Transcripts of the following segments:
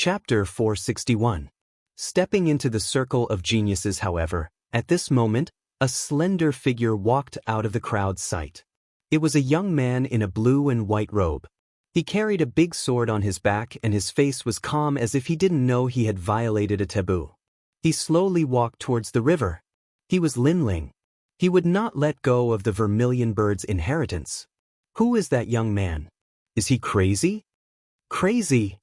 Chapter 461. Stepping into the circle of geniuses, however, at this moment, a slender figure walked out of the crowd's sight. It was a young man in a blue and white robe. He carried a big sword on his back and his face was calm as if he didn't know he had violated a taboo. He slowly walked towards the river. He was Linling. He would not let go of the vermilion bird's inheritance. Who is that young man? Is he crazy? Crazy!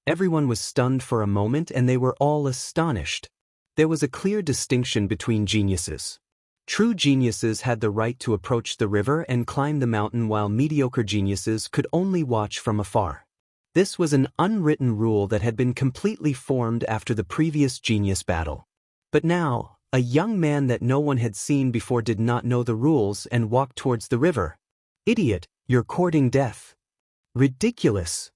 Everyone was stunned for a moment and they were all astonished. There was a clear distinction between geniuses. True geniuses had the right to approach the river and climb the mountain while mediocre geniuses could only watch from afar. This was an unwritten rule that had been completely formed after the previous genius battle. But now, a young man that no one had seen before did not know the rules and walked towards the river. Idiot, you're courting death. Ridiculous.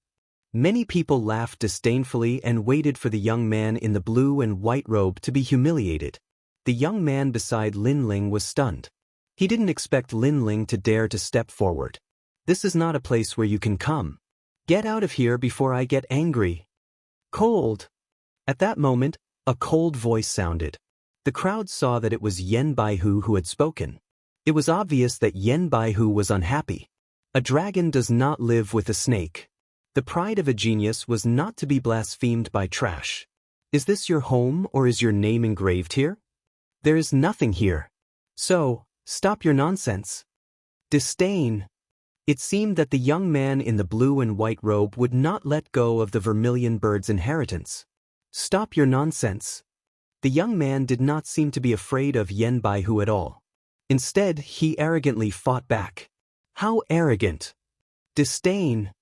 Many people laughed disdainfully and waited for the young man in the blue and white robe to be humiliated. The young man beside Linling was stunned. He didn't expect Linling to dare to step forward. This is not a place where you can come. Get out of here before I get angry. Cold. At that moment, a cold voice sounded. The crowd saw that it was Yen Baihu who had spoken. It was obvious that Yen Baihu was unhappy. A dragon does not live with a snake. The pride of a genius was not to be blasphemed by trash. Is this your home or is your name engraved here? There is nothing here. So, stop your nonsense. Disdain. It seemed that the young man in the blue and white robe would not let go of the vermilion bird's inheritance. Stop your nonsense. The young man did not seem to be afraid of Yen Baihu at all. Instead, he arrogantly fought back. How arrogant! Disdain!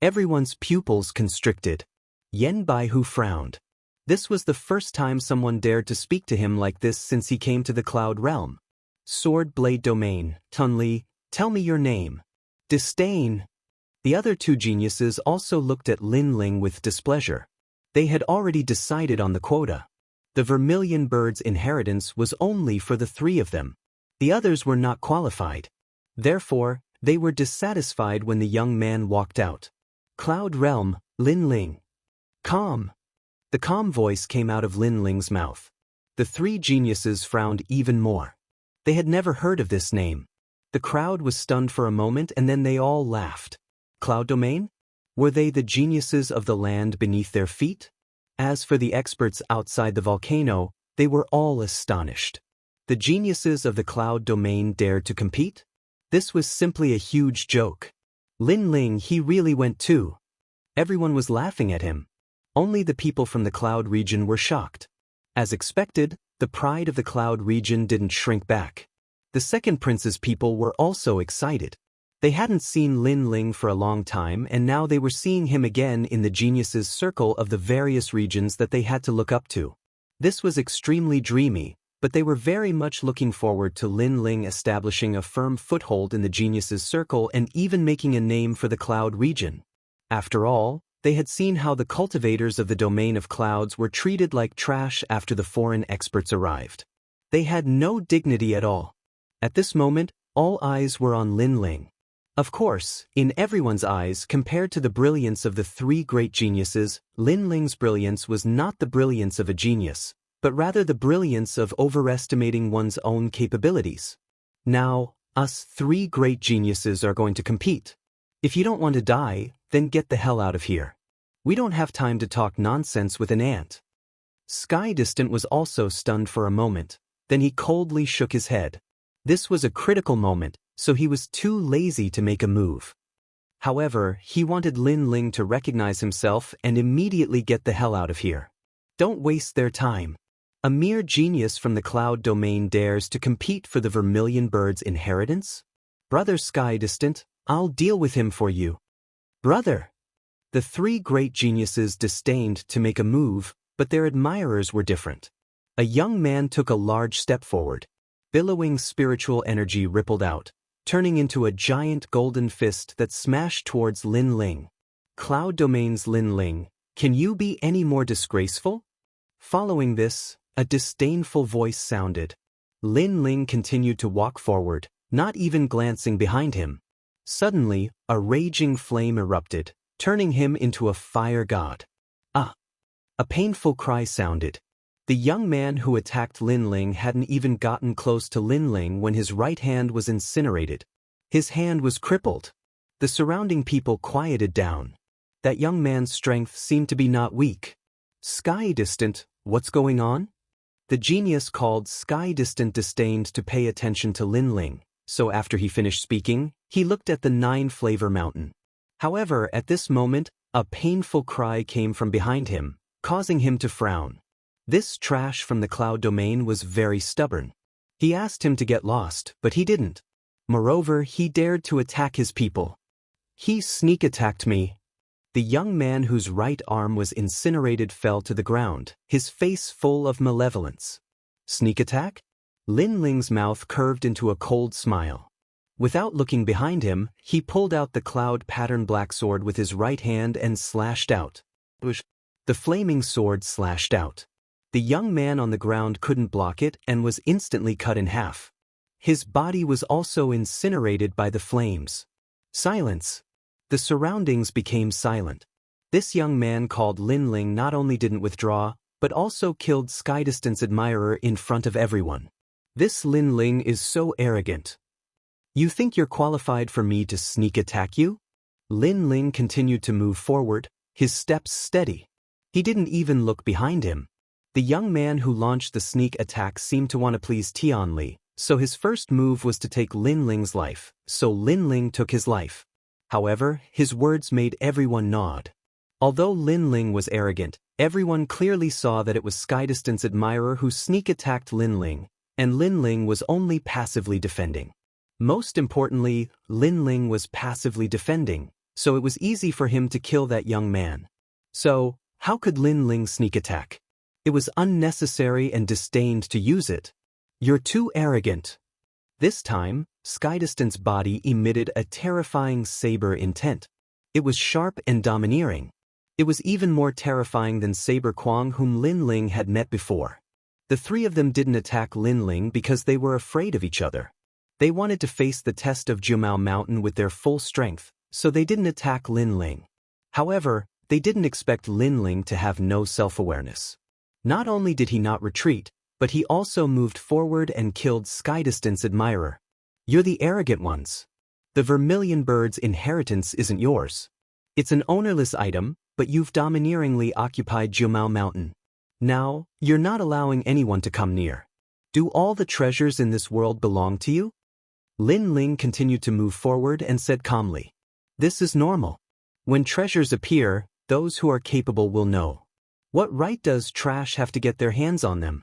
Everyone's pupils constricted. Yen Baihu frowned. This was the first time someone dared to speak to him like this since he came to the Cloud Realm. Sword Blade Domain, Tunli, tell me your name. Disdain. The other two geniuses also looked at Linling with displeasure. They had already decided on the quota. The vermilion bird's inheritance was only for the three of them. The others were not qualified. Therefore, they were dissatisfied when the young man walked out. Cloud Realm, Linling. Calm. The calm voice came out of Linling's mouth. The three geniuses frowned even more. They had never heard of this name. The crowd was stunned for a moment and then they all laughed. Cloud Domain? Were they the geniuses of the land beneath their feet? As for the experts outside the volcano, they were all astonished. The geniuses of the Cloud Domain dared to compete? This was simply a huge joke. Linling, he really went too. Everyone was laughing at him. Only the people from the Cloud region were shocked. As expected, the pride of the Cloud region didn't shrink back. The second prince's people were also excited. They hadn't seen Linling for a long time and now they were seeing him again in the geniuses' circle of the various regions that they had to look up to. This was extremely dreamy, but they were very much looking forward to Linling establishing a firm foothold in the geniuses' circle and even making a name for the Cloud region. After all, they had seen how the cultivators of the domain of clouds were treated like trash after the foreign experts arrived. They had no dignity at all. At this moment, all eyes were on Linling. Of course, in everyone's eyes, compared to the brilliance of the three great geniuses, Linling's brilliance was not the brilliance of a genius, but rather the brilliance of overestimating one's own capabilities. Now, us three great geniuses are going to compete. If you don't want to die, then get the hell out of here. We don't have time to talk nonsense with an ant. Sky Distant was also stunned for a moment, then he coldly shook his head. This was a critical moment, so he was too lazy to make a move. However, he wanted Linling to recognize himself and immediately get the hell out of here. Don't waste their time. A mere genius from the Cloud Domain dares to compete for the vermilion bird's inheritance? Brother Sky Distant, I'll deal with him for you. Brother! The three great geniuses disdained to make a move, but their admirers were different. A young man took a large step forward. Billowing spiritual energy rippled out, turning into a giant golden fist that smashed towards Linling. Cloud Domain's Linling, can you be any more disgraceful? Following this, a disdainful voice sounded. Linling continued to walk forward, not even glancing behind him. Suddenly, a raging flame erupted, turning him into a fire god. Ah! A painful cry sounded. The young man who attacked Lin Ling hadn't even gotten close to Lin Ling when his right hand was incinerated. His hand was crippled. The surrounding people quieted down. That young man's strength seemed to be not weak. Sky Distant, what's going on? The genius called Sky Distant disdained to pay attention to Lin Ling, so after he finished speaking, he looked at the 9-flavor mountain. However, at this moment, a painful cry came from behind him, causing him to frown. This trash from the cloud domain was very stubborn. He asked him to get lost, but he didn't. Moreover, he dared to attack his people. He sneak attacked me. The young man whose right arm was incinerated fell to the ground, his face full of malevolence. Sneak attack? Lin Ling's mouth curved into a cold smile. Without looking behind him, he pulled out the cloud-pattern black sword with his right hand and slashed out. The flaming sword slashed out. The young man on the ground couldn't block it and was instantly cut in half. His body was also incinerated by the flames. Silence. The surroundings became silent. This young man called Lin Ling not only didn't withdraw, but also killed Sky Distant's admirer in front of everyone. This Lin Ling is so arrogant. You think you're qualified for me to sneak attack you? Lin Ling continued to move forward, his steps steady. He didn't even look behind him. The young man who launched the sneak attack seemed to want to please Tianli, so his first move was to take Lin Ling's life, so Lin Ling took his life. However, his words made everyone nod. Although Lin Ling was arrogant, everyone clearly saw that it was Sky Distant's admirer who sneak attacked Lin Ling, and Lin Ling was only passively defending. Most importantly, Lin Ling was passively defending, so it was easy for him to kill that young man. So, how could Lin Ling sneak attack? It was unnecessary and disdained to use it. You're too arrogant. This time, Sky Distant's body emitted a terrifying saber intent. It was sharp and domineering. It was even more terrifying than Saber Kwang, whom Lin Ling had met before. The three of them didn't attack Lin Ling because they were afraid of each other. They wanted to face the test of Jiumao Mountain with their full strength, so they didn't attack Lin Ling. However, they didn't expect Lin Ling to have no self-awareness. Not only did he not retreat, but he also moved forward and killed Sky Distant's admirer. You're the arrogant ones. The Vermilion Bird's inheritance isn't yours. It's an ownerless item, but you've domineeringly occupied Jiumao Mountain. Now, you're not allowing anyone to come near. Do all the treasures in this world belong to you? Lin Ling continued to move forward and said calmly, "This is normal. When treasures appear, those who are capable will know. What right does trash have to get their hands on them?"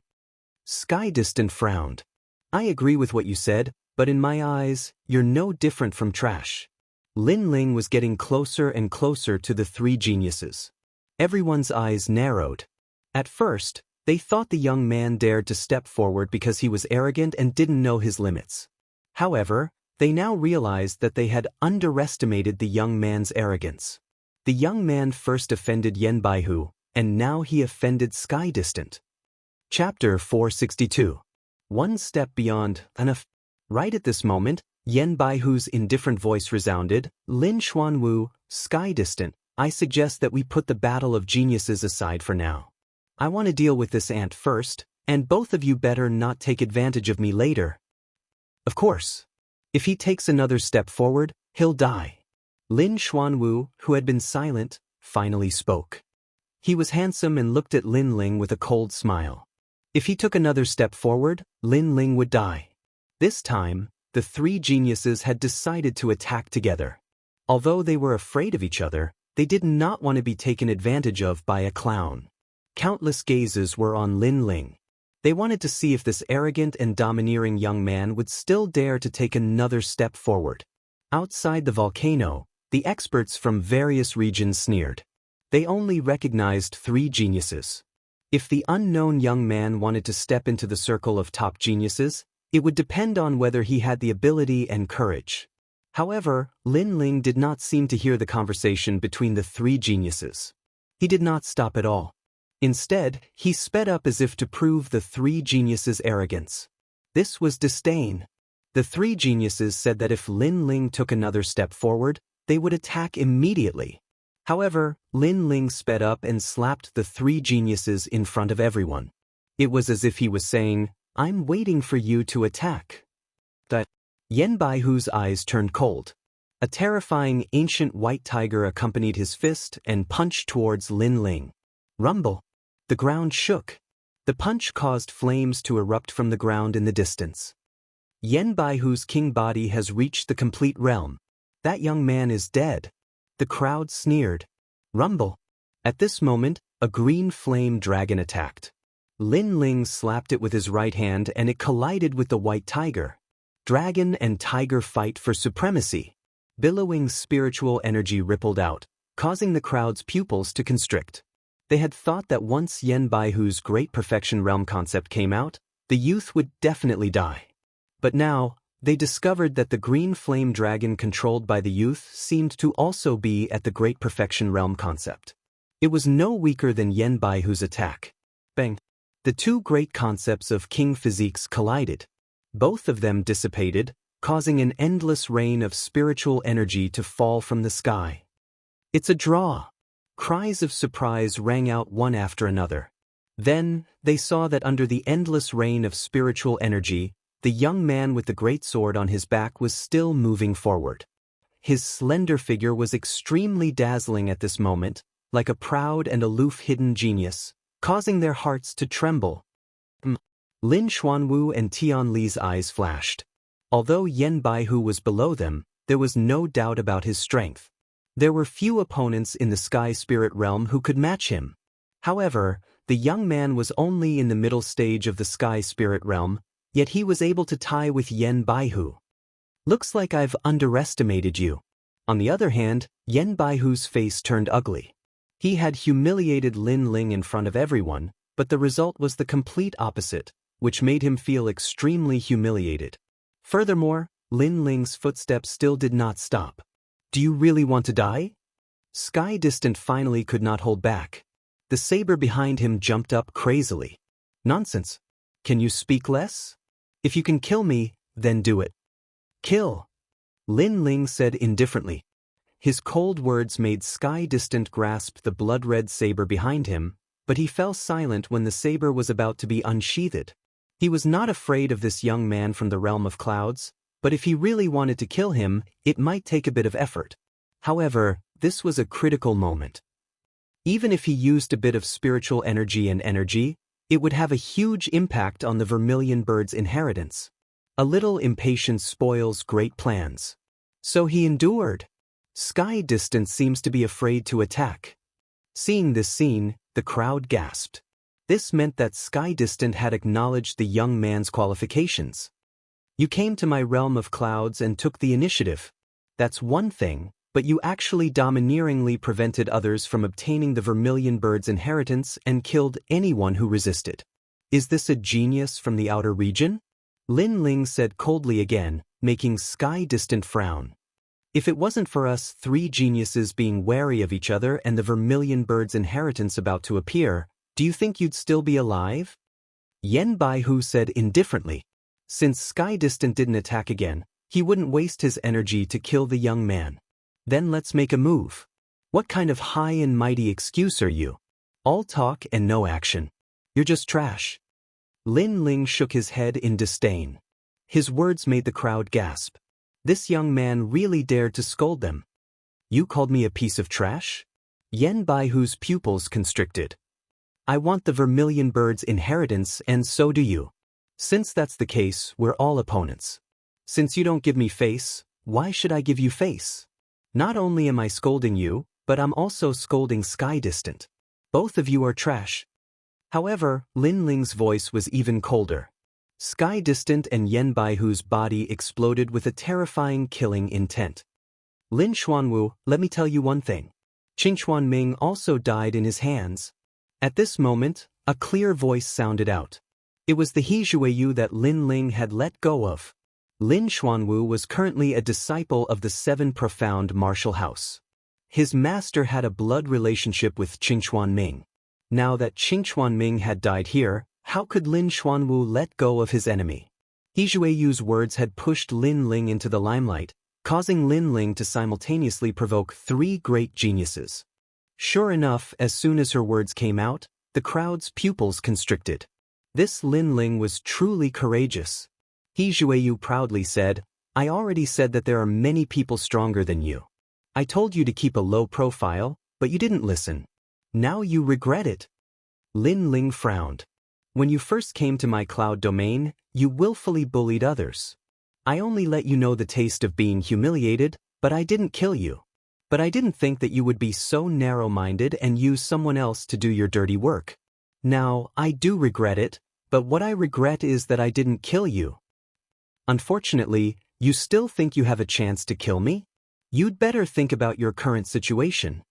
Sky Distant frowned. "I agree with what you said, but in my eyes, you're no different from trash." Lin Ling was getting closer and closer to the three geniuses. Everyone's eyes narrowed. At first, they thought the young man dared to step forward because he was arrogant and didn't know his limits. However, they now realized that they had underestimated the young man's arrogance. The young man first offended Yan Baihu, and now he offended Sky Distant. Chapter 462. One step beyond enough. Right at this moment, Yan Baihu's indifferent voice resounded, "Lin Xuanwu, Sky Distant, I suggest that we put the battle of geniuses aside for now. I want to deal with this ant first, and both of you better not take advantage of me later." "Of course. If he takes another step forward, he'll die." Lin Xuanwu, who had been silent, finally spoke. He was handsome and looked at Lin Ling with a cold smile. If he took another step forward, Lin Ling would die. This time, the three geniuses had decided to attack together. Although they were afraid of each other, they did not want to be taken advantage of by a clown. Countless gazes were on Lin Ling. They wanted to see if this arrogant and domineering young man would still dare to take another step forward. Outside the volcano, the experts from various regions sneered. They only recognized three geniuses. If the unknown young man wanted to step into the circle of top geniuses, it would depend on whether he had the ability and courage. However, Lin Ling did not seem to hear the conversation between the three geniuses. He did not stop at all. Instead, he sped up as if to prove the three geniuses' arrogance. This was disdain. The three geniuses said that if Lin Ling took another step forward, they would attack immediately. However, Lin Ling sped up and slapped the three geniuses in front of everyone. It was as if he was saying, "I'm waiting for you to attack." That Yen Baihu's eyes turned cold. A terrifying ancient white tiger accompanied his fist and punched towards Lin Ling. Rumble. The ground shook. The punch caused flames to erupt from the ground in the distance. Yen Baihu's king body has reached the complete realm. That young man is dead. The crowd sneered. Rumble. At this moment, a green flame dragon attacked. Lin Ling slapped it with his right hand and it collided with the white tiger. Dragon and tiger fight for supremacy. Billowing spiritual energy rippled out, causing the crowd's pupils to constrict. They had thought that once Yen Baihu's Great Perfection Realm concept came out, the youth would definitely die. But now, they discovered that the green flame dragon controlled by the youth seemed to also be at the Great Perfection Realm concept. It was no weaker than Yen Baihu's attack. Bang! The two great concepts of king physiques collided. Both of them dissipated, causing an endless rain of spiritual energy to fall from the sky. It's a draw. Cries of surprise rang out one after another. Then, they saw that under the endless rain of spiritual energy, the young man with the great sword on his back was still moving forward. His slender figure was extremely dazzling at this moment, like a proud and aloof hidden genius, causing their hearts to tremble. Lin Xuanwu and Tian Li's eyes flashed. Although Yen Baihu was below them, there was no doubt about his strength. There were few opponents in the Sky Spirit Realm who could match him. However, the young man was only in the middle stage of the Sky Spirit Realm, yet he was able to tie with Yen Baihu. Looks like I've underestimated you. On the other hand, Yen Baihu's face turned ugly. He had humiliated Lin Ling in front of everyone, but the result was the complete opposite, which made him feel extremely humiliated. Furthermore, Lin Ling's footsteps still did not stop. Do you really want to die? Sky Distant finally could not hold back. The saber behind him jumped up crazily. Nonsense. Can you speak less? If you can kill me, then do it. Kill. Lin Ling said indifferently. His cold words made Sky Distant grasp the blood-red saber behind him, but he fell silent when the saber was about to be unsheathed. He was not afraid of this young man from the realm of clouds, but if he really wanted to kill him, it might take a bit of effort. However, this was a critical moment. Even if he used a bit of spiritual energy, it would have a huge impact on the Vermilion Bird's inheritance. A little impatience spoils great plans. So he endured. Sky Distant seems to be afraid to attack. Seeing this scene, the crowd gasped. This meant that Sky Distant had acknowledged the young man's qualifications. You came to my realm of clouds and took the initiative. That's one thing, but you actually domineeringly prevented others from obtaining the Vermilion Bird's inheritance and killed anyone who resisted. Is this a genius from the outer region? Lin Ling said coldly again, making Sky Distant frown. If it wasn't for us three geniuses being wary of each other and the Vermilion Bird's inheritance about to appear, do you think you'd still be alive? Yen Baihu said indifferently. Since Sky Distant didn't attack again, he wouldn't waste his energy to kill the young man. Then let's make a move. What kind of high and mighty excuse are you? All talk and no action. You're just trash. Lin Ling shook his head in disdain. His words made the crowd gasp. This young man really dared to scold them. You called me a piece of trash? Yen Baihu's pupils constricted. I want the Vermilion Bird's inheritance and so do you. Since that's the case, we're all opponents. Since you don't give me face, why should I give you face? Not only am I scolding you, but I'm also scolding Sky Distant. Both of you are trash. However, Lin Ling's voice was even colder. Sky Distant and Yen Baihu's body exploded with a terrifying killing intent. Lin Xuanwu, let me tell you one thing. Qingchuan Ming also died in his hands. At this moment, a clear voice sounded out. It was the He Zhueyu that Lin Ling had let go of. Lin Xuanwu was currently a disciple of the Seven Profound Martial House. His master had a blood relationship with Qingchuan Ming. Now that Qingchuan Ming had died here, how could Lin Xuanwu let go of his enemy? He Zhueyu's words had pushed Lin Ling into the limelight, causing Lin Ling to simultaneously provoke three great geniuses. Sure enough, as soon as her words came out, the crowd's pupils constricted. This Lin Ling was truly courageous. He Jueyu proudly said, I already said that there are many people stronger than you. I told you to keep a low profile, but you didn't listen. Now you regret it. Lin Ling frowned. When you first came to my cloud domain, you willfully bullied others. I only let you know the taste of being humiliated, but I didn't kill you. But I didn't think that you would be so narrow-minded and use someone else to do your dirty work. Now, I do regret it, but what I regret is that I didn't kill you. Unfortunately, you still think you have a chance to kill me? You'd better think about your current situation.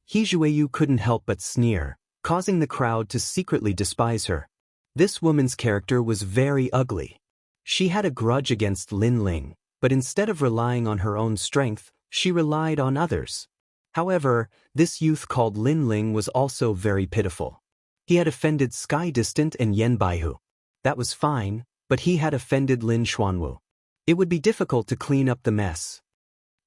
He Jueyu couldn't help but sneer, causing the crowd to secretly despise her. This woman's character was very ugly. She had a grudge against Lin Ling, but instead of relying on her own strength, she relied on others. However, this youth called Lin Ling was also very pitiful. He had offended Sky Distant and Yen Baihu. That was fine, but he had offended Lin Xuanwu. It would be difficult to clean up the mess.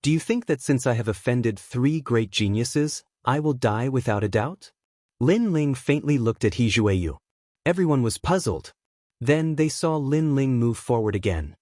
Do you think that since I have offended 3 great geniuses, I will die without a doubt? Lin Ling faintly looked at He Jueyu. Everyone was puzzled. Then they saw Lin Ling move forward again.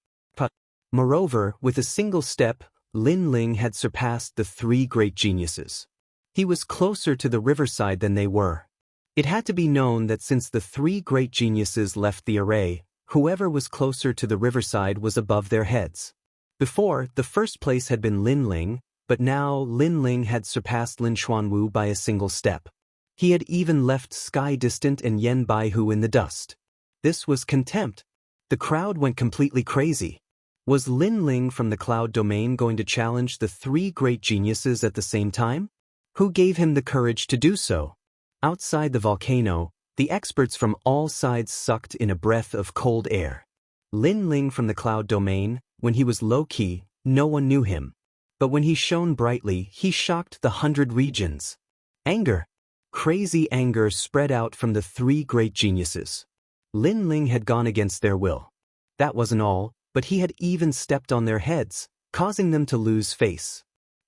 Moreover, with a single step, Lin Ling had surpassed the 3 great geniuses. He was closer to the riverside than they were. It had to be known that since the 3 great geniuses left the array, whoever was closer to the riverside was above their heads. Before, the first place had been Lin Ling, but now Lin Ling had surpassed Lin Xuanwu by a single step. He had even left Sky Distant and Yen Baihu in the dust. This was contempt. The crowd went completely crazy. Was Lin Ling from the cloud domain going to challenge the 3 great geniuses at the same time? Who gave him the courage to do so? Outside the volcano, the experts from all sides sucked in a breath of cold air. Lin Ling from the cloud domain, when he was low-key, no one knew him. But when he shone brightly, he shocked the 100 regions. Anger. Crazy anger spread out from the 3 great geniuses. Lin Ling had gone against their will. That wasn't all, but he had even stepped on their heads, causing them to lose face.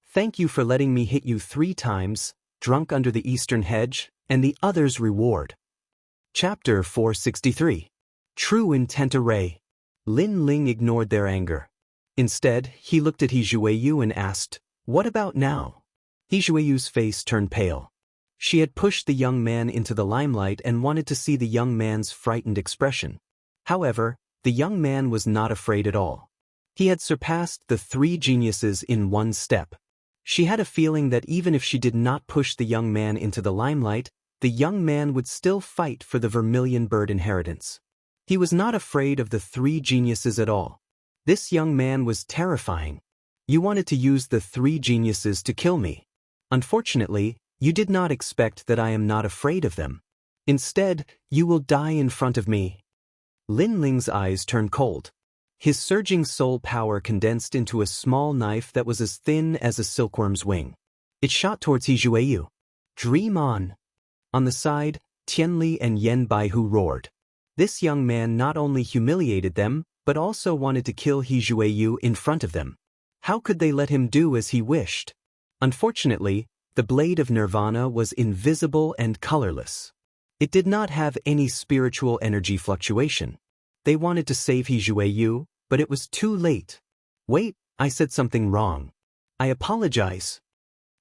Thank you for letting me hit you 3 times, drunk under the eastern hedge, and the other's reward. Chapter 463. True Intent Array. Lin Ling ignored their anger. Instead, he looked at He Jueyu and asked, What about now? He Jueyu's face turned pale. She had pushed the young man into the limelight and wanted to see the young man's frightened expression. However, the young man was not afraid at all. He had surpassed the 3 geniuses in 1 step. She had a feeling that even if she did not push the young man into the limelight, the young man would still fight for the Vermilion Bird inheritance. He was not afraid of the 3 geniuses at all. This young man was terrifying. You wanted to use the 3 geniuses to kill me. Unfortunately, you did not expect that I am not afraid of them. Instead, you will die in front of me. Lin Ling's eyes turned cold. His surging soul power condensed into a small knife that was as thin as a silkworm's wing. It shot towards He Jueyu. Dream on. On the side, Tianli and Yen Baihu roared. This young man not only humiliated them, but also wanted to kill He Jueyu in front of them. How could they let him do as he wished? Unfortunately, the blade of Nirvana was invisible and colorless. It did not have any spiritual energy fluctuation. They wanted to save He Jueyu, but it was too late. Wait, I said something wrong. I apologize.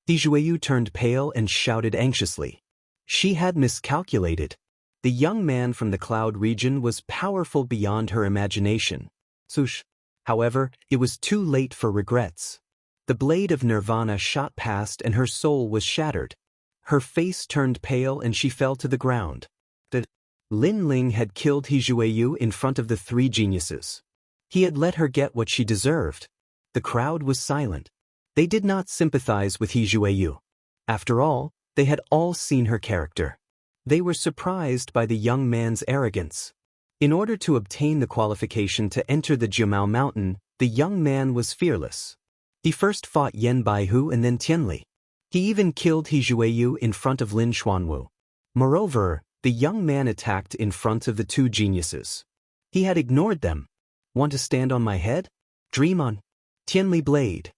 He Jueyu turned pale and shouted anxiously. She had miscalculated. The young man from the cloud region was powerful beyond her imagination. However, it was too late for regrets. The blade of Nirvana shot past and her soul was shattered. Her face turned pale and she fell to the ground. Lin Ling had killed He Jueyu in front of the 3 geniuses. He had let her get what she deserved. The crowd was silent. They did not sympathize with He Jueyu. After all, they had all seen her character. They were surprised by the young man's arrogance. In order to obtain the qualification to enter the Jiamao Mountain, the young man was fearless. He first fought Yen Baihu and then Tianli. He even killed He Jueyu in front of Lin Xuanwu. Moreover, the young man attacked in front of the 2 geniuses. He had ignored them. Want to stand on my head? Dream on. Tianli blade.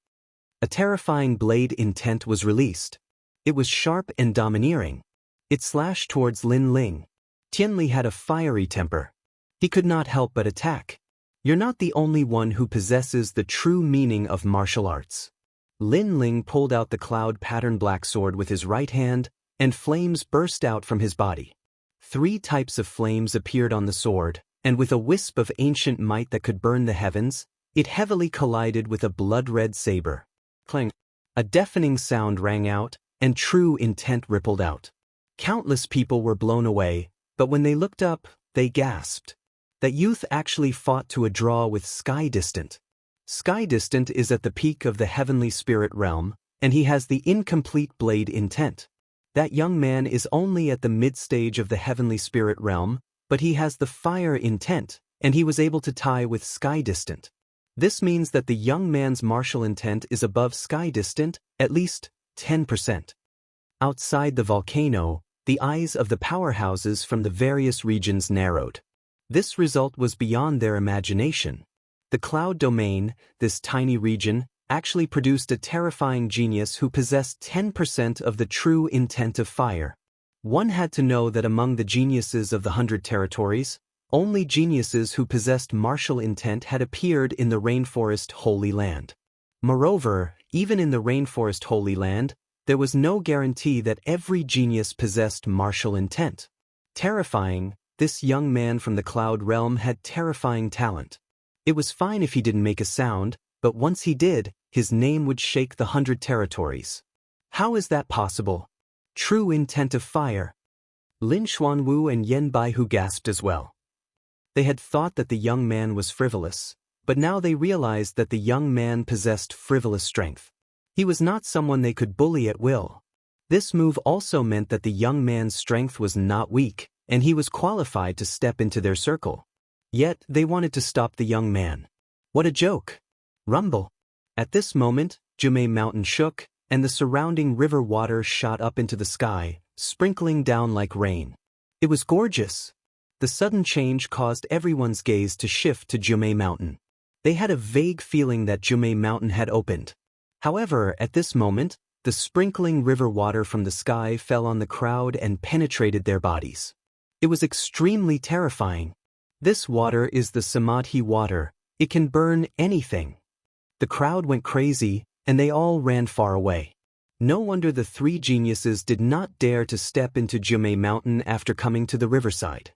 A terrifying blade intent was released. It was sharp and domineering. It slashed towards Lin Ling. Tianli had a fiery temper. He could not help but attack. You're not the only one who possesses the true meaning of martial arts. Lin Ling pulled out the cloud-patterned black sword with his right hand, and flames burst out from his body. 3 types of flames appeared on the sword, and with a wisp of ancient might that could burn the heavens, it heavily collided with a blood-red saber. Clang! A deafening sound rang out, and true intent rippled out. Countless people were blown away, but when they looked up, they gasped. That youth actually fought to a draw with Sky Distant. Sky Distant is at the peak of the heavenly spirit realm, and he has the incomplete blade intent. That young man is only at the mid-stage of the heavenly spirit realm, but he has the fire intent, and he was able to tie with Sky Distant. This means that the young man's martial intent is above Sky Distant, at least 10%. Outside the volcano, the eyes of the powerhouses from the various regions narrowed. This result was beyond their imagination. The cloud domain, this tiny region, actually produced a terrifying genius who possessed 10% of the true intent of fire. One had to know that among the geniuses of the 100 territories, only geniuses who possessed martial intent had appeared in the Rainforest Holy Land. Moreover, even in the Rainforest Holy Land, there was no guarantee that every genius possessed martial intent. Terrifying, this young man from the cloud realm had terrifying talent. It was fine if he didn't make a sound, but once he did, his name would shake the 100 territories. How is that possible? True intent of fire. Lin Xuanwu and Yen Baihu gasped as well. They had thought that the young man was frivolous, but now they realized that the young man possessed frivolous strength. He was not someone they could bully at will. This move also meant that the young man's strength was not weak, and he was qualified to step into their circle. Yet, they wanted to stop the young man. What a joke! Rumble! At this moment, Jumei Mountain shook, and the surrounding river water shot up into the sky, sprinkling down like rain. It was gorgeous. The sudden change caused everyone's gaze to shift to Jumei Mountain. They had a vague feeling that Jumei Mountain had opened. However, at this moment, the sprinkling river water from the sky fell on the crowd and penetrated their bodies. It was extremely terrifying. This water is the Samadhi water. It can burn anything. The crowd went crazy, and they all ran far away. No wonder the 3 geniuses did not dare to step into Jumei Mountain after coming to the riverside.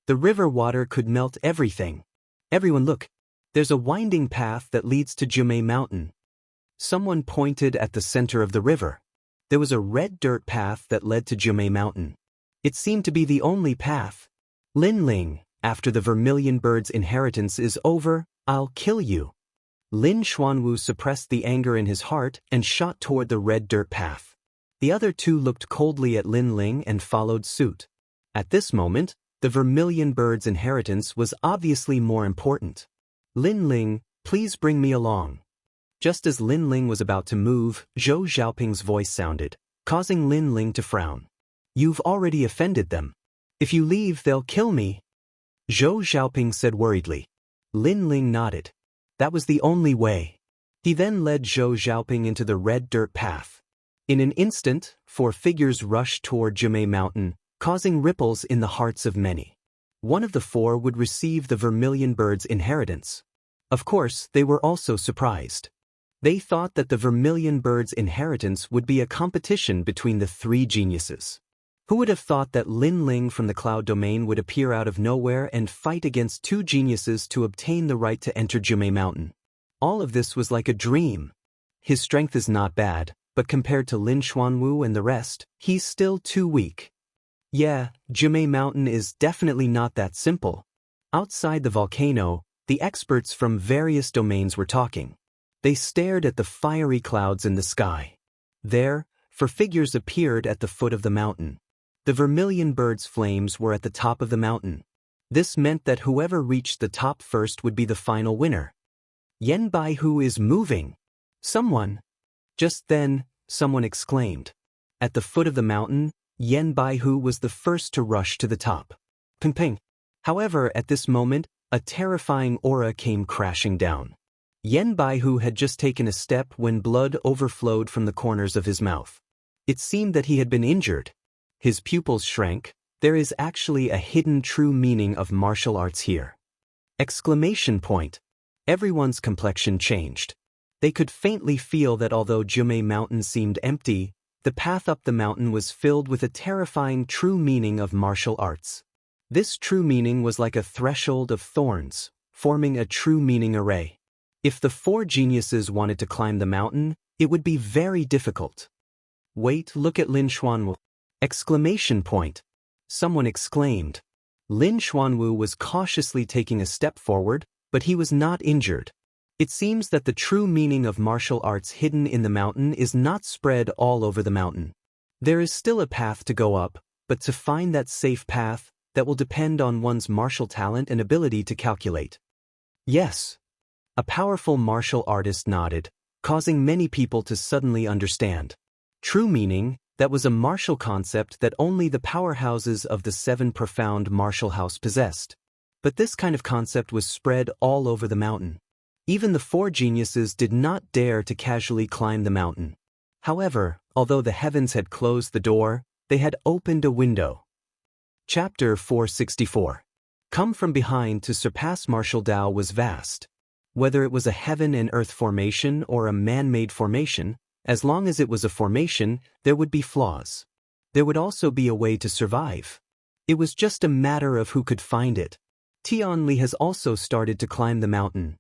The river water could melt everything. Everyone look. There's a winding path that leads to Jumei Mountain. Someone pointed at the center of the river. There was a red dirt path that led to Jumei Mountain. It seemed to be the only path. Lin Ling, after the vermilion bird's inheritance is over, I'll kill you. Lin Xuanwu suppressed the anger in his heart and shot toward the red dirt path. The other 2 looked coldly at Lin Ling and followed suit. At this moment, the vermilion bird's inheritance was obviously more important. Lin Ling, please bring me along. Just as Lin Ling was about to move, Zhou Xiaoping's voice sounded, causing Lin Ling to frown. You've already offended them. If you leave, they'll kill me. Zhou Xiaoping said worriedly. Lin Ling nodded. That was the only way. He then led Zhou Xiaoping into the red dirt path. In an instant, 4 figures rushed toward Jumei Mountain, causing ripples in the hearts of many. One of the 4 would receive the vermilion bird's inheritance. Of course, they were also surprised. They thought that the vermilion bird's inheritance would be a competition between the 3 geniuses. Who would have thought that Lin Ling from the cloud domain would appear out of nowhere and fight against 2 geniuses to obtain the right to enter Jumei Mountain? All of this was like a dream. His strength is not bad, but compared to Lin Xuanwu and the rest, he's still too weak. Yeah, Jumei Mountain is definitely not that simple. Outside the volcano, the experts from various domains were talking. They stared at the fiery clouds in the sky. There, 4 figures appeared at the foot of the mountain. The vermilion bird's flames were at the top of the mountain. This meant that whoever reached the top first would be the final winner. Yen Baihu is moving. Someone. Just then, someone exclaimed. At the foot of the mountain, Yen Baihu was the first to rush to the top. Ping ping. However, at this moment, a terrifying aura came crashing down. Yen Baihu had just taken a step when blood overflowed from the corners of his mouth. It seemed that he had been injured. His pupils shrank. There is actually a hidden true meaning of martial arts here. Exclamation point. Everyone's complexion changed. They could faintly feel that although Jumei Mountain seemed empty, the path up the mountain was filled with a terrifying true meaning of martial arts. This true meaning was like a threshold of thorns, forming a true meaning array. If the four geniuses wanted to climb the mountain, it would be very difficult. Wait, look at Lin Xuanwu! Exclamation point. Someone exclaimed. Lin Xuanwu was cautiously taking a step forward, but he was not injured. It seems that the true meaning of martial arts hidden in the mountain is not spread all over the mountain. There is still a path to go up, but to find that safe path, that will depend on one's martial talent and ability to calculate. Yes. A powerful martial artist nodded, causing many people to suddenly understand. True meaning, that was a martial concept that only the powerhouses of the 7 profound martial house possessed. But this kind of concept was spread all over the mountain. Even the 4 geniuses did not dare to casually climb the mountain. However, although the heavens had closed the door, they had opened a window. Chapter 464. Come from behind to surpass martial Tao was vast. Whether it was a heaven and earth formation or a man-made formation, as long as it was a formation, there would be flaws. There would also be a way to survive. It was just a matter of who could find it. Tianli has also started to climb the mountain.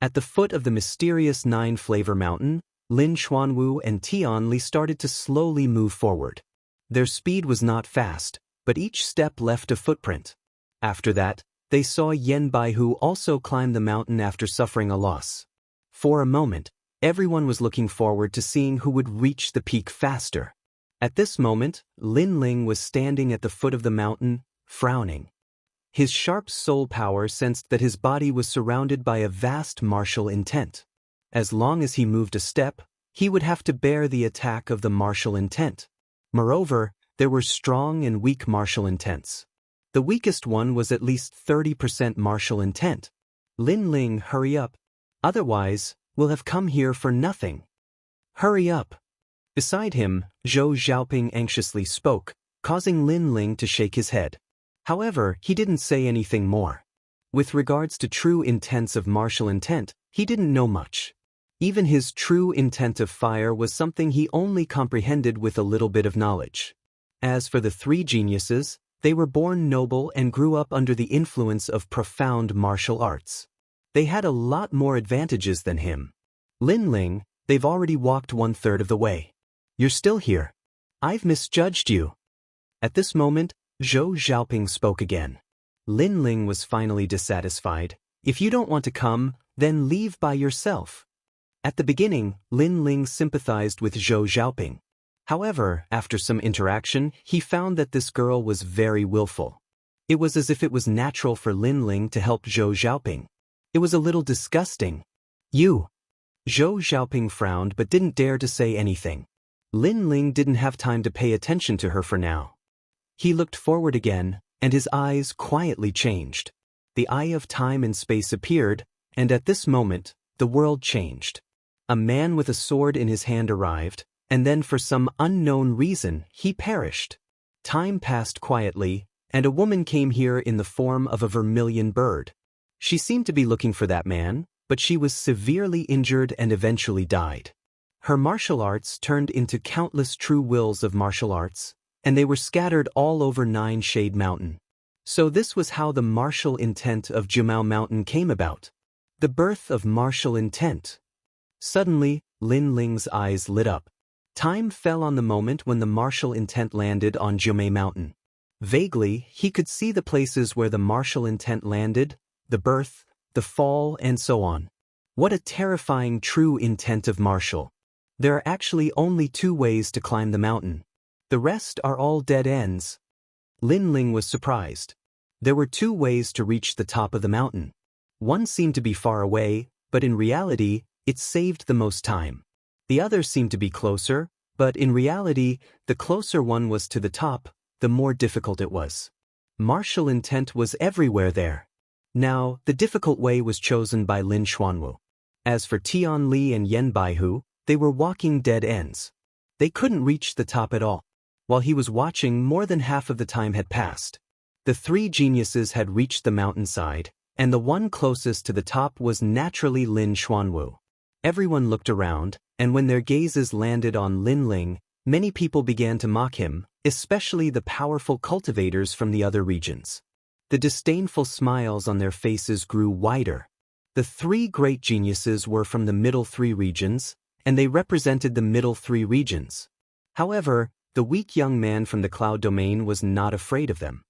At the foot of the mysterious 9-flavor mountain, Lin Xuanwu and Tianli started to slowly move forward. Their speed was not fast, but each step left a footprint. After that, they saw Yan Baihu also climb the mountain after suffering a loss. For a moment, everyone was looking forward to seeing who would reach the peak faster. At this moment, Lin Ling was standing at the foot of the mountain, frowning. His sharp soul power sensed that his body was surrounded by a vast martial intent. As long as he moved a step, he would have to bear the attack of the martial intent. Moreover, there were strong and weak martial intents. The weakest one was at least 30% martial intent. Lin Ling, hurry up. Otherwise, we'll have come here for nothing. Hurry up. Beside him, Zhou Xiaoping anxiously spoke, causing Lin Ling to shake his head. However, he didn't say anything more. With regards to true intents of martial intent, he didn't know much. Even his true intent of fire was something he only comprehended with a little bit of knowledge. As for the 3 geniuses, they were born noble and grew up under the influence of profound martial arts. They had a lot more advantages than him. Lin Ling, they've already walked 1/3 of the way. You're still here. I've misjudged you. At this moment, Zhou Xiaoping spoke again. Lin Ling was finally dissatisfied. If you don't want to come, then leave by yourself. At the beginning, Lin Ling sympathized with Zhou Xiaoping. However, after some interaction, he found that this girl was very willful. It was as if it was natural for Lin Ling to help Zhou Xiaoping. It was a little disgusting. You. Zhou Xiaoping frowned but didn't dare to say anything. Lin Ling didn't have time to pay attention to her for now. He looked forward again, and his eyes quietly changed. The eye of time and space appeared, and at this moment, the world changed. A man with a sword in his hand arrived, and then for some unknown reason, he perished. Time passed quietly, and a woman came here in the form of a vermilion bird. She seemed to be looking for that man, but she was severely injured and eventually died. Her martial arts turned into countless true wills of martial arts, and they were scattered all over 9 Shade Mountain. So this was how the martial intent of Jumao Mountain came about. The birth of martial intent. Suddenly, Lin Ling's eyes lit up. Time fell on the moment when the martial intent landed on Jumei Mountain. Vaguely, he could see the places where the martial intent landed, the birth, the fall, and so on. What a terrifying true intent of martial. There are actually only 2 ways to climb the mountain. The rest are all dead ends. Lin Ling was surprised. There were 2 ways to reach the top of the mountain. One seemed to be far away, but in reality, it saved the most time. The other seemed to be closer, but in reality, the closer one was to the top, the more difficult it was. Martial intent was everywhere there. Now, the difficult way was chosen by Lin Xuanwu. As for Tianli and Yan Baihu, they were walking dead ends. They couldn't reach the top at all. While he was watching, more than half of the time had passed. The three geniuses had reached the mountainside, and the one closest to the top was naturally Lin Xuanwu. Everyone looked around, and when their gazes landed on Lin Ling, many people began to mock him, especially the powerful cultivators from the other regions. The disdainful smiles on their faces grew wider. The three great geniuses were from the middle three regions, and they represented the middle three regions. However, the weak young man from the cloud domain was not afraid of them.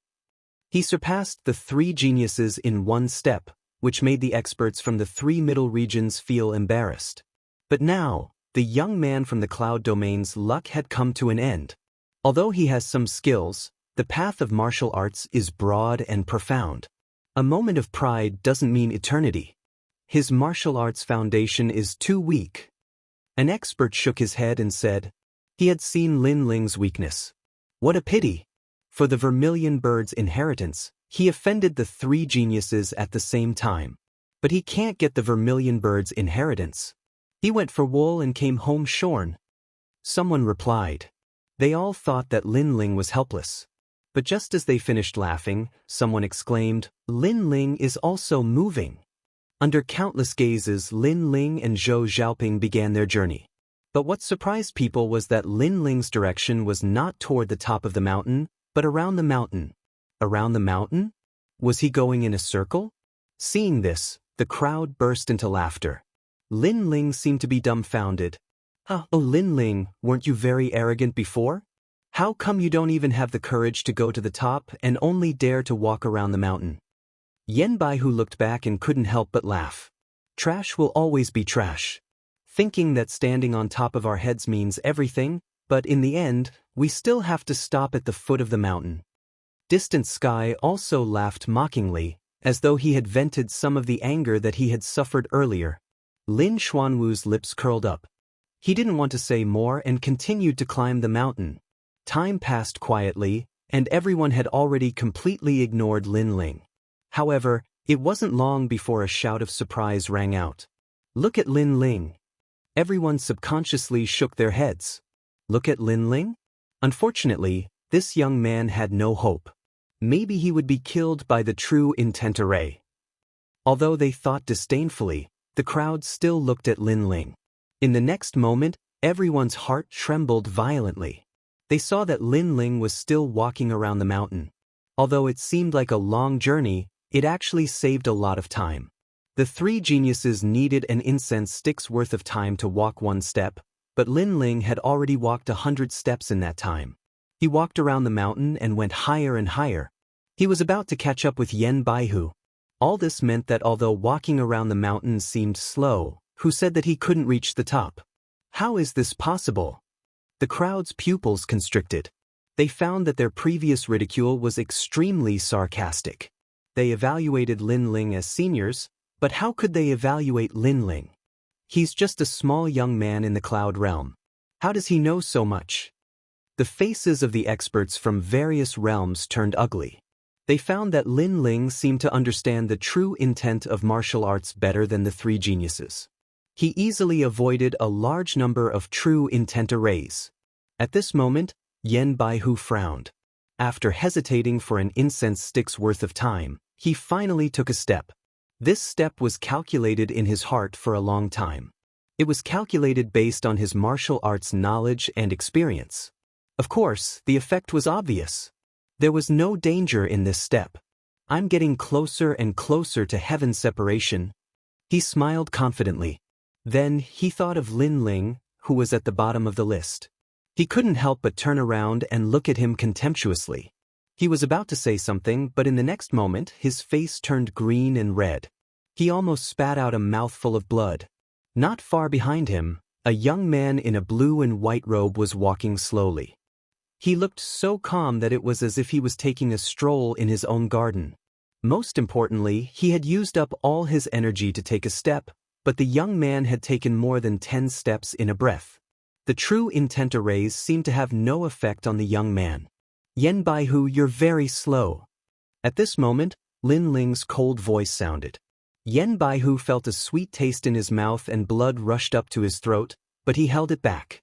He surpassed the three geniuses in one step, which made the experts from the three middle regions feel embarrassed. But now, the young man from the cloud domain's luck had come to an end. Although he has some skills, the path of martial arts is broad and profound. A moment of pride doesn't mean eternity. His martial arts foundation is too weak. An expert shook his head and said, he had seen Lin Ling's weakness. What a pity! For the Vermilion Bird's inheritance, he offended the three geniuses at the same time. But he can't get the Vermilion Bird's inheritance. He went for wool and came home shorn. Someone replied. They all thought that Lin Ling was helpless. But just as they finished laughing, someone exclaimed, Lin Ling is also moving. Under countless gazes, Lin Ling and Zhou Xiaoping began their journey. But what surprised people was that Lin Ling's direction was not toward the top of the mountain, but around the mountain. Around the mountain? Was he going in a circle? Seeing this, the crowd burst into laughter. Lin Ling seemed to be dumbfounded. Oh, Lin Ling, weren't you very arrogant before? How come you don't even have the courage to go to the top and only dare to walk around the mountain? Yan Baihu looked back and couldn't help but laugh. Trash will always be trash. Thinking that standing on top of our heads means everything, but in the end, we still have to stop at the foot of the mountain. Distant Sky also laughed mockingly, as though he had vented some of the anger that he had suffered earlier. Lin Xuanwu's lips curled up. He didn't want to say more and continued to climb the mountain. Time passed quietly, and everyone had already completely ignored Lin Ling. However, it wasn't long before a shout of surprise rang out. Look at Lin Ling. Everyone subconsciously shook their heads. Look at Lin Ling? Unfortunately, this young man had no hope. Maybe he would be killed by the true intent array. Although they thought disdainfully, the crowd still looked at Lin Ling. In the next moment, everyone's heart trembled violently. They saw that Lin Ling was still walking around the mountain. Although it seemed like a long journey, it actually saved a lot of time. The three geniuses needed an incense stick's worth of time to walk one step, but Lin Ling had already walked 100 steps in that time. He walked around the mountain and went higher and higher. He was about to catch up with Yan Baihu. All this meant that although walking around the mountain seemed slow, who said that he couldn't reach the top? How is this possible? The crowd's pupils constricted. They found that their previous ridicule was extremely sarcastic. They evaluated Lin Ling as seniors, but how could they evaluate Lin Ling? He's just a small young man in the cloud realm. How does he know so much? The faces of the experts from various realms turned ugly. They found that Lin Ling seemed to understand the true intent of martial arts better than the three geniuses. He easily avoided a large number of true intent arrays. At this moment, Yan Baihu frowned. After hesitating for an incense stick's worth of time, he finally took a step. This step was calculated in his heart for a long time. It was calculated based on his martial arts knowledge and experience. Of course, the effect was obvious. There was no danger in this step. I'm getting closer and closer to heaven's separation. He smiled confidently. Then he thought of Lin Ling, who was at the bottom of the list. He couldn't help but turn around and look at him contemptuously. He was about to say something, but in the next moment his face turned green and red. He almost spat out a mouthful of blood. Not far behind him, a young man in a blue and white robe was walking slowly. He looked so calm that it was as if he was taking a stroll in his own garden. Most importantly, he had used up all his energy to take a step, but the young man had taken more than 10 steps in a breath. The true intent arrays seemed to have no effect on the young man. Yan Baihu, you're very slow. At this moment, Lin Ling's cold voice sounded. Yan Baihu felt a sweet taste in his mouth and blood rushed up to his throat, but he held it back.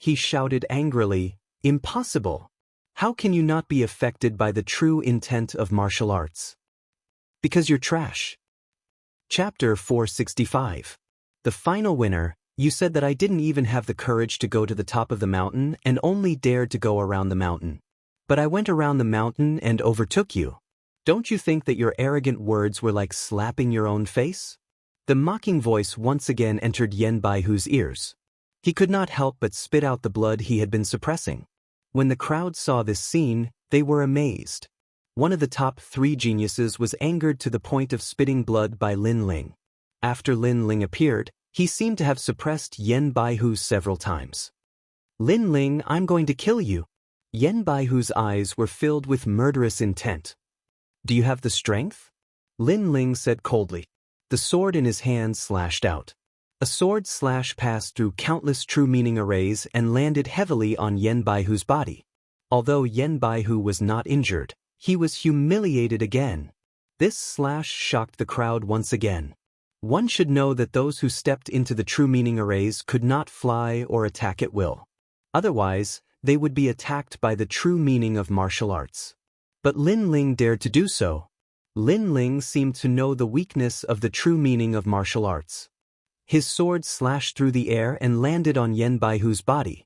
he shouted angrily, "Impossible! How can you not be affected by the true intent of martial arts? Because you're trash." Chapter 465. The final winner. You said that I didn't even have the courage to go to the top of the mountain and only dared to go around the mountain. But I went around the mountain and overtook you. Don't you think that your arrogant words were like slapping your own face? The mocking voice once again entered Yen Baihu's ears. He could not help but spit out the blood he had been suppressing. When the crowd saw this scene, they were amazed. One of the top 3 geniuses was angered to the point of spitting blood by Lin Ling. After Lin Ling appeared, he seemed to have suppressed Yen Baihu several times. "Lin Ling, I'm going to kill you." Yen Baihu's eyes were filled with murderous intent. "Do you have the strength?" Lin Ling said coldly. The sword in his hand slashed out. A sword slash passed through countless true meaning arrays and landed heavily on Yen Baihu's body. Although Yen Baihu was not injured, he was humiliated again. This slash shocked the crowd once again. One should know that those who stepped into the true meaning arrays could not fly or attack at will. Otherwise, they would be attacked by the true meaning of martial arts. But Lin Ling dared to do so. Lin Ling seemed to know the weakness of the true meaning of martial arts. His sword slashed through the air and landed on Yen Baihu's body.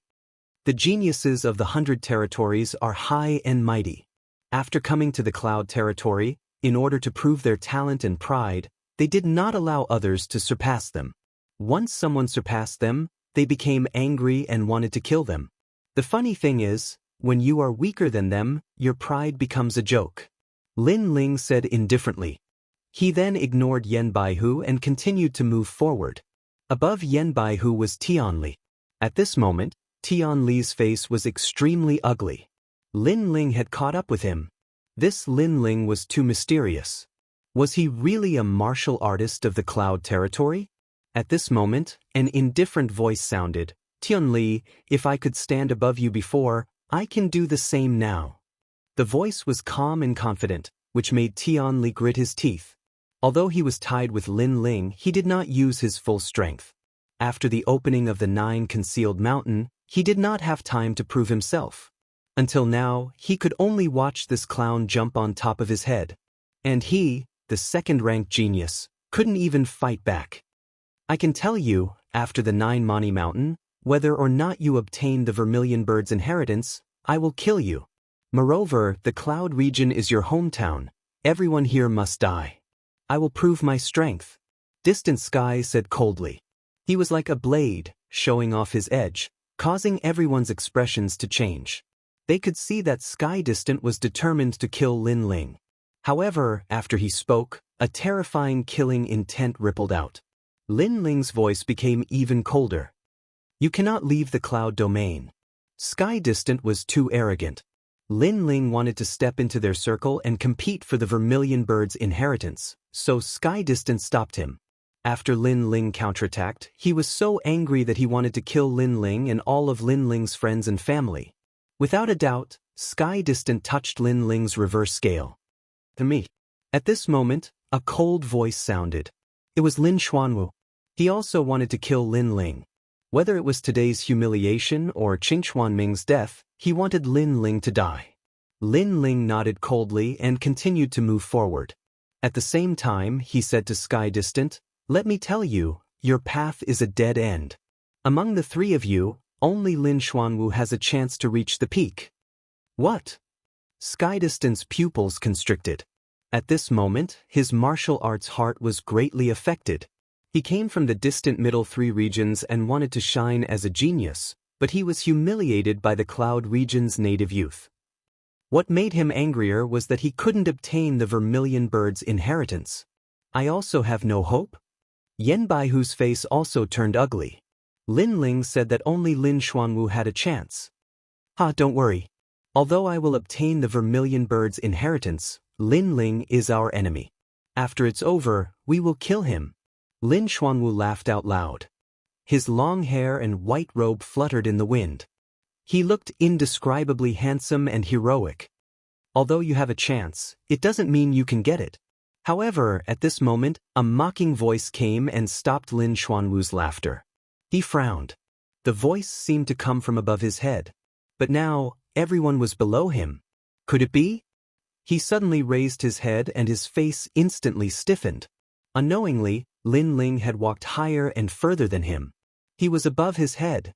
The geniuses of the 100 territories are high and mighty. After coming to the cloud territory, in order to prove their talent and pride, they did not allow others to surpass them. Once someone surpassed them, they became angry and wanted to kill them. The funny thing is, when you are weaker than them, your pride becomes a joke. Lin Ling said indifferently. He then ignored Yen Baihu and continued to move forward. Above Yen Baihu was Tianli. At this moment, Tianli's face was extremely ugly. Lin Ling had caught up with him. This Lin Ling was too mysterious. Was he really a martial artist of the cloud territory? At this moment, an indifferent voice sounded, "Tianli, if I could stand above you before, I can do the same now." The voice was calm and confident, which made Tianli grit his teeth. Although he was tied with Lin Ling, he did not use his full strength. After the opening of the 9 concealed mountain, he did not have time to prove himself. Until now, he could only watch this clown jump on top of his head. And he, the second-ranked genius, couldn't even fight back. I can tell you, after the 9 Mani Mountain, whether or not you obtain the Vermilion Bird's inheritance, I will kill you. Moreover, the Cloud region is your hometown. Everyone here must die. I will prove my strength. Distant Sky said coldly. He was like a blade, showing off his edge, causing everyone's expressions to change. They could see that Sky Distant was determined to kill Lin Ling. However, after he spoke, a terrifying killing intent rippled out. Lin Ling's voice became even colder. You cannot leave the cloud domain. Sky Distant was too arrogant. Lin Ling wanted to step into their circle and compete for the Vermilion Bird's inheritance, so Sky Distant stopped him. After Lin Ling counterattacked, he was so angry that he wanted to kill Lin Ling and all of Lin Ling's friends and family. Without a doubt, Sky Distant touched Lin Ling's reverse scale. To me. At this moment, a cold voice sounded. It was Lin Xuanwu. He also wanted to kill Lin Ling. Whether it was today's humiliation or Qing Xuanming's death, he wanted Lin Ling to die. Lin Ling nodded coldly and continued to move forward. At the same time, he said to Sky Distant, "Let me tell you, your path is a dead end. Among the 3 of you, only Lin Xuanwu has a chance to reach the peak." What? Sky Distant's pupils constricted. At this moment, his martial arts heart was greatly affected. He came from the distant middle 3 regions and wanted to shine as a genius, but he was humiliated by the Cloud region's native youth. What made him angrier was that he couldn't obtain the Vermilion Bird's inheritance. I also have no hope? Yen Baihu's face also turned ugly. Lin Ling said that only Lin Xuanwu had a chance. Don't worry. Although I will obtain the Vermilion Bird's inheritance, Lin Ling is our enemy. After it's over, we will kill him. Lin Xuanwu laughed out loud. His long hair and white robe fluttered in the wind. He looked indescribably handsome and heroic. Although you have a chance, it doesn't mean you can get it. However, at this moment, a mocking voice came and stopped Lin Xuanwu's laughter. He frowned. The voice seemed to come from above his head. But now, everyone was below him. Could it be? He suddenly raised his head and his face instantly stiffened. Unknowingly, Lin Ling had walked higher and further than him. He was above his head.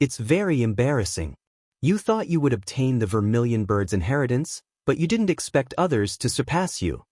It's very embarrassing. You thought you would obtain the Vermilion Bird's inheritance, but you didn't expect others to surpass you.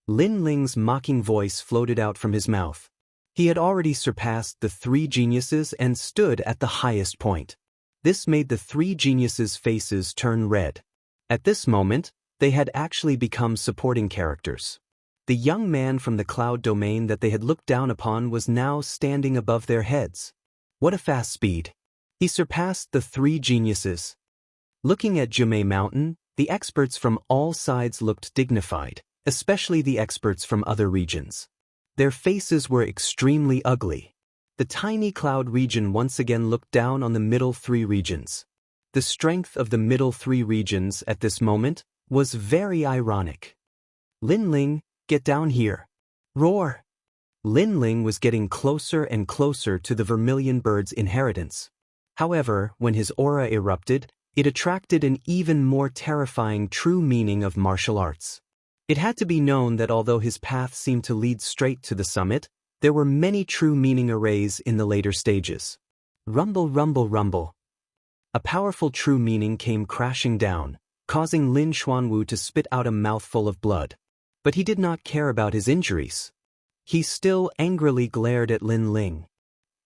Lin Ling's mocking voice floated out from his mouth. He had already surpassed the three geniuses and stood at the highest point. This made the three geniuses' faces turn red. At this moment, they had actually become supporting characters. The young man from the cloud domain that they had looked down upon was now standing above their heads. What a fast speed! He surpassed the three geniuses. Looking at Jumei Mountain, the experts from all sides looked dignified, especially the experts from other regions. Their faces were extremely ugly. The tiny cloud region once again looked down on the middle three regions. The strength of the middle three regions at this moment was very ironic. Lin Ling, get down here. Roar! Lin Ling was getting closer and closer to the Vermilion Bird's inheritance. However, when his aura erupted, it attracted an even more terrifying true meaning of martial arts. It had to be known that although his path seemed to lead straight to the summit, there were many true meaning arrays in the later stages. Rumble, rumble, rumble. A powerful true meaning came crashing down, causing Lin Xuanwu to spit out a mouthful of blood. But he did not care about his injuries. He still angrily glared at Lin Ling.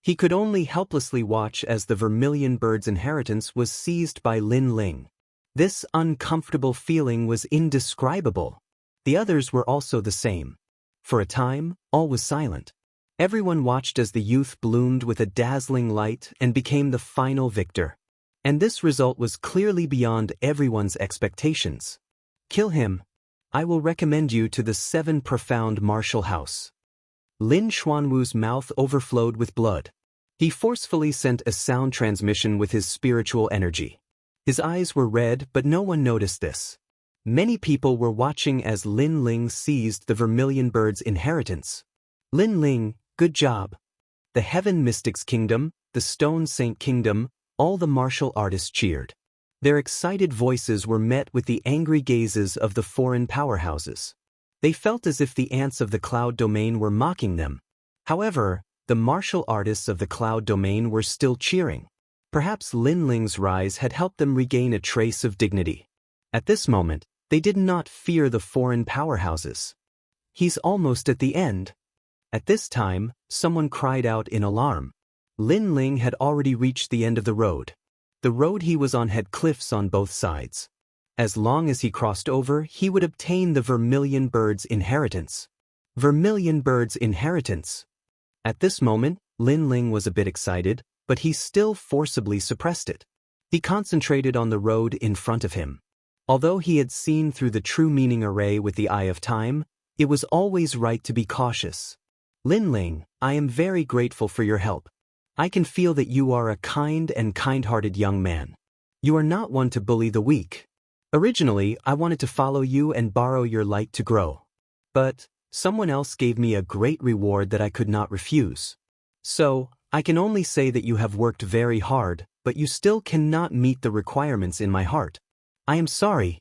He could only helplessly watch as the Vermilion Bird's inheritance was seized by Lin Ling. This uncomfortable feeling was indescribable. The others were also the same. For a time, all was silent. Everyone watched as the youth bloomed with a dazzling light and became the final victor. And this result was clearly beyond everyone's expectations. Kill him. I will recommend you to the 7 profound martial house. Lin Xuanwu's mouth overflowed with blood. He forcefully sent a sound transmission with his spiritual energy. His eyes were red, but no one noticed this. Many people were watching as Lin Ling seized the Vermilion Bird's inheritance. Lin Ling, good job. The Heaven Mystics Kingdom, the Stone Saint Kingdom, all the martial artists cheered. Their excited voices were met with the angry gazes of the foreign powerhouses. They felt as if the ants of the cloud domain were mocking them. However, the martial artists of the cloud domain were still cheering. Perhaps Lin Ling's rise had helped them regain a trace of dignity. At this moment, they did not fear the foreign powerhouses. He's almost at the end. At this time, someone cried out in alarm. Lin Ling had already reached the end of the road. The road he was on had cliffs on both sides. As long as he crossed over, he would obtain the Vermilion Bird's inheritance. Vermilion Bird's inheritance. At this moment, Lin Ling was a bit excited, but he still forcibly suppressed it. He concentrated on the road in front of him. Although he had seen through the true meaning array with the eye of time, it was always right to be cautious. Lin Ling, I am very grateful for your help. I can feel that you are a kind and kind-hearted young man. You are not one to bully the weak. Originally, I wanted to follow you and borrow your light to grow. But someone else gave me a great reward that I could not refuse. So, I can only say that you have worked very hard, but you still cannot meet the requirements in my heart. I am sorry.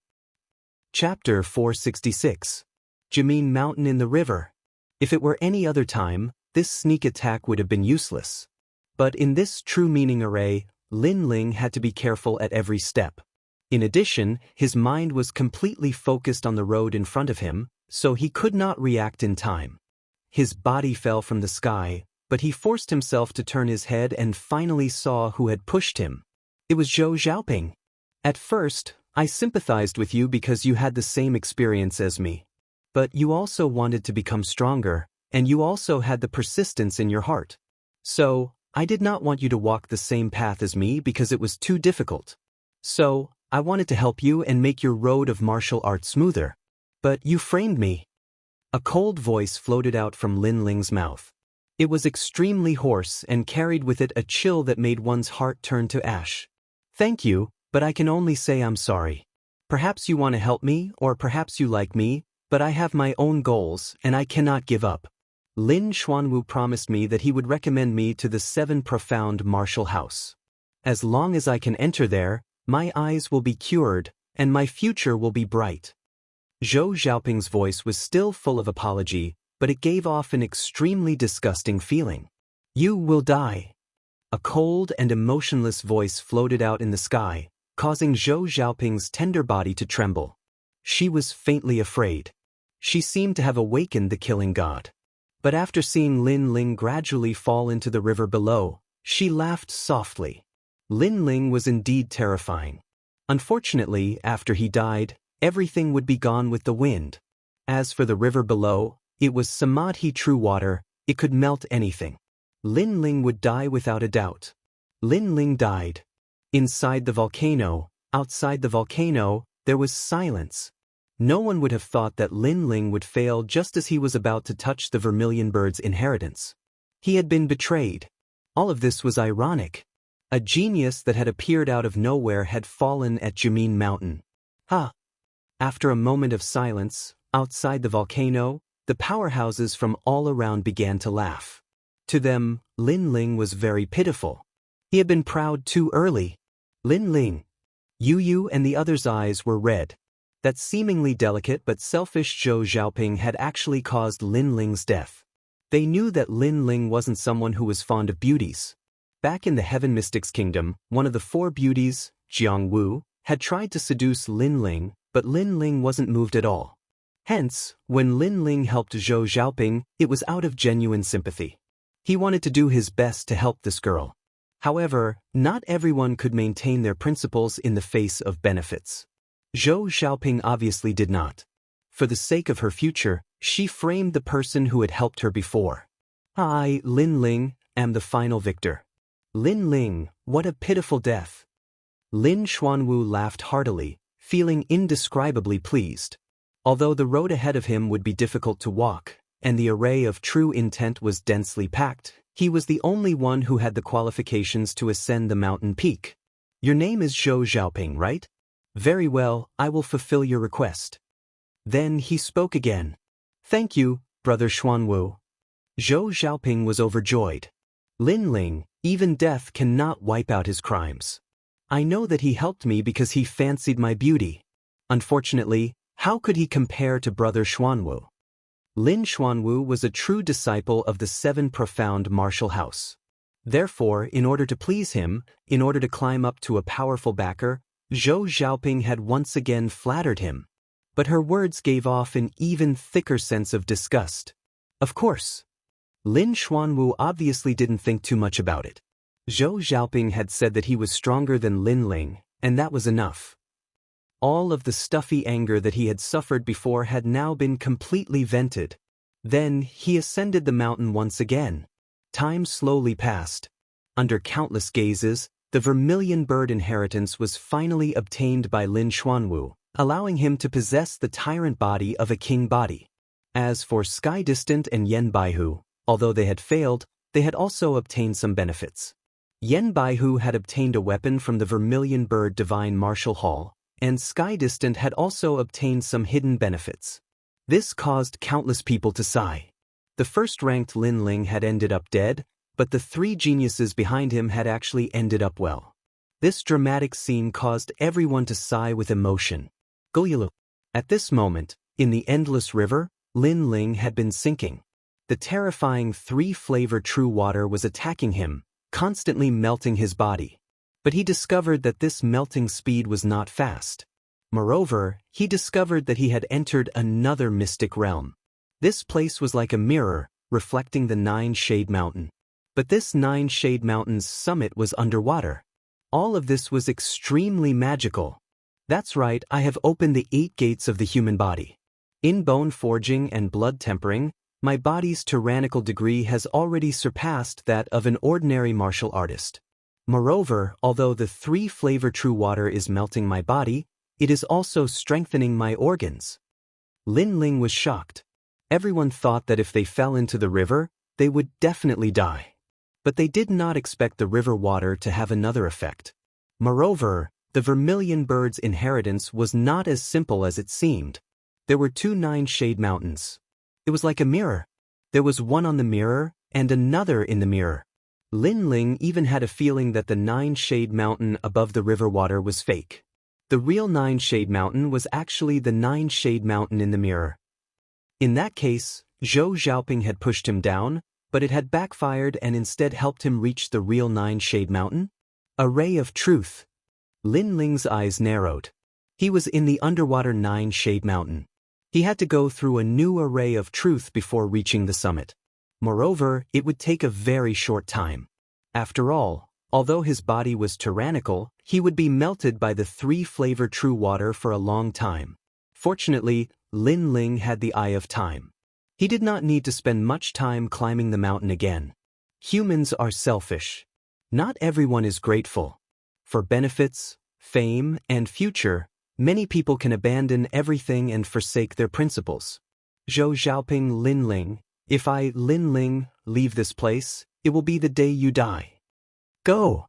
Chapter 466. Jameen Mountain in the River. If it were any other time, this sneak attack would have been useless. But in this true meaning array, Lin Ling had to be careful at every step. In addition, his mind was completely focused on the road in front of him, so he could not react in time. His body fell from the sky, but he forced himself to turn his head and finally saw who had pushed him. It was Zhou Xiaoping. At first, I sympathized with you because you had the same experience as me. But you also wanted to become stronger, and you also had the persistence in your heart. So, I did not want you to walk the same path as me because it was too difficult. So, I wanted to help you and make your road of martial arts smoother. But you framed me. A cold voice floated out from Lin Ling's mouth. It was extremely hoarse and carried with it a chill that made one's heart turn to ash. Thank you, but I can only say I'm sorry. Perhaps you want to help me, or perhaps you like me, but I have my own goals and I cannot give up. Lin Xuanwu promised me that he would recommend me to the 7 profound martial house. As long as I can enter there, my eyes will be cured, and my future will be bright. Zhou Xiaoping's voice was still full of apology, but it gave off an extremely disgusting feeling. You will die. A cold and emotionless voice floated out in the sky, causing Zhou Xiaoping's tender body to tremble. She was faintly afraid. She seemed to have awakened the killing god. But after seeing Lin Ling gradually fall into the river below, she laughed softly. Lin Ling was indeed terrifying. Unfortunately, after he died, everything would be gone with the wind. As for the river below, it was Samadhi true water, it could melt anything. Lin Ling would die without a doubt. Lin Ling died. Inside the volcano, outside the volcano, there was silence. No one would have thought that Lin Ling would fail just as he was about to touch the vermilion bird's inheritance. He had been betrayed. All of this was ironic. A genius that had appeared out of nowhere had fallen at Jimin Mountain. Ha! After a moment of silence, outside the volcano, the powerhouses from all around began to laugh. To them, Lin Ling was very pitiful. He had been proud too early. Lin Ling. Yu and the others' eyes were red. That seemingly delicate but selfish Zhou Xiaoping had actually caused Lin Ling's death. They knew that Lin Ling wasn't someone who was fond of beauties. Back in the Heaven Mystics Kingdom, one of the 4 beauties, Jiang Wu, had tried to seduce Lin Ling, but Lin Ling wasn't moved at all. Hence, when Lin Ling helped Zhou Xiaoping, it was out of genuine sympathy. He wanted to do his best to help this girl. However, not everyone could maintain their principles in the face of benefits. Zhou Xiaoping obviously did not. For the sake of her future, she framed the person who had helped her before. I, Lin Ling, am the final victor. Lin Ling, what a pitiful death. Lin Xuanwu laughed heartily, feeling indescribably pleased. Although the road ahead of him would be difficult to walk, and the array of true intent was densely packed, he was the only one who had the qualifications to ascend the mountain peak. Your name is Zhou Xiaoping, right? Very well, I will fulfill your request. Then he spoke again. Thank you, Brother Xuanwu. Zhou Xiaoping was overjoyed. Lin Ling, even death cannot wipe out his crimes. I know that he helped me because he fancied my beauty. Unfortunately, how could he compare to Brother Xuanwu? Lin Xuanwu was a true disciple of the 7 profound martial house. Therefore, in order to please him, in order to climb up to a powerful backer, Zhou Xiaoping had once again flattered him. But her words gave off an even thicker sense of disgust. Of course. Lin Xuanwu obviously didn't think too much about it. Zhou Xiaoping had said that he was stronger than Lin Ling, and that was enough. All of the stuffy anger that he had suffered before had now been completely vented. Then he ascended the mountain once again. Time slowly passed. Under countless gazes, the vermilion bird inheritance was finally obtained by Lin Xuanwu, allowing him to possess the tyrant body of a king body. As for Sky Distant and Yen Baihu, although they had failed, they had also obtained some benefits. Yen Baihu had obtained a weapon from the vermilion bird divine martial hall, and Sky Distant had also obtained some hidden benefits. This caused countless people to sigh. The first-ranked Lin Ling had ended up dead, but the 3 geniuses behind him had actually ended up well. This dramatic scene caused everyone to sigh with emotion. Gulyalu. At this moment, in the endless river, Lin Ling had been sinking. The terrifying 3-flavor true water was attacking him, constantly melting his body. But he discovered that this melting speed was not fast. Moreover, he discovered that he had entered another mystic realm. This place was like a mirror, reflecting the 9-shade mountain. But this 9-shade mountain's summit was underwater. All of this was extremely magical. That's right, I have opened the 8 gates of the human body. In bone forging and blood tempering, my body's tyrannical degree has already surpassed that of an ordinary martial artist. Moreover, although the 3-flavor true water is melting my body, it is also strengthening my organs. Lin Ling was shocked. Everyone thought that if they fell into the river, they would definitely die. But they did not expect the river water to have another effect. Moreover, the vermilion bird's inheritance was not as simple as it seemed. There were 2 9-shade mountains. It was like a mirror. There was one on the mirror, and another in the mirror. Lin Ling even had a feeling that the Nine-Shade Mountain above the river water was fake. The real Nine-Shade Mountain was actually the Nine-Shade Mountain in the mirror. In that case, Zhou Xiaoping had pushed him down, but it had backfired and instead helped him reach the real Nine-Shade Mountain? A ray of truth. Lin Ling's eyes narrowed. He was in the underwater Nine-Shade Mountain. He had to go through a new array of truth before reaching the summit. Moreover, it would take a very short time. After all, although his body was tyrannical, he would be melted by the three-flavor true water for a long time. Fortunately, Lin Ling had the eye of time. He did not need to spend much time climbing the mountain again. Humans are selfish. Not everyone is grateful. For benefits, fame, and future, many people can abandon everything and forsake their principles. Zhou Xiaoping Lin Ling, if I, Lin Ling, leave this place, it will be the day you die. Go!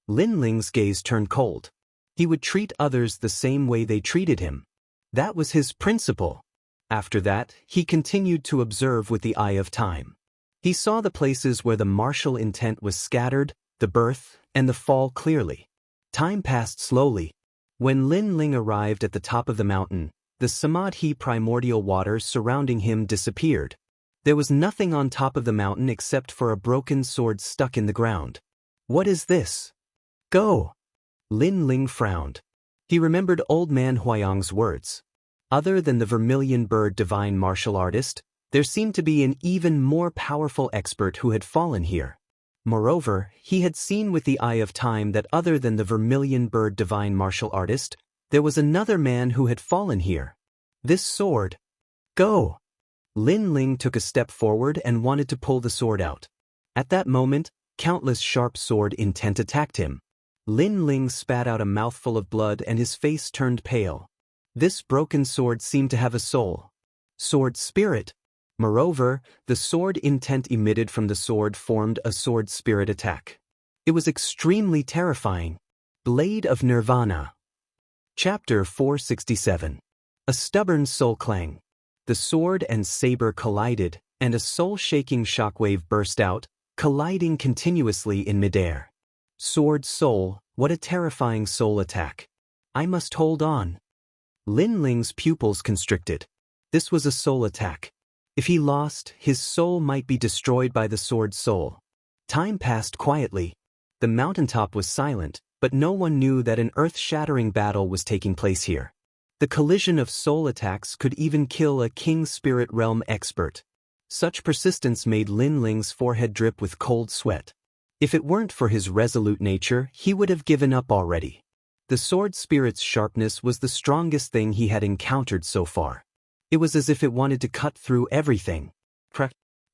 Lin Ling's gaze turned cold. He would treat others the same way they treated him. That was his principle. After that, he continued to observe with the eye of time. He saw the places where the martial intent was scattered, the birth, and the fall clearly. Time passed slowly. When Lin Ling arrived at the top of the mountain, the Samadhi primordial waters surrounding him disappeared. There was nothing on top of the mountain except for a broken sword stuck in the ground. What is this? Go! Lin Ling frowned. He remembered old man Huayang's words. Other than the vermilion bird divine martial artist, there seemed to be an even more powerful expert who had fallen here. Moreover, he had seen with the eye of time that other than the vermilion bird divine martial artist, there was another man who had fallen here. This sword. Go! Lin Ling took a step forward and wanted to pull the sword out. At that moment, countless sharp sword intent attacked him. Lin Ling spat out a mouthful of blood and his face turned pale. This broken sword seemed to have a soul. Sword spirit. Moreover, the sword intent emitted from the sword formed a sword spirit attack. It was extremely terrifying. Blade of Nirvana. Chapter 467. A stubborn soul clang. The sword and saber collided, and a soul-shaking shockwave burst out, colliding continuously in midair. Sword soul, what a terrifying soul attack. I must hold on. Lin Ling's pupils constricted. This was a soul attack. If he lost, his soul might be destroyed by the sword soul. Time passed quietly. The mountaintop was silent, but no one knew that an earth-shattering battle was taking place here. The collision of soul attacks could even kill a King Spirit Realm expert. Such persistence made Lin Ling's forehead drip with cold sweat. If it weren't for his resolute nature, he would have given up already. The sword spirit's sharpness was the strongest thing he had encountered so far. It was as if it wanted to cut through everything.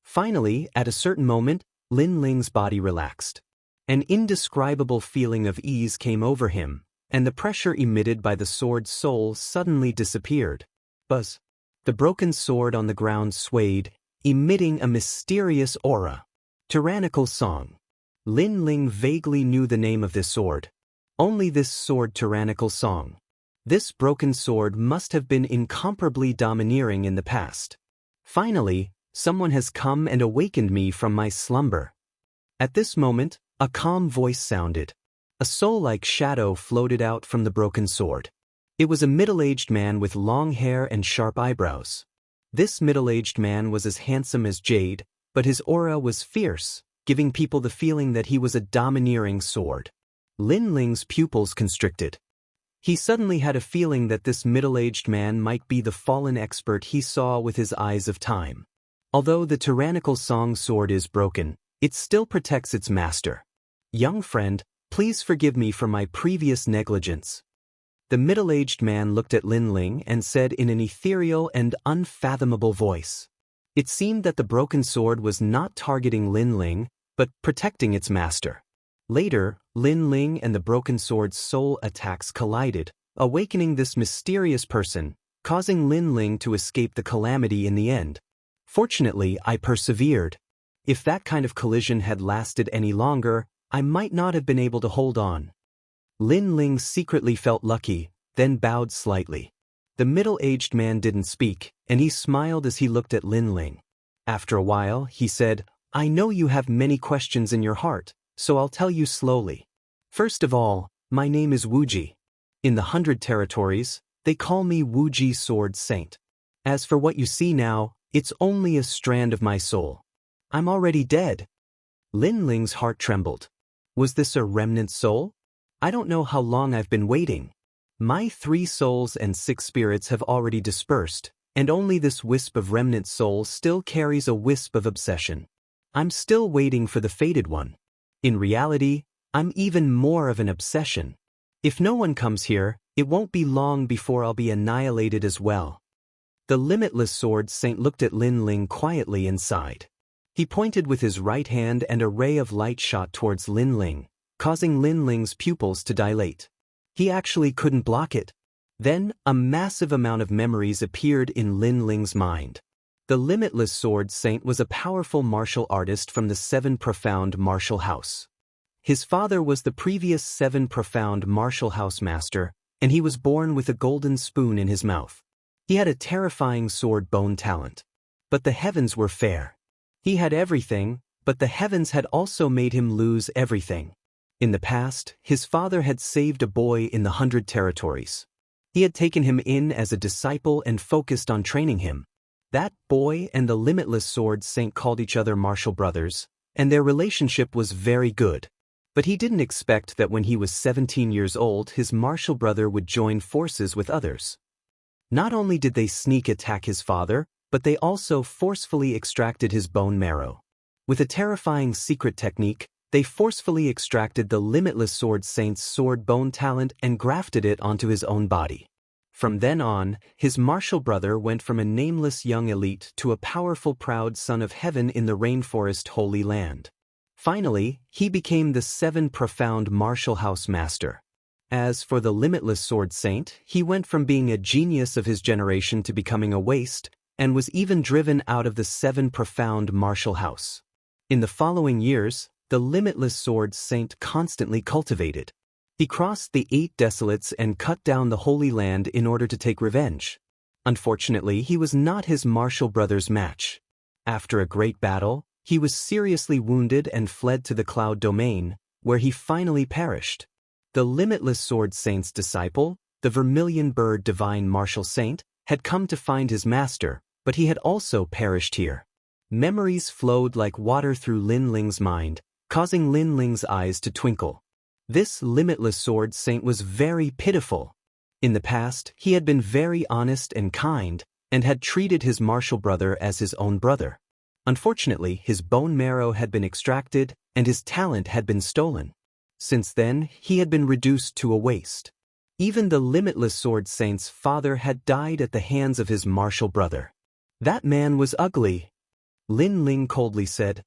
Finally, at a certain moment, Lin Ling's body relaxed. An indescribable feeling of ease came over him, and the pressure emitted by the sword's soul suddenly disappeared. Buzz. The broken sword on the ground swayed, emitting a mysterious aura. Tyrannical Song. Lin Ling vaguely knew the name of this sword. Only this sword Tyrannical Song. This broken sword must have been incomparably domineering in the past. Finally, someone has come and awakened me from my slumber. At this moment, a calm voice sounded. A soul-like shadow floated out from the broken sword. It was a middle-aged man with long hair and sharp eyebrows. This middle-aged man was as handsome as Jade, but his aura was fierce, giving people the feeling that he was a domineering sword. Lin Ling's pupils constricted. He suddenly had a feeling that this middle-aged man might be the fallen expert he saw with his eyes of time. Although the Tyrannical Song sword is broken, it still protects its master. Young friend, please forgive me for my previous negligence. The middle-aged man looked at Lin Ling and said in an ethereal and unfathomable voice. It seemed that the broken sword was not targeting Lin Ling, but protecting its master. Later, Lin Ling and the broken sword's soul attacks collided, awakening this mysterious person, causing Lin Ling to escape the calamity in the end. Fortunately, I persevered. If that kind of collision had lasted any longer, I might not have been able to hold on. Lin Ling secretly felt lucky, then bowed slightly. The middle-aged man didn't speak, and he smiled as he looked at Lin Ling. After a while, he said, I know you have many questions in your heart, so I'll tell you slowly. First of all, my name is Wuji. In the 100 territories, they call me Wuji Sword Saint. As for what you see now, it's only a strand of my soul. I'm already dead. Lin Ling's heart trembled. Was this a remnant soul? I don't know how long I've been waiting. My 3 souls and 6 spirits have already dispersed, and only this wisp of remnant soul still carries a wisp of obsession. I'm still waiting for the fated one. In reality, I'm even more of an obsession. If no one comes here, it won't be long before I'll be annihilated as well. The Limitless Sword Saint looked at Lin Ling quietly and sighed. He pointed with his right hand and a ray of light shot towards Lin Ling, causing Lin Ling's pupils to dilate. He actually couldn't block it. Then, a massive amount of memories appeared in Lin Ling's mind. The Limitless Sword Saint was a powerful martial artist from the 7 Profound Martial House. His father was the previous 7 Profound Martial House master, and he was born with a golden spoon in his mouth. He had a terrifying sword bone talent. But the heavens were fair. He had everything, but the heavens had also made him lose everything. In the past, his father had saved a boy in the 100 territories. He had taken him in as a disciple and focused on training him. That boy and the Limitless Sword Saint called each other martial brothers, and their relationship was very good. But he didn't expect that when he was 17 years old his martial brother would join forces with others. Not only did they sneak attack his father, but they also forcefully extracted his bone marrow. With a terrifying secret technique, they forcefully extracted the Limitless Sword Saint's sword bone talent and grafted it onto his own body. From then on, his martial brother went from a nameless young elite to a powerful proud son of heaven in the rainforest Holy Land. Finally, he became the 7 Profound Martial House master. As for the Limitless Sword Saint, he went from being a genius of his generation to becoming a waste, and was even driven out of the 7 Profound Martial House. In the following years, the Limitless Sword Saint constantly cultivated. He crossed the 8 desolates and cut down the Holy Land in order to take revenge. Unfortunately, he was not his martial brother's match. After a great battle, he was seriously wounded and fled to the Cloud Domain, where he finally perished. The Limitless Sword Saint's disciple, the Vermilion Bird Divine Martial Saint, had come to find his master, but he had also perished here. Memories flowed like water through Lin Ling's mind, causing Lin Ling's eyes to twinkle. This Limitless Sword Saint was very pitiful. In the past, he had been very honest and kind, and had treated his martial brother as his own brother. Unfortunately, his bone marrow had been extracted, and his talent had been stolen. Since then, he had been reduced to a waste. Even the Limitless Sword Saint's father had died at the hands of his martial brother. That man was ugly, Lin Ling coldly said.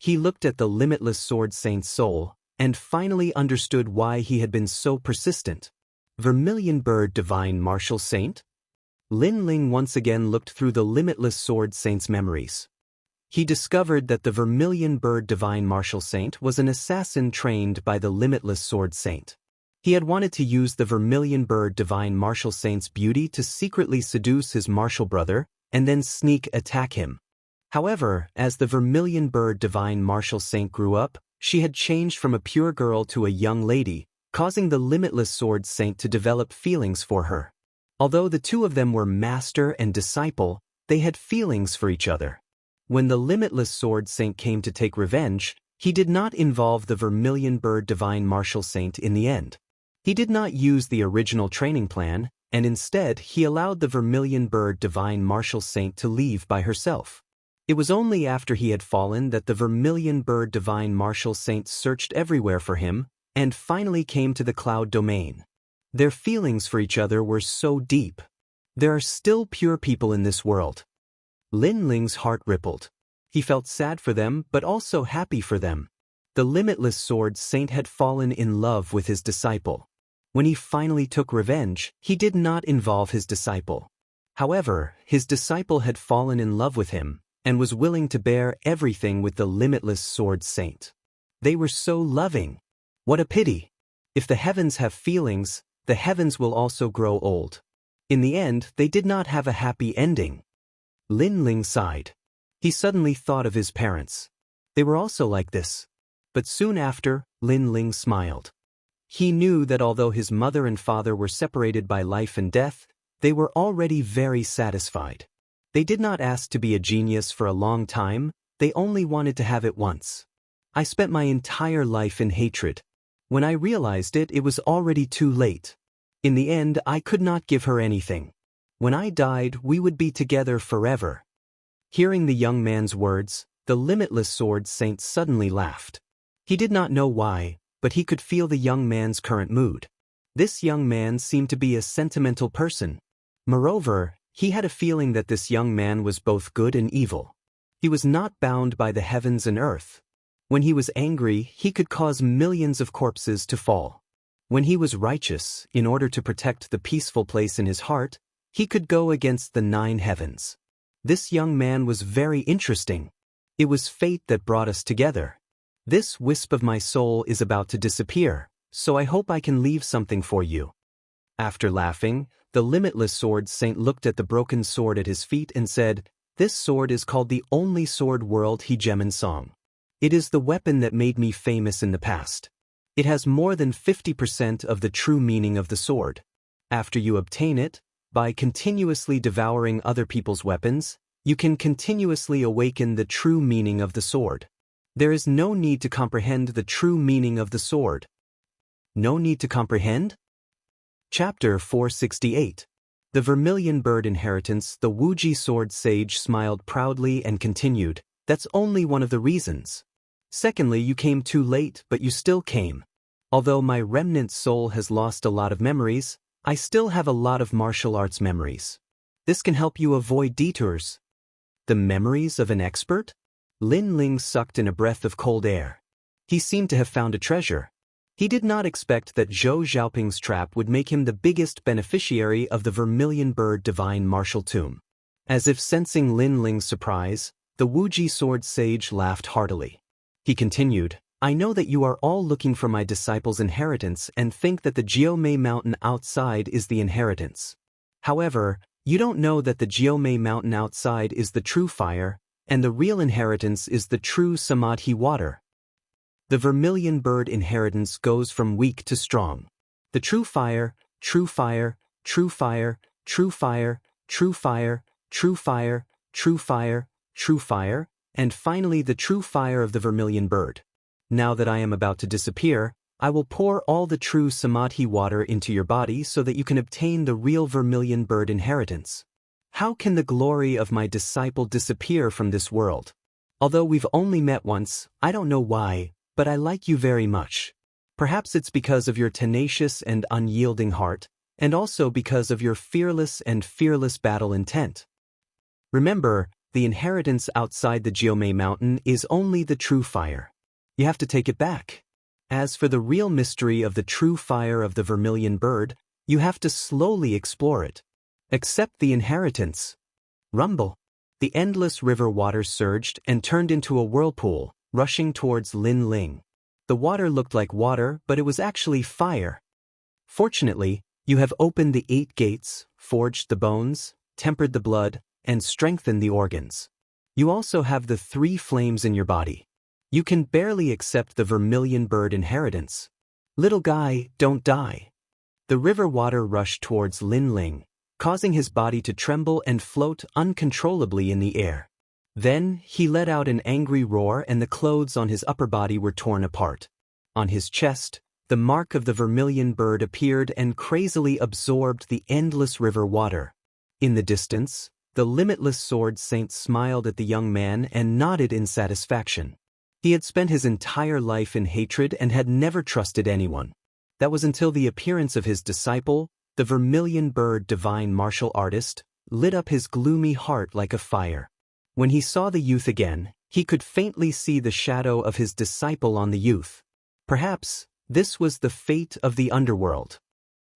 He looked at the Limitless Sword Saint's soul, and finally understood why he had been so persistent. Vermilion Bird Divine Martial Saint? Lin Ling once again looked through the Limitless Sword Saint's memories. He discovered that the Vermilion Bird Divine Martial Saint was an assassin trained by the Limitless Sword Saint. He had wanted to use the Vermilion Bird Divine Martial Saint's beauty to secretly seduce his martial brother, and then sneak attack him. However, as the Vermilion Bird Divine Martial Saint grew up, she had changed from a pure girl to a young lady, causing the Limitless Sword Saint to develop feelings for her. Although the two of them were master and disciple, they had feelings for each other. When the Limitless Sword Saint came to take revenge, he did not involve the Vermilion Bird Divine Martial Saint in the end. He did not use the original training plan, and instead he allowed the Vermilion Bird Divine Martial Saint to leave by herself. It was only after he had fallen that the Vermilion Bird Divine Martial Saint searched everywhere for him, and finally came to the Cloud Domain. Their feelings for each other were so deep. There are still pure people in this world. Lin Ling's heart rippled. He felt sad for them but also happy for them. The Limitless Sword Saint had fallen in love with his disciple. When he finally took revenge, he did not involve his disciple. However, his disciple had fallen in love with him, and was willing to bear everything with the Limitless Sword Saint. They were so loving. What a pity! If the heavens have feelings, the heavens will also grow old. In the end, they did not have a happy ending. Lin Ling sighed. He suddenly thought of his parents. They were also like this. But soon after, Lin Ling smiled. He knew that although his mother and father were separated by life and death, they were already very satisfied. They did not ask to be a genius for a long time, they only wanted to have it once. I spent my entire life in hatred. When I realized it, it was already too late. In the end, I could not give her anything. When I died, we would be together forever. Hearing the young man's words, the limitless sword saint suddenly laughed. He did not know why, but he could feel the young man's current mood. This young man seemed to be a sentimental person. Moreover, he had a feeling that this young man was both good and evil. He was not bound by the heavens and earth. When he was angry, he could cause millions of corpses to fall. When he was righteous, in order to protect the peaceful place in his heart, he could go against the 9 heavens. This young man was very interesting. It was fate that brought us together. This wisp of my soul is about to disappear, so I hope I can leave something for you. After laughing, the limitless sword saint looked at the broken sword at his feet and said, "This sword is called the only sword world he Gemin song. It is the weapon that made me famous in the past. It has more than 50% of the true meaning of the sword. After you obtain it, by continuously devouring other people's weapons, you can continuously awaken the true meaning of the sword. There is no need to comprehend the true meaning of the sword." No need to comprehend? Chapter 468. The Vermilion Bird Inheritance. The Wuji sword sage smiled proudly and continued, "That's only one of the reasons. Secondly, you came too late, but you still came. Although my remnant soul has lost a lot of memories, I still have a lot of martial arts memories. This can help you avoid detours." The memories of an expert? Lin Ling sucked in a breath of cold air. He seemed to have found a treasure. He did not expect that Zhou Xiaoping's trap would make him the biggest beneficiary of the Vermilion Bird Divine Martial Tomb. As if sensing Lin Ling's surprise, the Wuji sword sage laughed heartily. He continued, "I know that you are all looking for my disciple's inheritance and think that the Jiumei mountain outside is the inheritance. However, you don't know that the Jiumei mountain outside is the true fire, and the real inheritance is the true Samadhi water. The Vermilion Bird inheritance goes from weak to strong. The true fire, true fire, true fire, true fire, true fire, true fire, true fire, true fire, and finally the true fire of the Vermilion Bird. Now that I am about to disappear, I will pour all the true Samadhi water into your body so that you can obtain the real Vermilion Bird inheritance. How can the glory of my disciple disappear from this world? Although we've only met once, I don't know why, but I like you very much. Perhaps it's because of your tenacious and unyielding heart, and also because of your fearless battle intent. Remember, the inheritance outside the Jiumei mountain is only the true fire. You have to take it back. As for the real mystery of the true fire of the Vermilion Bird, you have to slowly explore it. Accept the inheritance." Rumble. The endless river water surged and turned into a whirlpool, rushing towards Lin Ling. The water looked like water, but it was actually fire. Fortunately, you have opened the 8 gates, forged the bones, tempered the blood, and strengthened the organs. You also have the 3 flames in your body. You can barely accept the Vermilion Bird inheritance. Little guy, don't die. The river water rushed towards Lin Ling, causing his body to tremble and float uncontrollably in the air. Then, he let out an angry roar and the clothes on his upper body were torn apart. On his chest, the mark of the Vermilion Bird appeared and crazily absorbed the endless river water. In the distance, the limitless sword saint smiled at the young man and nodded in satisfaction. He had spent his entire life in hatred and had never trusted anyone. That was until the appearance of his disciple, the Vermilion Bird Divine Martial Artist, lit up his gloomy heart like a fire. When he saw the youth again, he could faintly see the shadow of his disciple on the youth. Perhaps, this was the fate of the underworld.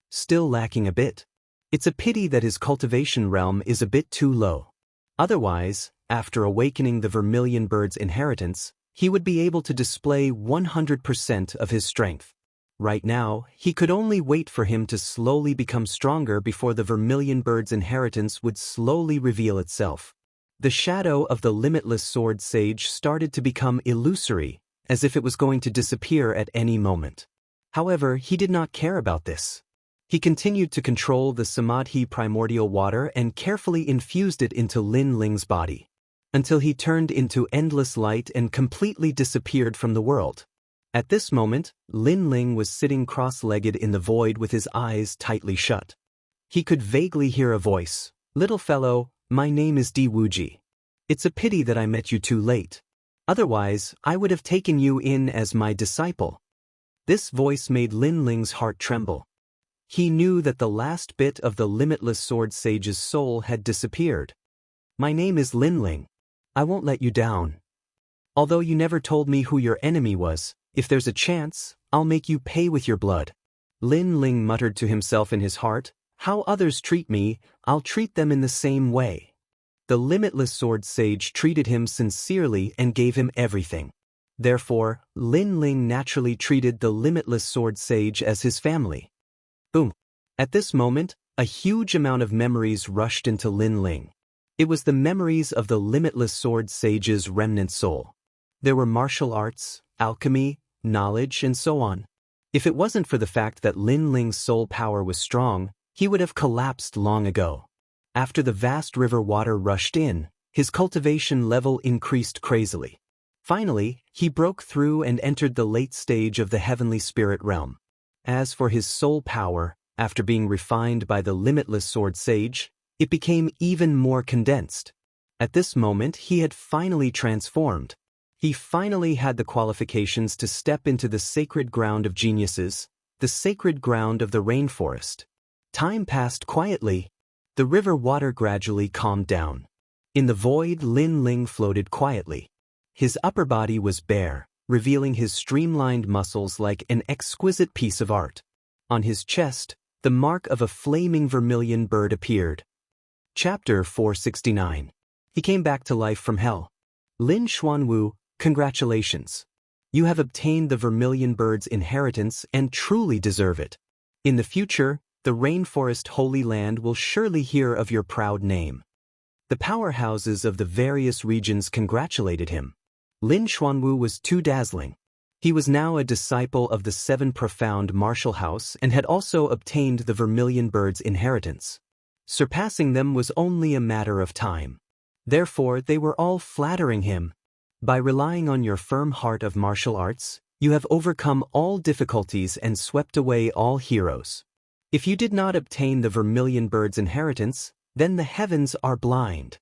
Still lacking a bit. It's a pity that his cultivation realm is a bit too low. Otherwise, after awakening the Vermilion Bird's inheritance, he would be able to display 100% of his strength. Right now, he could only wait for him to slowly become stronger before the Vermilion Bird's inheritance would slowly reveal itself. The shadow of the limitless sword sage started to become illusory, as if it was going to disappear at any moment. However, he did not care about this. He continued to control the Samadhi primordial water and carefully infused it into Lin Ling's body, until he turned into endless light and completely disappeared from the world. At this moment, Lin Ling was sitting cross-legged in the void with his eyes tightly shut. He could vaguely hear a voice, "Little fellow, my name is Di Wuji. It's a pity that I met you too late. Otherwise, I would have taken you in as my disciple." This voice made Lin Ling's heart tremble. He knew that the last bit of the limitless sword sage's soul had disappeared. "My name is Lin Ling. I won't let you down. Although you never told me who your enemy was, if there's a chance, I'll make you pay with your blood." Lin Ling muttered to himself in his heart, "How others treat me, I'll treat them in the same way." The limitless sword sage treated him sincerely and gave him everything. Therefore, Lin Ling naturally treated the limitless sword sage as his family. Boom. At this moment, a huge amount of memories rushed into Lin Ling. It was the memories of the limitless sword sage's remnant soul. There were martial arts, alchemy, knowledge, and so on. If it wasn't for the fact that Lin Ling's soul power was strong, he would have collapsed long ago. After the vast river water rushed in, his cultivation level increased crazily. Finally, he broke through and entered the late stage of the heavenly spirit realm. As for his soul power, after being refined by the limitless sword sage, it became even more condensed. At this moment, he had finally transformed. He finally had the qualifications to step into the sacred ground of geniuses, the sacred ground of the rainforest. Time passed quietly. The river water gradually calmed down. In the void, Lin Ling floated quietly. His upper body was bare, revealing his streamlined muscles like an exquisite piece of art. On his chest, the mark of a flaming vermilion bird appeared. Chapter 469. He came back to life from hell. Lin Xuanwu, congratulations. You have obtained the vermilion bird's inheritance and truly deserve it. In the future, the rainforest Holy Land will surely hear of your proud name. The powerhouses of the various regions congratulated him. Lin Xuanwu was too dazzling. He was now a disciple of the Seven Profound Martial House and had also obtained the vermilion bird's inheritance. Surpassing them was only a matter of time. Therefore, they were all flattering him. By relying on your firm heart of martial arts, you have overcome all difficulties and swept away all heroes. If you did not obtain the vermilion bird's inheritance, then the heavens are blind.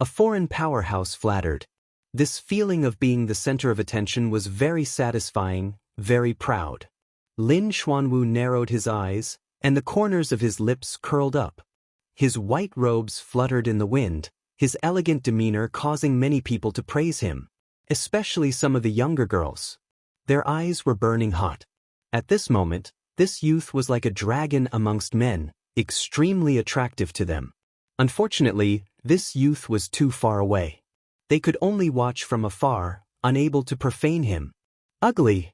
A foreign powerhouse flattered. This feeling of being the center of attention was very satisfying, very proud. Lin Xuanwu narrowed his eyes, and the corners of his lips curled up. His white robes fluttered in the wind, his elegant demeanor causing many people to praise him, especially some of the younger girls. Their eyes were burning hot. At this moment, this youth was like a dragon amongst men, extremely attractive to them. Unfortunately, this youth was too far away. They could only watch from afar, unable to profane him. Ugly!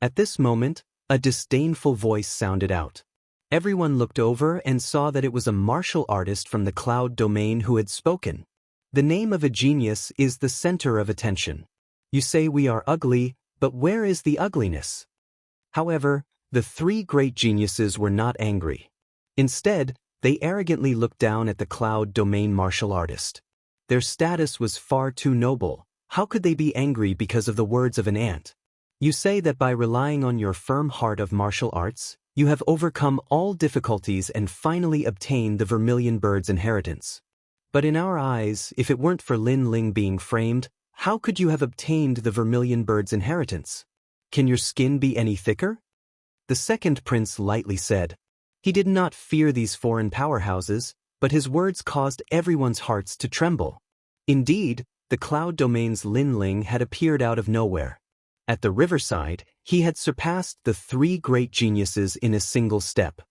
At this moment, a disdainful voice sounded out. Everyone looked over and saw that it was a martial artist from the cloud domain who had spoken. The name of a genius is the center of attention. You say we are ugly, but where is the ugliness? However, the three great geniuses were not angry. Instead, they arrogantly looked down at the cloud domain martial artist. Their status was far too noble. How could they be angry because of the words of an ant? You say that by relying on your firm heart of martial arts, you have overcome all difficulties and finally obtained the vermilion bird's inheritance. But in our eyes, if it weren't for Lin Ling being framed, how could you have obtained the vermilion bird's inheritance? Can your skin be any thicker? The second prince lightly said. He did not fear these foreign powerhouses, but his words caused everyone's hearts to tremble. Indeed, the cloud domain's Lin Ling had appeared out of nowhere. At the riverside, he had surpassed the three great geniuses in a single step.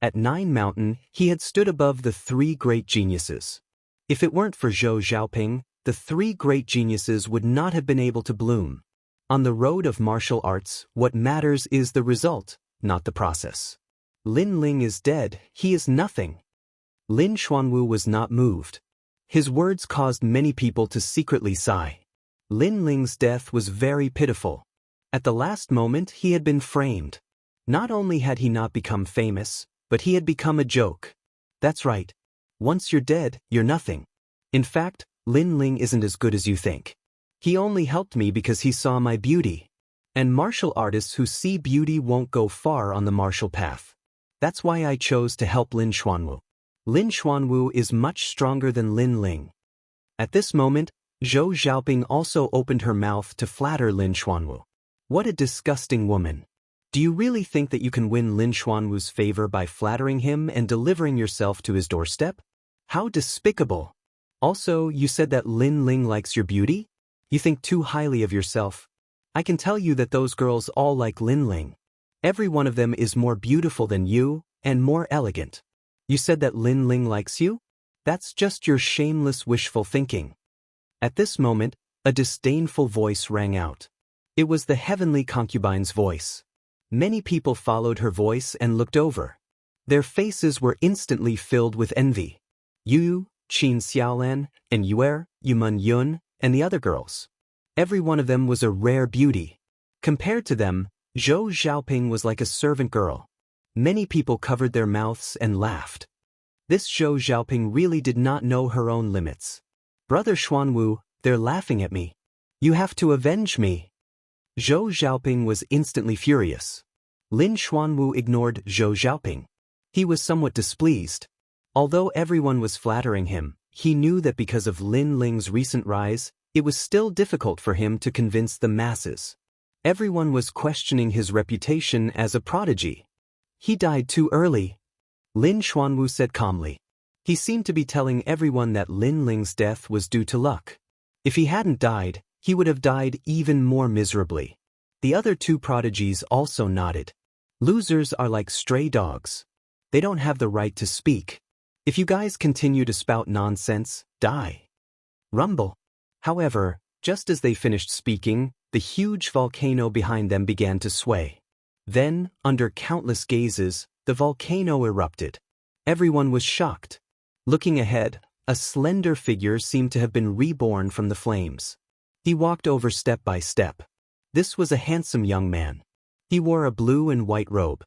At Nine Mountain, he had stood above the three great geniuses. If it weren't for Zhou Xiaoping, the three great geniuses would not have been able to bloom. On the road of martial arts, what matters is the result, not the process. Lin Ling is dead, he is nothing. Lin Xuanwu was not moved. His words caused many people to secretly sigh. Lin Ling's death was very pitiful. At the last moment he had been framed. Not only had he not become famous, but he had become a joke. That's right. Once you're dead, you're nothing. In fact, Lin Ling isn't as good as you think. He only helped me because he saw my beauty. And martial artists who see beauty won't go far on the martial path. That's why I chose to help Lin Xuanwu. Lin Xuanwu is much stronger than Lin Ling. At this moment, Zhou Xiaoping also opened her mouth to flatter Lin Xuanwu. What a disgusting woman. Do you really think that you can win Lin Xuanwu's favor by flattering him and delivering yourself to his doorstep? How despicable. Also, you said that Lin Ling likes your beauty? You think too highly of yourself. I can tell you that those girls all like Lin Ling. Every one of them is more beautiful than you, and more elegant. You said that Lin Ling likes you? That's just your shameless wishful thinking. At this moment, a disdainful voice rang out. It was the heavenly concubine's voice. Many people followed her voice and looked over. Their faces were instantly filled with envy. Yu, Qin Xiaolan, and Yuer, Yumun Yun, and the other girls. Every one of them was a rare beauty. Compared to them, Zhou Xiaoping was like a servant girl. Many people covered their mouths and laughed. This Zhou Xiaoping really did not know her own limits. Brother Xuanwu, they're laughing at me. You have to avenge me. Zhou Xiaoping was instantly furious. Lin Xuanwu ignored Zhou Xiaoping. He was somewhat displeased. Although everyone was flattering him, he knew that because of Lin Ling's recent rise, it was still difficult for him to convince the masses. Everyone was questioning his reputation as a prodigy. He died too early. Lin Xuanwu said calmly. He seemed to be telling everyone that Lin Ling's death was due to luck. If he hadn't died, he would have died even more miserably. The other two prodigies also nodded. Losers are like stray dogs. They don't have the right to speak. If you guys continue to spout nonsense, die. Rumble. However, just as they finished speaking, the huge volcano behind them began to sway. Then, under countless gazes, the volcano erupted. Everyone was shocked. Looking ahead, a slender figure seemed to have been reborn from the flames. He walked over step by step. This was a handsome young man. He wore a blue and white robe.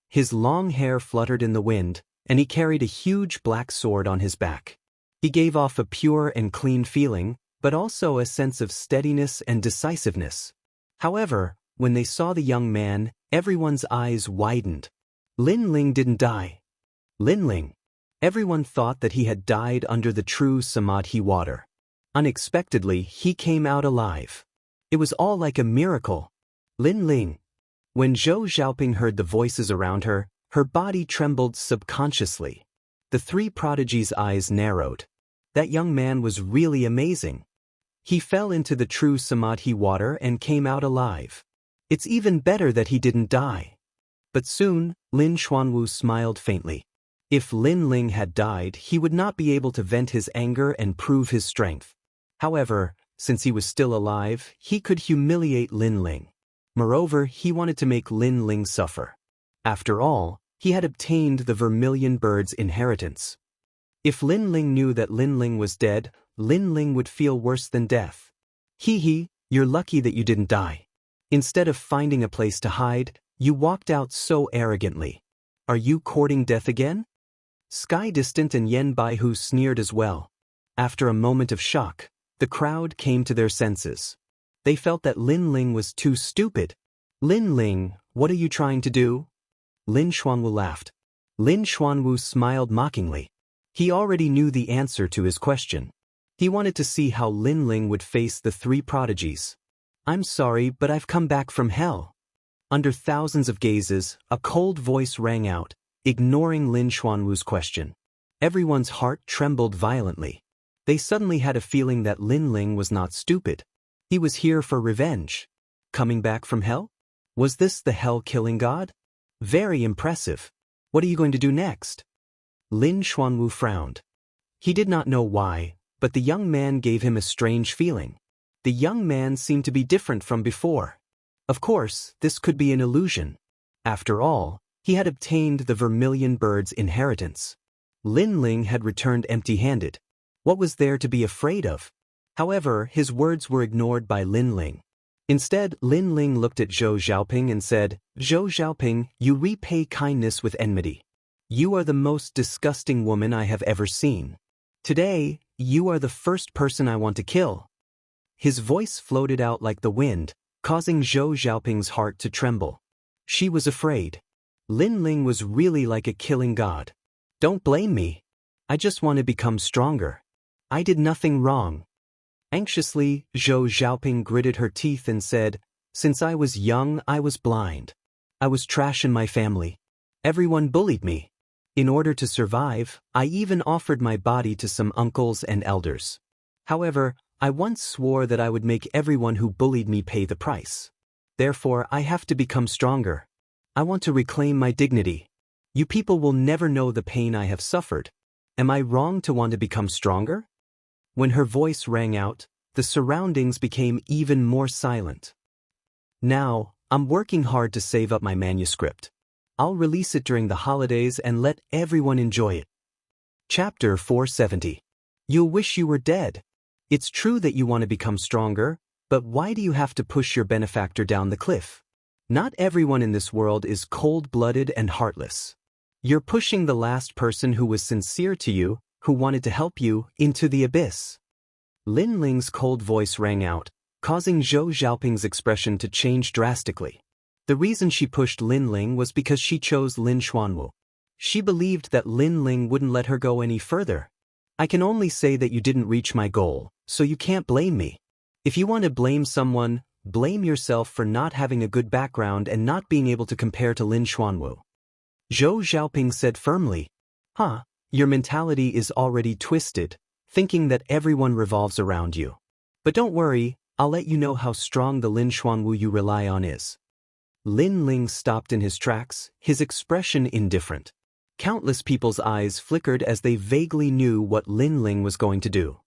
His long hair fluttered in the wind, and he carried a huge black sword on his back. He gave off a pure and clean feeling, but also a sense of steadiness and decisiveness. However, when they saw the young man, everyone's eyes widened. Lin Ling didn't die. Lin Ling. Everyone thought that he had died under the true Samadhi water. Unexpectedly, he came out alive. It was all like a miracle. Lin Ling. When Zhou Xiaoping heard the voices around her, her body trembled subconsciously. The three prodigies' eyes narrowed. That young man was really amazing. He fell into the true Samadhi water and came out alive. It's even better that he didn't die. But soon, Lin Xuanwu smiled faintly. If Lin Ling had died, he would not be able to vent his anger and prove his strength. However, since he was still alive, he could humiliate Lin Ling. Moreover, he wanted to make Lin Ling suffer. After all, he had obtained the Vermilion Bird's inheritance. If Lin Ling knew that Lin Ling was dead, Lin Ling would feel worse than death. Hee, you're lucky that you didn't die. Instead of finding a place to hide, you walked out so arrogantly. Are you courting death again? Sky Distant and Yen Baihu sneered as well. After a moment of shock, the crowd came to their senses. They felt that Lin Ling was too stupid. Lin Ling, what are you trying to do? Lin Xuanwu laughed. Lin Xuanwu smiled mockingly. He already knew the answer to his question. He wanted to see how Lin Ling would face the three prodigies. I'm sorry, but I've come back from hell. Under thousands of gazes, a cold voice rang out, ignoring Lin Xuanwu's question. Everyone's heart trembled violently. They suddenly had a feeling that Lin Ling was not stupid. He was here for revenge. Coming back from hell? Was this the hell-killing god? Very impressive. What are you going to do next? Lin Xuanwu frowned. He did not know why, but the young man gave him a strange feeling. The young man seemed to be different from before. Of course, this could be an illusion. After all, he had obtained the Vermilion Bird's inheritance. Lin Ling had returned empty-handed. What was there to be afraid of? However, his words were ignored by Lin Ling. Instead, Lin Ling looked at Zhou Xiaoping and said, "Zhou Xiaoping, you repay kindness with enmity. You are the most disgusting woman I have ever seen. Today, you are the first person I want to kill." His voice floated out like the wind, causing Zhou Xiaoping's heart to tremble. She was afraid. Lin Ling was really like a killing god. "Don't blame me. I just want to become stronger. I did nothing wrong." Anxiously, Zhou Xiaoping gritted her teeth and said, "Since I was young, I was blind. I was trash in my family. Everyone bullied me. In order to survive, I even offered my body to some uncles and elders. However, I once swore that I would make everyone who bullied me pay the price. Therefore, I have to become stronger. I want to reclaim my dignity. You people will never know the pain I have suffered. Am I wrong to want to become stronger?" When her voice rang out, the surroundings became even more silent. "Now, I'm working hard to save up my manuscript. I'll release it during the holidays and let everyone enjoy it." Chapter 470. You'll wish you were dead. It's true that you want to become stronger, but why do you have to push your benefactor down the cliff? Not everyone in this world is cold-blooded and heartless. You're pushing the last person who was sincere to you, who wanted to help you, into the abyss. Lin Ling's cold voice rang out, causing Zhou Xiaoping's expression to change drastically. The reason she pushed Lin Ling was because she chose Lin Xuanwu. She believed that Lin Ling wouldn't let her go any further. "I can only say that you didn't reach my goal, so you can't blame me. If you want to blame someone, blame yourself for not having a good background and not being able to compare to Lin Xuanwu." Zhou Xiaoping said firmly, Your mentality is already twisted, thinking that everyone revolves around you. But don't worry, I'll let you know how strong the Lin Xuanwu you rely on is." Lin Ling stopped in his tracks, his expression indifferent. Countless people's eyes flickered as they vaguely knew what Lin Ling was going to do.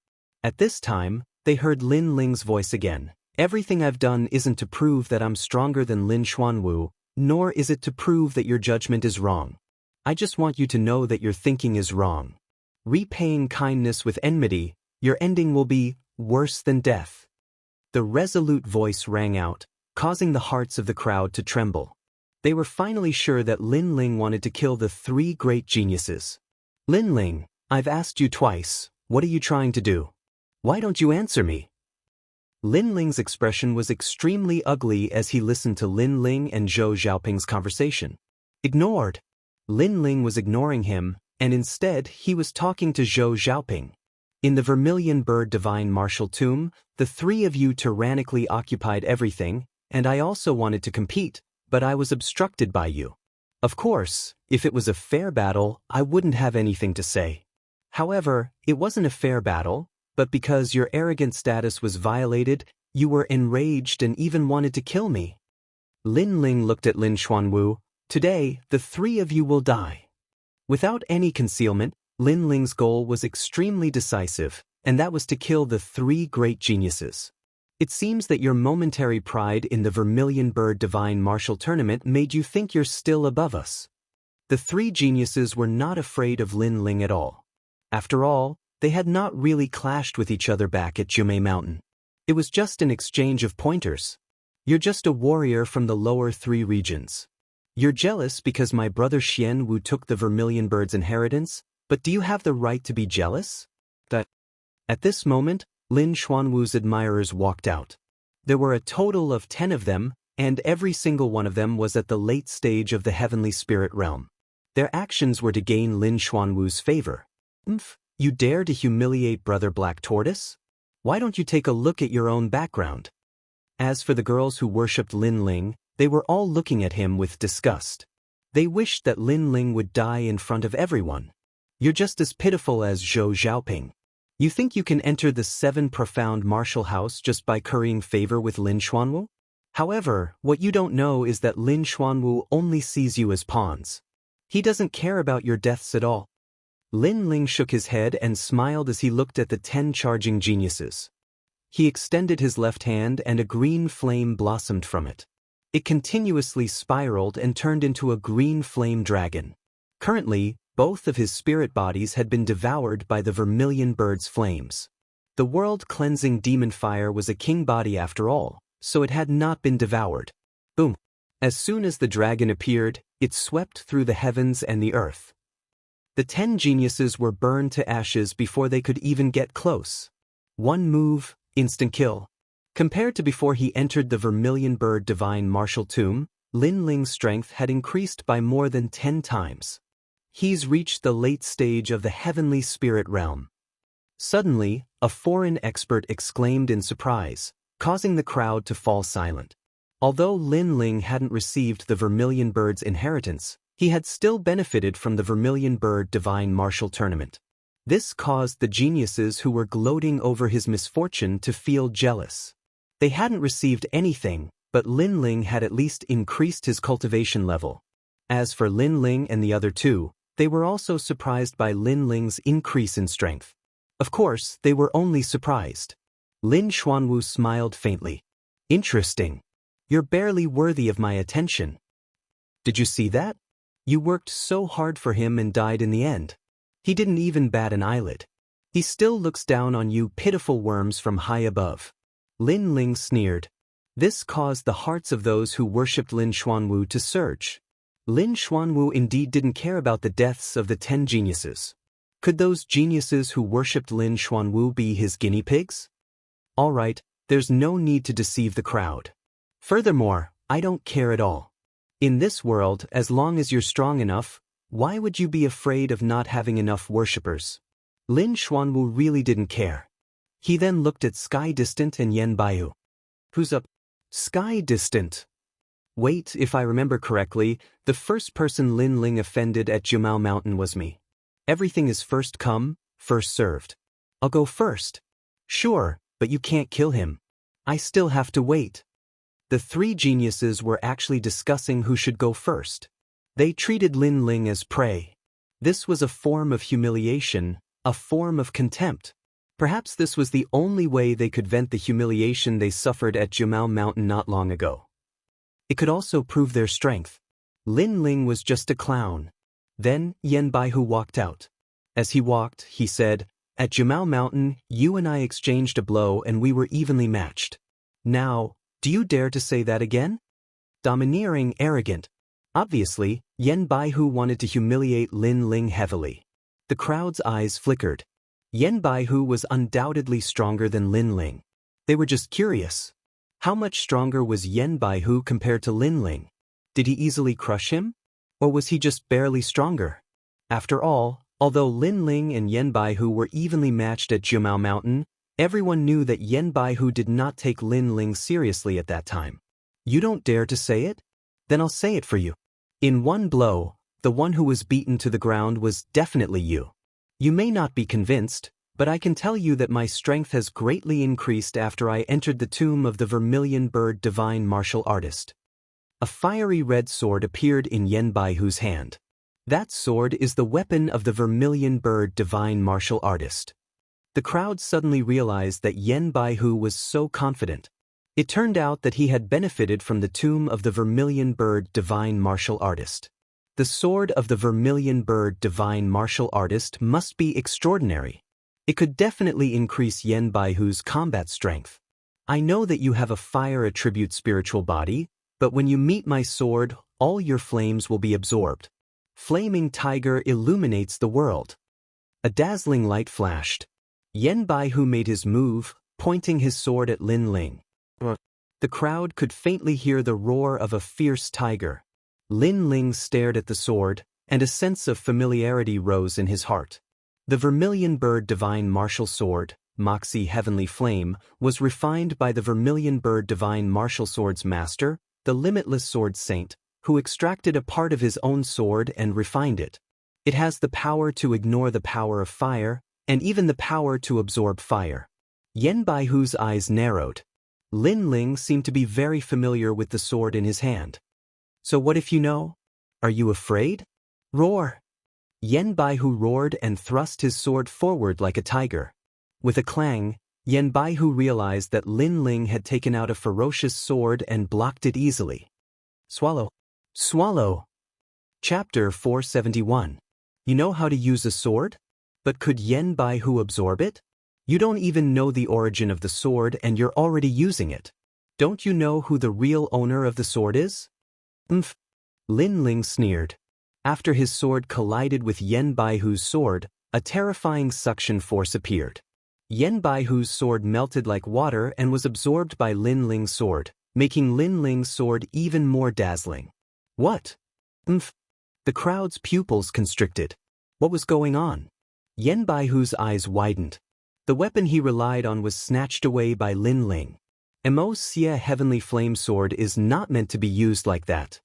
At this time, they heard Lin Ling's voice again. "Everything I've done isn't to prove that I'm stronger than Lin Xuanwu, nor is it to prove that your judgment is wrong. I just want you to know that your thinking is wrong. Repaying kindness with enmity, your ending will be worse than death." The resolute voice rang out, causing the hearts of the crowd to tremble. They were finally sure that Lin Ling wanted to kill the three great geniuses. "Lin Ling, I've asked you twice, what are you trying to do? Why don't you answer me?" Lin Ling's expression was extremely ugly as he listened to Lin Ling and Zhou Xiaoping's conversation. Ignored. Lin Ling was ignoring him, and instead he was talking to Zhou Xiaoping. "In the Vermilion Bird Divine Martial Tomb, the three of you tyrannically occupied everything, and I also wanted to compete, but I was obstructed by you. Of course, if it was a fair battle, I wouldn't have anything to say. However, it wasn't a fair battle, but because your arrogant status was violated, you were enraged and even wanted to kill me." Lin Ling looked at Lin Xuanwu. "Today, the three of you will die." Without any concealment, Lin Ling's goal was extremely decisive, and that was to kill the three great geniuses. "It seems that your momentary pride in the Vermilion Bird Divine Martial Tournament made you think you're still above us." The three geniuses were not afraid of Lin Ling at all. After all, they had not really clashed with each other back at Jumei Mountain. It was just an exchange of pointers. "You're just a warrior from the lower three regions. You're jealous because my brother Xian Wu took the Vermilion Bird's inheritance, but do you have the right to be jealous?" At this moment, Lin Xuanwu's admirers walked out. There were a total of 10 of them, and every single one of them was at the late stage of the heavenly spirit realm. Their actions were to gain Lin Xuanwu's favor. "You dare to humiliate Brother Black Tortoise? Why don't you take a look at your own background?" As for the girls who worshipped Lin Ling, they were all looking at him with disgust. They wished that Lin Ling would die in front of everyone. "You're just as pitiful as Zhou Xiaoping. You think you can enter the 7 profound martial house just by currying favor with Lin Xuanwu? However, what you don't know is that Lin Xuanwu only sees you as pawns. He doesn't care about your deaths at all." Lin Ling shook his head and smiled as he looked at the 10 charging geniuses. He extended his left hand and a green flame blossomed from it. It continuously spiraled and turned into a green flame dragon. Currently, Both of his spirit bodies had been devoured by the vermilion bird's flames. The world-cleansing demon fire was a king body after all, so it had not been devoured. Boom! As soon as the dragon appeared, it swept through the heavens and the earth. The 10 geniuses were burned to ashes before they could even get close. One move, instant kill. Compared to before he entered the vermilion bird divine martial tomb, Lin Ling's strength had increased by more than 10 times. He's reached the late stage of the heavenly spirit realm. Suddenly, a foreign expert exclaimed in surprise, causing the crowd to fall silent. Although Lin Ling hadn't received the vermilion bird's inheritance, he had still benefited from the vermilion bird divine martial tournament. This caused the geniuses who were gloating over his misfortune to feel jealous. They hadn't received anything, but Lin Ling had at least increased his cultivation level. As for Lin Ling and the other two, they were also surprised by Lin Ling's increase in strength. Of course, they were only surprised. Lin Xuanwu smiled faintly. Interesting. You're barely worthy of my attention. Did you see that? You worked so hard for him and died in the end. He didn't even bat an eyelid. He still looks down on you pitiful worms from high above. Lin Ling sneered. This caused the hearts of those who worshipped Lin Xuanwu to surge. Lin Xuanwu indeed didn't care about the deaths of the 10 geniuses. Could those geniuses who worshipped Lin Xuanwu be his guinea pigs? All right, there's no need to deceive the crowd. Furthermore, I don't care at all. In this world, as long as you're strong enough, why would you be afraid of not having enough worshippers? Lin Xuanwu really didn't care. He then looked at Sky Distant and Yen Baihu. Who's up? Sky Distant. Wait, if I remember correctly, the first person Lin Ling offended at Jumao Mountain was me. Everything is first come, first served. I'll go first. Sure, but you can't kill him. I still have to wait. The 3 geniuses were actually discussing who should go first. They treated Lin Ling as prey. This was a form of humiliation, a form of contempt. Perhaps this was the only way they could vent the humiliation they suffered at Jumao Mountain not long ago. It could also prove their strength. Lin Ling was just a clown. Then, Yen Baihu walked out. As he walked, he said, "At Jumao Mountain, you and I exchanged a blow and we were evenly matched. Now, do you dare to say that again?" Domineering, arrogant. Obviously, Yen Baihu wanted to humiliate Lin Ling heavily. The crowd's eyes flickered. Yen Baihu was undoubtedly stronger than Lin Ling. They were just curious. How much stronger was Yen Baihu compared to Lin Ling? Did he easily crush him? Or was he just barely stronger? After all, although Lin Ling and Yen Baihu were evenly matched at Jumao Mountain, everyone knew that Yen Baihu did not take Lin Ling seriously at that time. You don't dare to say it? Then I'll say it for you. In one blow, the one who was beaten to the ground was definitely you. You may not be convinced, but I can tell you that my strength has greatly increased after I entered the tomb of the vermilion bird divine martial artist. A fiery red sword appeared in Yen Baihu's hand. That sword is the weapon of the vermilion bird divine martial artist. The crowd suddenly realized that Yen Baihu was so confident. It turned out that he had benefited from the tomb of the vermilion bird divine martial artist. The sword of the vermilion bird divine martial artist must be extraordinary. It could definitely increase Yen Baihu's combat strength. I know that you have a fire attribute spiritual body, but when you meet my sword, all your flames will be absorbed. Flaming tiger illuminates the world. A dazzling light flashed. Yen Baihu made his move, pointing his sword at Lin Ling. The crowd could faintly hear the roar of a fierce tiger. Lin Ling stared at the sword, and a sense of familiarity rose in his heart. The vermilion bird divine martial sword, Moxie Heavenly Flame, was refined by the vermilion bird divine martial sword's master, the limitless sword saint, who extracted a part of his own sword and refined it. It has the power to ignore the power of fire, and even the power to absorb fire. Yen Baihu's eyes narrowed. Lin Ling seemed to be very familiar with the sword in his hand. So what if you know? Are you afraid? Roar! Yen Baihu roared and thrust his sword forward like a tiger. With a clang, Yen Baihu realized that Lin Ling had taken out a ferocious sword and blocked it easily. Swallow. Swallow. Chapter 471. You know how to use a sword? But could Yen Baihu absorb it? You don't even know the origin of the sword and you're already using it. Don't you know who the real owner of the sword is? Umph. Lin Ling sneered. After his sword collided with Yen Baihu's sword, a terrifying suction force appeared. Yen Baihu's sword melted like water and was absorbed by Lin Ling's sword, making Lin Ling's sword even more dazzling. What? Umph. The crowd's pupils constricted. What was going on? Yen Baihu's eyes widened. The weapon he relied on was snatched away by Lin Ling. Mo Xie Heavenly Flame Sword is not meant to be used like that.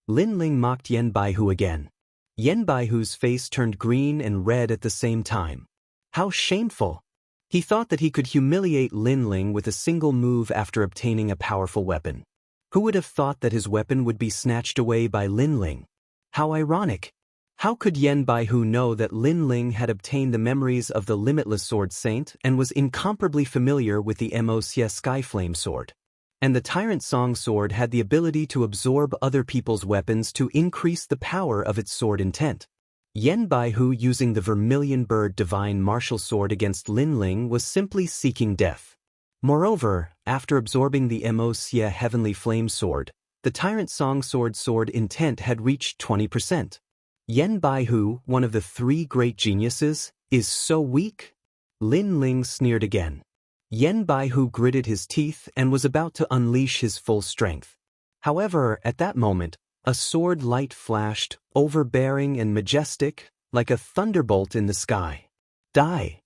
Lin Ling mocked Yen Baihu again. Yen Baihu's face turned green and red at the same time. How shameful! He thought that he could humiliate Lin Ling with a single move after obtaining a powerful weapon. Who would have thought that his weapon would be snatched away by Lin Ling? How ironic! How could Yen Baihu know that Lin Ling had obtained the memories of the Limitless Sword Saint and was incomparably familiar with the Mo Xie Skyflame Sword? And the Tyrant Song Sword had the ability to absorb other people's weapons to increase the power of its sword intent. Yen Baihu using the Vermilion Bird Divine Martial Sword against Lin Ling was simply seeking death. Moreover, after absorbing the Mo Xie Heavenly Flame Sword, the Tyrant Song sword intent had reached 20%. Yen Baihu, one of the three great geniuses, is so weak? Lin Ling sneered again. Yen Baihu gritted his teeth and was about to unleash his full strength. However, at that moment, a sword light flashed, overbearing and majestic, like a thunderbolt in the sky. Die!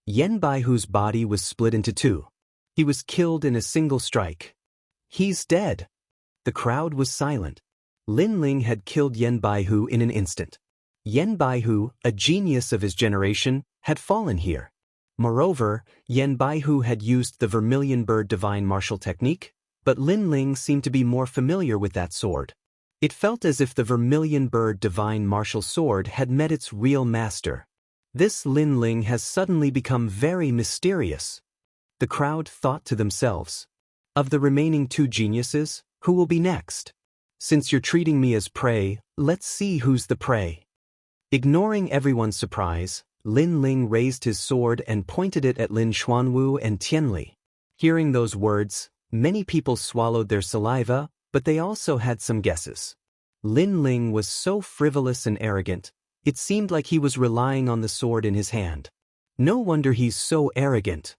Yen Baihu's body was split into two. He was killed in a single strike. He's dead. The crowd was silent. Lin Ling had killed Yen Baihu in an instant. Yen Baihu, a genius of his generation, had fallen here. Moreover, Yen Baihu had used the Vermilion Bird Divine Martial Technique, but Lin Ling seemed to be more familiar with that sword. It felt as if the Vermilion Bird Divine Martial Sword had met its real master. This Lin Ling has suddenly become very mysterious. The crowd thought to themselves, of the remaining two geniuses, who will be next? Since you're treating me as prey, let's see who's the prey. Ignoring everyone's surprise, Lin Ling raised his sword and pointed it at Lin Xuanwu and Tianli. Hearing those words, many people swallowed their saliva, but they also had some guesses. Lin Ling was so frivolous and arrogant, it seemed like he was relying on the sword in his hand. No wonder he's so arrogant.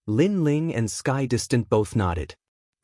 Lin Ling and Sky Distant both nodded.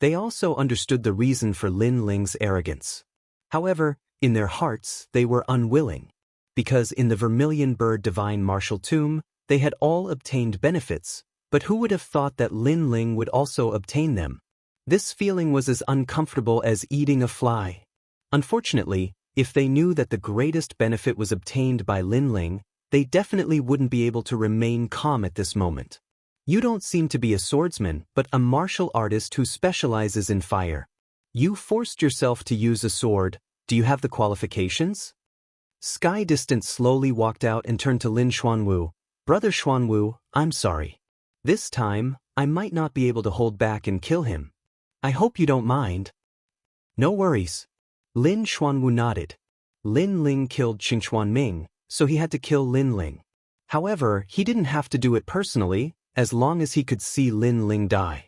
They also understood the reason for Lin Ling's arrogance. However, in their hearts, they were unwilling. Because in the Vermilion Bird Divine Martial Tomb, they had all obtained benefits, but who would have thought that Lin Ling would also obtain them? This feeling was as uncomfortable as eating a fly. Unfortunately, if they knew that the greatest benefit was obtained by Lin Ling, they definitely wouldn't be able to remain calm at this moment. You don't seem to be a swordsman, but a martial artist who specializes in fire. You forced yourself to use a sword. Do you have the qualifications? Sky Distant slowly walked out and turned to Lin Xuanwu. Brother Xuanwu, I'm sorry. This time, I might not be able to hold back and kill him. I hope you don't mind. No worries. Lin Xuanwu nodded. Lin Ling killed Qing Xuanming, so he had to kill Lin Ling. However, he didn't have to do it personally, as long as he could see Lin Ling die.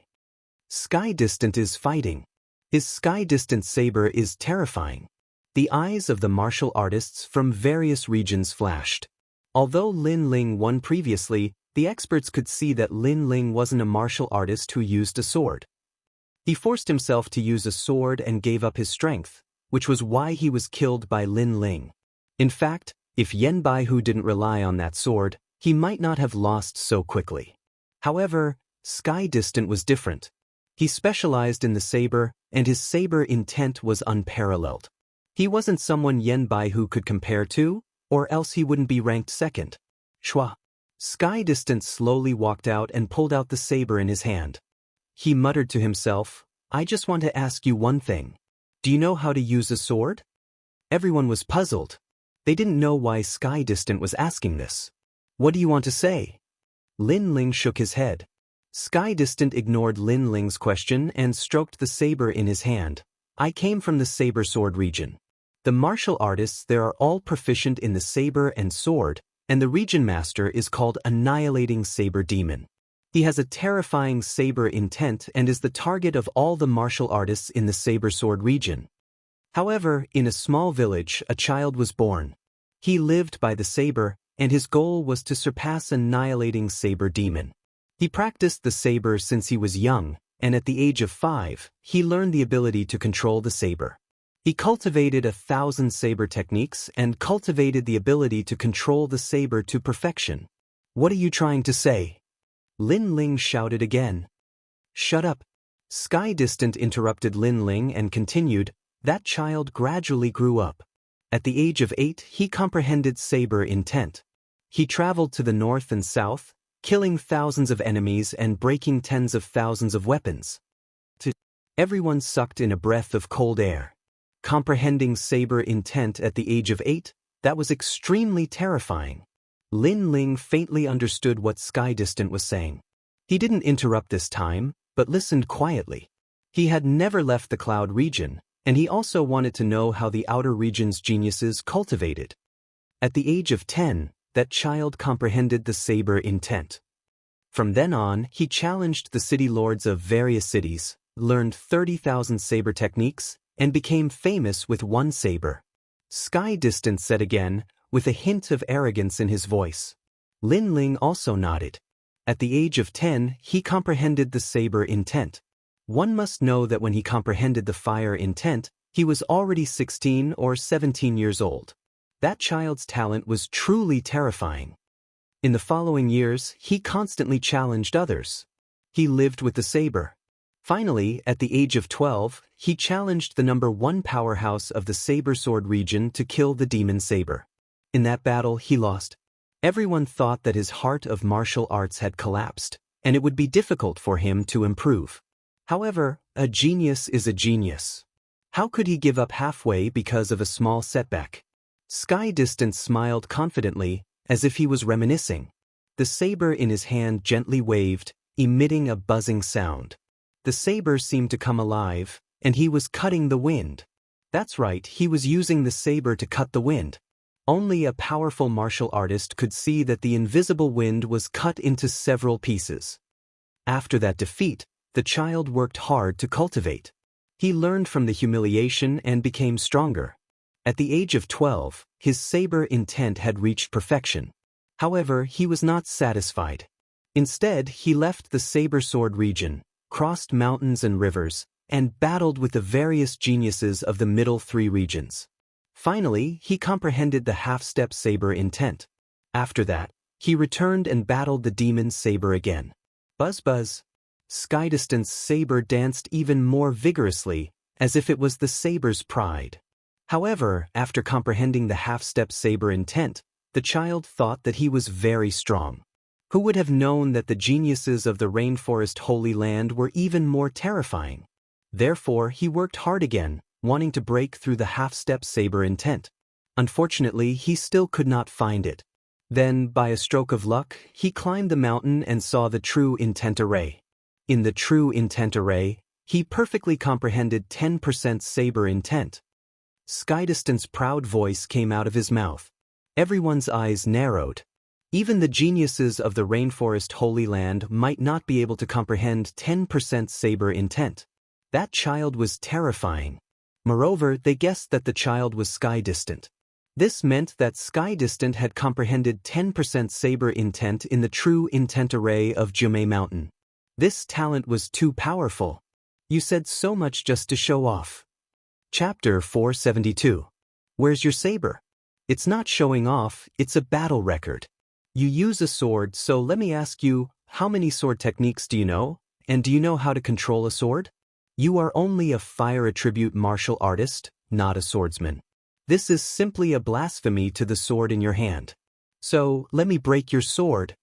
Sky Distant is fighting. His Sky Distant saber is terrifying. The eyes of the martial artists from various regions flashed. Although Lin Ling won previously, the experts could see that Lin Ling wasn't a martial artist who used a sword. He forced himself to use a sword and gave up his strength, which was why he was killed by Lin Ling. In fact, if Yen Baihu didn't rely on that sword, he might not have lost so quickly. However, Sky Distant was different. He specialized in the saber, and his saber intent was unparalleled. He wasn't someone Yen Baihu could compare to, or else he wouldn't be ranked second. Shua. Sky Distant slowly walked out and pulled out the saber in his hand. He muttered to himself, I just want to ask you one thing. Do you know how to use a sword? Everyone was puzzled. They didn't know why Sky Distant was asking this. What do you want to say? Lin Ling shook his head. Sky Distant ignored Lin Ling's question and stroked the saber in his hand. I came from the saber sword region. The martial artists there are all proficient in the saber and sword, and the region master is called Annihilating Saber Demon. He has a terrifying saber intent and is the target of all the martial artists in the saber sword region. However, in a small village, a child was born. He lived by the saber, and his goal was to surpass Annihilating Saber Demon. He practiced the saber since he was young, and at the age of 5, he learned the ability to control the saber. He cultivated 1,000 saber techniques and cultivated the ability to control the saber to perfection. What are you trying to say? Lin Ling shouted again. Shut up. Sky Distant interrupted Lin Ling and continued, that child gradually grew up. At the age of 8, he comprehended saber intent. He traveled to the north and south, killing thousands of enemies and breaking tens of thousands of weapons. Everyone sucked in a breath of cold air. Comprehending saber intent at the age of 8, that was extremely terrifying. Lin Ling faintly understood what Sky Distant was saying. He didn't interrupt this time, but listened quietly. He had never left the cloud region, and he also wanted to know how the outer region's geniuses cultivated. At the age of 10, that child comprehended the saber intent. From then on, he challenged the city lords of various cities, learned 30,000 saber techniques, and became famous with one saber. Sky Distant said again, with a hint of arrogance in his voice. Lin Ling also nodded. At the age of 10, he comprehended the saber intent. One must know that when he comprehended the fire intent, he was already 16 or 17 years old. That child's talent was truly terrifying. In the following years, he constantly challenged others. He lived with the saber. Finally, at the age of 12, he challenged the #1 powerhouse of the saber sword region to kill the demon saber. In that battle, he lost. Everyone thought that his heart of martial arts had collapsed, and it would be difficult for him to improve. However, a genius is a genius. How could he give up halfway because of a small setback? Sky Distant smiled confidently, as if he was reminiscing. The saber in his hand gently waved, emitting a buzzing sound. The saber seemed to come alive, and he was cutting the wind. That's right, he was using the saber to cut the wind. Only a powerful martial artist could see that the invisible wind was cut into several pieces. After that defeat, the child worked hard to cultivate. He learned from the humiliation and became stronger. At the age of 12, his saber intent had reached perfection. However, he was not satisfied. Instead, he left the saber sword region, crossed mountains and rivers, and battled with the various geniuses of the middle 3 regions. Finally, he comprehended the half-step saber intent. After that, he returned and battled the demon saber again. Buzz buzz. Sky Distant's saber danced even more vigorously, as if it was the saber's pride. However, after comprehending the half-step saber intent, the child thought that he was very strong. Who would have known that the geniuses of the Rainforest Holy Land were even more terrifying? Therefore, he worked hard again, wanting to break through the half-step saber intent. Unfortunately, he still could not find it. Then, by a stroke of luck, he climbed the mountain and saw the true intent array. In the true intent array, he perfectly comprehended 10% saber intent. Sky Distant's proud voice came out of his mouth. Everyone's eyes narrowed. Even the geniuses of the Rainforest Holy Land might not be able to comprehend 10% saber intent. That child was terrifying. Moreover, they guessed that the child was Sky Distant. This meant that Sky Distant had comprehended 10% saber intent in the true intent array of Jumei Mountain. This talent was too powerful. You said so much just to show off. Chapter 472. Where's your saber? It's not showing off, it's a battle record. You use a sword, so let me ask you, how many sword techniques do you know? And do you know how to control a sword? You are only a fire attribute martial artist, not a swordsman. This is simply a blasphemy to the sword in your hand. So, let me break your sword.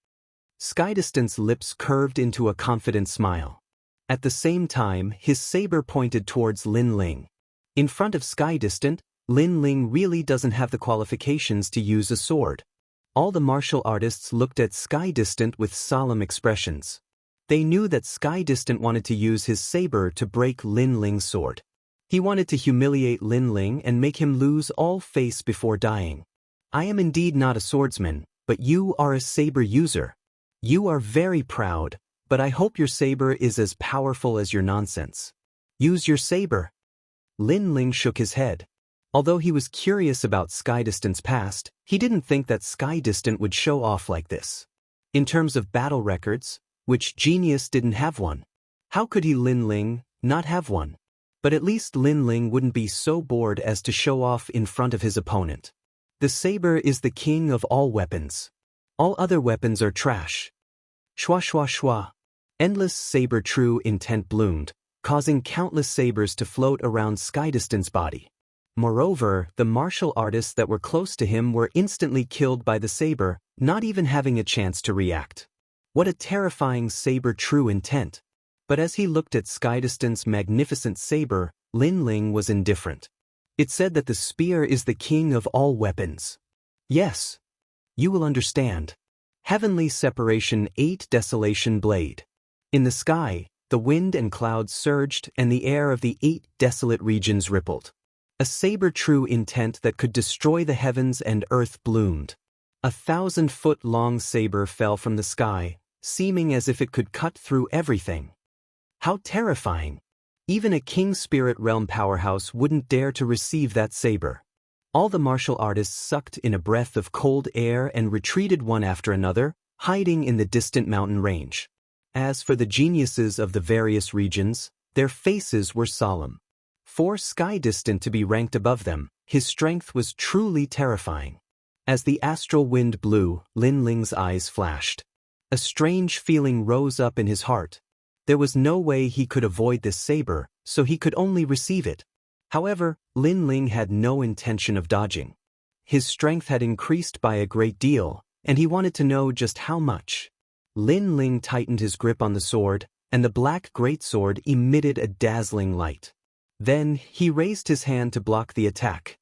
Sky Distant's lips curved into a confident smile. At the same time, his saber pointed towards Lin Ling. In front of Sky Distant, Lin Ling really doesn't have the qualifications to use a sword. All the martial artists looked at Sky Distant with solemn expressions. They knew that Sky Distant wanted to use his saber to break Lin Ling's sword. He wanted to humiliate Lin Ling and make him lose all face before dying. I am indeed not a swordsman, but you are a saber user. You are very proud, but I hope your saber is as powerful as your nonsense. Use your saber. Lin Ling shook his head. Although he was curious about Skydistant's past, he didn't think that Skydistant would show off like this. In terms of battle records, which genius didn't have one? How could he, Lin Ling, not have one? But at least Lin Ling wouldn't be so bored as to show off in front of his opponent. The saber is the king of all weapons. All other weapons are trash. Shwa shwa shwa. Endless saber true intent bloomed, causing countless sabers to float around Skydistant's body. Moreover, the martial artists that were close to him were instantly killed by the saber, not even having a chance to react. What a terrifying saber true intent. But as he looked at Skydistant's magnificent saber, Lin Ling was indifferent. It said that the spear is the king of all weapons. Yes. You will understand. Heavenly Separation 8 Desolation Blade. In the sky, the wind and clouds surged and the air of the 8 desolate regions rippled. A saber-true intent that could destroy the heavens and earth bloomed. 1,000-foot-long saber fell from the sky, seeming as if it could cut through everything. How terrifying! Even a King Spirit Realm powerhouse wouldn't dare to receive that saber. All the martial artists sucked in a breath of cold air and retreated one after another, hiding in the distant mountain range. As for the geniuses of the various regions, their faces were solemn. For Skydistant to be ranked above them, his strength was truly terrifying. As the astral wind blew, Lin Ling's eyes flashed. A strange feeling rose up in his heart. There was no way he could avoid this saber, so he could only receive it. However, Lin Ling had no intention of dodging. His strength had increased by a great deal, and he wanted to know just how much. Lin Ling tightened his grip on the sword, and the black greatsword emitted a dazzling light. Then, he raised his hand to block the attack.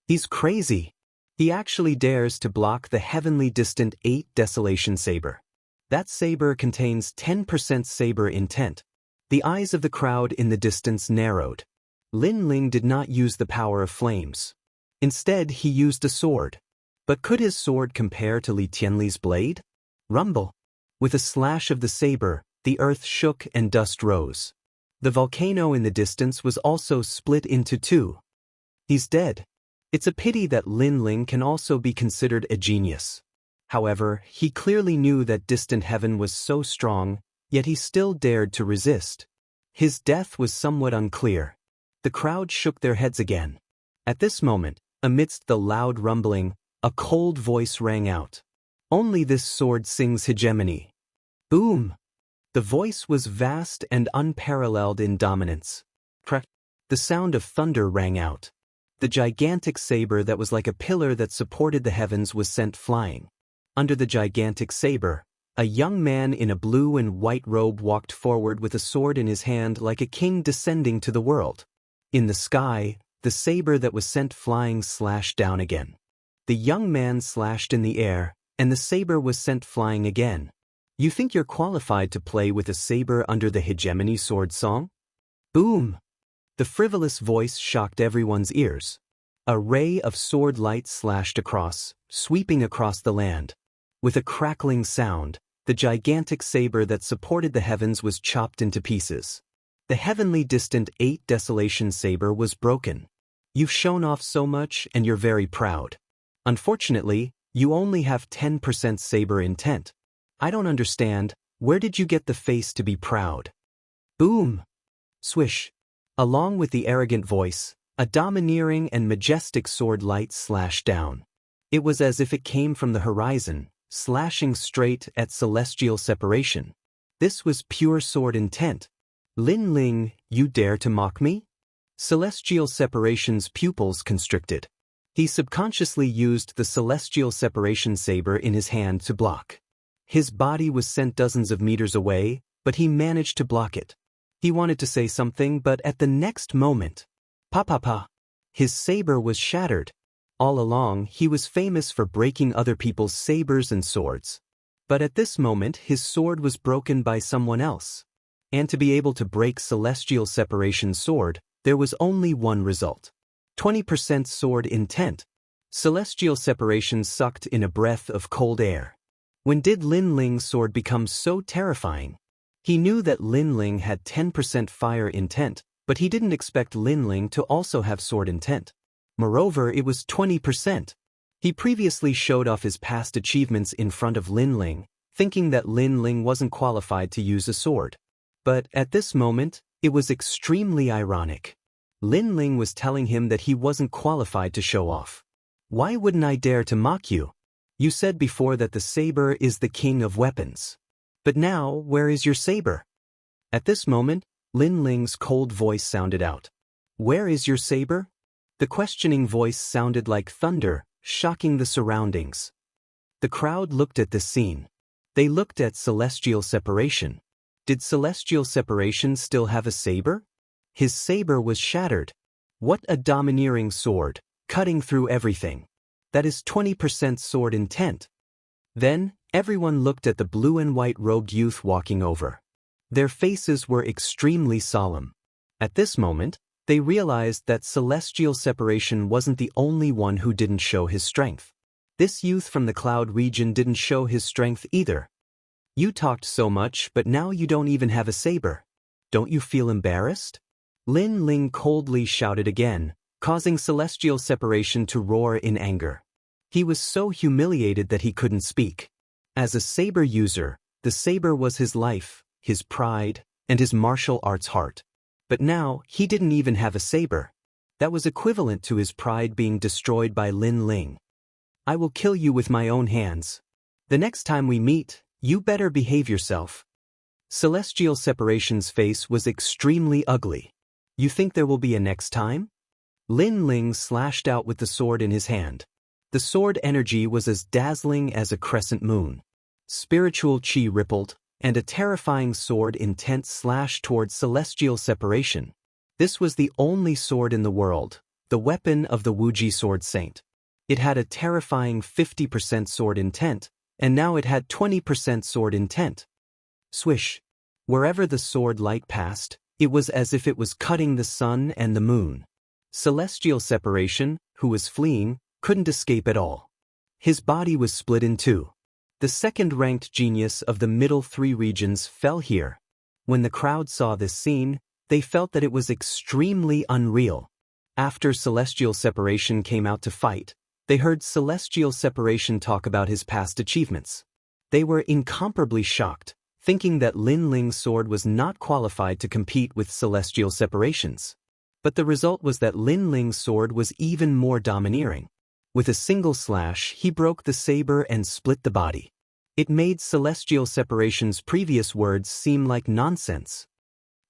He's crazy. He actually dares to block the heavenly distant 8 Desolation saber. That saber contains 10% saber intent. The eyes of the crowd in the distance narrowed. Lin Ling did not use the power of flames. Instead, he used a sword. But could his sword compare to Li Tianli's blade? Rumble. With a slash of the saber, the earth shook and dust rose. The volcano in the distance was also split into two. He's dead. It's a pity that Lin Ling can also be considered a genius. However, he clearly knew that distant heaven was so strong, yet he still dared to resist. His death was somewhat unclear. The crowd shook their heads again. At this moment, amidst the loud rumbling, a cold voice rang out. Only this sword sings hegemony. Boom! The voice was vast and unparalleled in dominance. Crack! The sound of thunder rang out. The gigantic saber that was like a pillar that supported the heavens was sent flying. Under the gigantic saber, a young man in a blue and white robe walked forward with a sword in his hand like a king descending to the world. In the sky, the saber that was sent flying slashed down again. The young man slashed in the air, and the saber was sent flying again. You think you're qualified to play with a saber under the hegemony sword song? Boom! The frivolous voice shocked everyone's ears. A ray of sword light slashed across, sweeping across the land. With a crackling sound, the gigantic saber that supported the heavens was chopped into pieces. The heavenly distant 8 Desolation saber was broken. You've shown off so much and you're very proud. Unfortunately, you only have 10% saber intent. I don't understand, where did you get the face to be proud? Boom! Swish! Along with the arrogant voice, a domineering and majestic sword light slashed down. It was as if it came from the horizon, slashing straight at celestial separation. This was pure sword intent. Lin Ling, you dare to mock me? Celestial separation's pupils constricted. He subconsciously used the celestial separation saber in his hand to block. His body was sent dozens of meters away, but he managed to block it. He wanted to say something, but at the next moment, pa. His saber was shattered. All along, he was famous for breaking other people's sabers and swords. But at this moment, his sword was broken by someone else. And to be able to break celestial separation's sword, There was only one result. 20% sword intent. Celestial separation sucked in a breath of cold air. When did Lin Ling's sword become so terrifying? He knew that Lin Ling had 10% fire intent, but he didn't expect Lin Ling to also have sword intent. Moreover, it was 20%. He previously showed off his past achievements in front of Lin Ling, thinking that Lin Ling wasn't qualified to use a sword. But at this moment, it was extremely ironic. Lin Ling was telling him that he wasn't qualified to show off. Why wouldn't I dare to mock you? You said before that the saber is the king of weapons. But now, where is your saber? At this moment, Lin Ling's cold voice sounded out. Where is your saber? The questioning voice sounded like thunder, shocking the surroundings. The crowd looked at this scene. They looked at celestial separation. Did celestial separation still have a saber? His saber was shattered. What a domineering sword, cutting through everything. That is 20% sword intent. Then, everyone looked at the blue and white robed youth walking over. Their faces were extremely solemn. At this moment, they realized that celestial separation wasn't the only one who didn't show his strength. This youth from the cloud region didn't show his strength either. You talked so much, but now you don't even have a saber. Don't you feel embarrassed? Lin Ling coldly shouted again, causing celestial separation to roar in anger. He was so humiliated that he couldn't speak. As a saber user, the saber was his life, his pride, and his martial arts heart. But now, he didn't even have a saber. That was equivalent to his pride being destroyed by Lin Ling. I will kill you with my own hands. The next time we meet, you better behave yourself. Celestial separation's face was extremely ugly. You think there will be a next time? Lin Ling slashed out with the sword in his hand. The sword energy was as dazzling as a crescent moon. Spiritual chi rippled, and a terrifying sword intent slashed towards celestial separation. This was the only sword in the world, the weapon of the Wuji Sword Saint. It had a terrifying 50% sword intent, and now it had 20% sword intent. Swish. Wherever the sword light passed, it was as if it was cutting the sun and the moon. Celestial separation, who was fleeing, couldn't escape at all. His body was split in two. The second-ranked genius of the middle three regions fell here. When the crowd saw this scene, they felt that it was extremely unreal. After celestial separation came out to fight, they heard celestial separation talk about his past achievements. They were incomparably shocked, thinking that Lin Ling's sword was not qualified to compete with celestial separations. But the result was that Lin Ling's sword was even more domineering. With a single slash, he broke the saber and split the body. It made celestial separation's previous words seem like nonsense.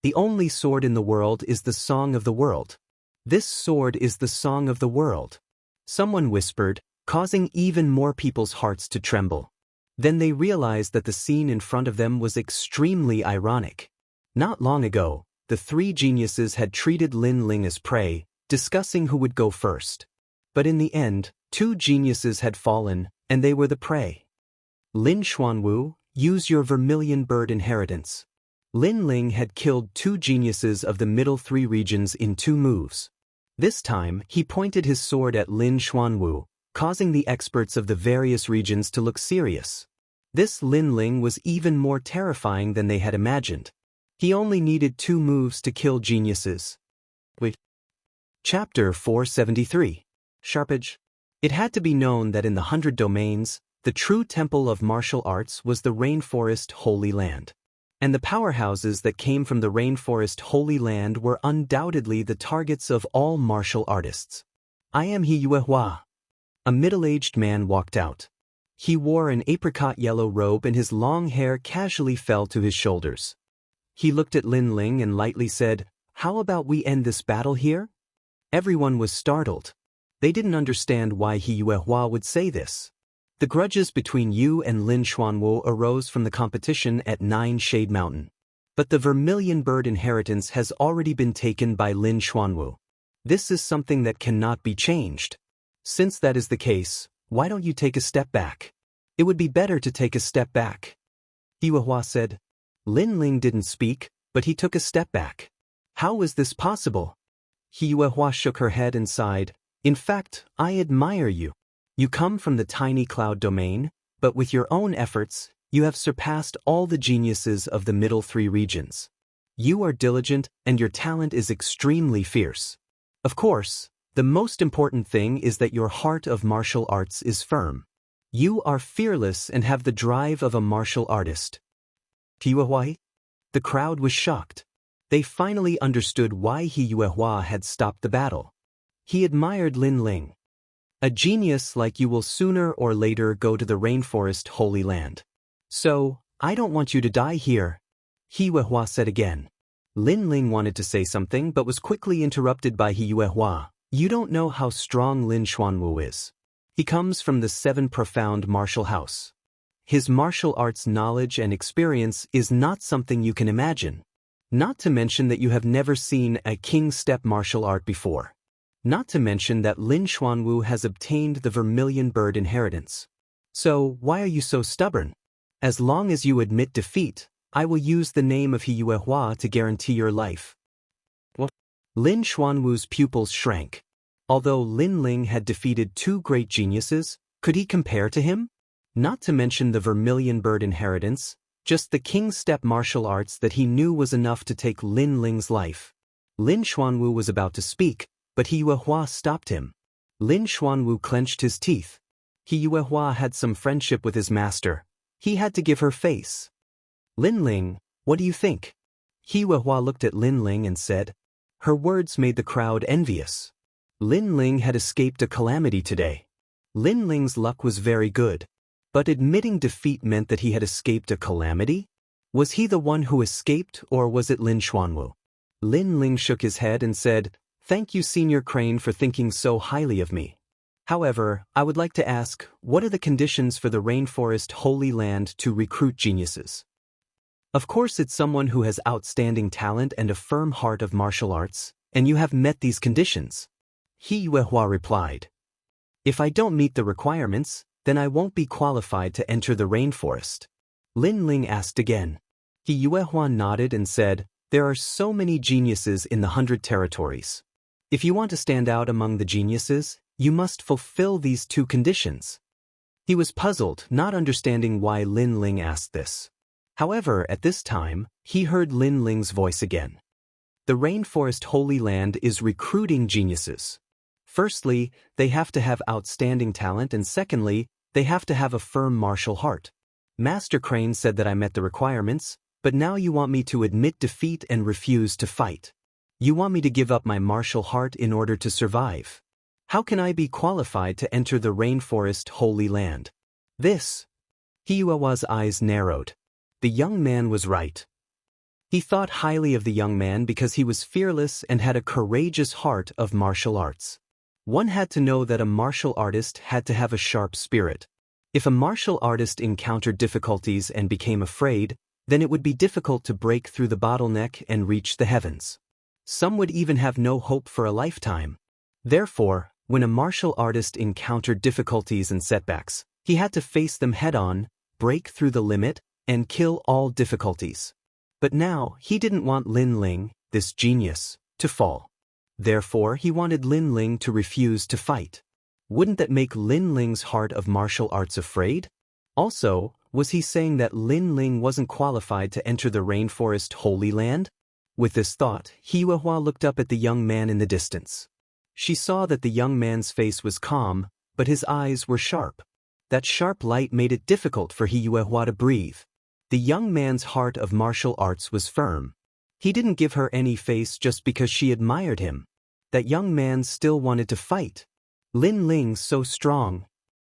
The only sword in the world is the song of the world. This sword is the song of the world. Someone whispered, causing even more people's hearts to tremble. Then they realized that the scene in front of them was extremely ironic. Not long ago, the three geniuses had treated Lin Ling as prey, discussing who would go first. But in the end, two geniuses had fallen, and they were the prey. Lin Xuanwu, use your vermilion bird inheritance. Lin Ling had killed two geniuses of the middle three regions in 2 moves. This time, he pointed his sword at Lin Xuanwu, causing the experts of the various regions to look serious. This Lin Ling was even more terrifying than they had imagined. He only needed 2 moves to kill geniuses. Wait. Chapter 473. Sharpage. It had to be known that in the 100 domains, the true temple of martial arts was the Rainforest Holy Land. And the powerhouses that came from the Rainforest Holy Land were undoubtedly the targets of all martial artists. I am He Yuehua. A middle-aged man walked out. He wore an apricot yellow robe and his long hair casually fell to his shoulders. He looked at Lin Ling and lightly said, "How about we end this battle here?" Everyone was startled. They didn't understand why He Yuehua would say this. The grudges between you and Lin Xuanwu arose from the competition at 9 Shade Mountain. But the vermilion bird inheritance has already been taken by Lin Xuanwu. This is something that cannot be changed. Since that is the case, why don't you take a step back? It would be better to take a step back. He Yuehua said. Lin Ling didn't speak, but he took a step back. How was this possible? He Yuehua shook her head and sighed. In fact, I admire you. You come from the tiny cloud domain, but with your own efforts, you have surpassed all the geniuses of the middle three regions. You are diligent and your talent is extremely fierce. Of course, the most important thing is that your heart of martial arts is firm. You are fearless and have the drive of a martial artist. Yuehua? The crowd was shocked. They finally understood why He Yuehua had stopped the battle. He admired Lin Ling. A genius like you will sooner or later go to the rainforest Holy Land. So, I don't want you to die here, He Yuehua said again. Lin Ling wanted to say something but was quickly interrupted by He Yuehua. You don't know how strong Lin Xuanwu is. He comes from the 7 profound martial house. His martial arts knowledge and experience is not something you can imagine. Not to mention that you have never seen a king step martial art before. Not to mention that Lin Xuanwu has obtained the Vermilion Bird inheritance. So, why are you so stubborn? As long as you admit defeat, I will use the name of He Yuehua to guarantee your life. What? Lin Xuanwu's pupils shrank. Although Lin Ling had defeated 2 great geniuses, could he compare to him? Not to mention the Vermilion Bird inheritance, just the king step martial arts that he knew was enough to take Lin Ling's life. Lin Xuanwu was about to speak, but He Yuehua stopped him. Lin Xuanwu clenched his teeth. He Yuehua had some friendship with his master. He had to give her face. Lin Ling, what do you think? He Yuehua looked at Lin Ling and said. Her words made the crowd envious. Lin Ling had escaped a calamity today. Lin Ling's luck was very good. But admitting defeat meant that he had escaped a calamity? Was he the one who escaped or was it Lin Xuanwu? Lin Ling shook his head and said, Thank you, Senior Crane, for thinking so highly of me. However, I would like to ask, what are the conditions for the Rainforest Holy Land to recruit geniuses? Of course it's someone who has outstanding talent and a firm heart of martial arts, and you have met these conditions. He Yuehua replied. If I don't meet the requirements, then I won't be qualified to enter the rainforest. Lin Ling asked again. He Yuehua nodded and said, There are so many geniuses in the 100 territories. If you want to stand out among the geniuses, you must fulfill these 2 conditions. He was puzzled, not understanding why Lin Ling asked this. However, at this time, he heard Lin Ling's voice again. The Rainforest Holy Land is recruiting geniuses. Firstly, they have to have outstanding talent, and secondly, they have to have a firm martial heart. Master Crane said that I met the requirements, but now you want me to admit defeat and refuse to fight. You want me to give up my martial heart in order to survive. How can I be qualified to enter the Rainforest Holy Land? This. He Yuehua's eyes narrowed. The young man was right. He thought highly of the young man because he was fearless and had a courageous heart of martial arts. One had to know that a martial artist had to have a sharp spirit. If a martial artist encountered difficulties and became afraid, then it would be difficult to break through the bottleneck and reach the heavens. Some would even have no hope for a lifetime. Therefore, when a martial artist encountered difficulties and setbacks, he had to face them head-on, break through the limit, and kill all difficulties. But now, he didn't want Lin Ling, this genius, to fall. Therefore, he wanted Lin Ling to refuse to fight. Wouldn't that make Lin Ling's heart of martial arts afraid? Also, was he saying that Lin Ling wasn't qualified to enter the Rainforest Holy Land? With this thought, He Yuehua looked up at the young man in the distance. She saw that the young man's face was calm, but his eyes were sharp. That sharp light made it difficult for He Yuehua to breathe. The young man's heart of martial arts was firm. He didn't give her any face just because she admired him. That young man still wanted to fight. Lin Ling so strong.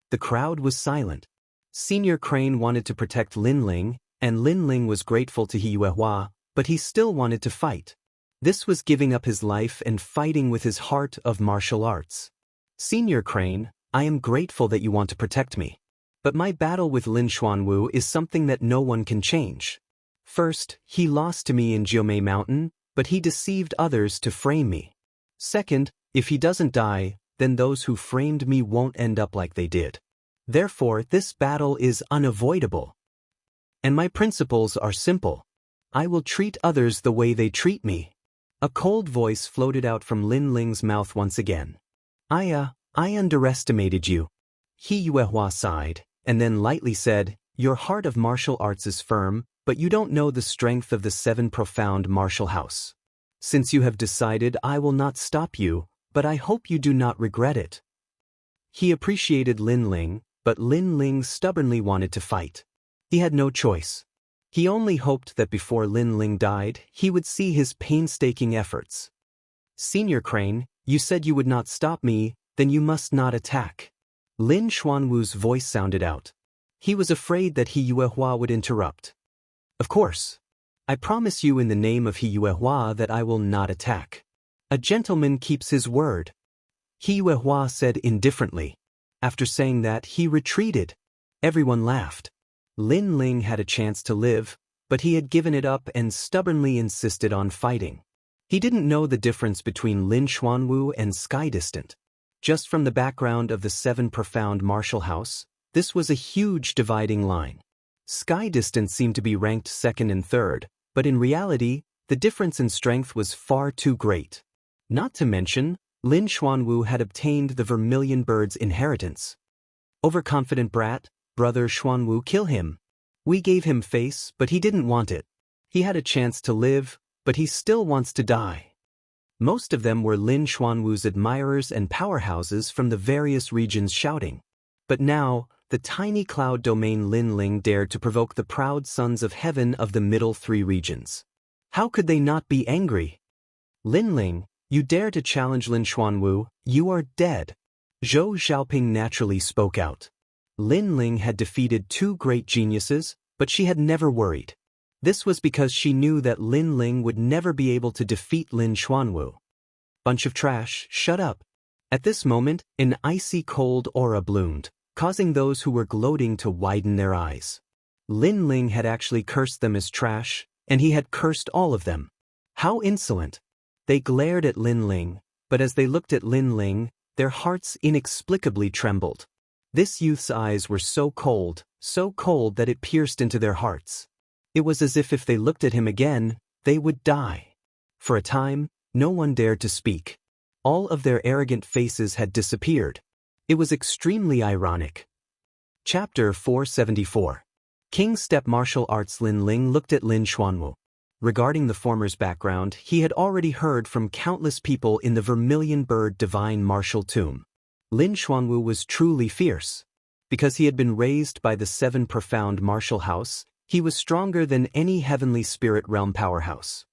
The crowd was silent. Senior Crane wanted to protect Lin Ling, and Lin Ling was grateful to He Yuehua, but he still wanted to fight. This was giving up his life and fighting with his heart of martial arts. Senior Crane, I am grateful that you want to protect me. But my battle with Lin Xuanwu is something that no one can change. First, he lost to me in Jiumei Mountain, but he deceived others to frame me. Second, if he doesn't die, then those who framed me won't end up like they did. Therefore, this battle is unavoidable. And my principles are simple. I will treat others the way they treat me. A cold voice floated out from Lin Ling's mouth once again. I underestimated you. He Yuehua sighed, and then lightly said, your heart of martial arts is firm, but you don't know the strength of the 7 profound martial house. Since you have decided, I will not stop you, but I hope you do not regret it. He appreciated Lin Ling, but Lin Ling stubbornly wanted to fight. He had no choice. He only hoped that before Lin Ling died, he would see his painstaking efforts. Senior Crane, you said you would not stop me, then you must not attack. Lin Xuanwu's voice sounded out. He was afraid that He Yuehua would interrupt. Of course. I promise you in the name of He Yuehua that I will not attack. A gentleman keeps his word. He Yuehua said indifferently. After saying that, he retreated. Everyone laughed. Lin Ling had a chance to live, but he had given it up and stubbornly insisted on fighting. He didn't know the difference between Lin Xuanwu and Sky Distant. Just from the background of the 7 profound martial house, this was a huge dividing line. Sky Distant seemed to be ranked 2nd and 3rd, but in reality, the difference in strength was far too great. Not to mention, Lin Xuanwu had obtained the Vermilion Bird's inheritance. Overconfident brat, brother Xuanwu, kill him. We gave him face, but he didn't want it. He had a chance to live, but he still wants to die. Most of them were Lin Xuanwu's admirers and powerhouses from the various regions shouting. But now, the tiny cloud domain Lin Ling dared to provoke the proud sons of heaven of the middle 3 regions. How could they not be angry? Lin Ling, you dare to challenge Lin Xuanwu, you are dead. Zhou Xiaoping naturally spoke out. Lin Ling had defeated 2 great geniuses, but she had never worried. This was because she knew that Lin Ling would never be able to defeat Lin Xuanwu. Bunch of trash, shut up. At this moment, an icy cold aura bloomed, causing those who were gloating to widen their eyes. Lin Ling had actually cursed them as trash, and he had cursed all of them. How insolent! They glared at Lin Ling, but as they looked at Lin Ling, their hearts inexplicably trembled. This youth's eyes were so cold that it pierced into their hearts. It was as if they looked at him again, they would die. For a time, no one dared to speak. All of their arrogant faces had disappeared. It was extremely ironic. Chapter 474. King Step Martial Arts. Lin Ling looked at Lin Xuanwu. Regarding the former's background, he had already heard from countless people in the Vermilion Bird Divine Martial Tomb. Lin Xuanwu was truly fierce. Because he had been raised by the 7 profound martial house, he was stronger than any heavenly spirit realm powerhouse.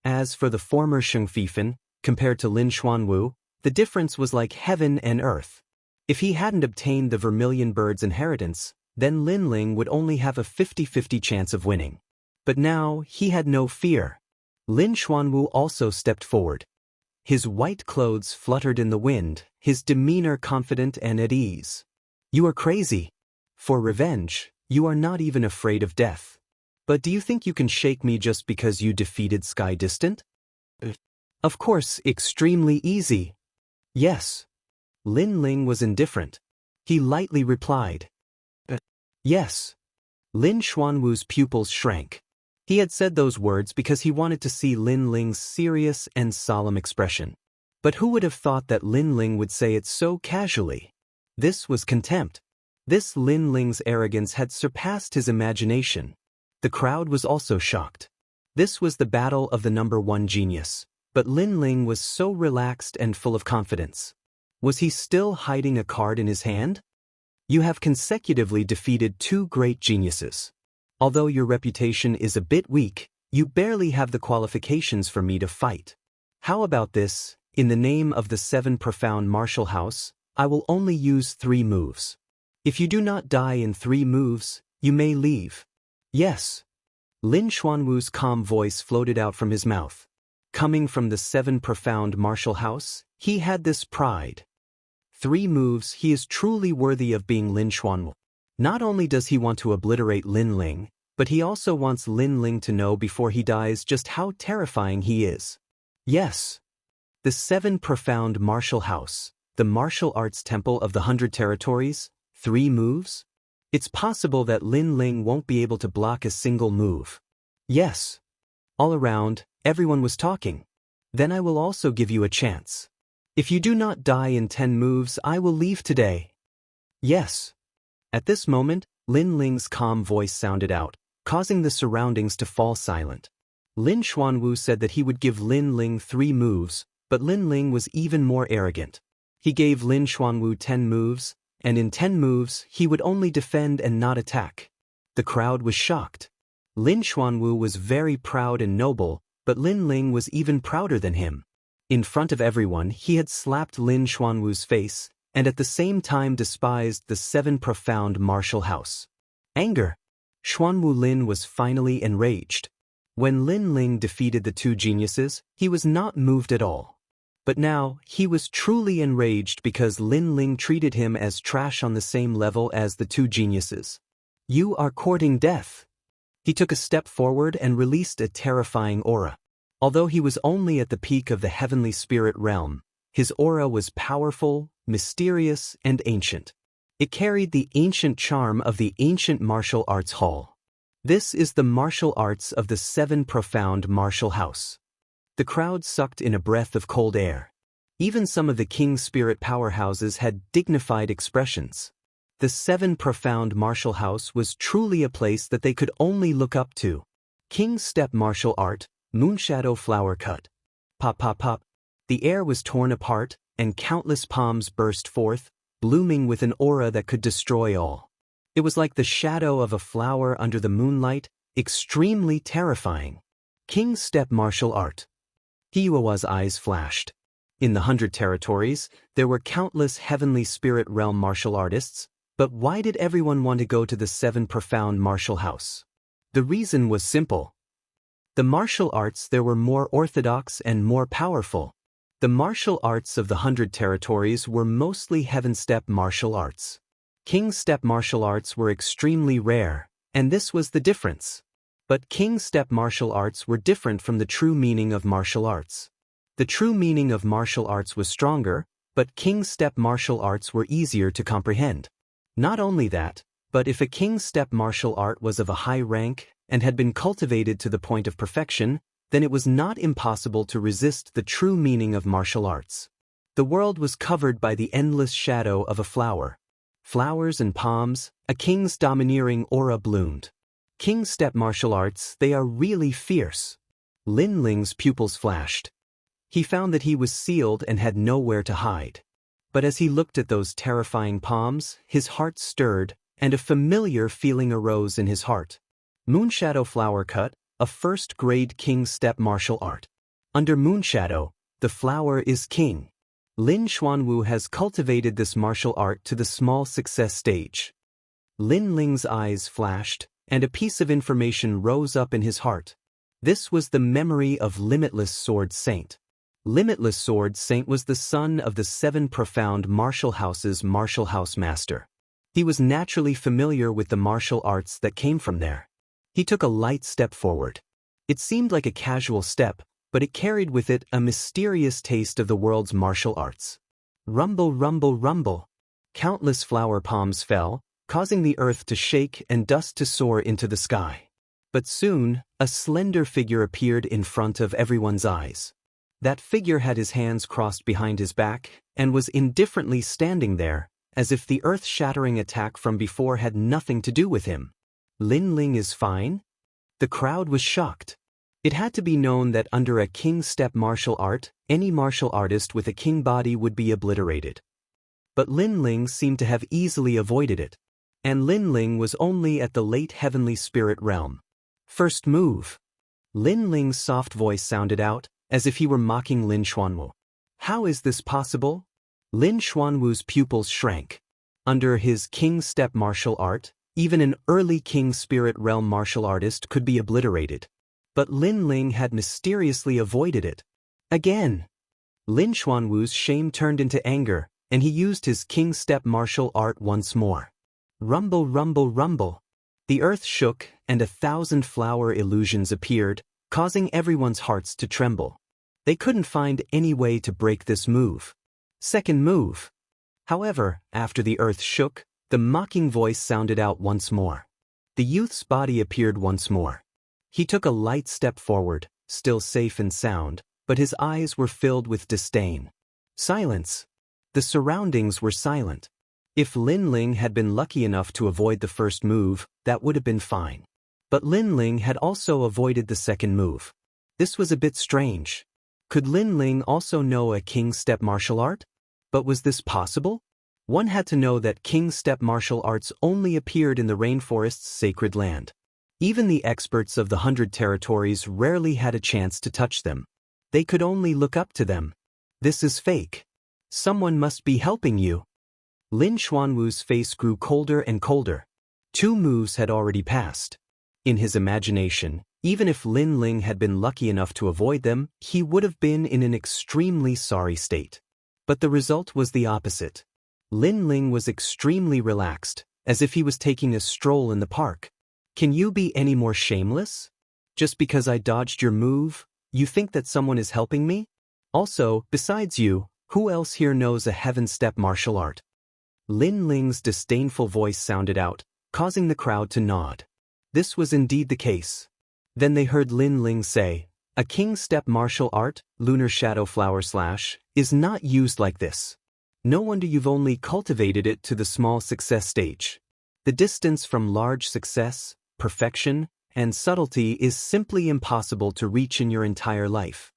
As for the former Sheng Fifan, compared to Lin Xuanwu, the difference was like heaven and earth. If he hadn't obtained the Vermilion Bird's inheritance, then Lin Ling would only have a 50-50 chance of winning. But now, he had no fear. Lin Xuanwu also stepped forward. His white clothes fluttered in the wind, his demeanor confident and at ease. You are crazy. For revenge, you are not even afraid of death. But do you think you can shake me just because you defeated Sky Distant? Of course, extremely easy. Yes. Lin Ling was indifferent. He lightly replied. Yes. Lin Xuanwu's pupils shrank. He had said those words because he wanted to see Lin Ling's serious and solemn expression. But who would have thought that Lin Ling would say it so casually? This was contempt. This Lin Ling's arrogance had surpassed his imagination. The crowd was also shocked. This was the battle of the number 1 genius, but Lin Ling was so relaxed and full of confidence. Was he still hiding a card in his hand? You have consecutively defeated 2 great geniuses. Although your reputation is a bit weak, you barely have the qualifications for me to fight. How about this? In the name of the 7 profound martial house, I will only use 3 moves. If you do not die in 3 moves, you may leave. Yes. Lin Xuanwu's calm voice floated out from his mouth. Coming from the 7 profound martial house, he had this pride. 3 moves. He is truly worthy of being Lin Xuanwu. Not only does he want to obliterate Lin Ling, but he also wants Lin Ling to know before he dies just how terrifying he is. Yes. The 7 profound martial house, the martial arts temple of the 100 territories, 3 moves? It's possible that Lin Ling won't be able to block a single move. Yes. All around, everyone was talking. Then I will also give you a chance. If you do not die in 10 moves, I will leave today. Yes. At this moment, Lin Ling's calm voice sounded out, causing the surroundings to fall silent. Lin Xuanwu said that he would give Lin Ling 3 moves, but Lin Ling was even more arrogant. He gave Lin Xuanwu 10 moves, and in 10 moves, he would only defend and not attack. The crowd was shocked. Lin Xuanwu was very proud and noble, but Lin Ling was even prouder than him. In front of everyone, he had slapped Lin Xuanwu's face, and at the same time despised the 7 profound martial house. Anger. Xuanwu Lin was finally enraged. When Lin Ling defeated the 2 geniuses, he was not moved at all. But now, he was truly enraged because Lin Ling treated him as trash on the same level as the 2 geniuses. You are courting death. He took a step forward and released a terrifying aura. Although he was only at the peak of the heavenly spirit realm, his aura was powerful, mysterious, and ancient. It carried the ancient charm of the ancient martial arts hall. This is the martial arts of the 7 profound martial house. The crowd sucked in a breath of cold air. Even some of the King Spirit powerhouses had dignified expressions. The 7 profound martial house was truly a place that they could only look up to. King Step martial art, Moonshadow flower cut. Pop pop pop. The air was torn apart, and countless palms burst forth, blooming with an aura that could destroy all. It was like the shadow of a flower under the moonlight, extremely terrifying. King Step martial art. Hiyua's eyes flashed. In the 100 territories, there were countless heavenly spirit realm martial artists, but why did everyone want to go to the 7 profound martial house? The reason was simple. The martial arts there were more orthodox and more powerful. The martial arts of the 100 territories were mostly Heaven Step martial arts. King Step martial arts were extremely rare, and this was the difference. But King Step martial arts were different from the true meaning of martial arts. The true meaning of martial arts was stronger, but King Step martial arts were easier to comprehend. Not only that, but if a King Step martial art was of a high rank and had been cultivated to the point of perfection, then it was not impossible to resist the true meaning of martial arts. The world was covered by the endless shadow of a flower. Flowers and palms, a king's domineering aura bloomed. King Step martial arts, they are really fierce. Lin Ling's pupils flashed. He found that he was sealed and had nowhere to hide. But as he looked at those terrifying palms, his heart stirred, and a familiar feeling arose in his heart. Moonshadow flower cut, a first-grade King Step martial art. Under Moonshadow, the flower is king. Lin Xuanwu has cultivated this martial art to the small success stage. Lin Ling's eyes flashed, and a piece of information rose up in his heart. This was the memory of Limitless Sword Saint. Limitless Sword Saint was the son of the 7 profound martial house's martial house master. He was naturally familiar with the martial arts that came from there. He took a light step forward. It seemed like a casual step, but it carried with it a mysterious taste of the world's martial arts. Rumble, rumble, rumble. Countless flower palms fell, causing the earth to shake and dust to soar into the sky. But soon, a slender figure appeared in front of everyone's eyes. That figure had his hands crossed behind his back and was indifferently standing there, as if the earth-shattering attack from before had nothing to do with him. Lin Ling is fine? The crowd was shocked. It had to be known that under a King Step martial art, any martial artist with a king body would be obliterated. But Lin Ling seemed to have easily avoided it. And Lin Ling was only at the late heavenly spirit realm. First move. Lin Ling's soft voice sounded out, as if he were mocking Lin Xuanwu. How is this possible? Lin Xuanwu's pupils shrank. Under his King Step martial art, even an early King Spirit Realm martial artist could be obliterated. But Lin Ling had mysteriously avoided it. Again. Lin Xuanwu's shame turned into anger, and he used his King Step martial art once more. Rumble, rumble, rumble. The earth shook, and 1,000 flower illusions appeared, causing everyone's hearts to tremble. They couldn't find any way to break this move. Second move. However, after the earth shook, the mocking voice sounded out once more. The youth's body appeared once more. He took a light step forward, still safe and sound, but his eyes were filled with disdain. Silence. The surroundings were silent. If Lin Ling had been lucky enough to avoid the first move, that would have been fine. But Lin Ling had also avoided the second move. This was a bit strange. Could Lin Ling also know a King Step martial art? But was this possible? One had to know that King Step martial arts only appeared in the rainforest's sacred land. Even the experts of the 100 territories rarely had a chance to touch them. They could only look up to them. This is fake. Someone must be helping you. Lin Xuanwu's face grew colder and colder. 2 moves had already passed. In his imagination, even if Lin Ling had been lucky enough to avoid them, he would have been in an extremely sorry state. But the result was the opposite. Lin Ling was extremely relaxed, as if he was taking a stroll in the park. Can you be any more shameless? Just because I dodged your move, you think that someone is helping me? Also, besides you, who else here knows a Heaven Step martial art? Lin Ling's disdainful voice sounded out, causing the crowd to nod. This was indeed the case. Then they heard Lin Ling say, "A King Step martial art, Lunar Shadow Flower Slash, is not used like this. No wonder you've only cultivated it to the small success stage. The distance from large success, perfection, and subtlety is simply impossible to reach in your entire life."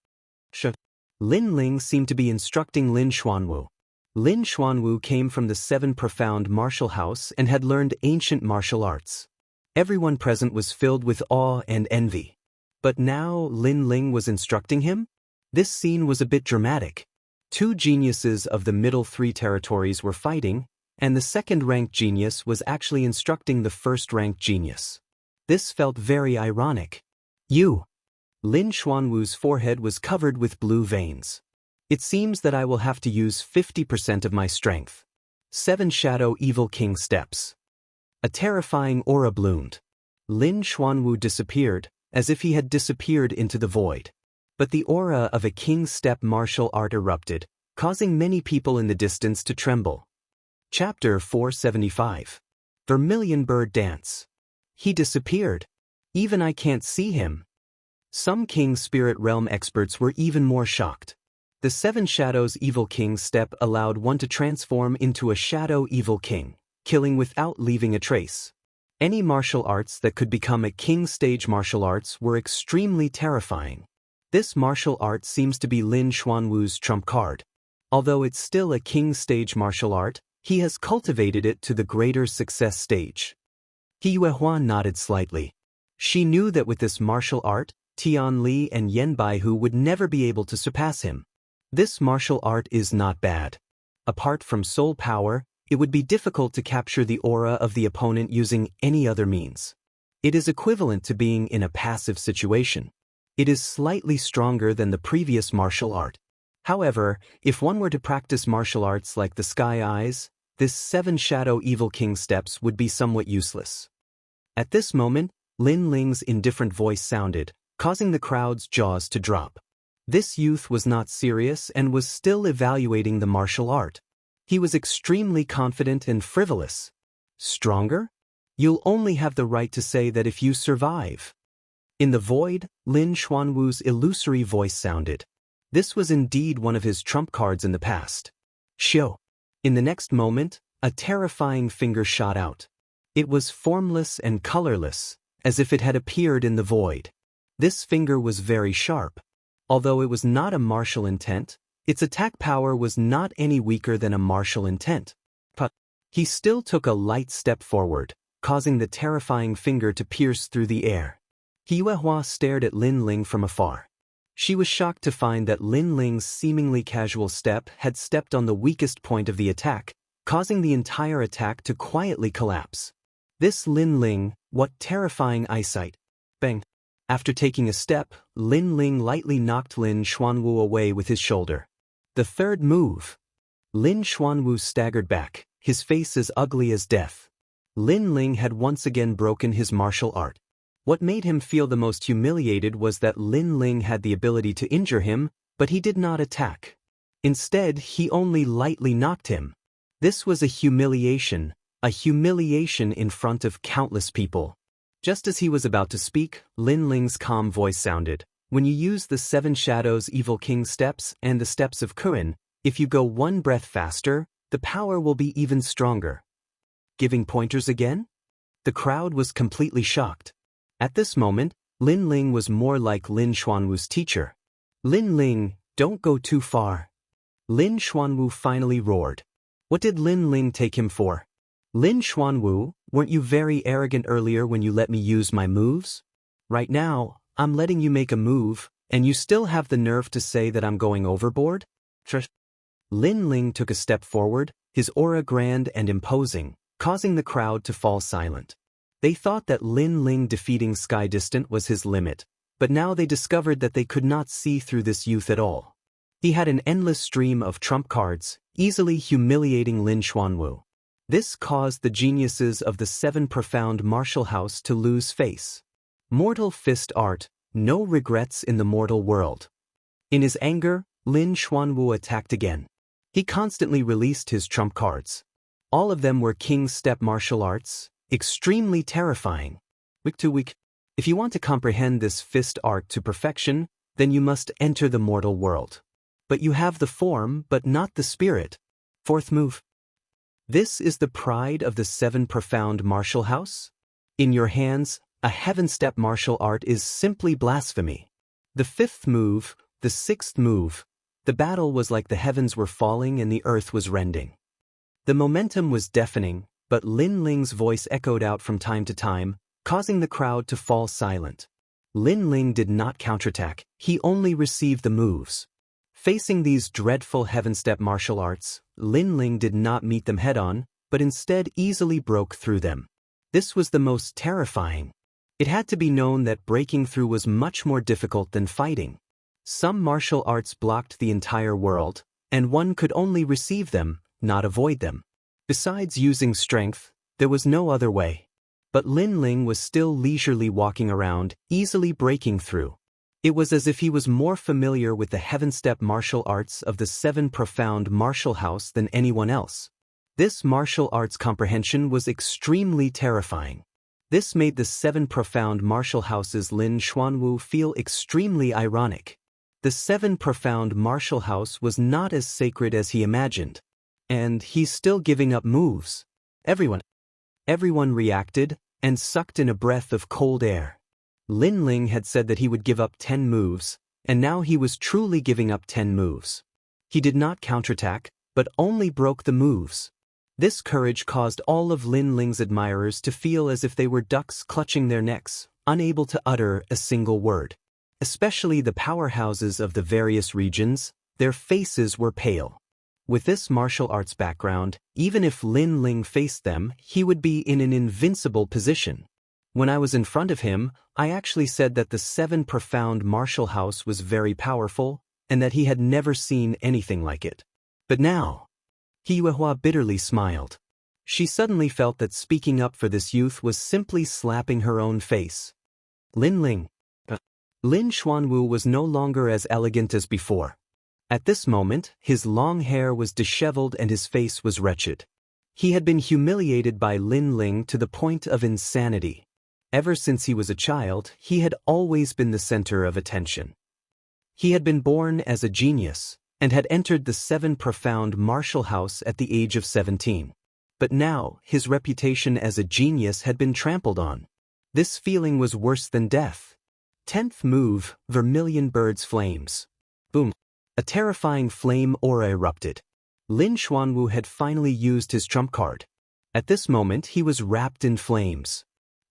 Lin Ling seemed to be instructing Lin Xuanwu. Lin Xuanwu came from the 7 Profound Martial House and had learned ancient martial arts. Everyone present was filled with awe and envy. But now Lin Ling was instructing him? This scene was a bit dramatic. 2 geniuses of the middle 3 territories were fighting, and the second-ranked genius was actually instructing the first-ranked genius. This felt very ironic. You. Lin Xuanwu's forehead was covered with blue veins. It seems that I will have to use 50% of my strength. 7 Shadow Evil King Steps. A terrifying aura bloomed. Lin Xuanwu disappeared, as if he had disappeared into the void. But the aura of a King Step martial art erupted, causing many people in the distance to tremble. Chapter 475. Vermilion Bird Dance. He disappeared. Even I can't see him. Some King Spirit Realm experts were even more shocked. The 7 Shadows Evil King Step allowed one to transform into a Shadow Evil King, killing without leaving a trace. Any martial arts that could become a King Stage martial arts were extremely terrifying. This martial art seems to be Lin Xuanwu's trump card. Although it's still a King Stage martial art, he has cultivated it to the greater success stage. He Yuehua nodded slightly. She knew that with this martial art, Tian Li and Yen Baihu would never be able to surpass him. This martial art is not bad. Apart from soul power, it would be difficult to capture the aura of the opponent using any other means. It is equivalent to being in a passive situation. It is slightly stronger than the previous martial art. However, if one were to practice martial arts like the Sky Eyes, this 7 Shadow Evil King Steps would be somewhat useless. At this moment, Lin Ling's indifferent voice sounded, causing the crowd's jaws to drop. This youth was not serious and was still evaluating the martial art. He was extremely confident and frivolous. Stronger? You'll only have the right to say that if you survive. In the void, Lin Xuanwu's illusory voice sounded. This was indeed one of his trump cards in the past. Shio. In the next moment, a terrifying finger shot out. It was formless and colorless, as if it had appeared in the void. This finger was very sharp. Although it was not a martial intent, its attack power was not any weaker than a martial intent. But he still took a light step forward, causing the terrifying finger to pierce through the air. He Yuehua stared at Lin Ling from afar. She was shocked to find that Lin Ling's seemingly casual step had stepped on the weakest point of the attack, causing the entire attack to quietly collapse. This Lin Ling, what terrifying eyesight. Bang. After taking a step, Lin Ling lightly knocked Lin Xuanwu away with his shoulder. The third move. Lin Xuanwu staggered back, his face as ugly as death. Lin Ling had once again broken his martial art. What made him feel the most humiliated was that Lin Ling had the ability to injure him, but he did not attack. Instead, he only lightly knocked him. This was a humiliation in front of countless people. Just as he was about to speak, Lin Ling's calm voice sounded, When you use the 7 Shadows Evil King steps and the steps of Kurin, if you go 1 breath faster, the power will be even stronger. Giving pointers again? The crowd was completely shocked. At this moment, Lin Ling was more like Lin Xuanwu's teacher. Lin Ling, don't go too far. Lin Xuanwu finally roared. What did Lin Ling take him for? Lin Xuanwu, weren't you very arrogant earlier when you let me use my moves? Right now, I'm letting you make a move, and you still have the nerve to say that I'm going overboard? Lin Ling took a step forward, his aura grand and imposing, causing the crowd to fall silent. They thought that Lin Ling defeating Sky Distant was his limit, but now they discovered that they could not see through this youth at all. He had an endless stream of trump cards, easily humiliating Lin Xuanwu. This caused the geniuses of the 7 Profound Martial House to lose face. Mortal Fist Art, no regrets in the mortal world. In his anger, Lin Xuanwu attacked again. He constantly released his trump cards. All of them were King Step martial arts, extremely terrifying. Week to week. If you want to comprehend this fist art to perfection, then you must enter the mortal world. But you have the form but not the spirit. 4th move. This is the pride of the 7 Profound Martial House? In your hands, a heaven step martial art is simply blasphemy. The 5th move, the 6th move, the battle was like the heavens were falling and the earth was rending. The momentum was deafening, but Lin Ling's voice echoed out from time to time, causing the crowd to fall silent. Lin Ling did not counterattack, he only received the moves. Facing these dreadful heaven step martial arts, Lin Ling did not meet them head-on, but instead easily broke through them. This was the most terrifying. It had to be known that breaking through was much more difficult than fighting. Some martial arts blocked the entire world, and one could only receive them, not avoid them. Besides using strength, there was no other way. But Lin Ling was still leisurely walking around, easily breaking through. It was as if he was more familiar with the heaven step martial arts of the 7 Profound Martial House than anyone else. This martial arts comprehension was extremely terrifying. This made the 7 Profound Martial House's Lin Xuanwu feel extremely ironic. The 7 Profound Martial House was not as sacred as he imagined. And he's still giving up moves. Everyone reacted and sucked in a breath of cold air. Lin Ling had said that he would give up 10 moves, and now he was truly giving up 10 moves. He did not counterattack, but only broke the moves. This courage caused all of Lin Ling's admirers to feel as if they were ducks clutching their necks, unable to utter a single word. Especially the powerhouses of the various regions, their faces were pale. With this martial arts background, even if Lin Ling faced them, he would be in an invincible position. When I was in front of him, I actually said that the 7 Profound Martial House was very powerful, and that he had never seen anything like it. But now, He Yuehua bitterly smiled. She suddenly felt that speaking up for this youth was simply slapping her own face. Lin Ling. Lin Xuanwu was no longer as elegant as before. At this moment, his long hair was disheveled and his face was wretched. He had been humiliated by Lin Ling to the point of insanity. Ever since he was a child, he had always been the center of attention. He had been born as a genius, and had entered the 7 Profound Martial House at the age of 17. But now, his reputation as a genius had been trampled on. This feeling was worse than death. 10th move, Vermilion Bird's Flames. Boom. A terrifying flame aura erupted. Lin Xuanwu had finally used his trump card. At this moment he was wrapped in flames.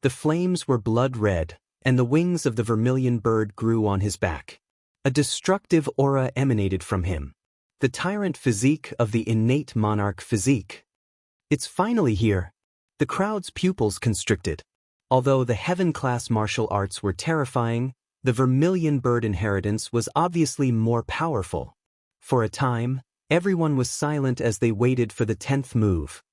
The flames were blood red, and the wings of the vermilion bird grew on his back. A destructive aura emanated from him. The tyrant physique of the innate monarch physique. It's finally here. The crowd's pupils constricted. Although the heaven-class martial arts were terrifying, the vermilion bird inheritance was obviously more powerful. For a time, everyone was silent as they waited for the 10th move.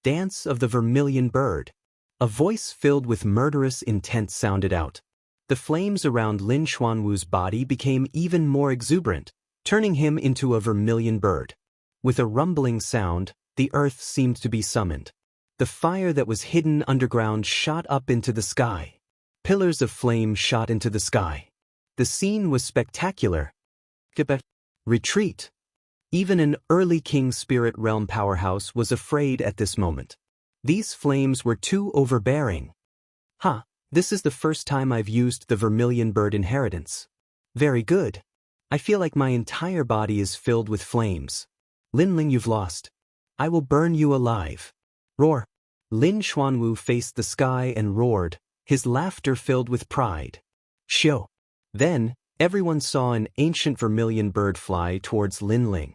Dance of the Vermilion Bird. A voice filled with murderous intent sounded out. The flames around Lin Xuanwu's body became even more exuberant, turning him into a vermilion bird. With a rumbling sound, the earth seemed to be summoned. The fire that was hidden underground shot up into the sky. Pillars of flame shot into the sky. The scene was spectacular. Retreat. Even an early King Spirit Realm powerhouse was afraid at this moment. These flames were too overbearing. This is the first time I've used the Vermilion Bird inheritance. Very good. I feel like my entire body is filled with flames. Linling, you've lost. I will burn you alive. Roar. Lin Xuanwu faced the sky and roared, his laughter filled with pride. Shio. Then, everyone saw an ancient vermilion bird fly towards Linling.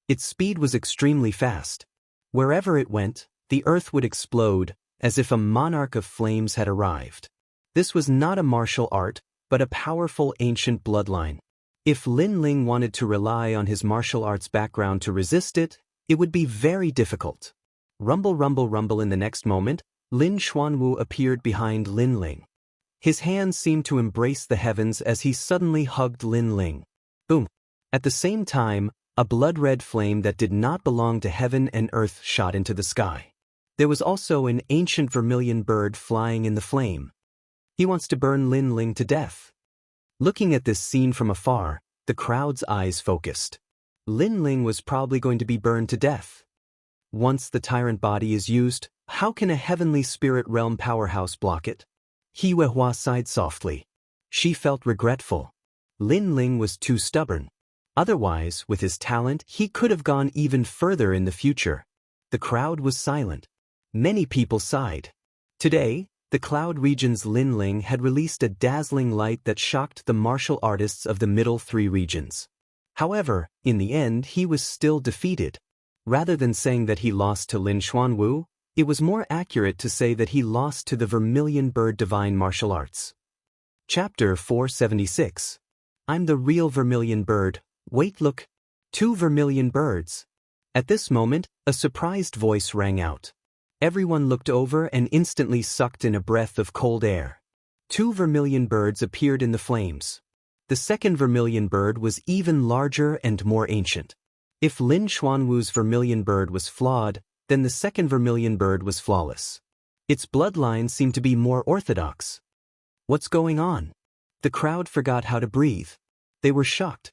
Its speed was extremely fast. Wherever it went, the earth would explode, as if a monarch of flames had arrived. This was not a martial art, but a powerful ancient bloodline. If Linling wanted to rely on his martial arts background to resist it, it would be very difficult. Rumble, rumble, rumble. In the next moment, Lin Xuanwu appeared behind Linling. His hands seemed to embrace the heavens as he suddenly hugged Linling. Boom! At the same time, a blood-red flame that did not belong to heaven and earth shot into the sky. There was also an ancient vermilion bird flying in the flame. He wants to burn Linling to death. Looking at this scene from afar, the crowd's eyes focused. Linling was probably going to be burned to death. Once the tyrant body is used, how can a heavenly spirit realm powerhouse block it? He Huehua sighed softly. She felt regretful. Linling was too stubborn. Otherwise, with his talent, he could have gone even further in the future. The crowd was silent. Many people sighed. Today, the Cloud Region's Linling had released a dazzling light that shocked the martial artists of the middle three regions. However, in the end he was still defeated. Rather than saying that he lost to Lin Xuanwu, it was more accurate to say that he lost to the Vermilion Bird Divine Martial Arts. Chapter 476. I'm the real Vermilion Bird. Wait, look. 2 vermilion birds. At this moment, a surprised voice rang out. Everyone looked over and instantly sucked in a breath of cold air. 2 vermilion birds appeared in the flames. The second vermilion bird was even larger and more ancient. If Lin Xuanwu's vermilion bird was flawed, then the second vermilion bird was flawless. Its bloodline seemed to be more orthodox. What's going on? The crowd forgot how to breathe. They were shocked.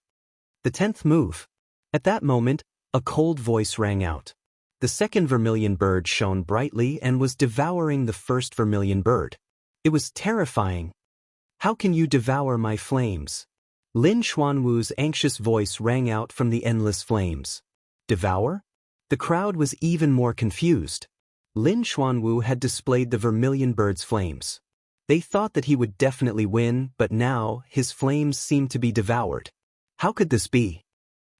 The 10th move. At that moment, a cold voice rang out. The second vermilion bird shone brightly and was devouring the first vermilion bird. It was terrifying. How can you devour my flames? Lin Xuanwu's anxious voice rang out from the endless flames. Devour? The crowd was even more confused. Lin Xuanwu had displayed the vermilion bird's flames. They thought that he would definitely win, but now his flames seemed to be devoured. How could this be?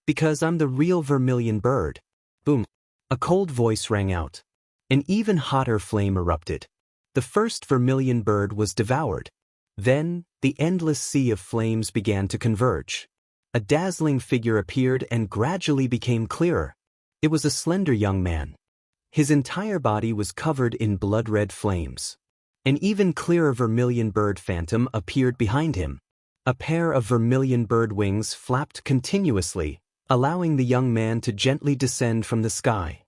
Because I'm the real vermilion bird. Boom. A cold voice rang out. An even hotter flame erupted. The first vermilion bird was devoured. Then, the endless sea of flames began to converge. A dazzling figure appeared and gradually became clearer. It was a slender young man. His entire body was covered in blood-red flames. An even clearer vermilion bird phantom appeared behind him. A pair of vermilion bird wings flapped continuously, allowing the young man to gently descend from the sky.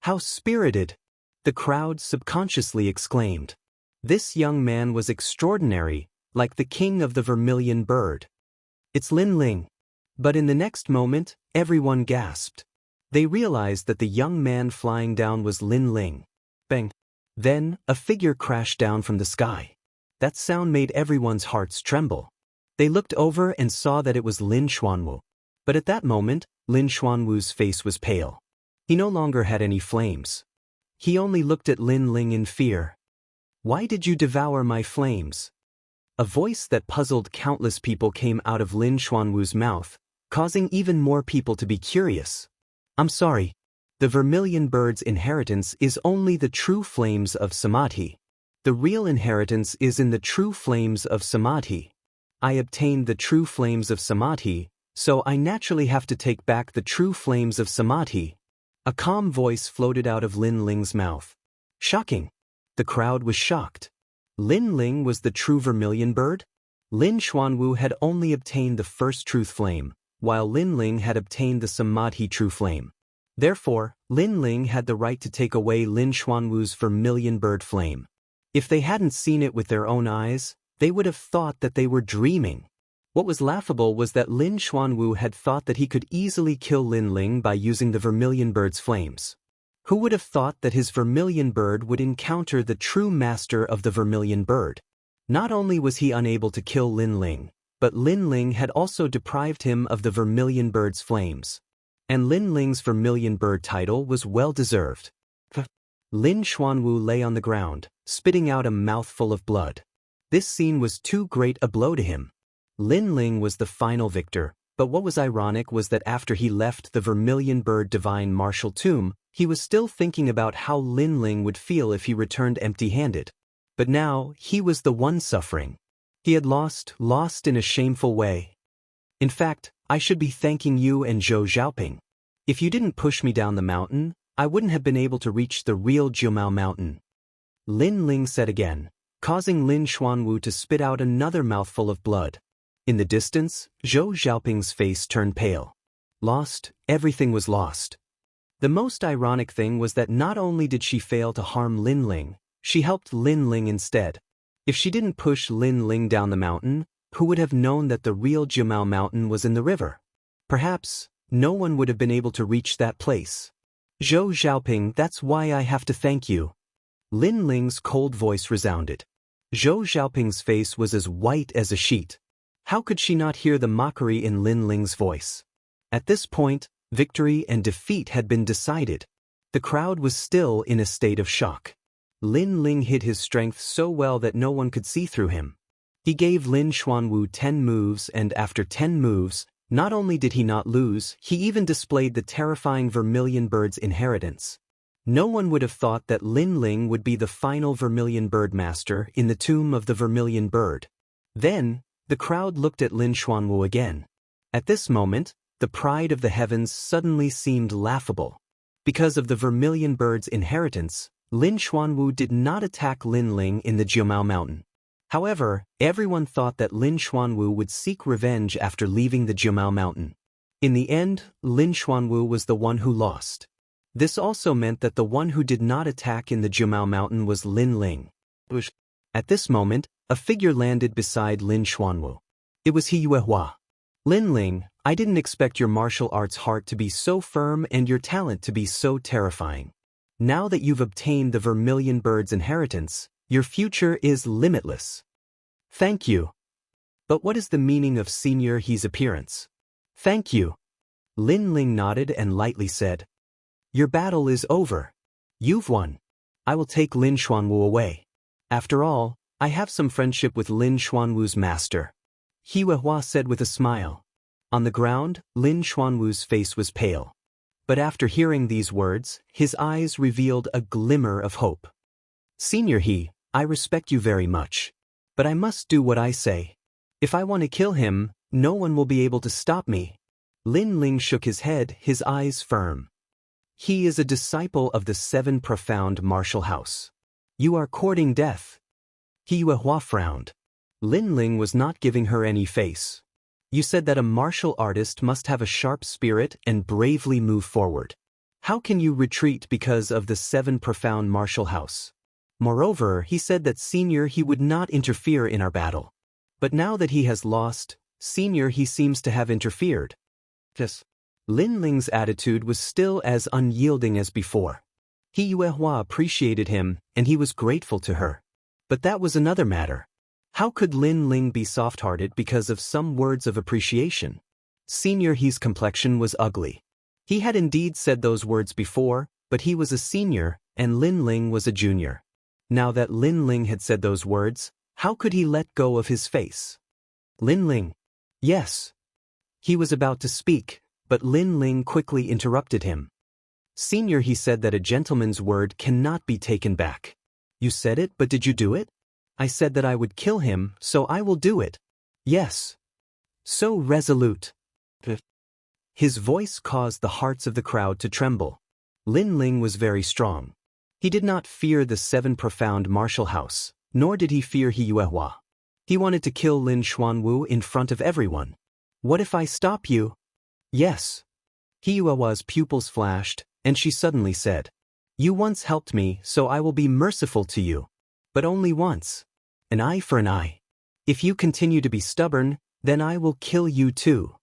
How spirited! The crowd subconsciously exclaimed. This young man was extraordinary, like the king of the vermilion bird. It's Linling. But in the next moment, everyone gasped. They realized that the young man flying down was Linling. Bang! Then, a figure crashed down from the sky. That sound made everyone's hearts tremble. They looked over and saw that it was Lin Xuanwu. But at that moment, Lin Xuanwu's face was pale. He no longer had any flames. He only looked at Linling in fear. Why did you devour my flames? A voice that puzzled countless people came out of Lin Xuanwu's mouth, causing even more people to be curious. I'm sorry. The vermilion bird's inheritance is only the true flames of Samadhi. The real inheritance is in the true flames of Samadhi. I obtained the true flames of Samadhi, so I naturally have to take back the true flames of Samadhi. A calm voice floated out of Linling's mouth. Shocking. The crowd was shocked. Linling was the true vermilion bird? Lin Xuanwu had only obtained the first truth flame, while Linling had obtained the Samadhi true flame. Therefore, Linling had the right to take away Lin Xuanwu's vermilion bird flame. If they hadn't seen it with their own eyes, they would have thought that they were dreaming. What was laughable was that Lin Xuanwu had thought that he could easily kill Lin Ling by using the vermilion bird's flames. Who would have thought that his vermilion bird would encounter the true master of the vermilion bird? Not only was he unable to kill Lin Ling, but Lin Ling had also deprived him of the vermilion bird's flames. And Lin Ling's vermilion bird title was well-deserved. Lin Xuanwu lay on the ground, spitting out a mouthful of blood. This scene was too great a blow to him. Lin Ling was the final victor, but what was ironic was that after he left the vermilion bird divine martial tomb, he was still thinking about how Lin Ling would feel if he returned empty-handed. But now, he was the one suffering. He had lost in a shameful way. In fact, I should be thanking you and Zhou Xiaoping. If you didn't push me down the mountain, I wouldn't have been able to reach the real Jiumao mountain. Lin Ling said again, causing Lin Xuanwu to spit out another mouthful of blood. In the distance, Zhou Xiaoping's face turned pale. Lost, everything was lost. The most ironic thing was that not only did she fail to harm Lin Ling, she helped Lin Ling instead. If she didn't push Lin Ling down the mountain, who would have known that the real Jiumao mountain was in the river? Perhaps, no one would have been able to reach that place. Zhou Xiaoping, that's why I have to thank you. Lin Ling's cold voice resounded. Zhou Xiaoping's face was as white as a sheet. How could she not hear the mockery in Lin Ling's voice? At this point, victory and defeat had been decided. The crowd was still in a state of shock. Lin Ling hid his strength so well that no one could see through him. He gave Lin Xuanwu 10 moves, and after 10 moves, not only did he not lose, he even displayed the terrifying vermilion bird's inheritance. No one would have thought that Lin Ling would be the final vermilion bird master in the tomb of the vermilion bird. Then, the crowd looked at Lin Xuanwu again. At this moment, the pride of the heavens suddenly seemed laughable. Because of the vermilion bird's inheritance, Lin Xuanwu did not attack Lin Ling in the Jiumao mountain. However, everyone thought that Lin Xuanwu would seek revenge after leaving the Jiumao mountain. In the end, Lin Xuanwu was the one who lost. This also meant that the one who did not attack in the Jiumao mountain was Lin Ling. At this moment, a figure landed beside Lin Xuanwu. It was He Yuehua. Lin Ling, I didn't expect your martial arts heart to be so firm and your talent to be so terrifying. Now that you've obtained the vermilion bird's inheritance, your future is limitless. Thank you. But what is the meaning of Senior He's appearance? Thank you. Lin Ling nodded and lightly said, your battle is over. You've won. I will take Lin Xuanwu away. After all, I have some friendship with Lin Xuanwu's master. He Yuehua said with a smile. On the ground, Lin Xuanwu's face was pale. But after hearing these words, his eyes revealed a glimmer of hope. Senior He, I respect you very much. But I must do what I say. If I want to kill him, no one will be able to stop me. Lin Ling shook his head, his eyes firm. He is a disciple of the 7 profound martial house. You are courting death. He Yuehua frowned. Lin Ling was not giving her any face. You said that a martial artist must have a sharp spirit and bravely move forward. How can you retreat because of the 7 profound martial house? Moreover, he said that Senior He would not interfere in our battle. But now that he has lost, Senior He seems to have interfered. Yes. Lin Ling's attitude was still as unyielding as before. He Yuehua appreciated him, and he was grateful to her. But that was another matter. How could Lin Ling be soft-hearted because of some words of appreciation? Senior He's complexion was ugly. He had indeed said those words before, but he was a senior, and Lin Ling was a junior. Now that Lin Ling had said those words, how could he let go of his face? Lin Ling. Yes. He was about to speak, but Lin Ling quickly interrupted him. Senior He said that a gentleman's word cannot be taken back. You said it, but did you do it? I said that I would kill him, so I will do it. Yes. So resolute. His voice caused the hearts of the crowd to tremble. Lin Ling was very strong. He did not fear the 7 profound martial house, nor did he fear He Yuehua. He wanted to kill Lin Xuanwu in front of everyone. What if I stop you? Yes. He Yuehua's pupils flashed, and she suddenly said, you once helped me, so I will be merciful to you. But only once. An eye for an eye. If you continue to be stubborn, Then I will kill you too.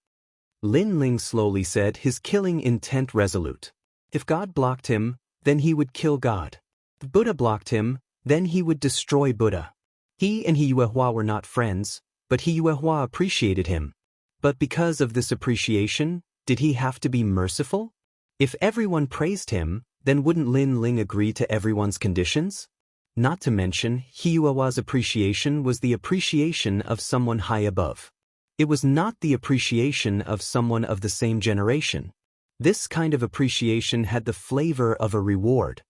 Lin Ling slowly said, his killing intent resolute. If God blocked him, then he would kill God. If Buddha blocked him, then he would destroy Buddha. He and He Yuehua were not friends, but He Yuehua appreciated him. But because of this appreciation, did he have to be merciful? If everyone praised him, then wouldn't Lin Ling agree to everyone's conditions? Not to mention, He Yuehua's appreciation was the appreciation of someone high above. It was not the appreciation of someone of the same generation. This kind of appreciation had the flavor of a reward.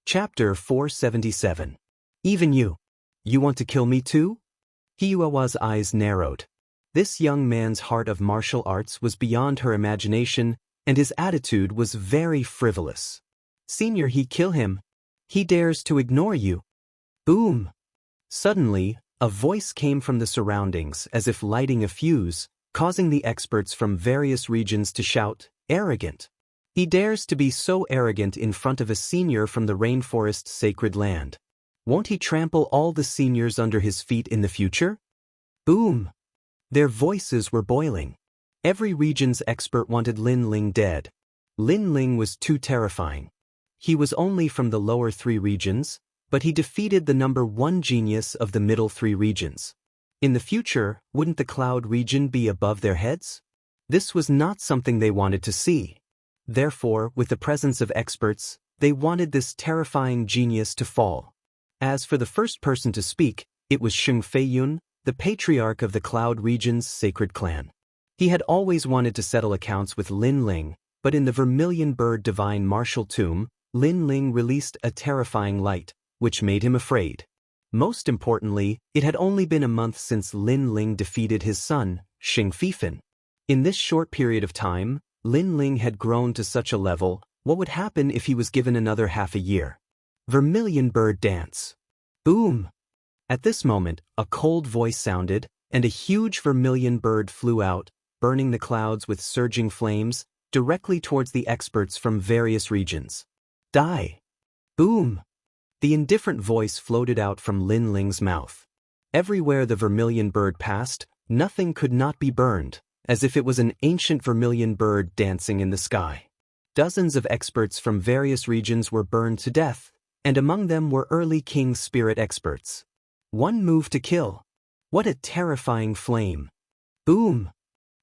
Chapter 477. Even you. You want to kill me too? He Yuehua's eyes narrowed. This young man's heart of martial arts was beyond her imagination, and his attitude was very frivolous. Senior, he kill him. He dares to ignore you. Boom! Suddenly, a voice came from the surroundings as if lighting a fuse, causing the experts from various regions to shout, "Arrogant! He dares to be so arrogant in front of a senior from the rainforest's sacred land. Won't he trample all the seniors under his feet in the future?" Boom! Their voices were boiling. Every region's expert wanted Lin Ling dead. Lin Ling was too terrifying. He was only from the lower 3 regions, but he defeated the number 1 genius of the middle 3 regions. In the future, wouldn't the cloud region be above their heads? This was not something they wanted to see. Therefore, with the presence of experts, they wanted this terrifying genius to fall. As for the first person to speak, it was Sheng Feiyun, the patriarch of the Cloud region's sacred clan. He had always wanted to settle accounts with Lin Ling, but in the Vermilion Bird Divine Martial Tomb, Lin Ling released a terrifying light, which made him afraid. Most importantly, it had only been a month since Lin Ling defeated his son, Sheng Feifan. In this short period of time, Lin Ling had grown to such a level. What would happen if he was given another half a year? Vermilion Bird Dance. Boom! At this moment, a cold voice sounded, and a huge vermilion bird flew out, burning the clouds with surging flames, directly towards the experts from various regions. Die! Boom! The indifferent voice floated out from Lin Ling's mouth. Everywhere the vermilion bird passed, nothing could not be burned, as if it was an ancient vermilion bird dancing in the sky. Dozens of experts from various regions were burned to death, and among them were early king spirit experts. One move to kill. What a terrifying flame! Boom!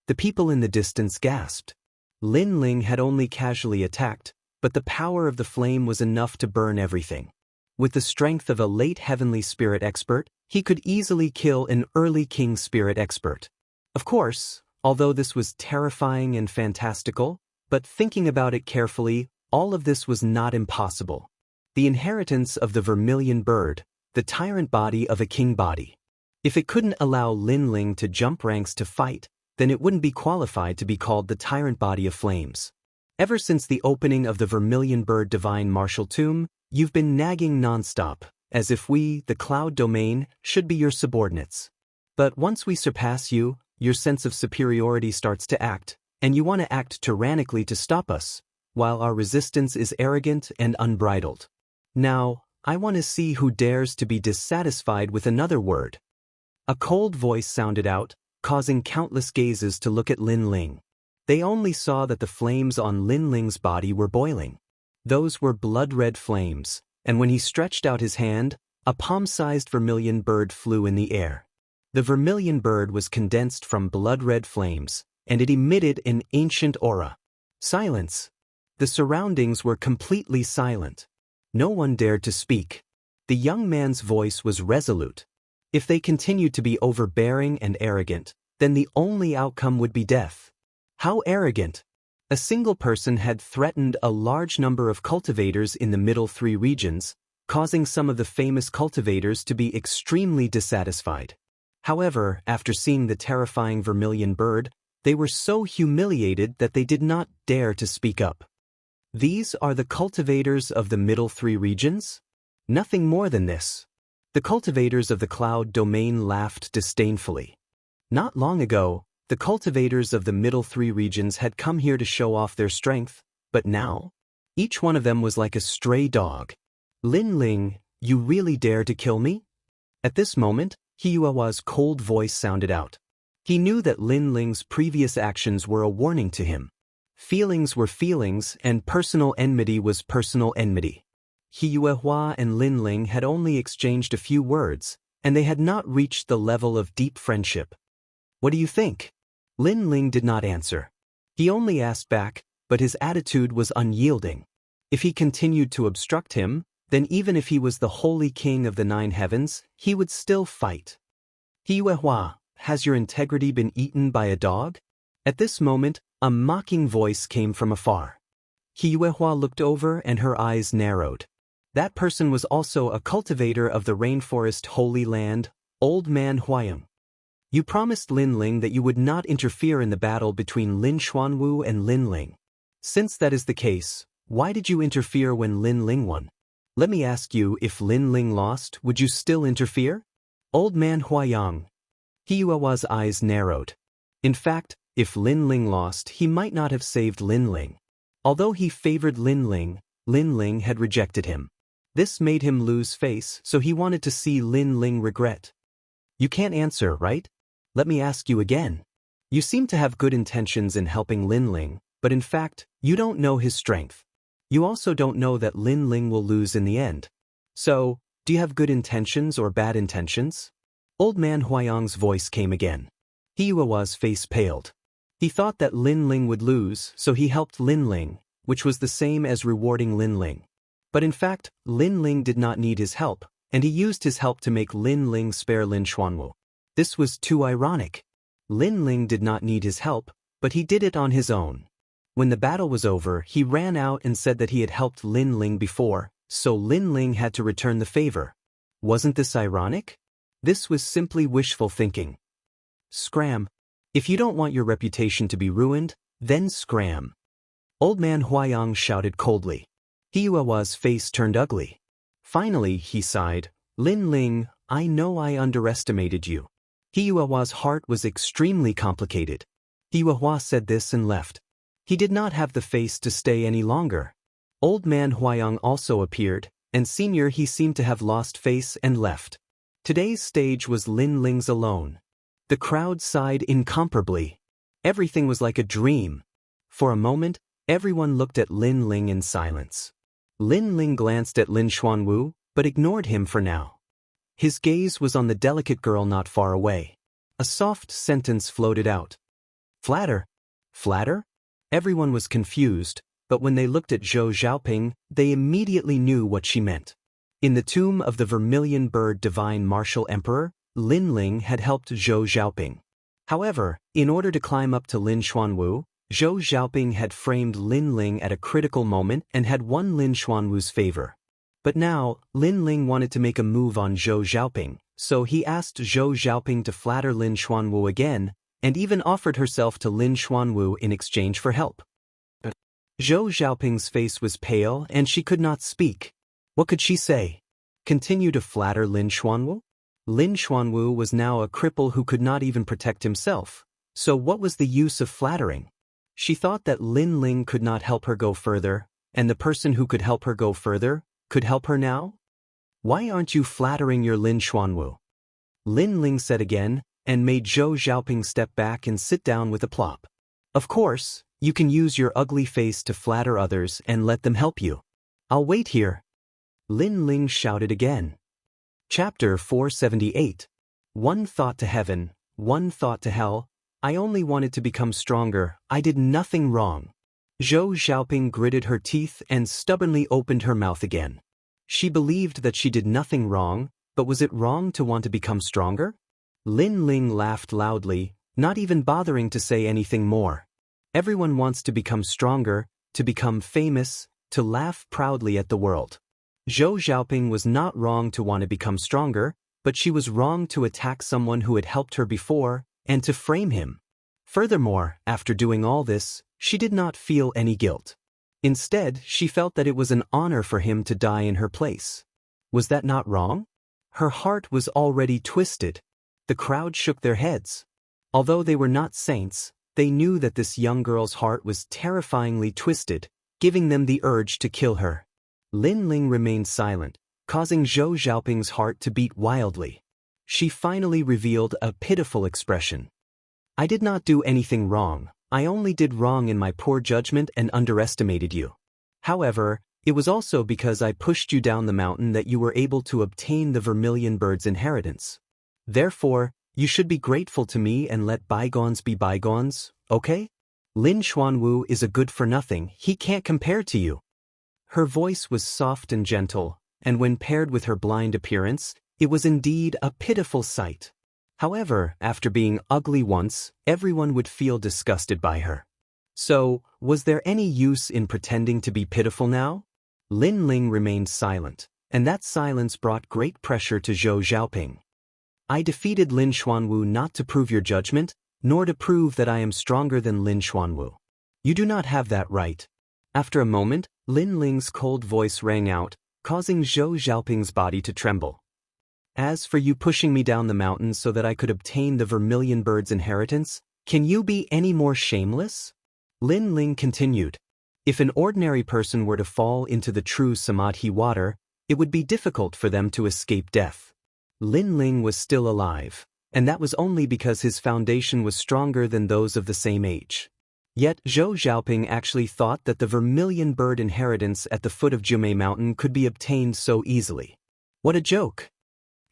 The people in the distance gasped. Lin Ling had only casually attacked, but the power of the flame was enough to burn everything. With the strength of a late heavenly spirit expert, he could easily kill an early king spirit expert. Of course, although this was terrifying and fantastical, but thinking about it carefully, all of this was not impossible. The inheritance of the vermilion bird, the tyrant body of a king body. If it couldn't allow Lin Ling to jump ranks to fight, then it wouldn't be qualified to be called the tyrant body of flames. Ever since the opening of the Vermilion Bird Divine Martial Tomb, you've been nagging nonstop, as if we, the Cloud Domain, should be your subordinates. But once we surpass you, your sense of superiority starts to act, and you want to act tyrannically to stop us, while our resistance is arrogant and unbridled. Now, I want to see who dares to be dissatisfied with another word. A cold voice sounded out, causing countless gazes to look at Lin Ling. They only saw that the flames on Lin Ling's body were boiling. Those were blood-red flames, and when he stretched out his hand, a palm-sized vermilion bird flew in the air. The vermilion bird was condensed from blood-red flames, and it emitted an ancient aura. Silence. The surroundings were completely silent. No one dared to speak. The young man's voice was resolute. If they continued to be overbearing and arrogant, then the only outcome would be death. How arrogant! A single person had threatened a large number of cultivators in the middle 3 regions, causing some of the famous cultivators to be extremely dissatisfied. However, after seeing the terrifying vermilion bird, they were so humiliated that they did not dare to speak up. These are the cultivators of the middle 3 regions? Nothing more than this. The cultivators of the Cloud Domain laughed disdainfully. Not long ago, the cultivators of the middle 3 regions had come here to show off their strength, but now? Each one of them was like a stray dog. Lin Ling, you really dare to kill me? At this moment, He Yuehua's cold voice sounded out. He knew that Lin Ling's previous actions were a warning to him. Feelings were feelings, and personal enmity was personal enmity. He Yuehua and Lin Ling had only exchanged a few words, and they had not reached the level of deep friendship. "What do you think?" Lin Ling did not answer. He only asked back, but his attitude was unyielding. If he continued to obstruct him, then even if he was the holy king of the 9 heavens, he would still fight. "He Yuehua, has your integrity been eaten by a dog?" At this moment, a mocking voice came from afar. He Yuehua looked over and her eyes narrowed. That person was also a cultivator of the rainforest Holy Land, Old Man Huayang. "You promised Lin Ling that you would not interfere in the battle between Lin Xuanwu and Lin Ling. Since that is the case, why did you interfere when Lin Ling won? Let me ask you, if Lin Ling lost, would you still interfere?" Old Man Huayang. He Yuehua's eyes narrowed. In fact, if Lin Ling lost, he might not have saved Lin Ling. Although he favored Lin Ling had rejected him. This made him lose face, so he wanted to see Lin Ling regret. "You can't answer, right? Let me ask you again. You seem to have good intentions in helping Lin Ling, but in fact, you don't know his strength. You also don't know that Lin Ling will lose in the end. So, do you have good intentions or bad intentions?" Old Man Huayang's voice came again. He Yuehua's face paled. He thought that Lin Ling would lose, so he helped Lin Ling, which was the same as rewarding Lin Ling. But in fact, Lin Ling did not need his help, and he used his help to make Lin Ling spare Lin Xuanwu. This was too ironic. Lin Ling did not need his help, but he did it on his own. When the battle was over, he ran out and said that he had helped Lin Ling before, so Lin Ling had to return the favor. Wasn't this ironic? This was simply wishful thinking. Scram. If you don't want your reputation to be ruined, then scram. Old Man Huayang shouted coldly. He Yuehua's face turned ugly. Finally, he sighed, "Lin Ling, I know I underestimated you." He Yuehua's heart was extremely complicated. He Yuehua said this and left. He did not have the face to stay any longer. Old Man Huayang also appeared, and Senior he seemed to have lost face and left. Today's stage was Lin Ling's alone. The crowd sighed incomparably. Everything was like a dream. For a moment, everyone looked at Lin Ling in silence. Lin Ling glanced at Lin Xuanwu, but ignored him for now. His gaze was on the delicate girl not far away. A soft sentence floated out. "Flatter? Flatter?" Everyone was confused, but when they looked at Zhou Xiaoping, they immediately knew what she meant. In the tomb of the Vermilion Bird Divine Martial Emperor, Lin Ling had helped Zhou Xiaoping. However, in order to climb up to Lin Xuanwu, Zhou Xiaoping had framed Lin Ling at a critical moment and had won Lin Xuanwu's favor. But now, Lin Ling wanted to make a move on Zhou Xiaoping, so he asked Zhou Xiaoping to flatter Lin Xuanwu again, and even offered herself to Lin Xuanwu in exchange for help. But Zhou Xiaoping's face was pale and she could not speak. What could she say? Continue to flatter Lin Xuanwu? Lin Xuanwu was now a cripple who could not even protect himself, so what was the use of flattering? She thought that Lin Ling could not help her go further, and the person who could help her go further could help her now? "Why aren't you flattering your Lin Xuanwu?" Lin Ling said again, and made Zhou Xiaoping step back and sit down with a plop. "Of course, you can use your ugly face to flatter others and let them help you. I'll wait here." Lin Ling shouted again. Chapter 478. One thought to heaven, one thought to hell. I only wanted to become stronger. I did nothing wrong. Zhou Xiaoping gritted her teeth and stubbornly opened her mouth again. She believed that she did nothing wrong, but was it wrong to want to become stronger? Lin Ling laughed loudly, not even bothering to say anything more. Everyone wants to become stronger, to become famous, to laugh proudly at the world. Zhou Xiaoping was not wrong to want to become stronger, but she was wrong to attack someone who had helped her before, and to frame him. Furthermore, after doing all this, she did not feel any guilt. Instead, she felt that it was an honor for him to die in her place. Was that not wrong? Her heart was already twisted. The crowd shook their heads. Although they were not saints, they knew that this young girl's heart was terrifyingly twisted, giving them the urge to kill her. Lin Ling remained silent, causing Zhou Xiaoping's heart to beat wildly. She finally revealed a pitiful expression. I did not do anything wrong, I only did wrong in my poor judgment and underestimated you. However, it was also because I pushed you down the mountain that you were able to obtain the vermilion bird's inheritance. Therefore, you should be grateful to me and let bygones be bygones, okay? Lin Xuanwu is a good-for-nothing, he can't compare to you. Her voice was soft and gentle, and when paired with her blind appearance, it was indeed a pitiful sight. However, after being ugly once, everyone would feel disgusted by her. So, was there any use in pretending to be pitiful now? Lin Ling remained silent, and that silence brought great pressure to Zhou Xiaoping. I defeated Lin Xuanwu not to prove your judgment, nor to prove that I am stronger than Lin Xuanwu. You do not have that right. After a moment, Lin Ling's cold voice rang out, causing Zhou Xiaoping's body to tremble. As for you pushing me down the mountain so that I could obtain the vermilion bird's inheritance, can you be any more shameless? Lin Ling continued. If an ordinary person were to fall into the true Samadhi water, it would be difficult for them to escape death. Lin Ling was still alive, and that was only because his foundation was stronger than those of the same age. Yet Zhou Xiaoping actually thought that the vermilion bird inheritance at the foot of Jumei Mountain could be obtained so easily. What a joke!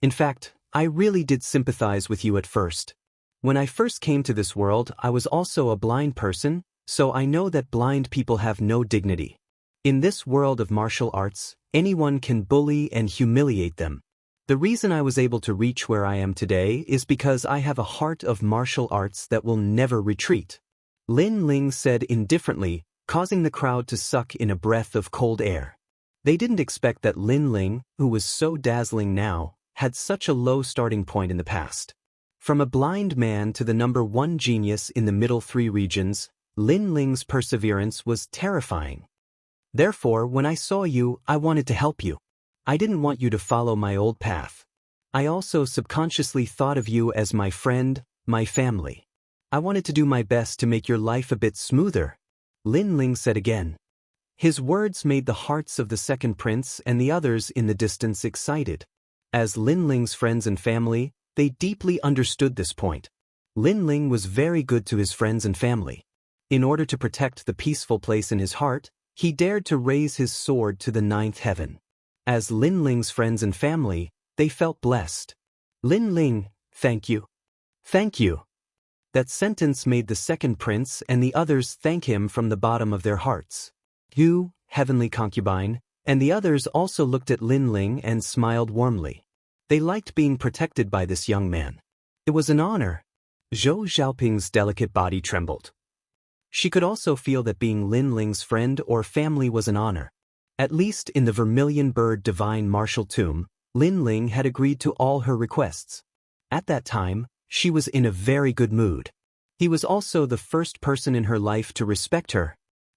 In fact, I really did sympathize with you at first. When I first came to this world, I was also a blind person, so I know that blind people have no dignity. In this world of martial arts, anyone can bully and humiliate them. The reason I was able to reach where I am today is because I have a heart of martial arts that will never retreat. Lin Ling said indifferently, causing the crowd to suck in a breath of cold air. They didn't expect that Lin Ling, who was so dazzling now, had such a low starting point in the past. From a blind man to the #1 genius in the middle 3 regions, Lin Ling's perseverance was terrifying. Therefore, when I saw you, I wanted to help you. I didn't want you to follow my old path. I also subconsciously thought of you as my friend, my family. I wanted to do my best to make your life a bit smoother, Lin Ling said again. His words made the hearts of the second prince and the others in the distance excited. As Lin Ling's friends and family, they deeply understood this point. Lin Ling was very good to his friends and family. In order to protect the peaceful place in his heart, he dared to raise his sword to the 9th heaven. As Lin Ling's friends and family, they felt blessed. Lin Ling, thank you. Thank you. That sentence made the second prince and the others thank him from the bottom of their hearts. You, heavenly concubine, and the others also looked at Lin Ling and smiled warmly. They liked being protected by this young man. It was an honor. Zhou Xiaoping's delicate body trembled. She could also feel that being Lin Ling's friend or family was an honor. At least in the Vermilion Bird Divine Martial Tomb, Lin Ling had agreed to all her requests. At that time, she was in a very good mood. He was also the first person in her life to respect her.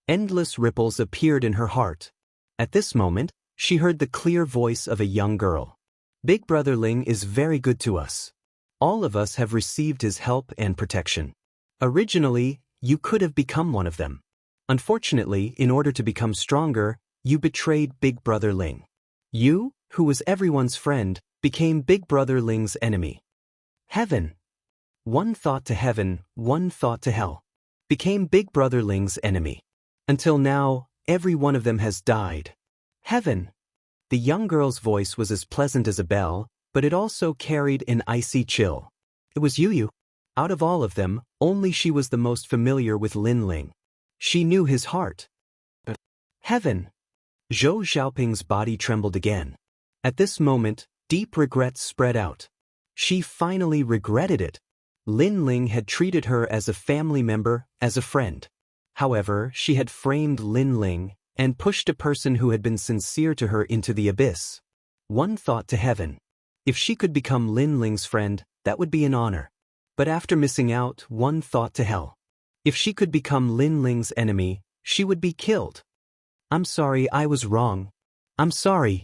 Endless ripples appeared in her heart. At this moment, she heard the clear voice of a young girl. Big Brother Ling is very good to us. All of us have received his help and protection. Originally, you could have become one of them. Unfortunately, in order to become stronger, you betrayed Big Brother Ling. You, who was everyone's friend, became Big Brother Ling's enemy. Heaven. One thought to heaven, one thought to hell. Became Big Brother Ling's enemy. Until now, every one of them has died. Heaven. The young girl's voice was as pleasant as a bell, but it also carried an icy chill. It was Yu. Out of all of them, only she was the most familiar with Lin Ling. She knew his heart. Heaven. Zhou Xiaoping's body trembled again. At this moment, deep regret spread out. She finally regretted it. Lin Ling had treated her as a family member, as a friend. However, she had framed Lin Ling and pushed a person who had been sincere to her into the abyss. One thought to heaven. If she could become Lin Ling's friend, that would be an honor. But after missing out, one thought to hell. If she could become Lin Ling's enemy, she would be killed. I'm sorry, I was wrong. I'm sorry.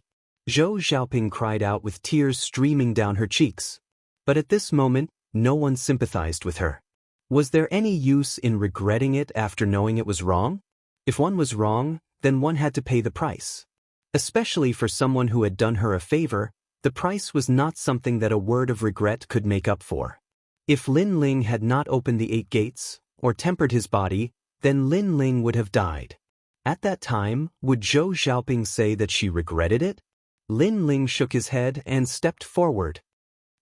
Zhou Xiaoping cried out with tears streaming down her cheeks. But at this moment, no one sympathized with her. Was there any use in regretting it after knowing it was wrong? If one was wrong, then one had to pay the price. Especially for someone who had done her a favor, the price was not something that a word of regret could make up for. If Lin Ling had not opened the 8 gates, or tempered his body, then Lin Ling would have died. At that time, would Zhou Xiaoping say that she regretted it? Lin Ling shook his head and stepped forward.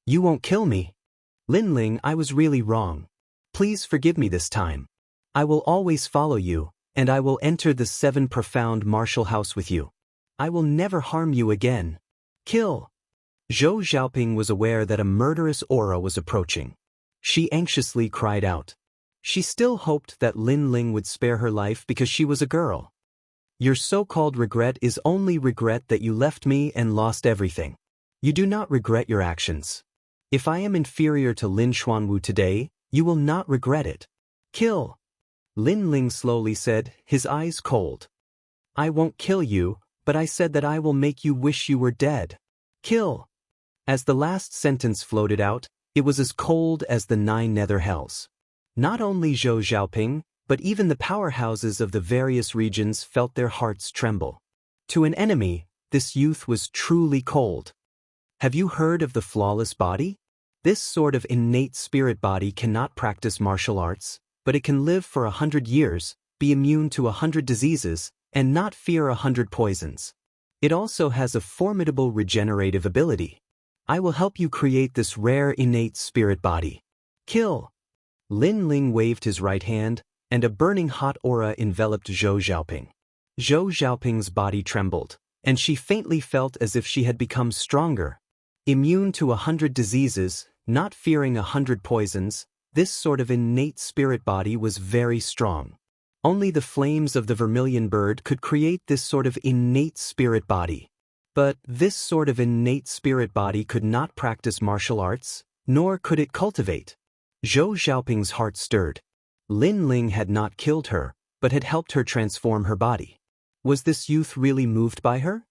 You won't kill me. Lin Ling, I was really wrong. Please forgive me this time. I will always follow you, and I will enter the 7 profound martial house with you. I will never harm you again. Kill. Zhou Xiaoping was aware that a murderous aura was approaching. She anxiously cried out. She still hoped that Lin Ling would spare her life because she was a girl. Your so-called regret is only regret that you left me and lost everything. You do not regret your actions. If I am inferior to Lin Xuanwu today, you will not regret it. Kill. Lin Ling slowly said, his eyes cold. I won't kill you, but I said that I will make you wish you were dead. Kill. As the last sentence floated out, it was as cold as the 9 nether hells. Not only Zhou Xiaoping, but even the powerhouses of the various regions felt their hearts tremble. To an enemy, this youth was truly cold. Have you heard of the flawless body? This sort of innate spirit body cannot practice martial arts, but it can live for 100 years, be immune to 100 diseases, and not fear 100 poisons. It also has a formidable regenerative ability. I will help you create this rare innate spirit body. Kill. Lin Ling waved his right hand, and a burning hot aura enveloped Zhou Xiaoping. Zhou Xiaoping's body trembled, and she faintly felt as if she had become stronger. Immune to 100 diseases, not fearing 100 poisons, this sort of innate spirit body was very strong. Only the flames of the vermilion bird could create this sort of innate spirit body. But this sort of innate spirit body could not practice martial arts, nor could it cultivate. Zhou Xiaoping's heart stirred. Lin Ling had not killed her, but had helped her transform her body. Was this youth really moved by her?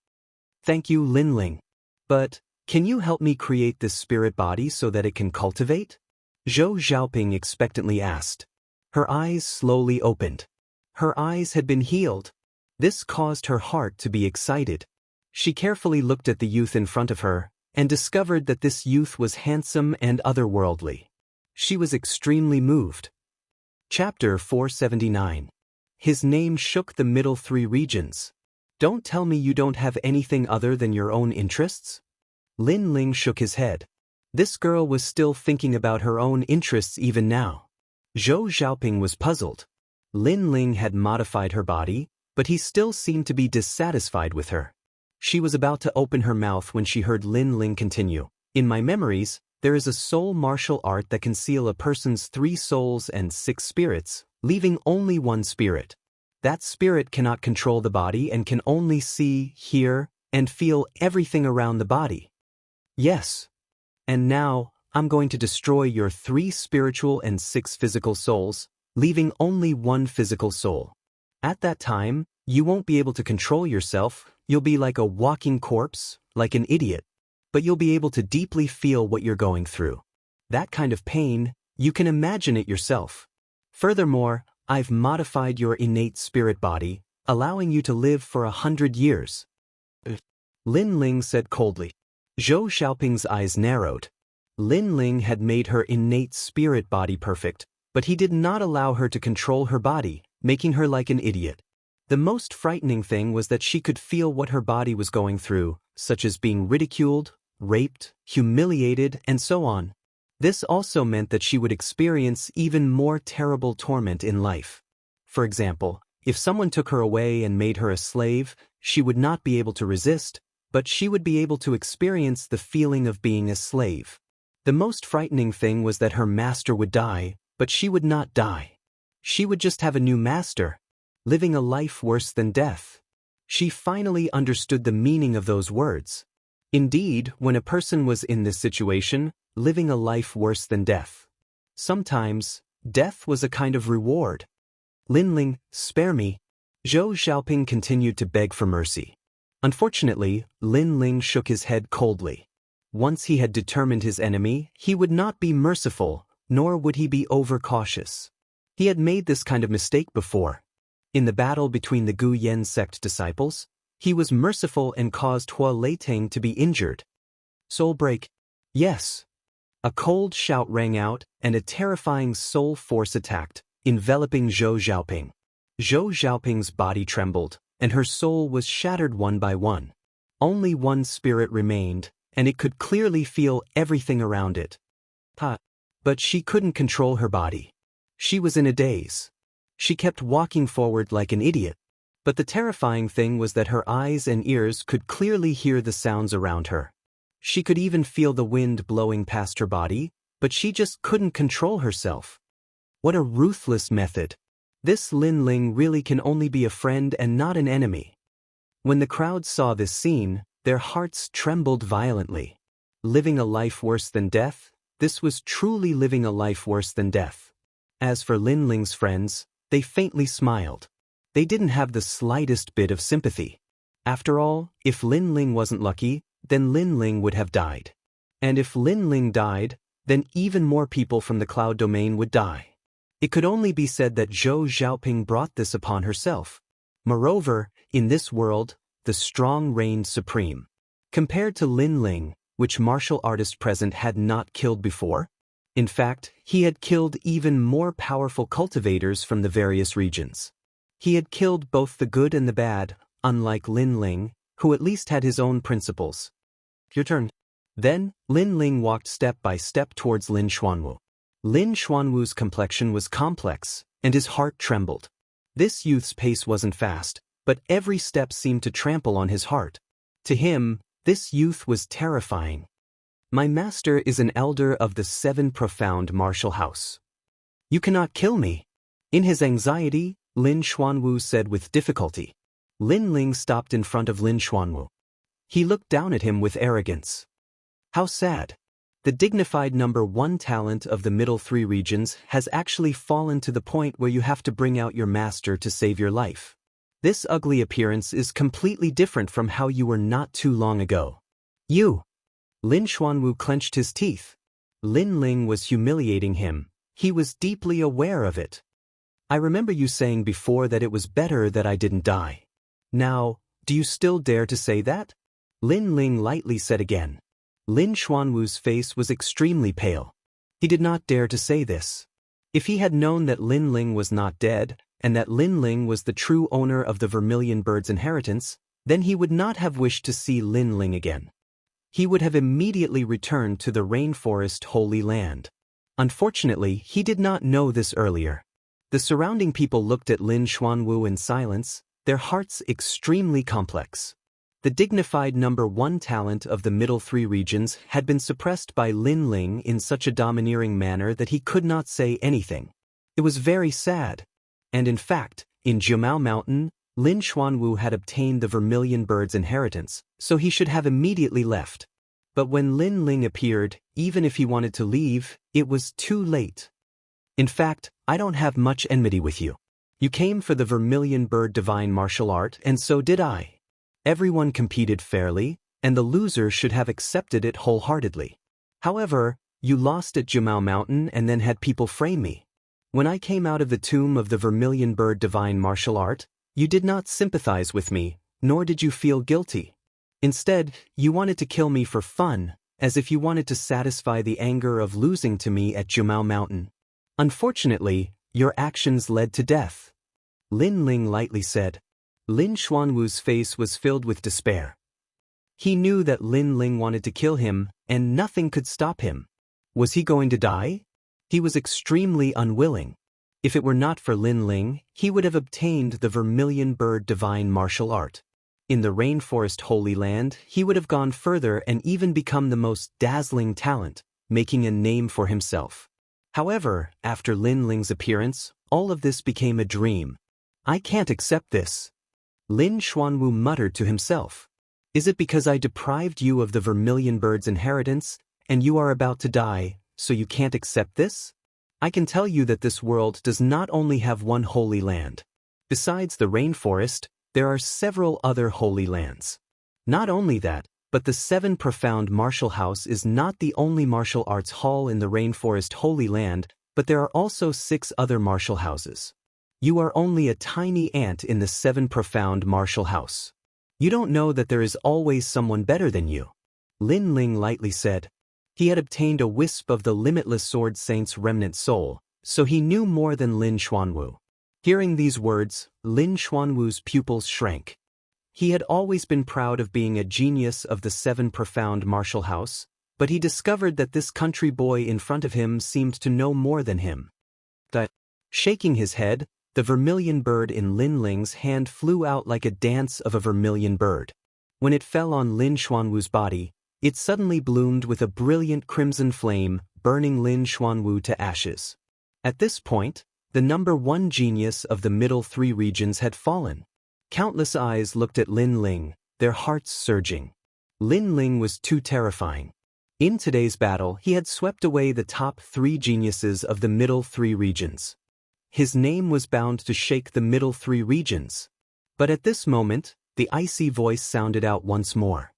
Thank you, Lin Ling. But, can you help me create this spirit body so that it can cultivate? Zhou Xiaoping expectantly asked. Her eyes slowly opened. Her eyes had been healed. This caused her heart to be excited. She carefully looked at the youth in front of her, and discovered that this youth was handsome and otherworldly. She was extremely moved. Chapter 479. His name shook the middle 3 regions. Don't tell me you don't have anything other than your own interests? Lin Ling shook his head. This girl was still thinking about her own interests even now. Zhou Xiaoping was puzzled. Lin Ling had modified her body, but he still seemed to be dissatisfied with her. She was about to open her mouth when she heard Lin Ling continue. In my memories, there is a soul martial art that can seal a person's 3 souls and 6 spirits, leaving only 1 spirit. That spirit cannot control the body and can only see, hear, and feel everything around the body. Yes. And now, I'm going to destroy your 3 spiritual and 6 physical souls, leaving only 1 physical soul. At that time, you won't be able to control yourself, you'll be like a walking corpse, like an idiot. But you'll be able to deeply feel what you're going through. That kind of pain, you can imagine it yourself. Furthermore, I've modified your innate spirit body, allowing you to live for 100 years. Lin Ling said coldly. Zhou Xiaoping's eyes narrowed. Lin Ling had made her innate spirit body perfect, but he did not allow her to control her body, making her like an idiot. The most frightening thing was that she could feel what her body was going through, such as being ridiculed, raped, humiliated, and so on. This also meant that she would experience even more terrible torment in life. For example, if someone took her away and made her a slave, she would not be able to resist, but she would be able to experience the feeling of being a slave. The most frightening thing was that her master would die, but she would not die. She would just have a new master, living a life worse than death. She finally understood the meaning of those words. Indeed, when a person was in this situation, living a life worse than death, sometimes, death was a kind of reward. Lin Ling, spare me. Zhou Xiaoping continued to beg for mercy. Unfortunately, Lin Ling shook his head coldly. Once he had determined his enemy, he would not be merciful, nor would he be overcautious. He had made this kind of mistake before. In the battle between the Gu Yen sect disciples, he was merciful and caused Hua Leiteng to be injured. Soul break. Yes. A cold shout rang out, and a terrifying soul force attacked, enveloping Zhou Xiaoping. Zhou Xiaoping's body trembled, and her soul was shattered one by one. Only one spirit remained, and it could clearly feel everything around it. But she couldn't control her body. She was in a daze. She kept walking forward like an idiot. But the terrifying thing was that her eyes and ears could clearly hear the sounds around her. She could even feel the wind blowing past her body, but she just couldn't control herself. What a ruthless method. This Lin Ling really can only be a friend and not an enemy. When the crowd saw this scene, their hearts trembled violently. Living a life worse than death? This was truly living a life worse than death. As for Lin Ling's friends, they faintly smiled. They didn't have the slightest bit of sympathy. After all, if Lin Ling wasn't lucky, then Lin Ling would have died. And if Lin Ling died, then even more people from the cloud domain would die. It could only be said that Zhou Xiaoping brought this upon herself. Moreover, in this world, the strong reigned supreme. Compared to Lin Ling, which martial artist present had not killed before? In fact, he had killed even more powerful cultivators from the various regions. He had killed both the good and the bad, unlike Lin Ling, who at least had his own principles. Your turn. Then, Lin Ling walked step by step towards Lin Xuanwu. Lin Xuanwu's complexion was complex, and his heart trembled. This youth's pace wasn't fast, but every step seemed to trample on his heart. To him, this youth was terrifying. My master is an elder of the 7 profound martial house. You cannot kill me. In his anxiety, Lin Xuanwu said with difficulty. Lin Ling stopped in front of Lin Xuanwu. He looked down at him with arrogance. How sad. The dignified number 1 talent of the middle 3 regions has actually fallen to the point where you have to bring out your master to save your life. This ugly appearance is completely different from how you were not too long ago. You! Lin Xuanwu clenched his teeth. Lin Ling was humiliating him. He was deeply aware of it. I remember you saying before that it was better that I didn't die. Now, do you still dare to say that? Lin Ling lightly said again. Lin Xuanwu's face was extremely pale. He did not dare to say this. If he had known that Lin Ling was not dead, and that Lin Ling was the true owner of the Vermilion Bird's inheritance, then he would not have wished to see Lin Ling again. He would have immediately returned to the Rainforest Holy Land. Unfortunately, he did not know this earlier. The surrounding people looked at Lin Xuanwu in silence, their hearts extremely complex. The dignified number 1 talent of the middle 3 regions had been suppressed by Lin Ling in such a domineering manner that he could not say anything. It was very sad. And in fact, in Jiumao Mountain, Lin Xuanwu had obtained the Vermilion Bird's inheritance, so he should have immediately left. But when Lin Ling appeared, even if he wanted to leave, it was too late. In fact, I don't have much enmity with you. You came for the Vermilion Bird divine martial art, and so did I. Everyone competed fairly, and the loser should have accepted it wholeheartedly. However, you lost at Jiumao Mountain and then had people frame me. When I came out of the tomb of the Vermilion Bird divine martial art, you did not sympathize with me, nor did you feel guilty. Instead, you wanted to kill me for fun, as if you wanted to satisfy the anger of losing to me at Jiumao Mountain. Unfortunately, your actions led to death. Lin Ling lightly said. Lin Xuanwu's face was filled with despair. He knew that Lin Ling wanted to kill him, and nothing could stop him. Was he going to die? He was extremely unwilling. If it were not for Lin Ling, he would have obtained the Vermilion Bird divine martial art. In the Rainforest Holy Land, he would have gone further and even become the most dazzling talent, making a name for himself. However, after Lin Ling's appearance, all of this became a dream. I can't accept this. Lin Xuanwu muttered to himself. Is it because I deprived you of the Vermilion Bird's inheritance, and you are about to die, so you can't accept this? I can tell you that this world does not only have one holy land. Besides the rainforest, there are several other holy lands. Not only that, but the 7 profound martial house is not the only martial arts hall in the Rainforest Holy Land, but there are also 6 other martial houses. You are only a tiny ant in the 7 profound martial house. You don't know that there is always someone better than you. Lin Ling lightly said. He had obtained a wisp of the limitless sword saint's remnant soul, so he knew more than Lin Xuanwu. Hearing these words, Lin Xuanwu's pupils shrank. He had always been proud of being a genius of the seven profound martial house, but he discovered that this country boy in front of him seemed to know more than him. Shaking his head, the vermilion bird in Lin Ling's hand flew out like a dance of a vermilion bird. When it fell on Lin Xuanwu's body, it suddenly bloomed with a brilliant crimson flame, burning Lin Xuanwu to ashes. At this point, the number one genius of the middle three regions had fallen. Countless eyes looked at Lin Ling, their hearts surging. Lin Ling was too terrifying. In today's battle, he had swept away the top three geniuses of the middle three regions. His name was bound to shake the middle three regions. But at this moment, the icy voice sounded out once more.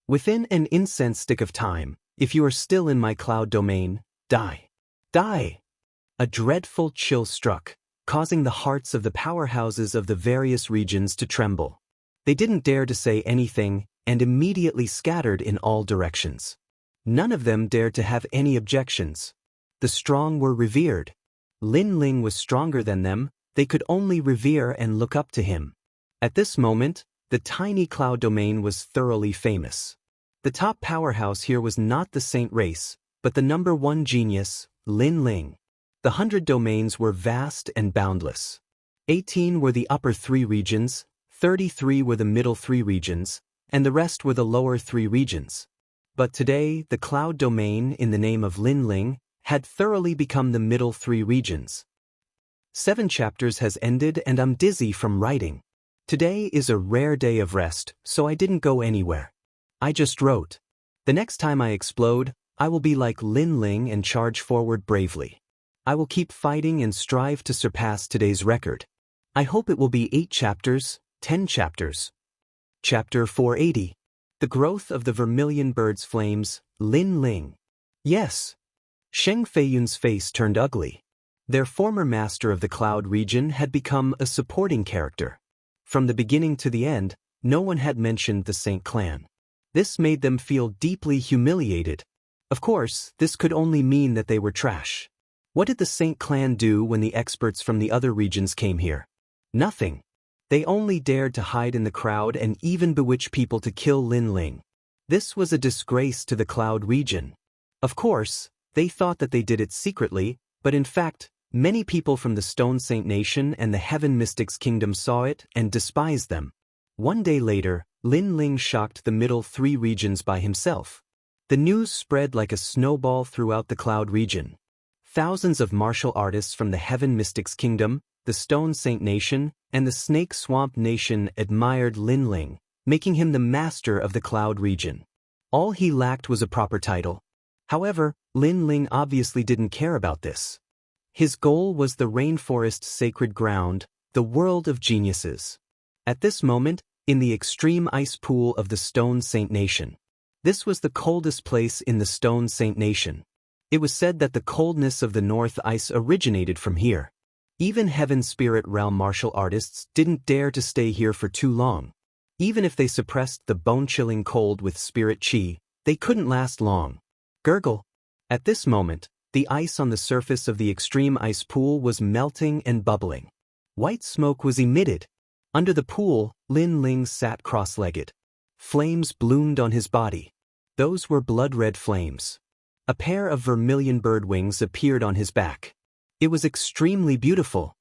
Within an incense stick of time, if you are still in my cloud domain, die. Die! A dreadful chill struck, causing the hearts of the powerhouses of the various regions to tremble. They didn't dare to say anything, and immediately scattered in all directions. None of them dared to have any objections. The strong were revered. Lin Ling was stronger than them, they could only revere and look up to him. At this moment, the tiny cloud domain was thoroughly famous. The top powerhouse here was not the saint race, but the number one genius, Lin Ling. The 100 domains were vast and boundless. 18 were the upper three regions, 33 were the middle three regions, and the rest were the lower three regions. But today, the cloud domain, in the name of Lin Ling, had thoroughly become the middle three regions. 7 chapters has ended and I'm dizzy from writing. Today is a rare day of rest, so I didn't go anywhere. I just wrote. The next time I explode, I will be like Lin Ling and charge forward bravely. I will keep fighting and strive to surpass today's record. I hope it will be 8 chapters, 10 chapters. Chapter 480. The Growth of the Vermilion Bird's Flames, Lin Ling. Yes. Sheng Feiyun's face turned ugly. Their former master of the cloud region had become a supporting character. From the beginning to the end, no one had mentioned the Saint clan. This made them feel deeply humiliated. Of course, this could only mean that they were trash. What did the Saint clan do when the experts from the other regions came here? Nothing. They only dared to hide in the crowd and even bewitch people to kill Lin Ling. This was a disgrace to the cloud region. Of course, they thought that they did it secretly, but in fact, many people from the Stone Saint Nation and the Heaven Mystics Kingdom saw it and despised them. One day later, Lin Ling shocked the middle three regions by himself. The news spread like a snowball throughout the cloud region. Thousands of martial artists from the Heaven Mystics Kingdom, the Stone Saint Nation, and the Snake Swamp Nation admired Lin Ling, making him the master of the cloud region. All he lacked was a proper title. However, Lin Ling obviously didn't care about this. His goal was the rainforest's sacred ground, the world of geniuses. At this moment, in the extreme ice pool of the Stone Saint Nation. This was the coldest place in the Stone Saint Nation. It was said that the coldness of the North Ice originated from here. Even Heaven Spirit Realm martial artists didn't dare to stay here for too long. Even if they suppressed the bone-chilling cold with spirit chi, they couldn't last long. Gurgle. At this moment, the ice on the surface of the extreme ice pool was melting and bubbling. White smoke was emitted. Under the pool, Lin Ling sat cross-legged. Flames bloomed on his body. Those were blood-red flames. A pair of vermilion bird wings appeared on his back. It was extremely beautiful.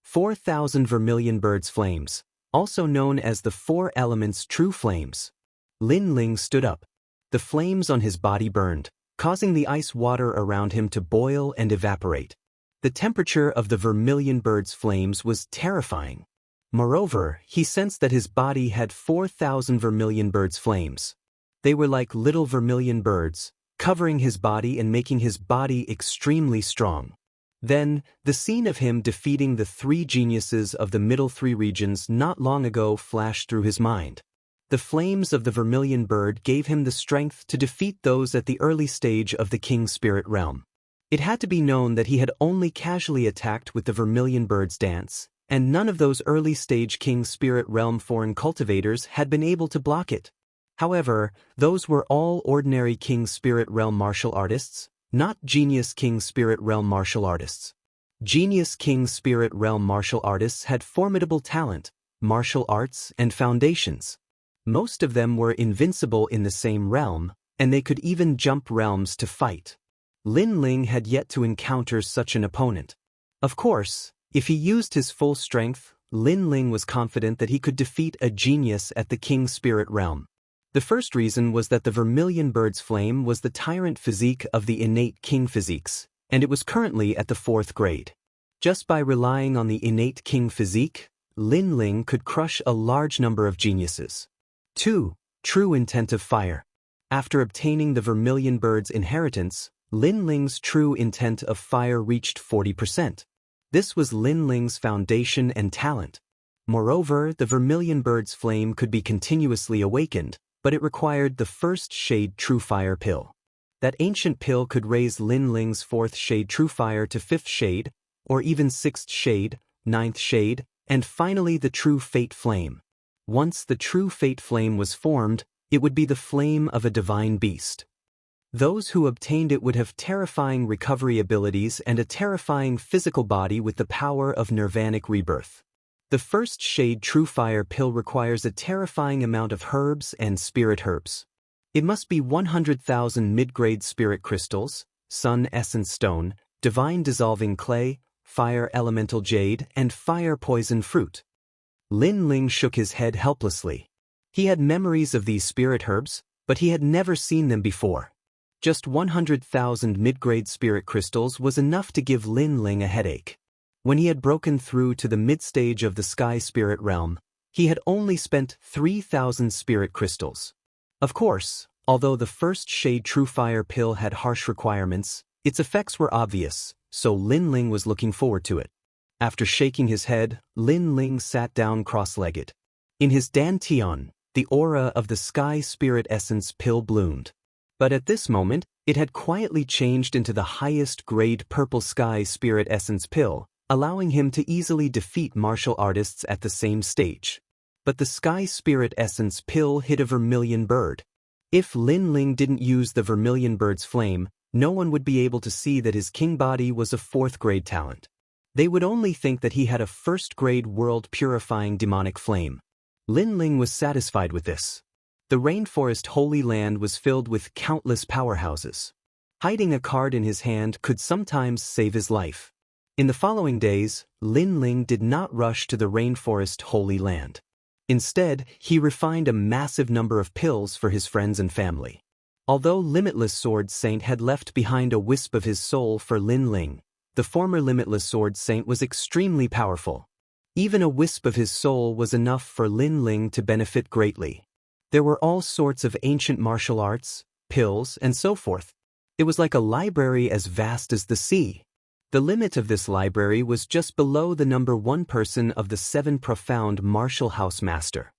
4,000 vermilion bird's flames, also known as the 4 elements true flames. Lin Ling stood up. The flames on his body burned, causing the ice water around him to boil and evaporate. The temperature of the vermilion bird's flames was terrifying. Moreover, he sensed that his body had 4,000 vermilion bird's flames. They were like little vermilion birds, covering his body and making his body extremely strong. Then, the scene of him defeating the 3 geniuses of the middle 3 regions not long ago flashed through his mind. The flames of the vermilion bird gave him the strength to defeat those at the early stage of the King Spirit Realm. It had to be known that he had only casually attacked with the vermilion bird's dance, and none of those early stage King Spirit Realm foreign cultivators had been able to block it. However, those were all ordinary King Spirit Realm martial artists, not Genius King Spirit Realm martial artists. Genius King Spirit Realm martial artists had formidable talent, martial arts, and foundations. Most of them were invincible in the same realm, and they could even jump realms to fight. Lin Ling had yet to encounter such an opponent. Of course, if he used his full strength, Lin Ling was confident that he could defeat a genius at the King Spirit Realm. The first reason was that the Vermilion Bird's flame was the tyrant physique of the innate king physiques, and it was currently at the 4th grade. Just by relying on the innate king physique, Lin Ling could crush a large number of geniuses. 2. True intent of fire. After obtaining the Vermilion Bird's inheritance, Lin Ling's true intent of fire reached 40%. This was Lin Ling's foundation and talent. Moreover, the Vermilion Bird's flame could be continuously awakened, but it required the first shade True Fire pill. That ancient pill could raise Lin Ling's 4th shade True Fire to 5th shade, or even 6th shade, 9th shade, and finally the True Fate Flame. Once the True Fate Flame was formed, it would be the flame of a divine beast. Those who obtained it would have terrifying recovery abilities and a terrifying physical body with the power of nirvanic rebirth. The first shade True Fire pill requires a terrifying amount of herbs and spirit herbs. It must be 100,000 mid-grade spirit crystals, sun essence stone, divine dissolving clay, fire elemental jade, and fire poison fruit. Lin Ling shook his head helplessly. He had memories of these spirit herbs, but he had never seen them before. Just 100,000 mid-grade spirit crystals was enough to give Lin Ling a headache. When he had broken through to the mid-stage of the Sky Spirit Realm, he had only spent 3,000 spirit crystals. Of course, although the first shade True Fire pill had harsh requirements, its effects were obvious, so Lin Ling was looking forward to it. After shaking his head, Lin Ling sat down cross-legged. In his dantian, the aura of the Sky Spirit Essence pill bloomed. But at this moment, it had quietly changed into the highest grade Purple Sky Spirit Essence pill, allowing him to easily defeat martial artists at the same stage. But the Sky Spirit Essence pill hit a Vermilion Bird. If Lin Ling didn't use the Vermilion Bird's flame, no one would be able to see that his king body was a 4th grade talent. They would only think that he had a 1st grade world-purifying demonic flame. Lin Ling was satisfied with this. The Rainforest Holy Land was filled with countless powerhouses. Hiding a card in his hand could sometimes save his life. In the following days, Lin Ling did not rush to the Rainforest Holy Land. Instead, he refined a massive number of pills for his friends and family. Although Limitless Sword Saint had left behind a wisp of his soul for Lin Ling, the former Limitless Sword Saint was extremely powerful. Even a wisp of his soul was enough for Lin Ling to benefit greatly. There were all sorts of ancient martial arts, pills, and so forth. It was like a library as vast as the sea. The limit of this library was just below the number 1 person of the 7 profound martial house master.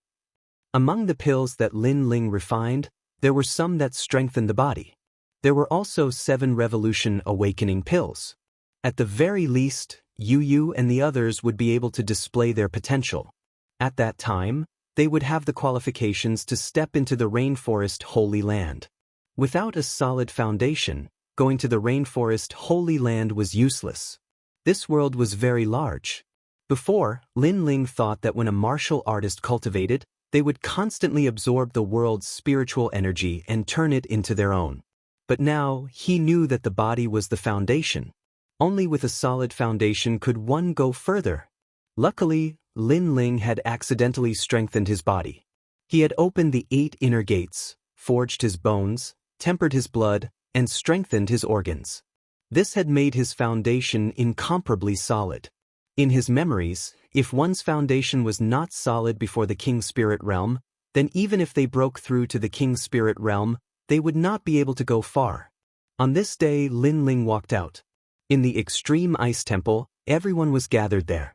Among the pills that Lin Ling refined, there were some that strengthened the body. There were also 7 revolution awakening pills. At the very least, Yu and the others would be able to display their potential. At that time, they would have the qualifications to step into the Rainforest Holy Land. Without a solid foundation, going to the Rainforest Holy Land was useless. This world was very large. Before, Lin Ling thought that when a martial artist cultivated, they would constantly absorb the world's spiritual energy and turn it into their own. But now, he knew that the body was the foundation. Only with a solid foundation could one go further. Luckily, Lin Ling had accidentally strengthened his body. He had opened the 8 inner gates, forged his bones, tempered his blood, and strengthened his organs. This had made his foundation incomparably solid. In his memories, if one's foundation was not solid before the King Spirit Realm, then even if they broke through to the King Spirit Realm, they would not be able to go far. On this day, Lin Ling walked out. In the Extreme Ice Temple, everyone was gathered there.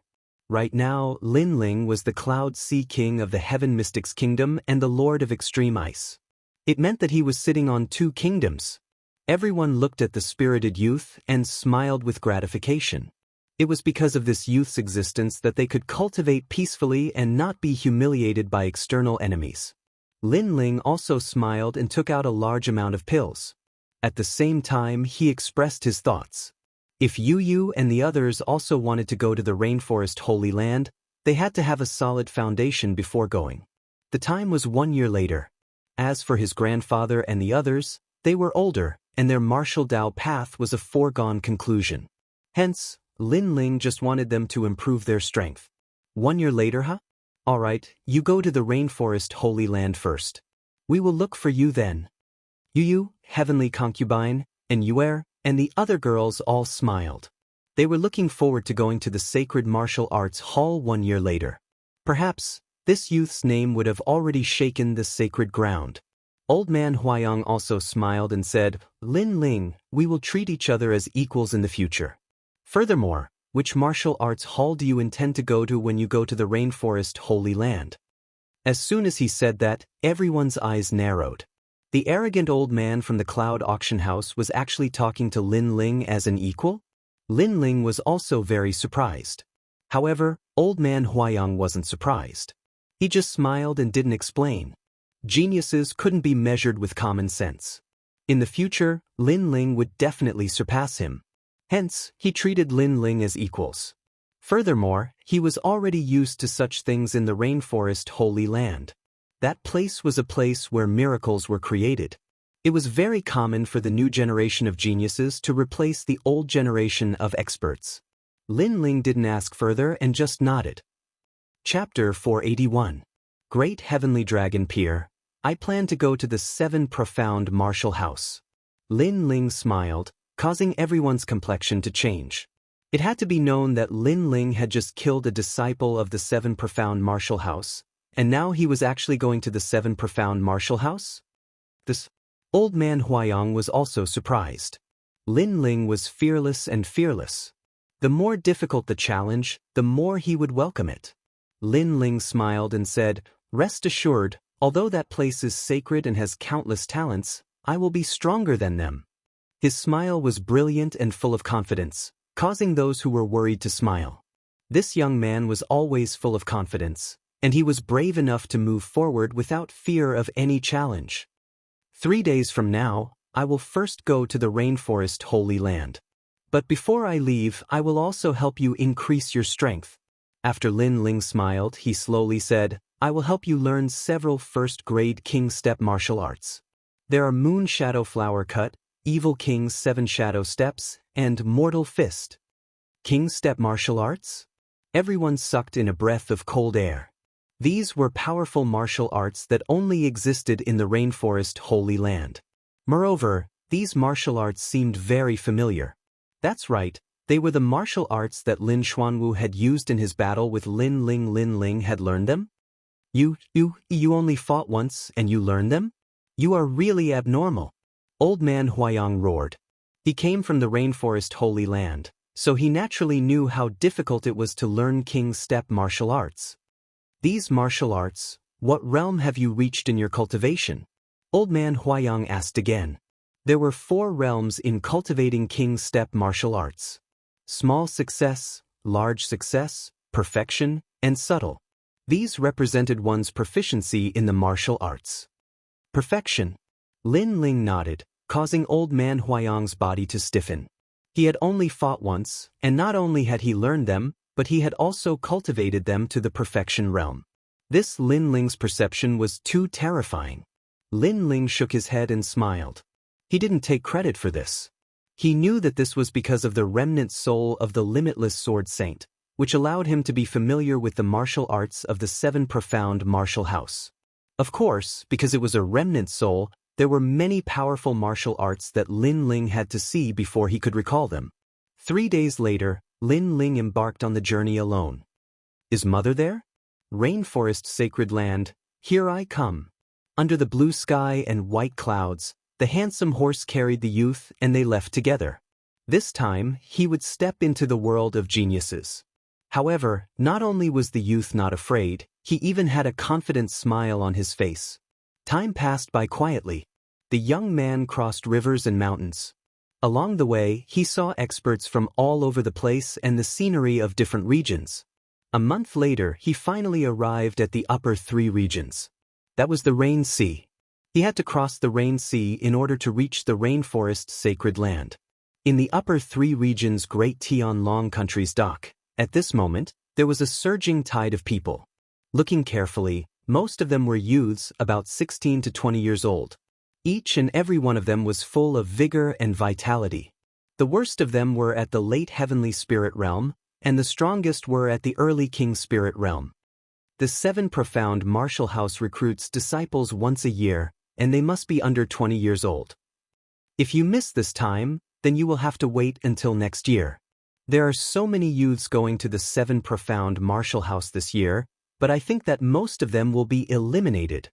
Right now, Lin Ling was the Cloud Sea King of the Heaven Mystics Kingdom and the Lord of Extreme Ice. It meant that he was sitting on 2 kingdoms. Everyone looked at the spirited youth and smiled with gratification. It was because of this youth's existence that they could cultivate peacefully and not be humiliated by external enemies. Lin Ling also smiled and took out a large amount of pills. At the same time, he expressed his thoughts. If Yu and the others also wanted to go to the Rainforest Holy Land, they had to have a solid foundation before going. The time was 1 year later. As for his grandfather and the others, they were older, and their martial Dao path was a foregone conclusion. Hence, Lin Ling just wanted them to improve their strength. 1 year later, huh? Alright, you go to the Rainforest Holy Land first. We will look for you then. Yu, Heavenly Concubine, and Yuer, and the other girls all smiled. They were looking forward to going to the Sacred Martial Arts Hall 1 year later. Perhaps, this youth's name would have already shaken the sacred ground. Old man Huayang also smiled and said, Lin Ling, we will treat each other as equals in the future. Furthermore, which martial arts hall do you intend to go to when you go to the Rainforest Holy Land? As soon as he said that, everyone's eyes narrowed. The arrogant old man from the Cloud Auction House was actually talking to Lin Ling as an equal? Lin Ling was also very surprised. However, old man Huayang wasn't surprised. He just smiled and didn't explain. Geniuses couldn't be measured with common sense. In the future, Lin Ling would definitely surpass him. Hence, he treated Lin Ling as equals. Furthermore, he was already used to such things in the Rainforest Holy Land. That place was a place where miracles were created. It was very common for the new generation of geniuses to replace the old generation of experts. Lin Ling didn't ask further and just nodded. Chapter 481. Great Heavenly Dragon Peer, I plan to go to the 7 Profound Martial House. Lin Ling smiled, causing everyone's complexion to change. It had to be known that Lin Ling had just killed a disciple of the 7 Profound Martial House, and now he was actually going to the 7 Profound Martial House? This old man Huayang was also surprised. Lin Ling was fearless and fearless. The more difficult the challenge, the more he would welcome it. Lin Ling smiled and said, Rest assured, although that place is sacred and has countless talents, I will be stronger than them. His smile was brilliant and full of confidence, causing those who were worried to smile. This young man was always full of confidence, and he was brave enough to move forward without fear of any challenge. 3 days from now, I will first go to the Rainforest Holy Land. But before I leave, I will also help you increase your strength. After Lin Ling smiled, he slowly said, I will help you learn several first-grade King Step martial arts. There are Moon Shadow Flower Cut, Evil King's 7 Shadow Steps, and Mortal Fist. King Step martial arts? Everyone sucked in a breath of cold air. These were powerful martial arts that only existed in the Rainforest Holy Land. Moreover, these martial arts seemed very familiar. That's right, they were the martial arts that Lin Xuanwu had used in his battle with Lin Ling. Lin Ling had learned them? You only fought once and you learned them? You are really abnormal. Old man Huayang roared. He came from the Rainforest Holy Land, so he naturally knew how difficult it was to learn King Step martial arts. These martial arts, what realm have you reached in your cultivation? Old man Huayang asked again. There were 4 realms in cultivating King Step martial arts. Small success, large success, perfection, and subtle. These represented one's proficiency in the martial arts. Perfection. Lin Ling nodded, causing old man Huayang's body to stiffen. He had only fought once, and not only had he learned them, but he had also cultivated them to the perfection realm. This Lin Ling's perception was too terrifying. Lin Ling shook his head and smiled. He didn't take credit for this. He knew that this was because of the remnant soul of the limitless Sword Saint, which allowed him to be familiar with the martial arts of the 7 Profound Martial House. Of course, because it was a remnant soul, there were many powerful martial arts that Lin Ling had to see before he could recall them. 3 days later, Lin Ling embarked on the journey alone. Is mother there? Rainforest Sacred Land, here I come. Under the blue sky and white clouds, the handsome horse carried the youth and they left together. This time, he would step into the world of geniuses. However, not only was the youth not afraid, he even had a confident smile on his face. Time passed by quietly. The young man crossed rivers and mountains. Along the way, he saw experts from all over the place and the scenery of different regions. A month later, he finally arrived at the upper 3 regions. That was the Rain Sea. He had to cross the Rain Sea in order to reach the rainforest's sacred land. In the upper three regions' Great Tian Long Country's dock, at this moment, there was a surging tide of people. Looking carefully, most of them were youths about 16 to 20 years old. Each and every one of them was full of vigor and vitality. The worst of them were at the late heavenly spirit realm, and the strongest were at the early king spirit realm. The 7 profound martial house recruits disciples once a year, and they must be under 20 years old. If you miss this time, then you will have to wait until next year. There are so many youths going to the 7 profound martial house this year, but I think that most of them will be eliminated.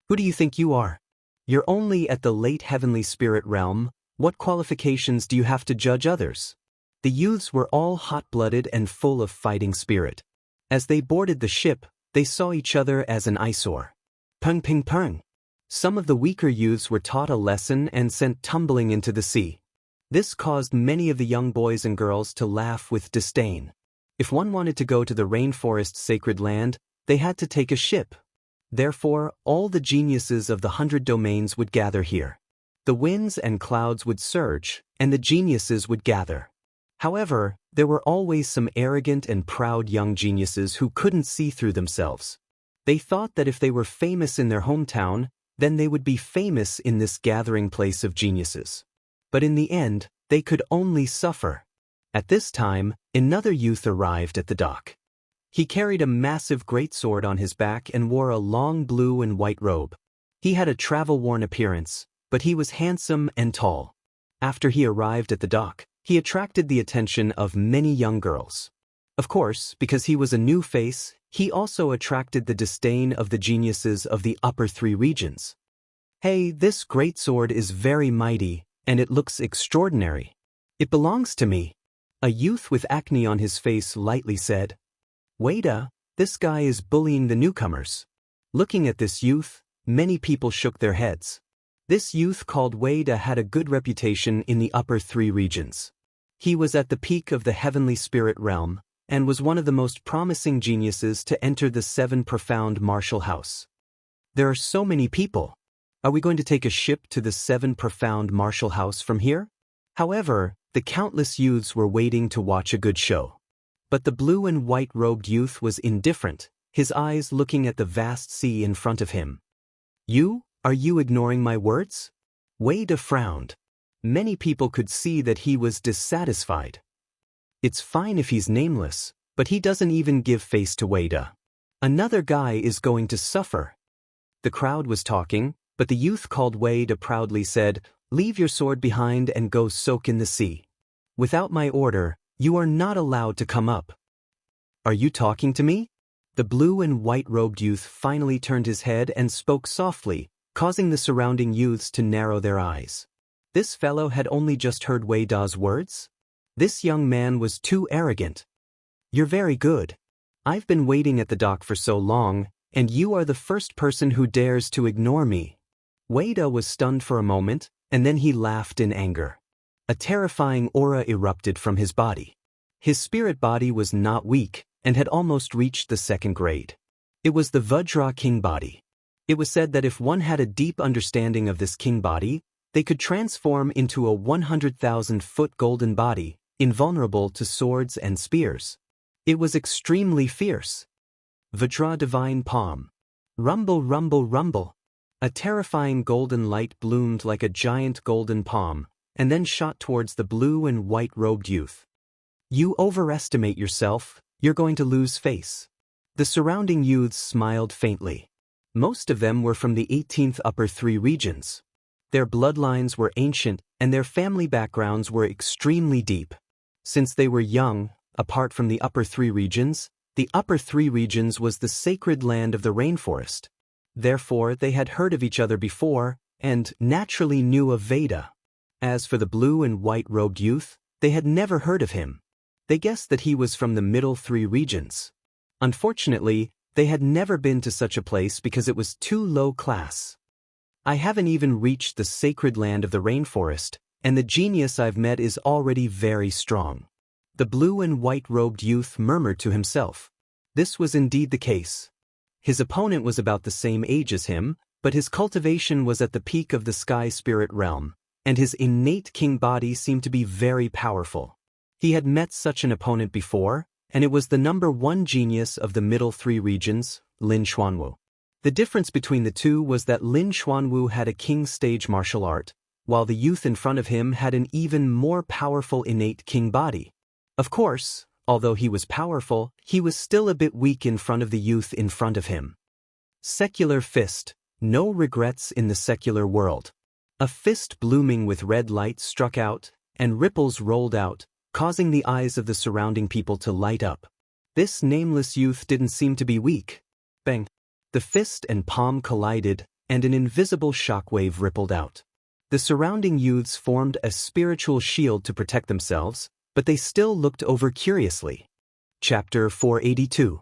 Who do you think you are? You're only at the late heavenly spirit realm. What qualifications do you have to judge others? The youths were all hot-blooded and full of fighting spirit. As they boarded the ship, they saw each other as an eyesore. Pung ping pung. Some of the weaker youths were taught a lesson and sent tumbling into the sea. This caused many of the young boys and girls to laugh with disdain. If one wanted to go to the rainforest's sacred land, they had to take a ship. Therefore, all the geniuses of the 100 domains would gather here. The winds and clouds would surge, and the geniuses would gather. However, there were always some arrogant and proud young geniuses who couldn't see through themselves. They thought that if they were famous in their hometown, then they would be famous in this gathering place of geniuses. But in the end, they could only suffer. At this time, another youth arrived at the dock. He carried a massive greatsword on his back and wore a long blue and white robe. He had a travel-worn appearance, but he was handsome and tall. After he arrived at the dock, he attracted the attention of many young girls. Of course, because he was a new face, he also attracted the disdain of the geniuses of the upper 3 regions. Hey, this greatsword is very mighty, and it looks extraordinary. It belongs to me. A youth with acne on his face lightly said. Wada, this guy is bullying the newcomers. Looking at this youth, many people shook their heads. This youth called Wada had a good reputation in the upper 3 regions. He was at the peak of the heavenly spirit realm, and was one of the most promising geniuses to enter the 7 profound martial house. There are so many people. Are we going to take a ship to the 7 profound martial house from here? However, the countless youths were waiting to watch a good show. But the blue and white-robed youth was indifferent, his eyes looking at the vast sea in front of him. Are you ignoring my words? Wada frowned. Many people could see that he was dissatisfied. It's fine if he's nameless, but he doesn't even give face to Wada. Another guy is going to suffer. The crowd was talking, but the youth called Wada proudly said, Leave your sword behind and go soak in the sea. Without my order, you are not allowed to come up. Are you talking to me? The blue and white-robed youth finally turned his head and spoke softly, causing the surrounding youths to narrow their eyes. This fellow had only just heard Wada's words? This young man was too arrogant. You're very good. I've been waiting at the dock for so long, and you are the first person who dares to ignore me. Wada was stunned for a moment, and then he laughed in anger. A terrifying aura erupted from his body. His spirit body was not weak, and had almost reached the 2nd grade. It was the Vajra King body. It was said that if one had a deep understanding of this king body, they could transform into a 100,000-foot golden body, invulnerable to swords and spears. It was extremely fierce. Vajra Divine Palm. Rumble, rumble, rumble. A terrifying golden light bloomed like a giant golden palm, and then shot towards the blue and white-robed youth. You overestimate yourself, you're going to lose face. The surrounding youths smiled faintly. Most of them were from the 18th upper 3 regions. Their bloodlines were ancient, and their family backgrounds were extremely deep. Since they were young, apart from the upper 3 regions, the upper 3 regions was the sacred land of the rainforest. Therefore, they had heard of each other before, and naturally knew of Veda. As for the blue and white-robed youth, they had never heard of him. They guessed that he was from the middle 3 regions. Unfortunately, they had never been to such a place because it was too low class. I haven't even reached the sacred land of the rainforest, and the genius I've met is already very strong. The blue and white-robed youth murmured to himself. This was indeed the case. His opponent was about the same age as him, but his cultivation was at the peak of the sky spirit realm, and his innate king body seemed to be very powerful. He had met such an opponent before, and it was the #1 genius of the middle 3 regions, Lin Xuanwu. The difference between the two was that Lin Xuanwu had a king stage martial art, while the youth in front of him had an even more powerful innate king body. Of course, although he was powerful, he was still a bit weak in front of the youth in front of him. Secular fist. No regrets in the secular world. A fist blooming with red light struck out, and ripples rolled out, causing the eyes of the surrounding people to light up. This nameless youth didn't seem to be weak. Bang! The fist and palm collided, and an invisible shockwave rippled out. The surrounding youths formed a spiritual shield to protect themselves, but they still looked over curiously. Chapter 482.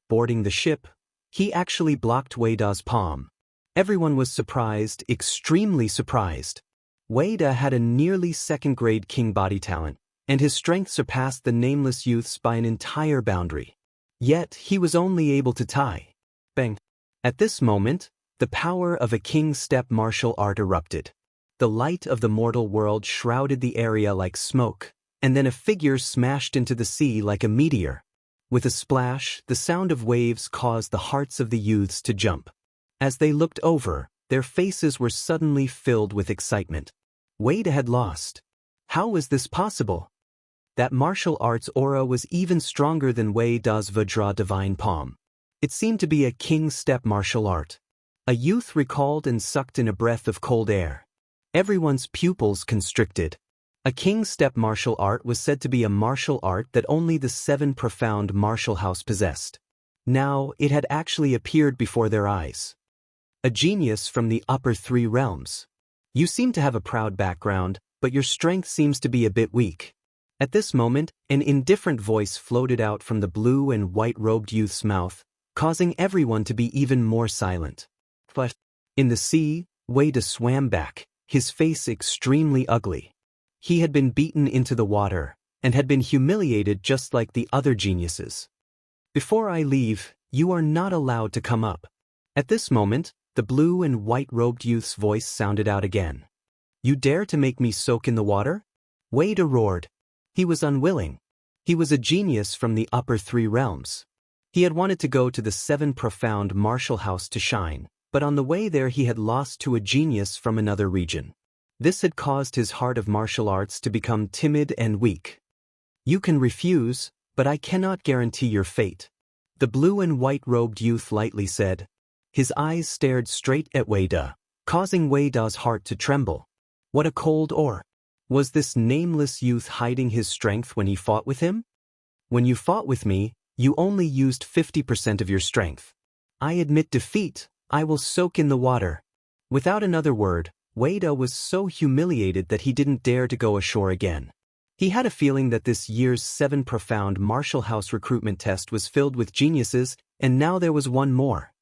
Boarding the ship, he actually blocked Wei Da's palm. Everyone was surprised, extremely surprised. Wei Da had a nearly second-grade king body talent, and his strength surpassed the nameless youth's by an entire boundary. Yet, he was only able to tie. Bang! At this moment, the power of a king step martial art erupted. The light of the mortal world shrouded the area like smoke, and then a figure smashed into the sea like a meteor. With a splash, the sound of waves caused the hearts of the youths to jump. As they looked over, their faces were suddenly filled with excitement. Wei Da had lost. How was this possible? That martial arts aura was even stronger than Wei Da's Vajra divine palm. It seemed to be a king step martial art. A youth recalled and sucked in a breath of cold air. Everyone's pupils constricted. A king step martial art was said to be a martial art that only the 7 profound martial house possessed. Now, it had actually appeared before their eyes. A genius from the upper 3 realms. You seem to have a proud background, but your strength seems to be a bit weak. At this moment, an indifferent voice floated out from the blue and white-robed youth's mouth, causing everyone to be even more silent. In the sea, Wei Da swam back, his face extremely ugly. He had been beaten into the water, and had been humiliated just like the other geniuses. Before I leave, you are not allowed to come up. At this moment, the blue and white-robed youth's voice sounded out again. You dare to make me soak in the water? Wei Da roared. He was unwilling. He was a genius from the upper 3 realms. He had wanted to go to the 7 profound martial house to shine, but on the way there he had lost to a genius from another region. This had caused his heart of martial arts to become timid and weak. You can refuse, but I cannot guarantee your fate. The blue and white-robed youth lightly said. His eyes stared straight at Wei Da, causing Wei Da's heart to tremble. What a cold aura! Was this nameless youth hiding his strength when he fought with him? When you fought with me, you only used 50% of your strength. I admit defeat, I will soak in the water. Without another word, Wei Da was so humiliated that he didn't dare to go ashore again. He had a feeling that this year's 7 profound martial house recruitment test was filled with geniuses, and now there was one more.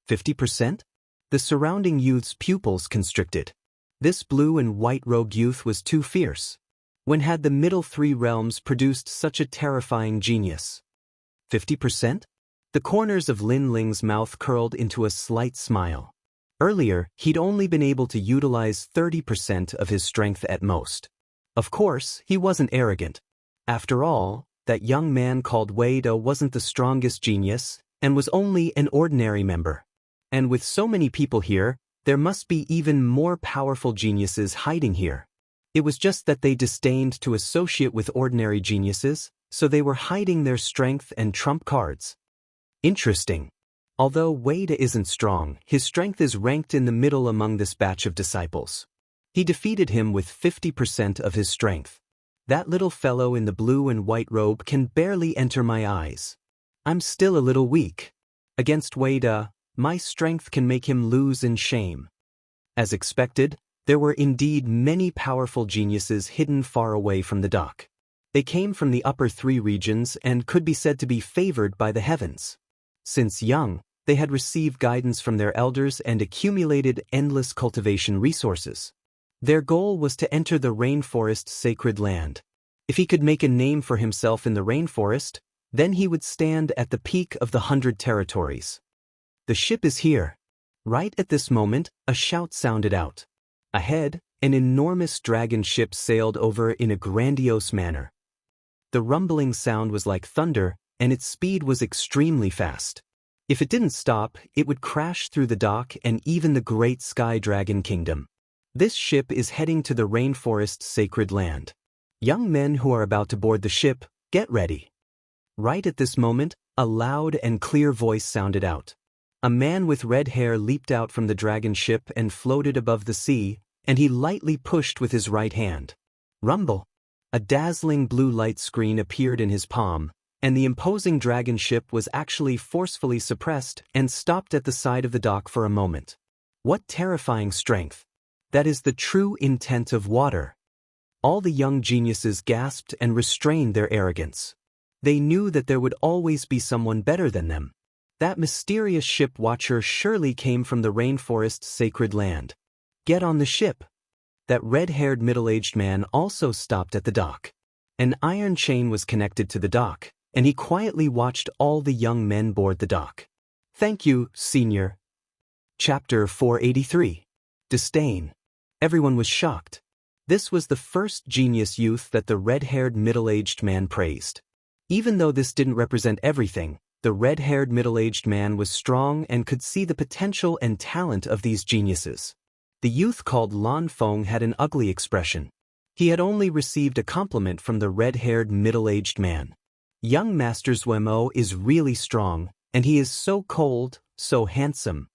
50%? The surrounding youth's pupils constricted. This blue and white-robed youth was too fierce. When had the middle 3 realms produced such a terrifying genius? 50%? The corners of Lin Ling's mouth curled into a slight smile. Earlier, he'd only been able to utilize 30% of his strength at most. Of course, he wasn't arrogant. After all, that young man called Wei Da wasn't the strongest genius, and was only an ordinary member. And with so many people here, there must be even more powerful geniuses hiding here. It was just that they disdained to associate with ordinary geniuses, so they were hiding their strength and trump cards. Interesting. Although Wei Da isn't strong, his strength is ranked in the middle among this batch of disciples. He defeated him with 50% of his strength. That little fellow in the blue and white robe can barely enter my eyes. I'm still a little weak. Against Wei Da, my strength can make him lose in shame. As expected, there were indeed many powerful geniuses hidden far away from the dock. They came from the upper 3 regions and could be said to be favored by the heavens. Since young, they had received guidance from their elders and accumulated endless cultivation resources. Their goal was to enter the rainforest's sacred land. If he could make a name for himself in the rainforest, then he would stand at the peak of the 100 territories. The ship is here. Right at this moment, a shout sounded out. Ahead, an enormous dragon ship sailed over in a grandiose manner. The rumbling sound was like thunder, and its speed was extremely fast. If it didn't stop, it would crash through the dock and even the great Sky Dragon Kingdom. This ship is heading to the rainforest's sacred land. Young men who are about to board the ship, get ready. Right at this moment, a loud and clear voice sounded out. A man with red hair leaped out from the dragon ship and floated above the sea, and he lightly pushed with his right hand. Rumble! A dazzling blue light screen appeared in his palm, and the imposing dragon ship was actually forcefully suppressed and stopped at the side of the dock for a moment. What terrifying strength! That is the true intent of water. All the young geniuses gasped and restrained their arrogance. They knew that there would always be someone better than them. That mysterious ship watcher surely came from the rainforest's sacred land. Get on the ship. That red-haired middle-aged man also stopped at the dock. An iron chain was connected to the dock, and he quietly watched all the young men board the dock. Thank you, Senior. Chapter 483. Disdain. Everyone was shocked. This was the first genius youth that the red-haired middle-aged man praised. Even though this didn't represent everything, the red-haired middle-aged man was strong and could see the potential and talent of these geniuses. The youth called Lan Feng had an ugly expression. He had only received a compliment from the red-haired middle-aged man. Young Master Zuemo is really strong, and he is so cold, so handsome.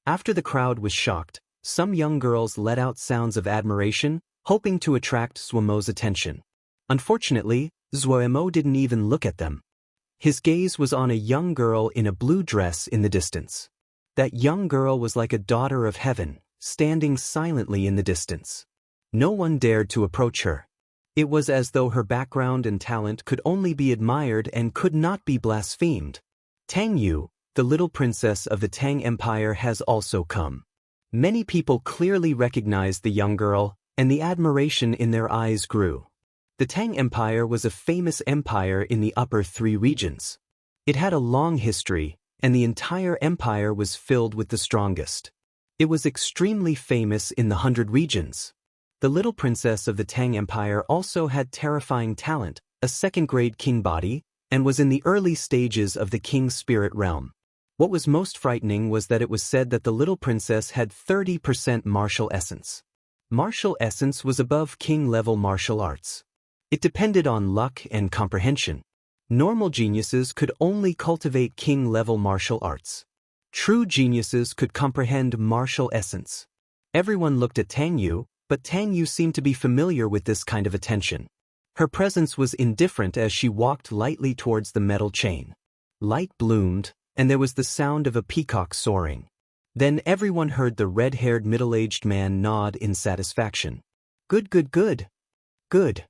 After the crowd was shocked, some young girls let out sounds of admiration, hoping to attract Zuemo's attention. Unfortunately, Zuemo didn't even look at them. His gaze was on a young girl in a blue dress in the distance. That young girl was like a daughter of heaven, standing silently in the distance. No one dared to approach her. It was as though her background and talent could only be admired and could not be blasphemed. Tang Yu, the little princess of the Tang Empire, has also come. Many people clearly recognized the young girl, and the admiration in their eyes grew. The Tang Empire was a famous empire in the upper three regions. It had a long history, and the entire empire was filled with the strongest. It was extremely famous in the 100 regions. The little princess of the Tang Empire also had terrifying talent, a second-grade king body, and was in the early stages of the king's spirit realm. What was most frightening was that it was said that the little princess had 30% martial essence. Martial essence was above king-level martial arts. It depended on luck and comprehension. Normal geniuses could only cultivate king-level martial arts. True geniuses could comprehend martial essence. Everyone looked at Tang Yu, but Tang Yu seemed to be familiar with this kind of attention. Her presence was indifferent as she walked lightly towards the metal chain. Light bloomed, and there was the sound of a peacock soaring. Then everyone heard the red-haired middle-aged man nod in satisfaction. Good, good, good. Good.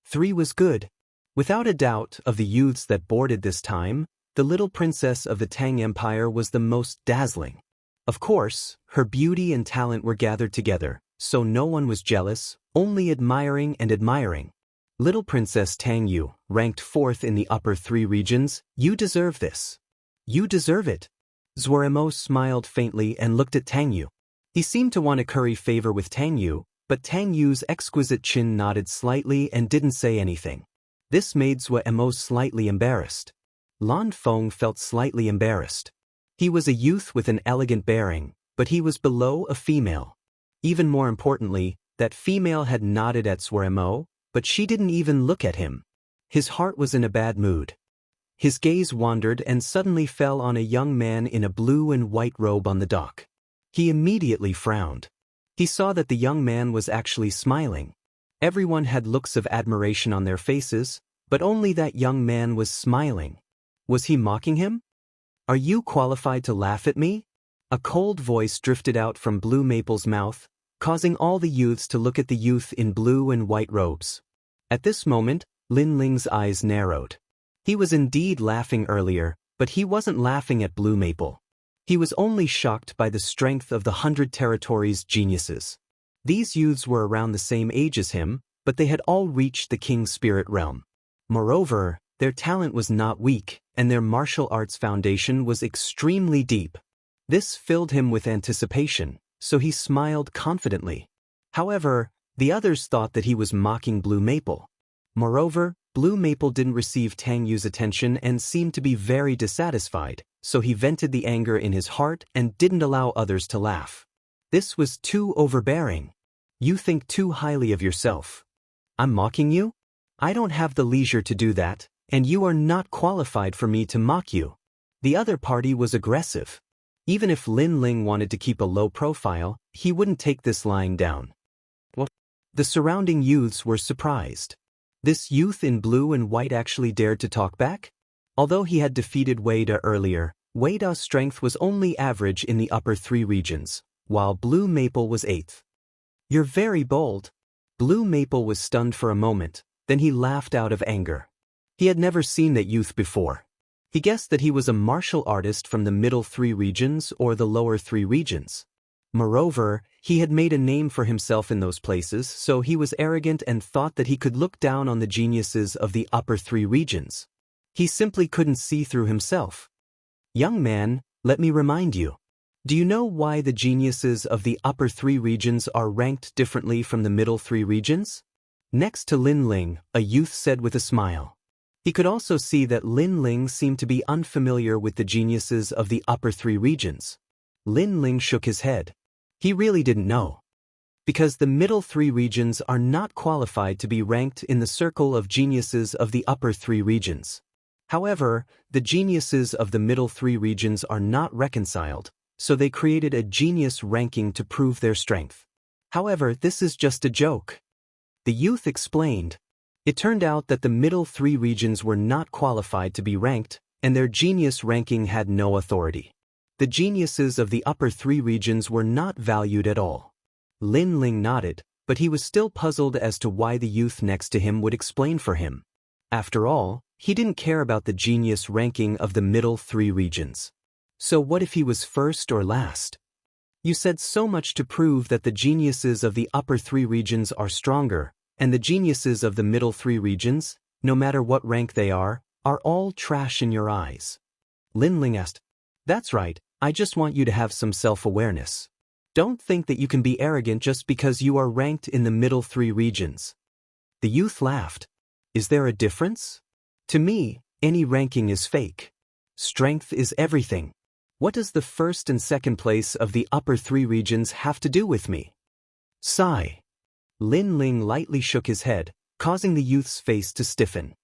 3 was good. Without a doubt, of the youths that boarded this time, the little princess of the Tang Empire was the most dazzling. Of course, her beauty and talent were gathered together, so no one was jealous, only admiring and admiring. Little Princess Tang Yu, ranked 4th in the upper 3 regions, you deserve this. You deserve it. Zuemo smiled faintly and looked at Tang Yu. He seemed to want to curry favor with Tang Yu, but Tang Yu's exquisite chin nodded slightly and didn't say anything. This made Zuemo slightly embarrassed. Lan Feng felt slightly embarrassed. He was a youth with an elegant bearing, but he was below a female. Even more importantly, that female had nodded at Zuemo, but she didn't even look at him. His heart was in a bad mood. His gaze wandered and suddenly fell on a young man in a blue and white robe on the dock. He immediately frowned. He saw that the young man was actually smiling. Everyone had looks of admiration on their faces, but only that young man was smiling. Was he mocking him? Are you qualified to laugh at me? A cold voice drifted out from Blue Maple's mouth, causing all the youths to look at the youth in blue and white robes. At this moment, Lin Ling's eyes narrowed. He was indeed laughing earlier, but he wasn't laughing at Blue Maple. He was only shocked by the strength of the 100 Territories' geniuses. These youths were around the same age as him, but they had all reached the king's spirit realm. Moreover, their talent was not weak, and their martial arts foundation was extremely deep. This filled him with anticipation, so he smiled confidently. However, the others thought that he was mocking Blue Maple. Moreover, Blue Maple didn't receive Tang Yu's attention and seemed to be very dissatisfied, so he vented the anger in his heart and didn't allow others to laugh. This was too overbearing. You think too highly of yourself. I'm mocking you? I don't have the leisure to do that, and you are not qualified for me to mock you. The other party was aggressive. Even if Lin Ling wanted to keep a low profile, he wouldn't take this lying down. What? The surrounding youths were surprised. This youth in blue and white actually dared to talk back? Although he had defeated Wei Da earlier, Wei Da's strength was only average in the upper 3 regions, while Blue Maple was 8th. You're very bold. Blue Maple was stunned for a moment, then he laughed out of anger. He had never seen that youth before. He guessed that he was a martial artist from the middle 3 regions or the lower 3 regions. Moreover, he had made a name for himself in those places, so he was arrogant and thought that he could look down on the geniuses of the upper 3 regions. He simply couldn't see through himself. Young man, let me remind you. Do you know why the geniuses of the upper 3 regions are ranked differently from the middle 3 regions? Next to Lin Ling, a youth said with a smile. He could also see that Lin Ling seemed to be unfamiliar with the geniuses of the upper 3 regions. Lin Ling shook his head. He really didn't know. Because the middle 3 regions are not qualified to be ranked in the circle of geniuses of the upper 3 regions. However, the geniuses of the middle 3 regions are not reconciled, so they created a genius ranking to prove their strength. However, this is just a joke. The youth explained. It turned out that the middle 3 regions were not qualified to be ranked, and their genius ranking had no authority. The geniuses of the upper 3 regions were not valued at all. Lin Ling nodded, but he was still puzzled as to why the youth next to him would explain for him. After all, he didn't care about the genius ranking of the middle 3 regions. So what if he was first or last? You said so much to prove that the geniuses of the upper 3 regions are stronger, and the geniuses of the middle 3 regions, no matter what rank they are all trash in your eyes. Lin Ling asked. That's right, I just want you to have some self-awareness. Don't think that you can be arrogant just because you are ranked in the middle 3 regions. The youth laughed. Is there a difference? To me, any ranking is fake. Strength is everything. What does the first and second place of the upper 3 regions have to do with me? Sigh. Lin Ling lightly shook his head, causing the youth's face to stiffen.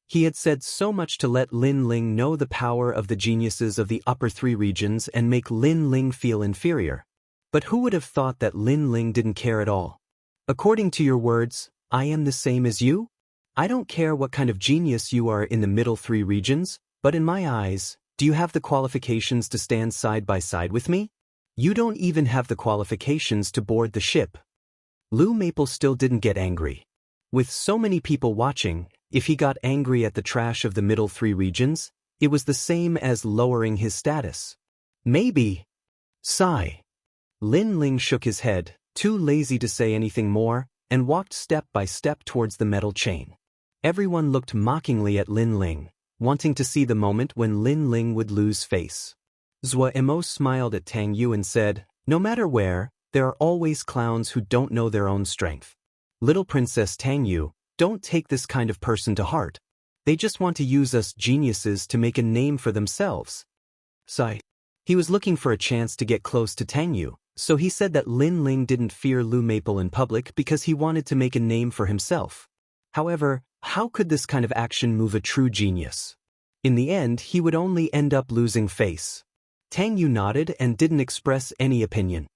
He had said so much to let Lin Ling know the power of the geniuses of the upper 3 regions and make Lin Ling feel inferior. But who would have thought that Lin Ling didn't care at all? According to your words, I am the same as you? I don't care what kind of genius you are in the middle 3 regions, but in my eyes, do you have the qualifications to stand side by side with me? You don't even have the qualifications to board the ship. Blue Maple still didn't get angry. With so many people watching, if he got angry at the trash of the middle 3 regions, it was the same as lowering his status. Maybe. Sigh. Lin Ling shook his head, too lazy to say anything more, and walked step by step towards the metal chain. Everyone looked mockingly at Lin Ling, wanting to see the moment when Lin Ling would lose face. Zhou Emo smiled at Tang Yu and said, no matter where, there are always clowns who don't know their own strength. Little Princess Tang Yu, don't take this kind of person to heart. They just want to use us geniuses to make a name for themselves. Sigh. He was looking for a chance to get close to Tang Yu, so he said that Lin Ling didn't fear Lu Maple in public because he wanted to make a name for himself. However, how could this kind of action move a true genius? In the end, he would only end up losing face. Tang Yu nodded and didn't express any opinion.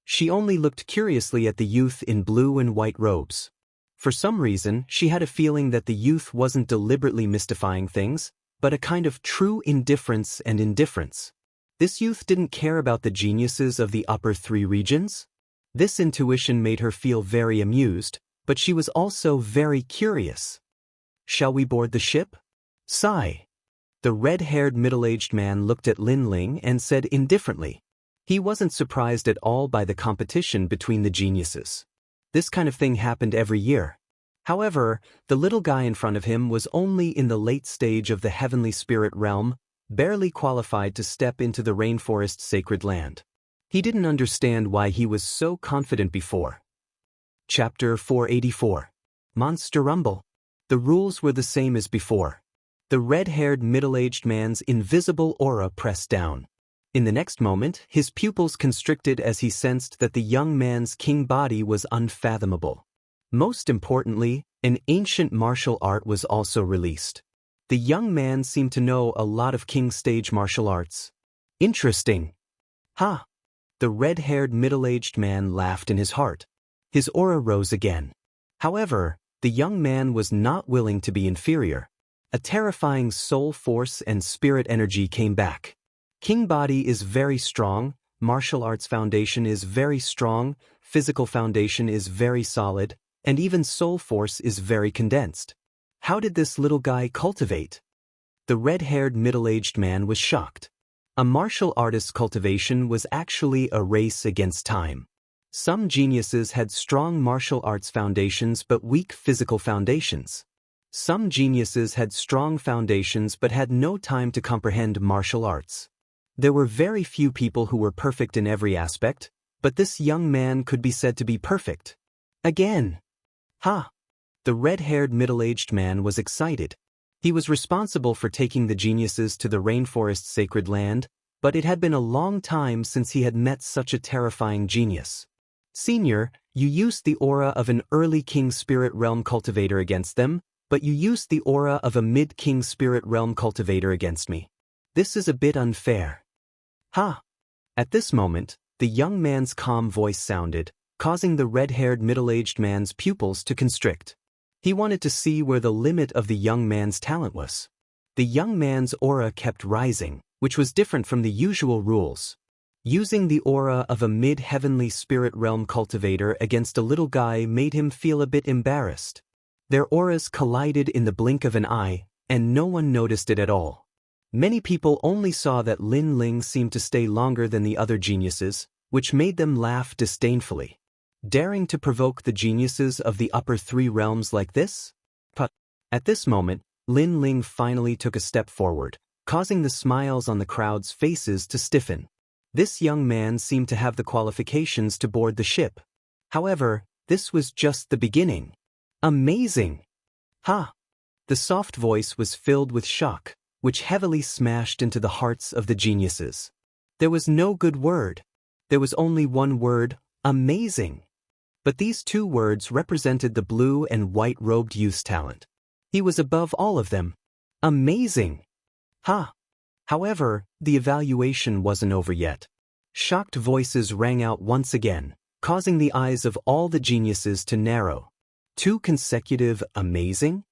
She only looked curiously at the youth in blue and white robes. For some reason, she had a feeling that the youth wasn't deliberately mystifying things, but a kind of true indifference and indifference. This youth didn't care about the geniuses of the upper 3 regions? This intuition made her feel very amused, but she was also very curious. Shall we board the ship? Sigh. The red-haired middle-aged man looked at Lin Ling and said indifferently. He wasn't surprised at all by the competition between the geniuses. This kind of thing happened every year. However, the little guy in front of him was only in the late stage of the heavenly spirit realm, barely qualified to step into the rainforest's sacred land. He didn't understand why he was so confident before. Chapter 484. Monster Rumble. The rules were the same as before. The red-haired middle-aged man's invisible aura pressed down. In the next moment, his pupils constricted as he sensed that the young man's king body was unfathomable. Most importantly, an ancient martial art was also released. The young man seemed to know a lot of king stage martial arts. Interesting. Ha! The red-haired middle-aged man laughed in his heart. His aura rose again. However, the young man was not willing to be inferior. A terrifying soul force and spirit energy came back. King body is very strong, martial arts foundation is very strong, physical foundation is very solid, and even soul force is very condensed. How did this little guy cultivate? The red-haired middle-aged man was shocked. A martial artist's cultivation was actually a race against time. Some geniuses had strong martial arts foundations but weak physical foundations. Some geniuses had strong foundations but had no time to comprehend martial arts. There were very few people who were perfect in every aspect, but this young man could be said to be perfect. Again! Ha! The red-haired middle-aged man was excited. He was responsible for taking the geniuses to the rainforest's sacred land, but it had been a long time since he had met such a terrifying genius. Senior, you used the aura of an early King Spirit Realm cultivator against them, but you used the aura of a mid-King Spirit Realm cultivator against me. This is a bit unfair. Ha! At this moment, the young man's calm voice sounded, causing the red-haired middle-aged man's pupils to constrict. He wanted to see where the limit of the young man's talent was. The young man's aura kept rising, which was different from the usual rules. Using the aura of a mid-heavenly spirit realm cultivator against a little guy made him feel a bit embarrassed. Their auras collided in the blink of an eye, and no one noticed it at all. Many people only saw that Lin Ling seemed to stay longer than the other geniuses, which made them laugh disdainfully. Daring to provoke the geniuses of the upper three realms like this? But at this moment, Lin Ling finally took a step forward, causing the smiles on the crowd's faces to stiffen. This young man seemed to have the qualifications to board the ship. However, this was just the beginning. Amazing! Ha! The soft voice was filled with shock, which heavily smashed into the hearts of the geniuses. There was no good word. There was only one word, amazing. But these two words represented the blue and white-robed youth's talent. He was above all of them. Amazing! Ha! However, the evaluation wasn't over yet. Shocked voices rang out once again, causing the eyes of all the geniuses to narrow. 2 consecutive amazing?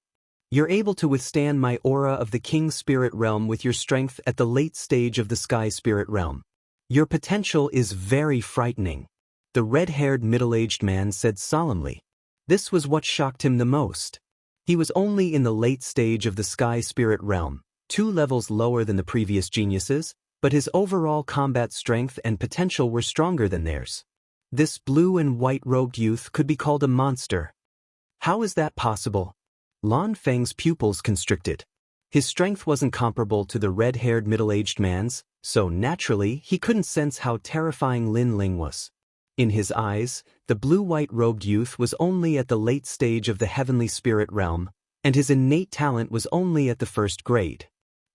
You're able to withstand my aura of the King Spirit Realm with your strength at the late stage of the Sky Spirit Realm. Your potential is very frightening. The red-haired middle-aged man said solemnly. This was what shocked him the most. He was only in the late stage of the Sky Spirit Realm, 2 levels lower than the previous geniuses, but his overall combat strength and potential were stronger than theirs. This blue and white-robed youth could be called a monster. How is that possible? Lan Feng's pupils constricted. His strength wasn't comparable to the red-haired middle-aged man's, so naturally he couldn't sense how terrifying Lin Ling was. In his eyes, the blue-white-robed youth was only at the late stage of the heavenly spirit realm, and his innate talent was only at the 1st grade.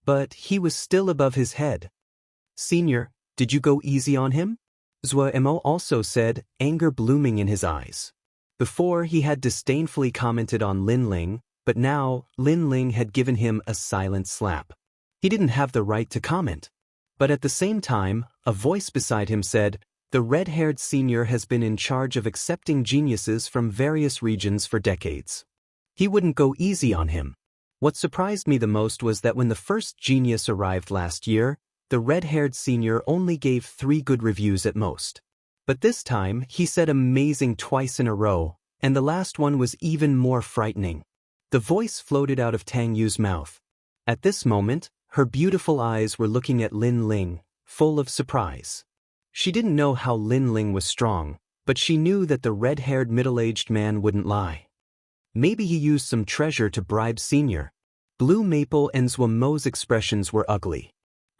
But he was still above his head. Senior, did you go easy on him? Zhou Mo also said, anger blooming in his eyes. Before he had disdainfully commented on Lin Ling, but now Lin Ling had given him a silent slap. He didn't have the right to comment. But at the same time, a voice beside him said, the red-haired senior has been in charge of accepting geniuses from various regions for decades. He wouldn't go easy on him. What surprised me the most was that when the first genius arrived last year, the red-haired senior only gave 3 good reviews at most. But this time, he said amazing twice in a row, and the last one was even more frightening. The voice floated out of Tang Yu's mouth. At this moment, her beautiful eyes were looking at Lin Ling, full of surprise. She didn't know how Lin Ling was strong, but she knew that the red-haired middle-aged man wouldn't lie. Maybe he used some treasure to bribe Senior. Blue Maple and Zhuo Mo's expressions were ugly.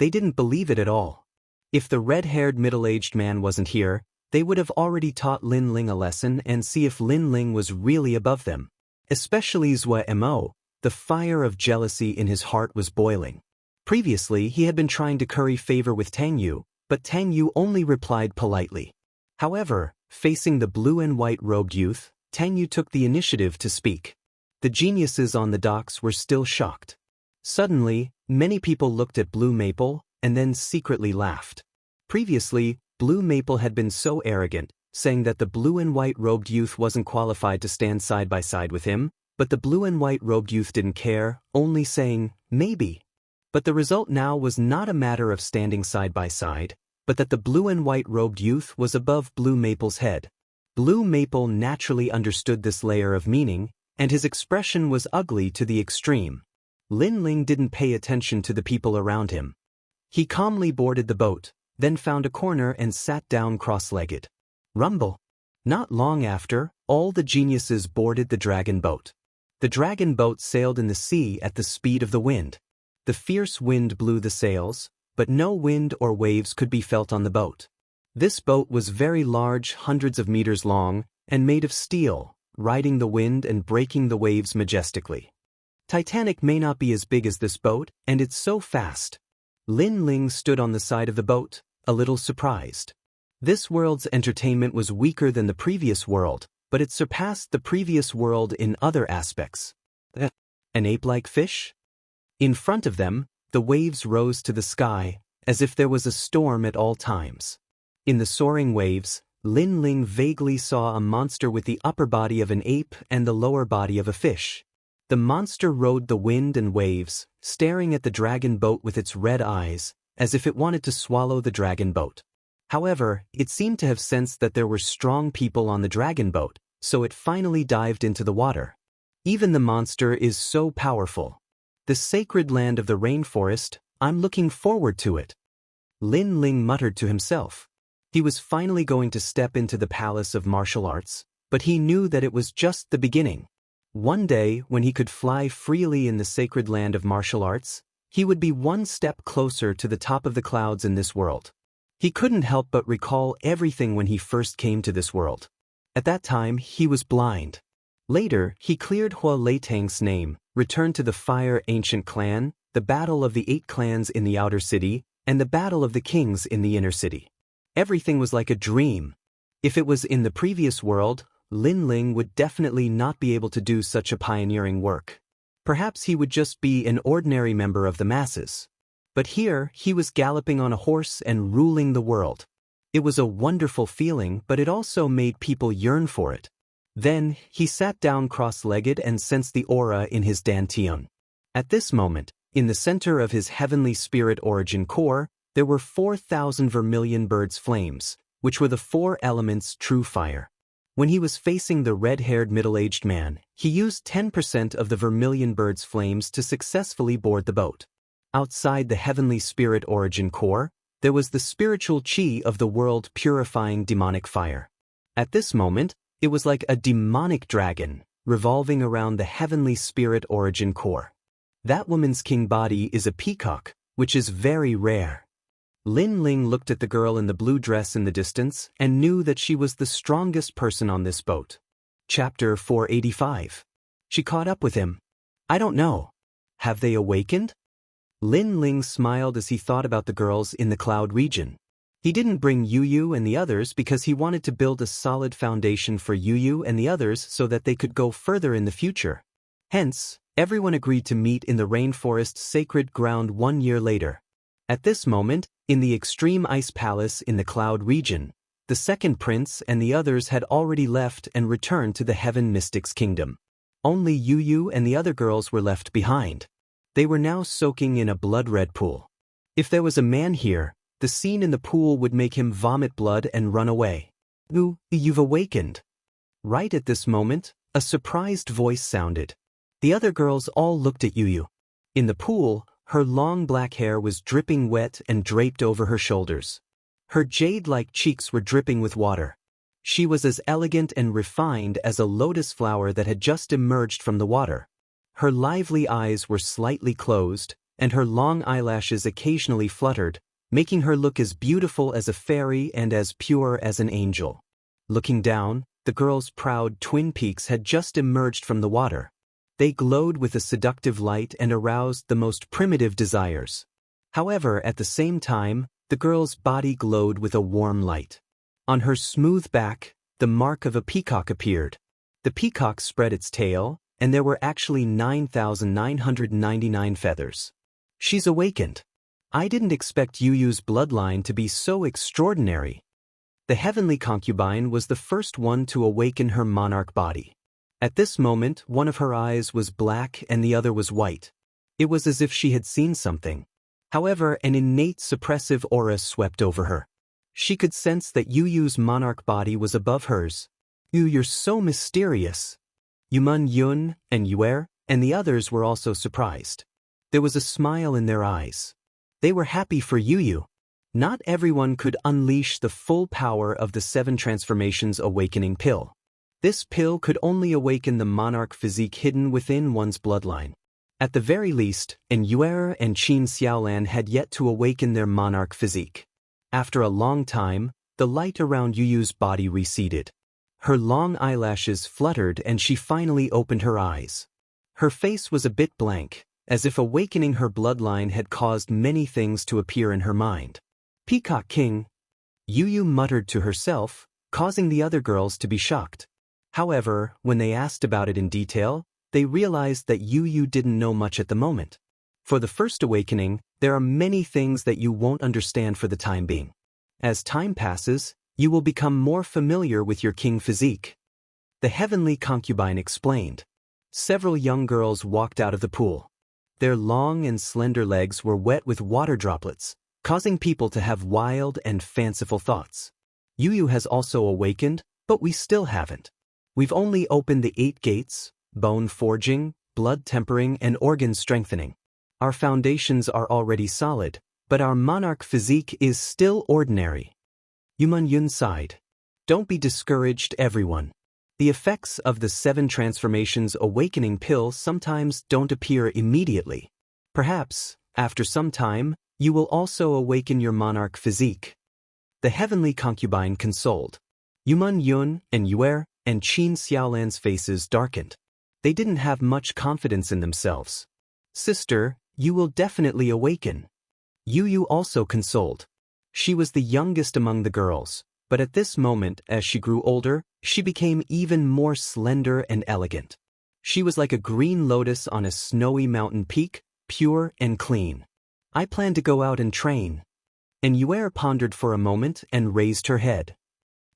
They didn't believe it at all. If the red-haired middle-aged man wasn't here, they would have already taught Lin Ling a lesson and see if Lin Ling was really above them. Especially Zhou Mo, the fire of jealousy in his heart was boiling. Previously, he had been trying to curry favor with Tang Yu, but Tang Yu only replied politely. However, facing the blue and white robed youth, Tang Yu took the initiative to speak. The geniuses on the docks were still shocked. Suddenly, many people looked at Blue Maple and then secretly laughed. Previously, Blue Maple had been so arrogant, saying that the blue and white robed youth wasn't qualified to stand side by side with him, but the blue and white robed youth didn't care, only saying, maybe. But the result now was not a matter of standing side by side, but that the blue and white robed youth was above Blue Maple's head. Blue Maple naturally understood this layer of meaning, and his expression was ugly to the extreme. Lin Ling didn't pay attention to the people around him. He calmly boarded the boat, then found a corner and sat down cross-legged. Rumble. Not long after, all the geniuses boarded the dragon boat. The dragon boat sailed in the sea at the speed of the wind. The fierce wind blew the sails, but no wind or waves could be felt on the boat. This boat was very large, hundreds of meters long, and made of steel, riding the wind and breaking the waves majestically. Titanic may not be as big as this boat, and it's so fast. Lin Ling stood on the side of the boat, a little surprised. This world's entertainment was weaker than the previous world, but it surpassed the previous world in other aspects. An ape-like fish? In front of them, the waves rose to the sky, as if there was a storm at all times. In the soaring waves, Lin Ling vaguely saw a monster with the upper body of an ape and the lower body of a fish. The monster rode the wind and waves, staring at the dragon boat with its red eyes, as if it wanted to swallow the dragon boat. However, it seemed to have sensed that there were strong people on the dragon boat, so it finally dived into the water. Even the monster is so powerful. The sacred land of the rainforest, I'm looking forward to it. Lin Ling muttered to himself. He was finally going to step into the palace of martial arts, but he knew that it was just the beginning. One day, when he could fly freely in the sacred land of martial arts, he would be one step closer to the top of the clouds in this world. He couldn't help but recall everything when he first came to this world. At that time, he was blind. Later, he cleared Hua Leitang's name, returned to the Fire Ancient Clan, the battle of the 8 clans in the outer city, and the battle of the kings in the inner city. Everything was like a dream. If it was in the previous world, Lin Ling would definitely not be able to do such a pioneering work. Perhaps he would just be an ordinary member of the masses. But here, he was galloping on a horse and ruling the world. It was a wonderful feeling, but it also made people yearn for it. Then, he sat down cross-legged and sensed the aura in his dantian. At this moment, in the center of his heavenly spirit origin core, there were 4,000 vermilion birds' flames, which were the 4 elements true fire. When he was facing the red-haired middle-aged man, he used 10% of the vermilion bird's flames to successfully board the boat. Outside the heavenly spirit origin core, there was the spiritual chi of the world purifying demonic fire. At this moment, it was like a demonic dragon, revolving around the heavenly spirit origin core. That woman's king body is a peacock, which is very rare. Lin Ling looked at the girl in the blue dress in the distance and knew that she was the strongest person on this boat. Chapter 485. She caught up with him. I don't know. Have they awakened? Lin Ling smiled as he thought about the girls in the cloud region. He didn't bring Yu Yu and the others because he wanted to build a solid foundation for Yu Yu and the others so that they could go further in the future. Hence, everyone agreed to meet in the rainforest sacred ground 1 year later. At this moment, in the extreme ice palace in the cloud region, the second prince and the others had already left and returned to the Heaven Mystics Kingdom. Only Yu Yu and the other girls were left behind. They were now soaking in a blood-red pool. If there was a man here, the scene in the pool would make him vomit blood and run away. Ooh, you've awakened. Right at this moment, a surprised voice sounded. The other girls all looked at Yu Yu. In the pool, her long black hair was dripping wet and draped over her shoulders. Her jade-like cheeks were dripping with water. She was as elegant and refined as a lotus flower that had just emerged from the water. Her lively eyes were slightly closed, and her long eyelashes occasionally fluttered, making her look as beautiful as a fairy and as pure as an angel. Looking down, the girl's proud twin peaks had just emerged from the water. They glowed with a seductive light and aroused the most primitive desires. However, at the same time, the girl's body glowed with a warm light. On her smooth back, the mark of a peacock appeared. The peacock spread its tail, and there were actually 9,999 feathers. She's awakened. I didn't expect Yuyu's bloodline to be so extraordinary. The heavenly concubine was the first one to awaken her monarch body. At this moment, one of her eyes was black and the other was white. It was as if she had seen something. However, an innate suppressive aura swept over her. She could sense that Yuyu's monarch body was above hers. You're so mysterious. Yumun Yun and Yuer and the others were also surprised. There was a smile in their eyes. They were happy for Yuyu. Not everyone could unleash the full power of the 7 transformations awakening pill. This pill could only awaken the monarch physique hidden within one's bloodline. At the very least, Yuer and Qin Xiaolan had yet to awaken their monarch physique. After a long time, the light around Yuyu's body receded. Her long eyelashes fluttered and she finally opened her eyes. Her face was a bit blank, as if awakening her bloodline had caused many things to appear in her mind. Peacock King, Yuyu muttered to herself, causing the other girls to be shocked. However, when they asked about it in detail, they realized that Yuyu didn't know much at the moment. For the first awakening, there are many things that you won't understand for the time being. As time passes, you will become more familiar with your king physique. The heavenly concubine explained. Several young girls walked out of the pool. Their long and slender legs were wet with water droplets, causing people to have wild and fanciful thoughts. Yuyu has also awakened, but we still haven't. We've only opened the 8 gates, bone forging, blood tempering, and organ strengthening. Our foundations are already solid, but our monarch physique is still ordinary. Yumun Yun sighed. Don't be discouraged, everyone. The effects of the 7 transformations awakening pill sometimes don't appear immediately. Perhaps, after some time, you will also awaken your monarch physique. The heavenly concubine consoled. Yumun Yun and Yuer and Qin Xiaolan's faces darkened. They didn't have much confidence in themselves. Sister, you will definitely awaken. Yuyu also consoled. She was the youngest among the girls, but at this moment, as she grew older, she became even more slender and elegant. She was like a green lotus on a snowy mountain peak, pure and clean. I plan to go out and train. And Yuer pondered for a moment and raised her head.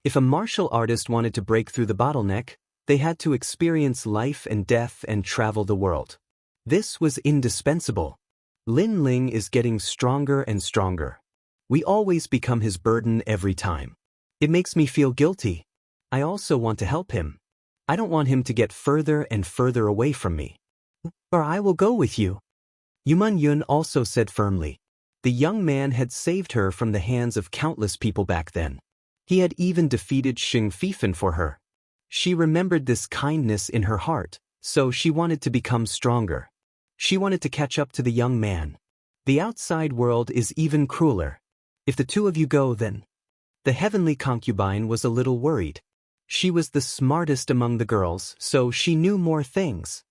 If a martial artist wanted to break through the bottleneck, they had to experience life and death and travel the world. This was indispensable. Lin Ling is getting stronger and stronger. We always become his burden every time. It makes me feel guilty. I also want to help him. I don't want him to get further and further away from me. Or I will go with you. Yumun Yun also said firmly. The young man had saved her from the hands of countless people back then. He had even defeated Xing Fifen for her. She remembered this kindness in her heart, so she wanted to become stronger. She wanted to catch up to the young man. The outside world is even crueler. If the two of you go, then. The heavenly concubine was a little worried. She was the smartest among the girls, so she knew more things.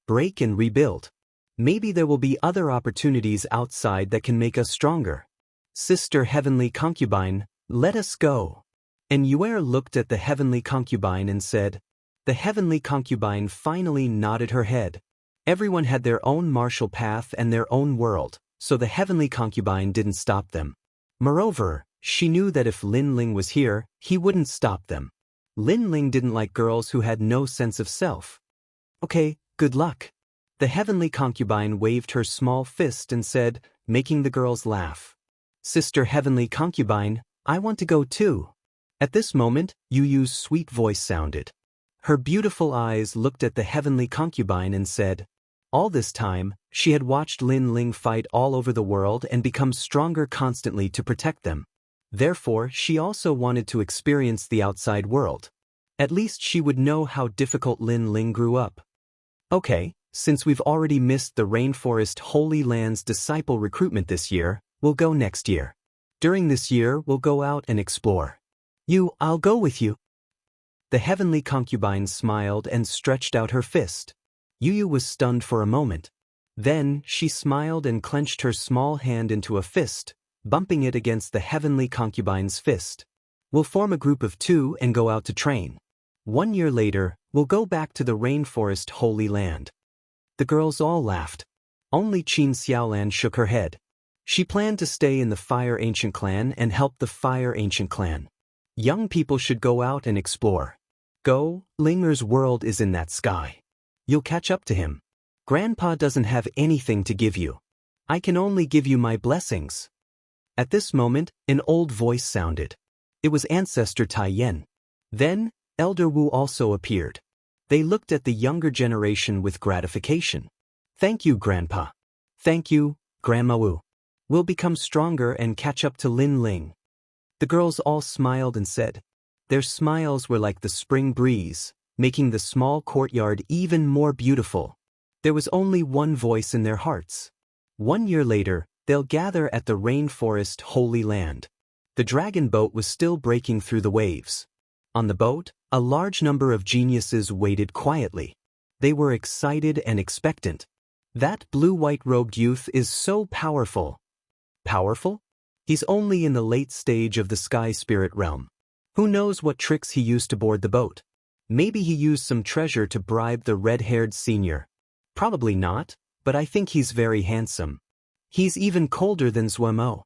Break and rebuild. Maybe there will be other opportunities outside that can make us stronger. Sister heavenly concubine, let us go. And Yuer looked at the heavenly concubine and said. The heavenly concubine finally nodded her head. Everyone had their own martial path and their own world, so the heavenly concubine didn't stop them. Moreover, she knew that if Lin Ling was here, he wouldn't stop them. Lin Ling didn't like girls who had no sense of self. Okay, good luck. The heavenly concubine waved her small fist and said, making the girls laugh. Sister heavenly concubine, I want to go too. At this moment, Yuyu's sweet voice sounded. Her beautiful eyes looked at the heavenly concubine and said, all this time, she had watched Lin Ling fight all over the world and become stronger constantly to protect them. Therefore, she also wanted to experience the outside world. At least she would know how difficult Lin Ling grew up. Okay, Since we've already missed the Rainforest Holy Land's disciple recruitment this year, we'll go next year. During this year, we'll go out and explore. I'll go with you. The heavenly concubine smiled and stretched out her fist. Yu was stunned for a moment. Then, she smiled and clenched her small hand into a fist, bumping it against the heavenly concubine's fist. We'll form a group of 2 and go out to train. 1 year later, we'll go back to the Rainforest Holy Land. The girls all laughed. Only Qin Xiaolan shook her head. She planned to stay in the Fire Ancient Clan and help the Fire Ancient Clan. Young people should go out and explore. Go, Linger's world is in that sky. You'll catch up to him. Grandpa doesn't have anything to give you. I can only give you my blessings. At this moment, an old voice sounded. It was Ancestor Tai Yen. Then, Elder Wu also appeared. They looked at the younger generation with gratification. Thank you, Grandpa. Thank you, Grandma Wu. We'll become stronger and catch up to Lin Ling. The girls all smiled and said. Their smiles were like the spring breeze, making the small courtyard even more beautiful. There was only one voice in their hearts. 1 year later, they'll gather at the Rainforest Holy Land. The dragon boat was still breaking through the waves. On the boat, a large number of geniuses waited quietly. They were excited and expectant. That blue-white-robed youth is so powerful. Powerful? He's only in the late stage of the sky spirit realm. Who knows what tricks he used to board the boat? Maybe he used some treasure to bribe the red-haired senior. Probably not, but I think he's very handsome. He's even colder than Zuemo.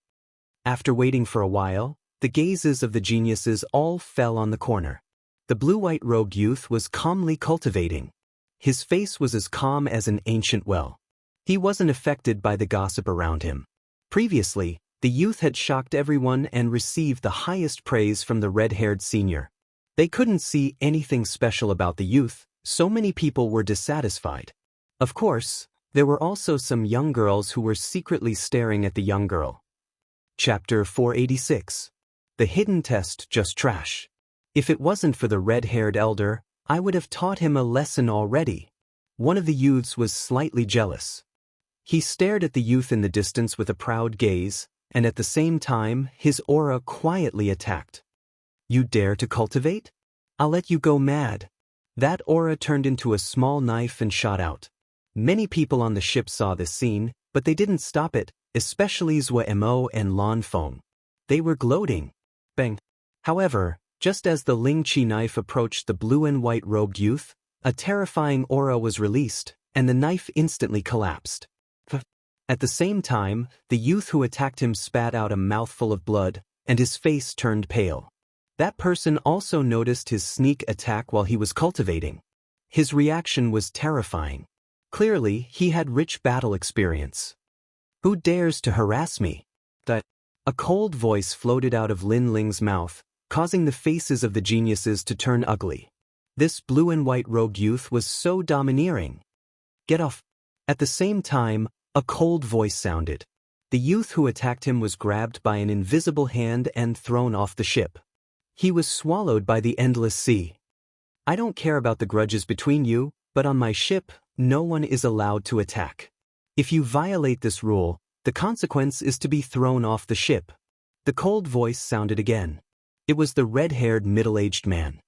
After waiting for a while, the gazes of the geniuses all fell on the corner. The blue-white-robed youth was calmly cultivating. His face was as calm as an ancient well. He wasn't affected by the gossip around him. Previously, the youth had shocked everyone and received the highest praise from the red-haired senior. They couldn't see anything special about the youth, so many people were dissatisfied. Of course, there were also some young girls who were secretly staring at the young girl. Chapter 486. The hidden test just trash. If it wasn't for the red-haired elder, I would have taught him a lesson already. One of the youths was slightly jealous. He stared at the youth in the distance with a proud gaze, and at the same time, his aura quietly attacked. You dare to cultivate? I'll let you go mad. That aura turned into a small knife and shot out. Many people on the ship saw this scene, but they didn't stop it, especially Zuemo and Lan Feng. They were gloating. Bang. However, just as the Ling Qi knife approached the blue and white-robed youth, a terrifying aura was released, and the knife instantly collapsed. At the same time, the youth who attacked him spat out a mouthful of blood, and his face turned pale. That person also noticed his sneak attack while he was cultivating. His reaction was terrifying. Clearly, he had rich battle experience. Who dares to harass me? A cold voice floated out of Lin Ling's mouth, causing the faces of the geniuses to turn ugly. This blue and white-robed youth was so domineering. Get off. At the same time, a cold voice sounded. The youth who attacked him was grabbed by an invisible hand and thrown off the ship. He was swallowed by the endless sea. I don't care about the grudges between you, but on my ship, no one is allowed to attack. If you violate this rule, the consequence is to be thrown off the ship. The cold voice sounded again. It was the red-haired middle-aged man.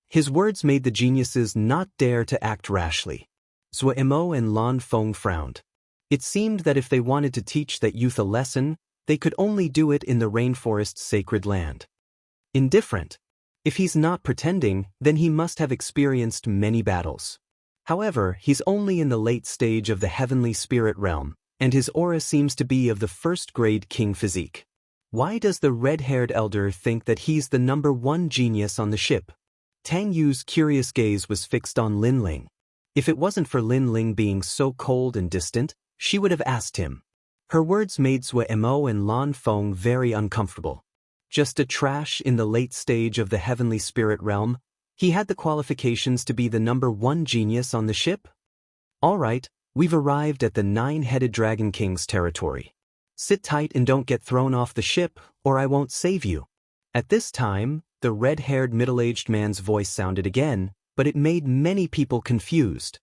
His words made the geniuses not dare to act rashly. Zuemo and Lan Feng frowned. It seemed that if they wanted to teach that youth a lesson, they could only do it in the rainforest's sacred land. Indifferent. If he's not pretending, then he must have experienced many battles. However, he's only in the late stage of the heavenly spirit realm, and his aura seems to be of the first-grade king physique. Why does the red-haired elder think that he's the #1 genius on the ship? Tang Yu's curious gaze was fixed on Lin Ling. If it wasn't for Lin Ling being so cold and distant, she would have asked him. Her words made Zuemo and Lan Feng very uncomfortable. Just a trash in the late stage of the heavenly spirit realm? He had the qualifications to be the #1 genius on the ship? All right, we've arrived at the 9-headed Dragon King's territory. Sit tight and don't get thrown off the ship, or I won't save you. At this time, the red-haired middle-aged man's voice sounded again, but it made many people confused.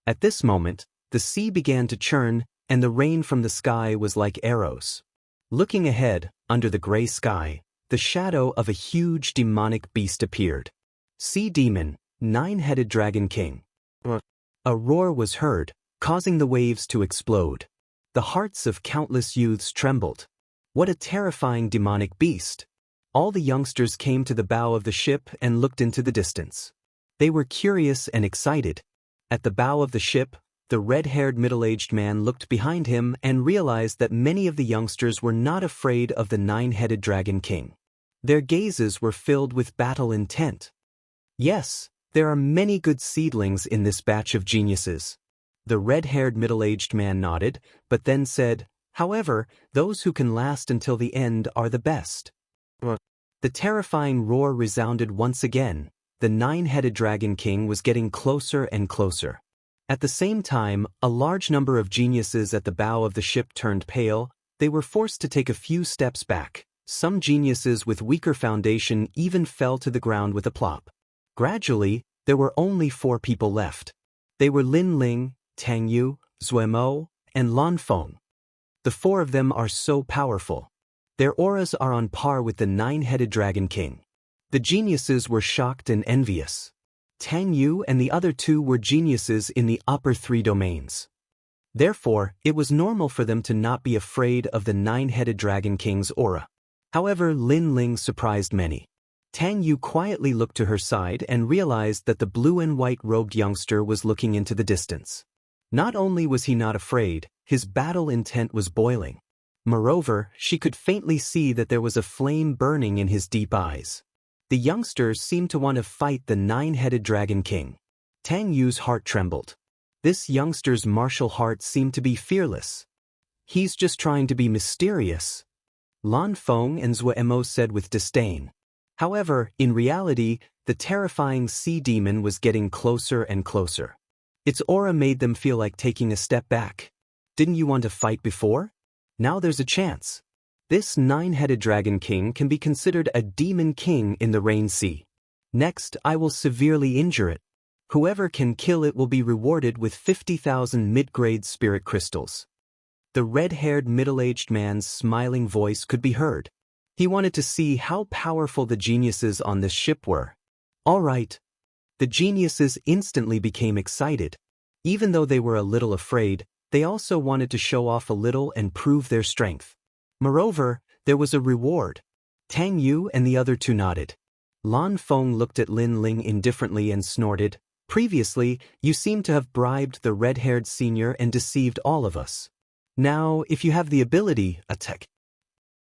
At this moment, the sea began to churn, and the rain from the sky was like arrows. Looking ahead, under the gray sky, the shadow of a huge demonic beast appeared. Sea Demon, Nine-Headed Dragon King. A roar was heard, causing the waves to explode. The hearts of countless youths trembled. What a terrifying demonic beast! All the youngsters came to the bow of the ship and looked into the distance. They were curious and excited. At the bow of the ship, the red-haired middle-aged man looked behind him and realized that many of the youngsters were not afraid of the Nine-Headed Dragon King. Their gazes were filled with battle intent. Yes, there are many good seedlings in this batch of geniuses. The red-haired middle-aged man nodded, but then said, however, those who can last until the end are the best. The terrifying roar resounded once again. The Nine-Headed Dragon King was getting closer and closer. At the same time, a large number of geniuses at the bow of the ship turned pale. They were forced to take a few steps back. Some geniuses with weaker foundation even fell to the ground with a plop. Gradually, there were only 4 people left. They were Lin Ling, Tang Yu, Zuemo, and Lan Feng. The 4 of them are so powerful. Their auras are on par with the Nine-Headed Dragon King. The geniuses were shocked and envious. Tang Yu and the other 2 were geniuses in the upper 3 domains. Therefore, it was normal for them to not be afraid of the Nine-Headed Dragon King's aura. However, Lin Ling surprised many. Tang Yu quietly looked to her side and realized that the blue and white-robed youngster was looking into the distance. Not only was he not afraid, his battle intent was boiling. Moreover, she could faintly see that there was a flame burning in his deep eyes. The youngster seemed to want to fight the Nine-Headed Dragon King. Tang Yu's heart trembled. This youngster's martial heart seemed to be fearless. He's just trying to be mysterious. Lan Feng and Zuemo said with disdain. However, in reality, the terrifying sea demon was getting closer and closer. Its aura made them feel like taking a step back. Didn't you want to fight before? Now there's a chance. This Nine-Headed Dragon King can be considered a demon king in the Rain Sea. Next, I will severely injure it. Whoever can kill it will be rewarded with 50,000 mid-grade spirit crystals. The red-haired middle-aged man's smiling voice could be heard. He wanted to see how powerful the geniuses on this ship were. All right. The geniuses instantly became excited. Even though they were a little afraid, they also wanted to show off a little and prove their strength. Moreover, there was a reward. Tang Yu and the other 2 nodded. Lan Feng looked at Lin Ling indifferently and snorted. Previously, you seemed to have bribed the red-haired senior and deceived all of us. Now, if you have the ability, attack.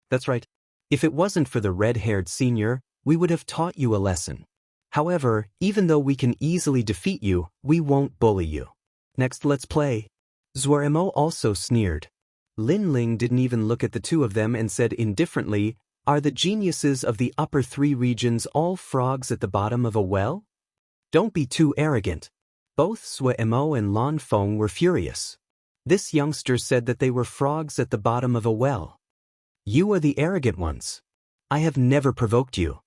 That's right. If it wasn't for the red-haired senior, we would have taught you a lesson. However, even though we can easily defeat you, we won't bully you. Next, let's play. Zuemo also sneered. Lin Ling didn't even look at the 2 of them and said indifferently, are the geniuses of the upper 3 regions all frogs at the bottom of a well? Don't be too arrogant. Both Zuemo and Lan Feng were furious. This youngster said that they were frogs at the bottom of a well. You are the arrogant ones. I have never provoked you.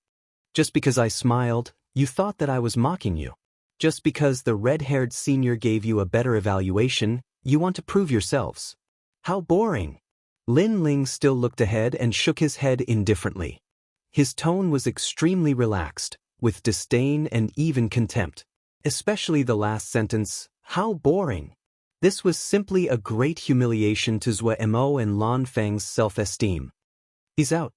Just because I smiled, you thought that I was mocking you. Just because the red-haired senior gave you a better evaluation, you want to prove yourselves. How boring. Lin Ling still looked ahead and shook his head indifferently. His tone was extremely relaxed, with disdain and even contempt. Especially the last sentence, how boring. This was simply a great humiliation to Zuemo and Lan Feng's self-esteem. He's out.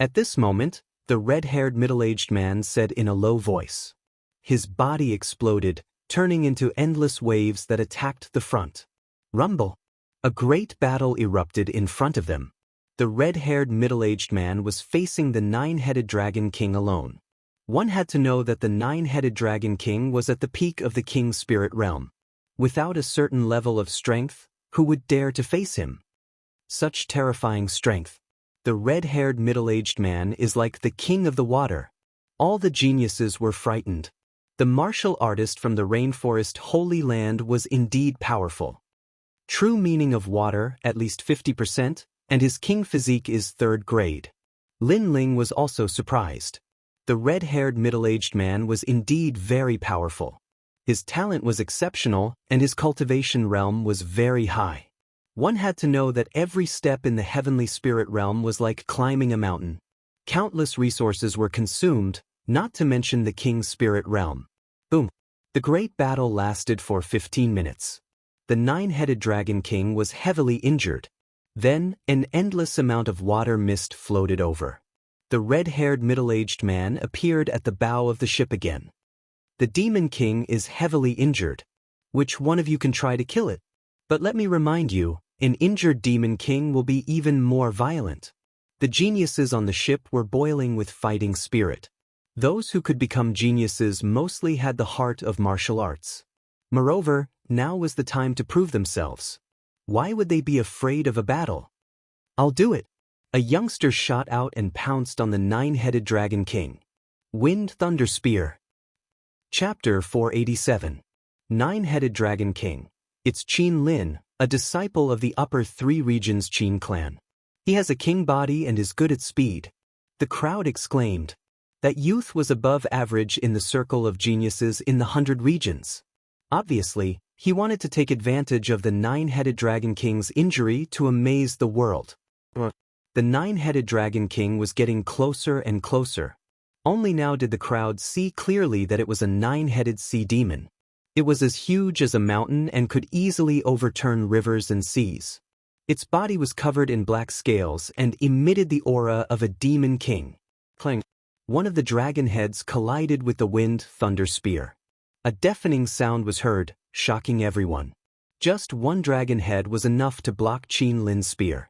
At this moment, the red-haired middle-aged man said in a low voice. His body exploded, turning into endless waves that attacked the front. Rumble. A great battle erupted in front of them. The red-haired middle-aged man was facing the Nine-Headed Dragon King alone. One had to know that the Nine-Headed Dragon King was at the peak of the King's spirit realm. Without a certain level of strength, who would dare to face him? Such terrifying strength. The red-haired middle-aged man is like the king of the water. All the geniuses were frightened. The martial artist from the rainforest Holy Land was indeed powerful. True meaning of water, at least 50%, and his king physique is 3rd grade. Lin Ling was also surprised. The red-haired middle-aged man was indeed very powerful. His talent was exceptional, and his cultivation realm was very high. One had to know that every step in the heavenly spirit realm was like climbing a mountain. Countless resources were consumed, not to mention the king's spirit realm. Boom. The great battle lasted for 15 minutes. The nine-headed dragon king was heavily injured. Then, an endless amount of water mist floated over. The red-haired middle-aged man appeared at the bow of the ship again. The demon king is heavily injured. Which one of you can try to kill it? But let me remind you, an injured demon king will be even more violent. The geniuses on the ship were boiling with fighting spirit. Those who could become geniuses mostly had the heart of martial arts. Moreover, now was the time to prove themselves. Why would they be afraid of a battle? I'll do it. A youngster shot out and pounced on the nine-headed dragon king. Wind Thunder Spear. Chapter 487. Nine-Headed Dragon King. It's Qin Lin, a disciple of the upper three regions Qin clan. He has a king body and is good at speed. The crowd exclaimed. That youth was above average in the circle of geniuses in the 100 regions. Obviously, he wanted to take advantage of the nine-headed dragon king's injury to amaze the world. The nine-headed dragon king was getting closer and closer. Only now did the crowd see clearly that it was a nine-headed sea demon. It was as huge as a mountain and could easily overturn rivers and seas. Its body was covered in black scales and emitted the aura of a demon king. Clang! One of the dragon heads collided with the wind thunder spear. A deafening sound was heard, shocking everyone. Just one dragon head was enough to block Qin Lin's spear.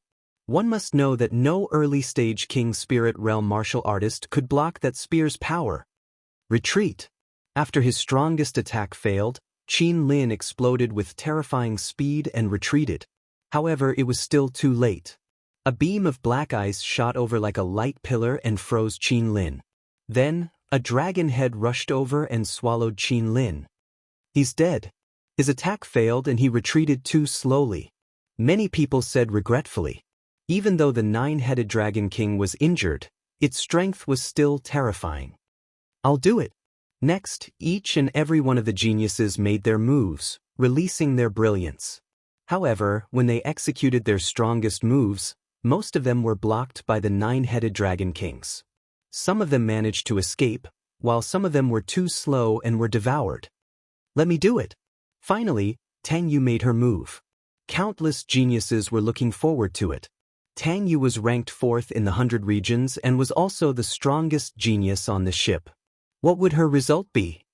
One must know that no early-stage King Spirit Realm martial artist could block that spear's power. Retreat. After his strongest attack failed, Qin Lin exploded with terrifying speed and retreated. However, it was still too late. A beam of black ice shot over like a light pillar and froze Qin Lin. Then, a dragon head rushed over and swallowed Qin Lin. He's dead. His attack failed and he retreated too slowly. Many people said regretfully. Even though the nine-headed dragon king was injured, its strength was still terrifying. I'll do it. Next, each and every one of the geniuses made their moves, releasing their brilliance. However, when they executed their strongest moves, most of them were blocked by the nine-headed dragon kings. Some of them managed to escape, while some of them were too slow and were devoured. Let me do it. Finally, Tang Yu made her move. Countless geniuses were looking forward to it. Tang Yu was ranked 4th in the 100 regions and was also the strongest genius on the ship. What would her result be?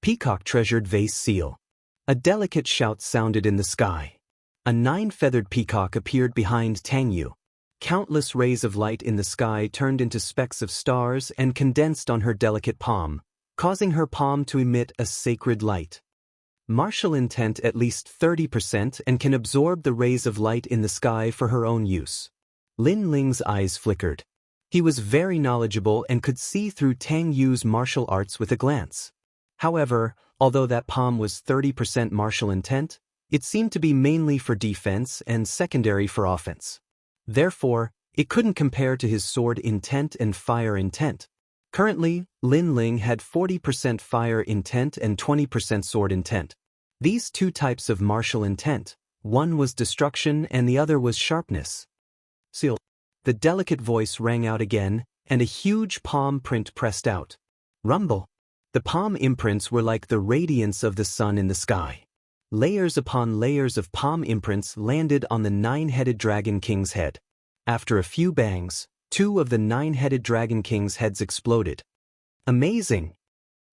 Peacock treasured vase seal. A delicate shout sounded in the sky. A 9-feathered peacock appeared behind Tang Yu. Countless rays of light in the sky turned into specks of stars and condensed on her delicate palm, causing her palm to emit a sacred light. Martial intent at least 30% and can absorb the rays of light in the sky for her own use. Lin Ling's eyes flickered. He was very knowledgeable and could see through Tang Yu's martial arts with a glance. However, although that palm was 30% martial intent, it seemed to be mainly for defense and secondary for offense. Therefore, it couldn't compare to his sword intent and fire intent. Currently, Lin Ling had 40% fire intent and 20% sword intent. These two types of martial intent, one was destruction and the other was sharpness. Seal. The delicate voice rang out again, and a huge palm print pressed out. Rumble. The palm imprints were like the radiance of the sun in the sky. Layers upon layers of palm imprints landed on the nine-headed dragon king's head. After a few bangs, 2 of the nine-headed dragon king's heads exploded. Amazing!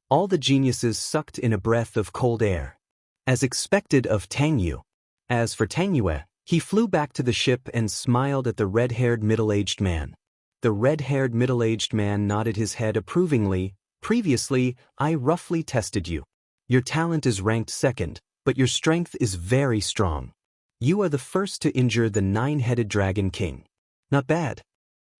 All the geniuses sucked in a breath of cold air. As expected of Tang Yu. As for Tang Yue, he flew back to the ship and smiled at the red-haired middle-aged man. The red-haired middle-aged man nodded his head approvingly. Previously, I roughly tested you. Your talent is ranked 2nd, but your strength is very strong. You are the first to injure the nine-headed dragon king. Not bad.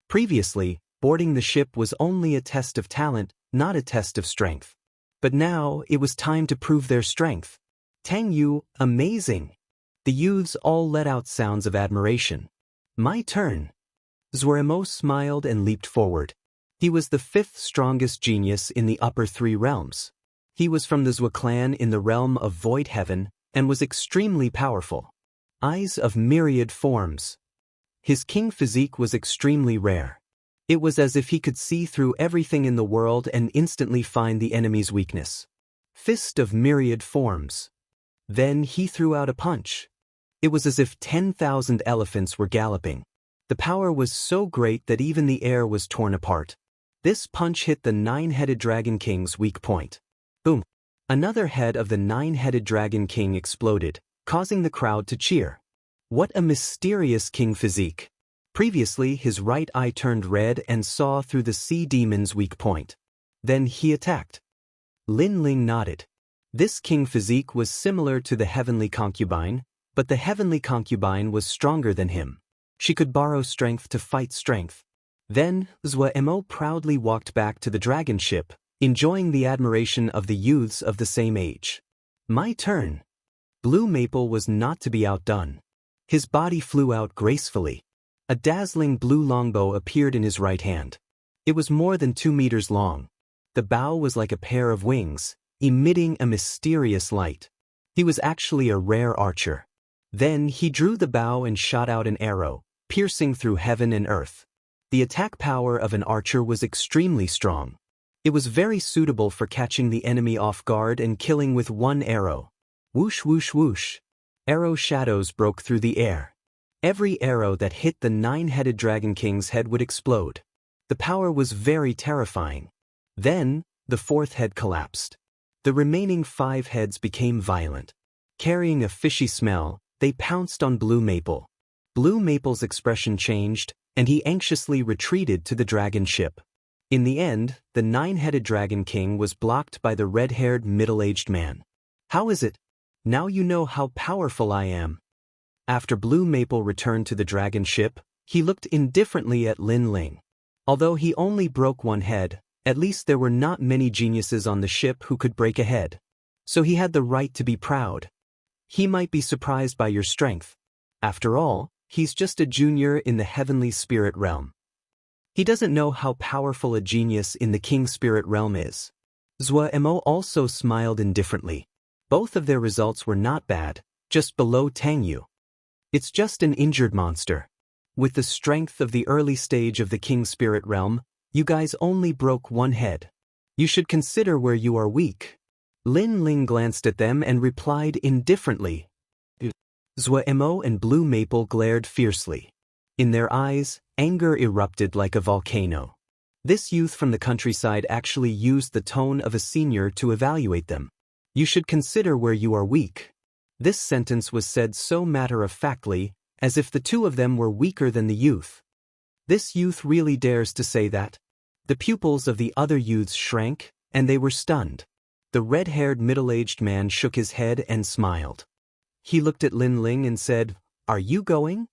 Previously, boarding the ship was only a test of talent, not a test of strength. But now, it was time to prove their strength. Tang Yu, amazing! The youths all let out sounds of admiration. My turn. Zueremo smiled and leaped forward. He was the 5th strongest genius in the upper 3 realms. He was from the Zhua clan in the realm of Void Heaven and was extremely powerful. Eyes of myriad forms. His king physique was extremely rare. It was as if he could see through everything in the world and instantly find the enemy's weakness. Fist of myriad forms. Then he threw out a punch. It was as if 10,000 elephants were galloping. The power was so great that even the air was torn apart. This punch hit the nine-headed Dragon King's weak point. Boom! Another head of the nine-headed Dragon King exploded, causing the crowd to cheer. What a mysterious king physique! Previously, his right eye turned red and saw through the sea demon's weak point. Then he attacked. Lin Ling nodded. This king physique was similar to the heavenly concubine, but the heavenly concubine was stronger than him. She could borrow strength to fight strength. Then, Zhua Mo proudly walked back to the dragon ship, enjoying the admiration of the youths of the same age. My turn. Blue Maple was not to be outdone. His body flew out gracefully. A dazzling blue longbow appeared in his right hand. It was more than 2 meters long. The bow was like a pair of wings, emitting a mysterious light. He was actually a rare archer. Then he drew the bow and shot out an arrow, piercing through heaven and earth. The attack power of an archer was extremely strong. It was very suitable for catching the enemy off guard and killing with one arrow. Whoosh whoosh whoosh. Arrow shadows broke through the air. Every arrow that hit the nine-headed Dragon King's head would explode. The power was very terrifying. Then, the fourth head collapsed. The remaining 5 heads became violent. Carrying a fishy smell, they pounced on Blue Maple. Blue Maple's expression changed, and he anxiously retreated to the dragon ship. In the end, the 9-headed Dragon King was blocked by the red-haired middle-aged man. How is it? Now you know how powerful I am. After Blue Maple returned to the dragon ship, he looked indifferently at Lin Ling. Although he only broke 1 head, at least there were not many geniuses on the ship who could break a head. So he had the right to be proud. He might be surprised by your strength. After all, he's just a junior in the heavenly spirit realm. He doesn't know how powerful a genius in the king spirit realm is. Zhua Mo also smiled indifferently. Both of their results were not bad, just below Tangyu. It's just an injured monster. With the strength of the early stage of the king spirit realm, you guys only broke 1 head. You should consider where you are weak. Lin Ling glanced at them and replied indifferently. Zhua Mo and Blue Maple glared fiercely. In their eyes, anger erupted like a volcano. This youth from the countryside actually used the tone of a senior to evaluate them. You should consider where you are weak. This sentence was said so matter-of-factly, as if the 2 of them were weaker than the youth. This youth really dares to say that? The pupils of the other youths shrank, and they were stunned. The red-haired middle-aged man shook his head and smiled. He looked at Lin Ling and said, "Are you going?"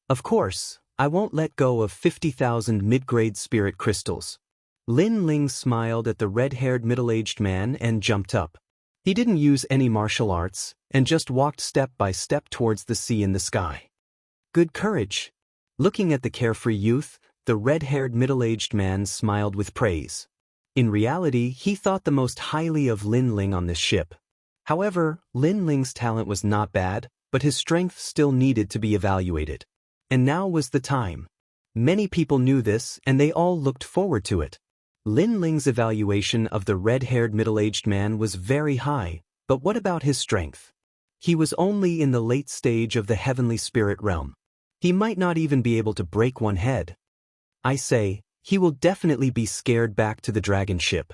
"Of course, I won't let go of 50,000 mid-grade spirit crystals." Lin Ling smiled at the red-haired middle-aged man and jumped up. He didn't use any martial arts, and just walked step by step towards the sea and the sky. Good courage. Looking at the carefree youth, the red-haired middle-aged man smiled with praise. In reality, he thought the most highly of Lin Ling on this ship. However, Lin Ling's talent was not bad, but his strength still needed to be evaluated. And now was the time. Many people knew this, and they all looked forward to it. Lin Ling's evaluation of the red-haired middle-aged man was very high, but what about his strength? He was only in the late stage of the heavenly spirit realm. He might not even be able to break 1 head. I say, he will definitely be scared back to the dragon ship.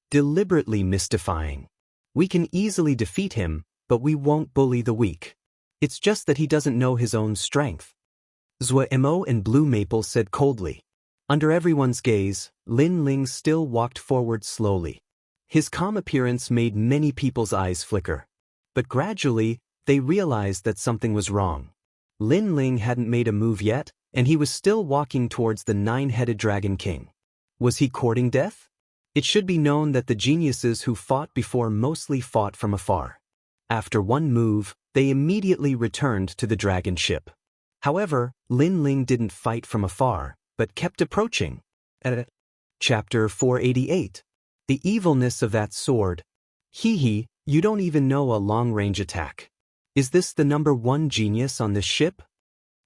Deliberately mystifying. We can easily defeat him, but we won't bully the weak. It's just that he doesn't know his own strength. Zhua Mo and Blue Maple said coldly. Under everyone's gaze, Lin Ling still walked forward slowly. His calm appearance made many people's eyes flicker. But gradually, they realized that something was wrong. Lin Ling hadn't made a move yet, and he was still walking towards the 9-headed Dragon King. Was he courting death? It should be known that the geniuses who fought before mostly fought from afar. After 1 move, they immediately returned to the dragon ship. However, Lin Ling didn't fight from afar, but kept approaching. Chapter 488. The evilness of that sword. Hee hee, you don't even know a long-range attack. Is this the number one genius on this ship?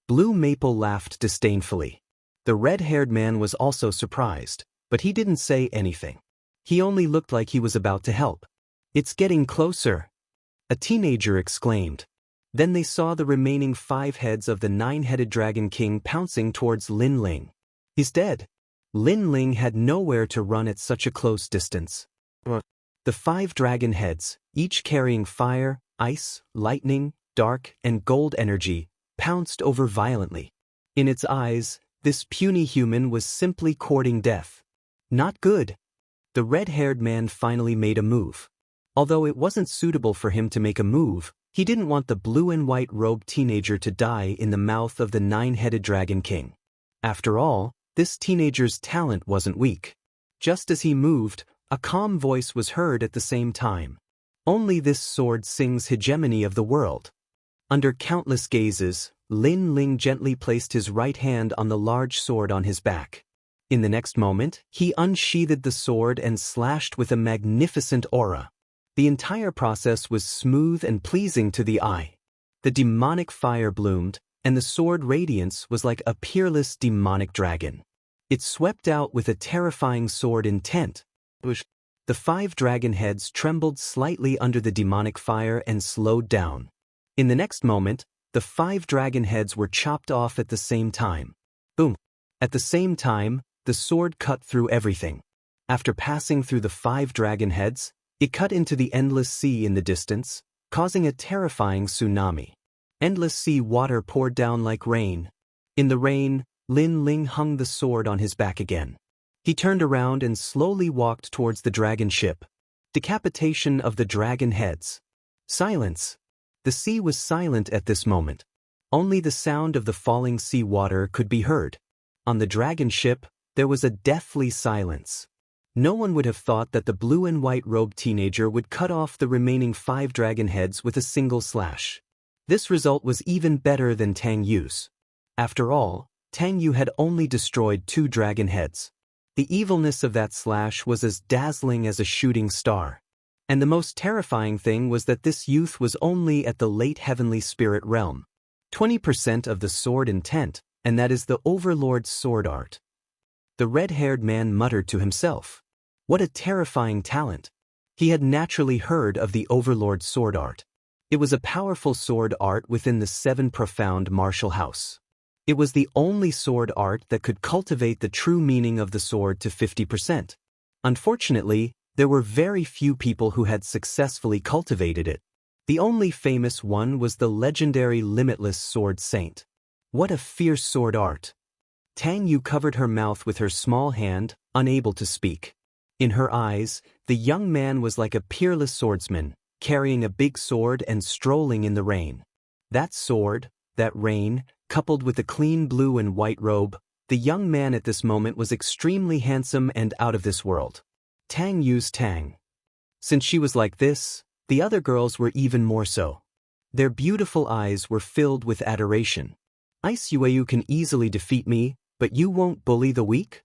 Blue Maple laughed disdainfully. The red-haired man was also surprised, but he didn't say anything. He only looked like he was about to help. It's getting closer, a teenager exclaimed. Then they saw the remaining 5 heads of the 9-headed Dragon King pouncing towards Lin Ling. He's dead. Lin Ling had nowhere to run at such a close distance. The 5 dragon heads, each carrying fire, ice, lightning, dark, and gold energy, pounced over violently. In its eyes, this puny human was simply courting death. Not good. The red-haired man finally made a move. Although it wasn't suitable for him to make a move, he didn't want the blue and white robed teenager to die in the mouth of the 9-headed Dragon King. After all, this teenager's talent wasn't weak. Just as he moved, a calm voice was heard at the same time. Only this sword sings hegemony of the world. Under countless gazes, Lin Ling gently placed his right hand on the large sword on his back. In the next moment, he unsheathed the sword and slashed with a magnificent aura. The entire process was smooth and pleasing to the eye. The demonic fire bloomed, and the sword radiance was like a peerless demonic dragon. It swept out with a terrifying sword intent. The 5 dragon heads trembled slightly under the demonic fire and slowed down. In the next moment, the 5 dragon heads were chopped off at the same time. Boom! At the same time, the sword cut through everything. After passing through the 5 dragon heads, it cut into the endless sea in the distance, causing a terrifying tsunami. Endless sea water poured down like rain. In the rain, Lin Ling hung the sword on his back again. He turned around and slowly walked towards the dragon ship. Decapitation of the dragon heads. Silence. The sea was silent at this moment. Only the sound of the falling sea water could be heard. On the dragon ship, there was a deathly silence. No one would have thought that the blue and white robed teenager would cut off the remaining 5 dragon heads with a single slash. This result was even better than Tang Yu's. After all, Tang Yu had only destroyed 2 dragon heads. The evilness of that slash was as dazzling as a shooting star. And the most terrifying thing was that this youth was only at the late heavenly spirit realm. 20% of the sword intent, and that is the Overlord's sword art. The red-haired man muttered to himself. What a terrifying talent. He had naturally heard of the Overlord's sword art. It was a powerful sword art within the 7 profound martial house. It was the only sword art that could cultivate the true meaning of the sword to 50%. Unfortunately, there were very few people who had successfully cultivated it. The only famous one was the legendary Limitless Sword Saint. What a fierce sword art. Tang Yu covered her mouth with her small hand, unable to speak. In her eyes, the young man was like a peerless swordsman, carrying a big sword and strolling in the rain. That sword, that rain, coupled with the clean blue and white robe, the young man at this moment was extremely handsome and out of this world. Tang Yu's Tang. Since she was like this, the other girls were even more so. Their beautiful eyes were filled with adoration. Ice Yueyu can easily defeat me, but you won't bully the weak?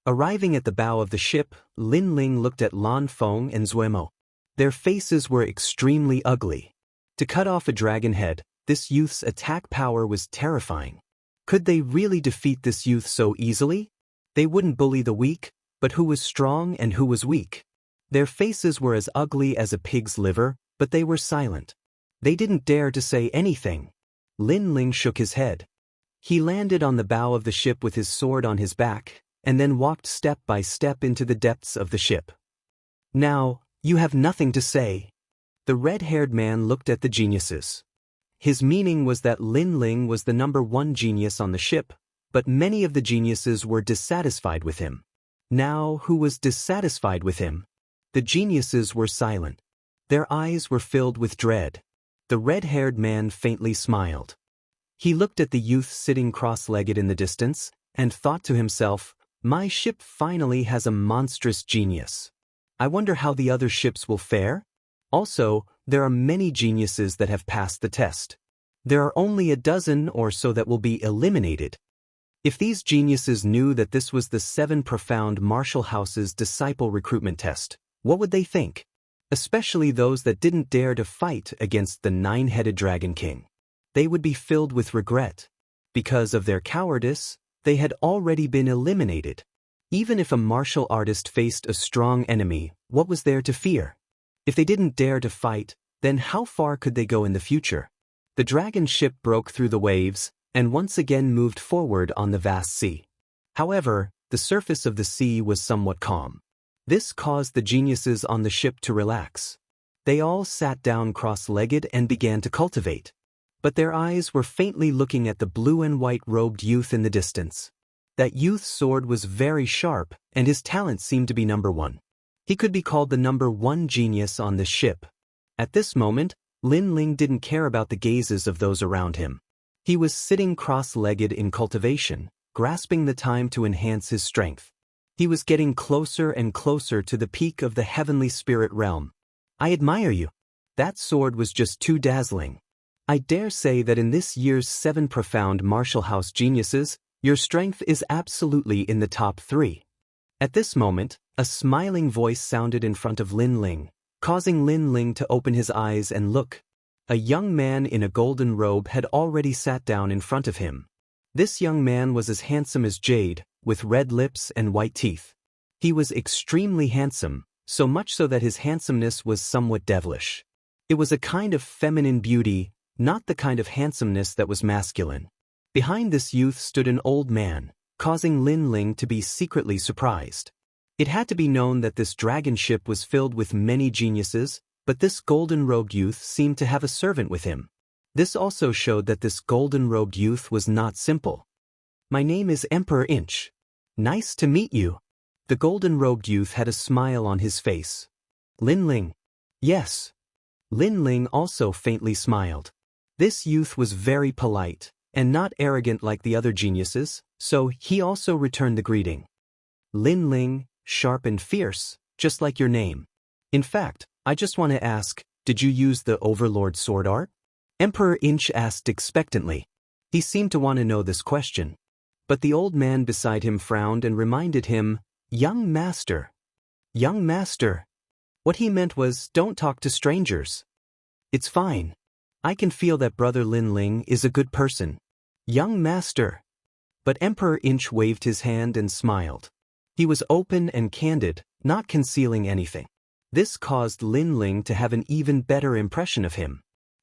Arriving at the bow of the ship, Lin Ling looked at Lan Feng and Zuemo. Their faces were extremely ugly. To cut off a dragon head, this youth's attack power was terrifying. Could they really defeat this youth so easily? They wouldn't bully the weak, but who was strong and who was weak? Their faces were as ugly as a pig's liver, but they were silent. They didn't dare to say anything. Lin Ling shook his head. He landed on the bow of the ship with his sword on his back, and then walked step by step into the depths of the ship. Now, you have nothing to say. The red-haired man looked at the geniuses. His meaning was that Lin Ling was the number 1 genius on the ship, but many of the geniuses were dissatisfied with him. Now, who was dissatisfied with him? The geniuses were silent. Their eyes were filled with dread. The red-haired man faintly smiled. He looked at the youth sitting cross-legged in the distance, and thought to himself, my ship finally has a monstrous genius. I wonder how the other ships will fare? Also, there are many geniuses that have passed the test. There are only a dozen or so that will be eliminated. If these geniuses knew that this was the 7 profound martial house's disciple recruitment test, what would they think? especially those that didn't dare to fight against the nine-headed Dragon King. They would be filled with regret. Because of their cowardice, they had already been eliminated. Even if a martial artist faced a strong enemy, what was there to fear? If they didn't dare to fight, then how far could they go in the future? The dragon ship broke through the waves, and once again moved forward on the vast sea. However, the surface of the sea was somewhat calm. This caused the geniuses on the ship to relax. They all sat down cross-legged and began to cultivate. But their eyes were faintly looking at the blue and white robed youth in the distance. That youth's sword was very sharp, and his talent seemed to be number one. He could be called the number one genius on the ship. At this moment, Lin Ling didn't care about the gazes of those around him. He was sitting cross-legged in cultivation, grasping the time to enhance his strength. He was getting closer and closer to the peak of the heavenly spirit realm. I admire you. That sword was just too dazzling. I dare say that in this year's 7 profound martial house geniuses, your strength is absolutely in the top 3. At this moment, a smiling voice sounded in front of Lin Ling, causing Lin Ling to open his eyes and look. A young man in a golden robe had already sat down in front of him. This young man was as handsome as jade, with red lips and white teeth. He was extremely handsome, so much so that his handsomeness was somewhat devilish. It was a kind of feminine beauty, not the kind of handsomeness that was masculine. Behind this youth stood an old man, causing Lin Ling to be secretly surprised. It had to be known that this dragon ship was filled with many geniuses, but this golden-robed youth seemed to have a servant with him. This also showed that this golden-robed youth was not simple. My name is Emperor Inch. Nice to meet you. The golden-robed youth had a smile on his face. Lin Ling. Yes. Lin Ling also faintly smiled. This youth was very polite, and not arrogant like the other geniuses, so he also returned the greeting. Lin Ling, sharp and fierce, just like your name. In fact, I just want to ask, did you use the Overlord sword art? Emperor Inch asked expectantly. He seemed to want to know this question. But the old man beside him frowned and reminded him, Young master. Young master. What he meant was, don't talk to strangers. It's fine. I can feel that Brother Lin Ling is a good person. Young master. But Emperor Inch waved his hand and smiled. He was open and candid, not concealing anything. This caused Lin Ling to have an even better impression of him.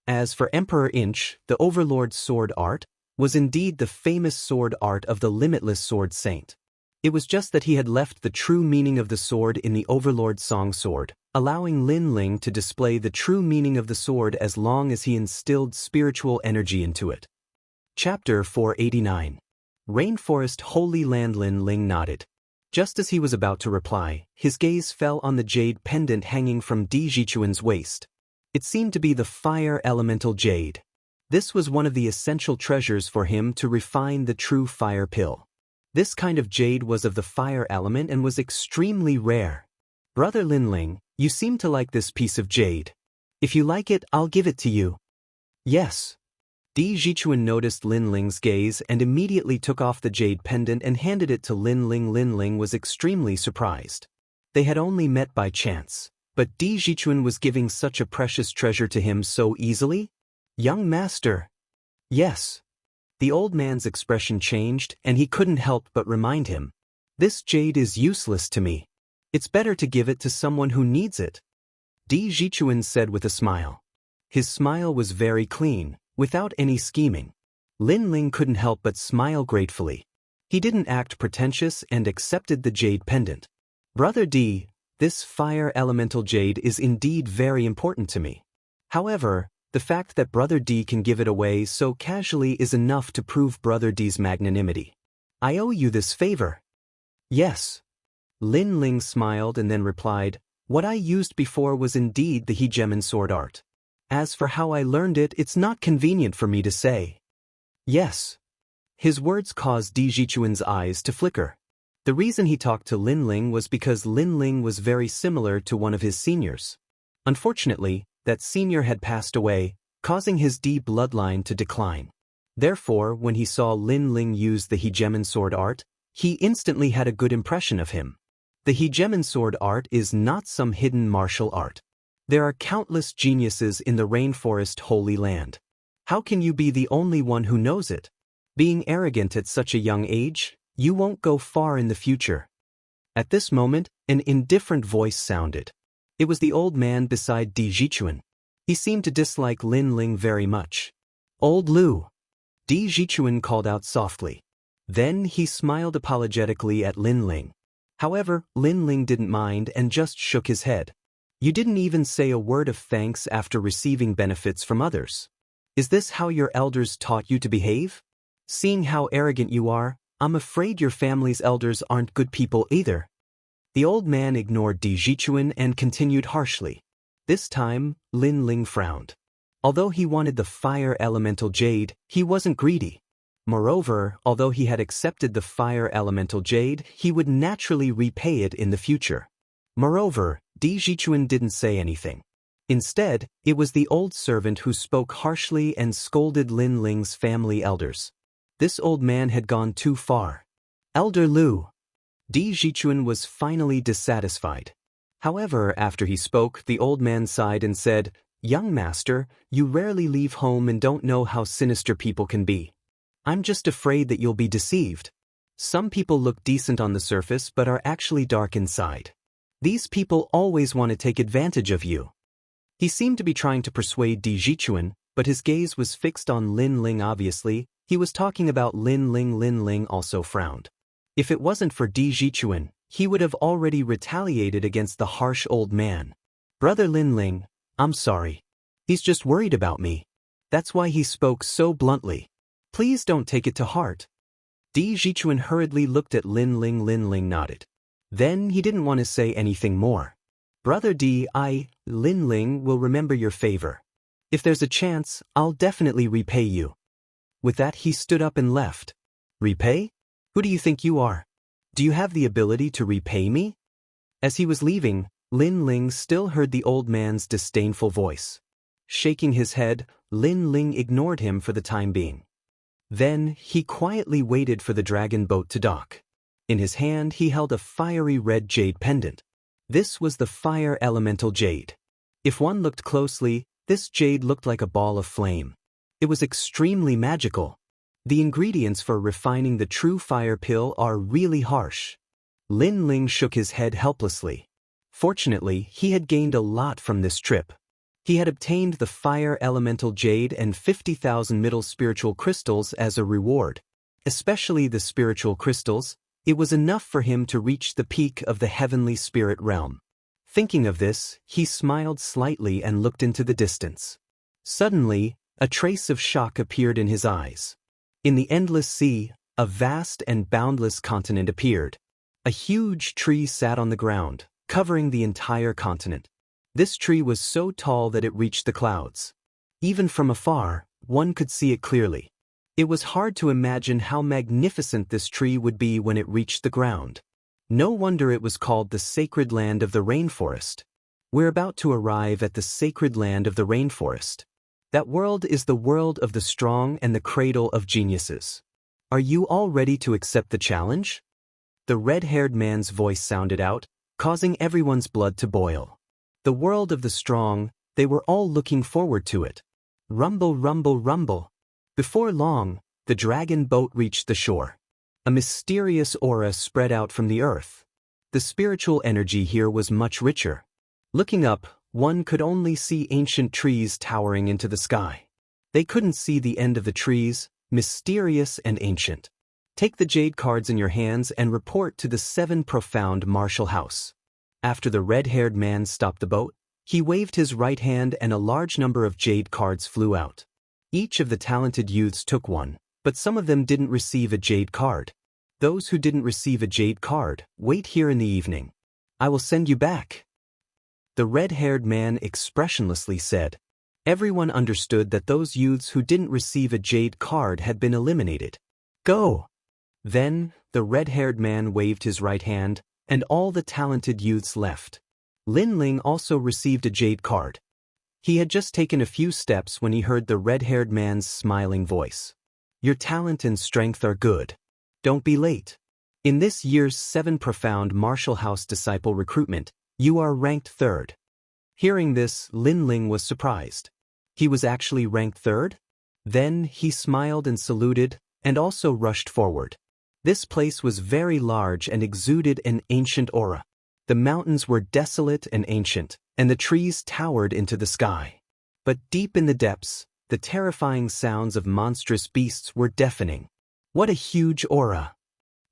As for Emperor Inch, the Overlord's sword art was indeed the famous sword art of the Limitless Sword Saint. It was just that he had left the true meaning of the sword in the Overlord Song Sword, allowing Lin Ling to display the true meaning of the sword as long as he instilled spiritual energy into it. Chapter 489. Rainforest Holy Land. Lin Ling nodded. Just as he was about to reply, his gaze fell on the jade pendant hanging from Di Jichuan's waist. It seemed to be the fire elemental jade. This was one of the essential treasures for him to refine the true fire pill. This kind of jade was of the fire element and was extremely rare. Brother Lin Ling, you seem to like this piece of jade. If you like it, I'll give it to you. Yes. Di Jichuan noticed Lin Ling's gaze and immediately took off the jade pendant and handed it to Lin Ling. Lin Ling was extremely surprised. They had only met by chance, but Di Jichuan was giving such a precious treasure to him so easily? Young master. Yes. The old man's expression changed, and he couldn't help but remind him. This jade is useless to me. It's better to give it to someone who needs it. Di Jichuan said with a smile. His smile was very clean, without any scheming. Lin Ling couldn't help but smile gratefully. He didn't act pretentious and accepted the jade pendant. Brother Di, this fire elemental jade is indeed very important to me. However, the fact that Brother Di can give it away so casually is enough to prove Brother Di's magnanimity. I owe you this favor. Yes. Lin Ling smiled and then replied, what I used before was indeed the hegemon sword art. As for how I learned it, it's not convenient for me to say. Yes. His words caused Di Jichuan's eyes to flicker. The reason he talked to Lin Ling was because Lin Ling was very similar to one of his seniors. Unfortunately, that senior had passed away, causing his Di bloodline to decline. Therefore, when he saw Lin Ling use the hegemon sword art, he instantly had a good impression of him. The hegemon sword art is not some hidden martial art. There are countless geniuses in the rainforest Holy Land. How can you be the only one who knows it? Being arrogant at such a young age, you won't go far in the future. At this moment, an indifferent voice sounded. It was the old man beside Di Jichuan. He seemed to dislike Lin Ling very much. Old Lu. Di Jichuan called out softly. Then he smiled apologetically at Lin Ling. However, Lin Ling didn't mind and just shook his head. You didn't even say a word of thanks after receiving benefits from others. Is this how your elders taught you to behave? Seeing how arrogant you are, I'm afraid your family's elders aren't good people either. The old man ignored Di Jichuan and continued harshly. This time, Lin Ling frowned. Although he wanted the fire elemental jade, he wasn't greedy. Moreover, although he had accepted the fire elemental jade, he would naturally repay it in the future. Moreover, Di Jichuan didn't say anything. Instead, it was the old servant who spoke harshly and scolded Lin Ling's family elders. This old man had gone too far. Elder Lu. Di Jichuan was finally dissatisfied. However, after he spoke, the old man sighed and said, "Young master, you rarely leave home and don't know how sinister people can be. I'm just afraid that you'll be deceived. Some people look decent on the surface but are actually dark inside. These people always want to take advantage of you." He seemed to be trying to persuade Di Jichuan, but his gaze was fixed on Lin Ling obviously. He was talking about Lin Ling. Lin Ling also frowned. If it wasn't for Di Jichuan, he would have already retaliated against the harsh old man. "Brother Lin Ling, I'm sorry. He's just worried about me. That's why he spoke so bluntly. Please don't take it to heart." Di Jichuan hurriedly looked at Lin Ling. Lin Ling nodded. Then he didn't want to say anything more. "Brother Di, Lin Ling, will remember your favor. If there's a chance, I'll definitely repay you." With that he stood up and left. "Repay? Who do you think you are? Do you have the ability to repay me?" As he was leaving, Lin Ling still heard the old man's disdainful voice. Shaking his head, Lin Ling ignored him for the time being. Then he quietly waited for the dragon boat to dock. In his hand he held a fiery red jade pendant. This was the fire elemental jade. If one looked closely, this jade looked like a ball of flame. It was extremely magical. The ingredients for refining the true fire pill are really harsh. Lin Ling shook his head helplessly. Fortunately, he had gained a lot from this trip. He had obtained the fire elemental jade and 50,000 middle spiritual crystals as a reward. Especially the spiritual crystals, it was enough for him to reach the peak of the heavenly spirit realm. Thinking of this, he smiled slightly and looked into the distance. Suddenly, a trace of shock appeared in his eyes. In the endless sea, a vast and boundless continent appeared. A huge tree sat on the ground, covering the entire continent. This tree was so tall that it reached the clouds. Even from afar, one could see it clearly. It was hard to imagine how magnificent this tree would be when it reached the ground. No wonder it was called the sacred land of the rainforest. We're about to arrive at the sacred land of the rainforest. That world is the world of the strong and the cradle of geniuses. Are you all ready to accept the challenge? The red-haired man's voice sounded out, causing everyone's blood to boil. The world of the strong, they were all looking forward to it. Rumble, rumble, rumble. Before long, the dragon boat reached the shore. A mysterious aura spread out from the earth. The spiritual energy here was much richer. Looking up, one could only see ancient trees towering into the sky. They couldn't see the end of the trees, mysterious and ancient. Take the jade cards in your hands and report to the 7 profound martial house. After the red-haired man stopped the boat, he waved his right hand and a large number of jade cards flew out. Each of the talented youths took one, but some of them didn't receive a jade card. Those who didn't receive a jade card, wait here in the evening. I will send you back. The red-haired man expressionlessly said. Everyone understood that those youths who didn't receive a jade card had been eliminated. Go! Then, the red-haired man waved his right hand, and all the talented youths left. Lin Ling also received a jade card. He had just taken a few steps when he heard the red-haired man's smiling voice. Your talent and strength are good. Don't be late. In this year's 7 profound martial house disciple recruitment, you are ranked 3rd. Hearing this, Lin Ling was surprised. He was actually ranked third? Then he smiled and saluted, and also rushed forward. This place was very large and exuded an ancient aura. The mountains were desolate and ancient, and the trees towered into the sky. But deep in the depths, the terrifying sounds of monstrous beasts were deafening. What a huge aura!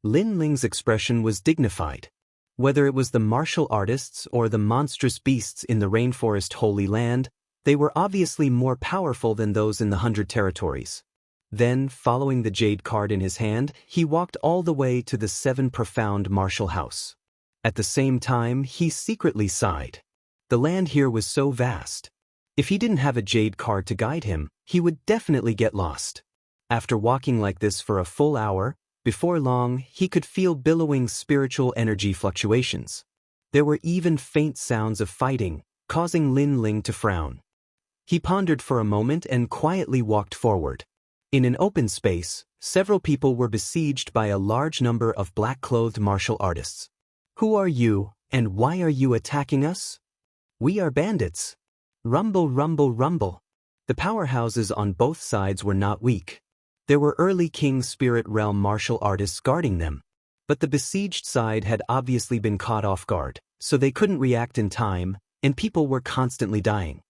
Lin Ling's expression was dignified. Whether it was the martial artists or the monstrous beasts in the rainforest Holy Land, they were obviously more powerful than those in the 100 territories. Then, following the jade card in his hand, he walked all the way to the 7 profound martial house. At the same time, he secretly sighed. The land here was so vast. If he didn't have a jade card to guide him, he would definitely get lost. After walking like this for a full hour, before long, he could feel billowing spiritual energy fluctuations. There were even faint sounds of fighting, causing Lin Ling to frown. He pondered for a moment and quietly walked forward. In an open space, several people were besieged by a large number of black-clothed martial artists. "Who are you, and why are you attacking us?" "We are bandits." Rumble, rumble, rumble. The powerhouses on both sides were not weak. There were early King Spirit Realm martial artists guarding them. But the besieged side had obviously been caught off guard, so they couldn't react in time, and people were constantly dying.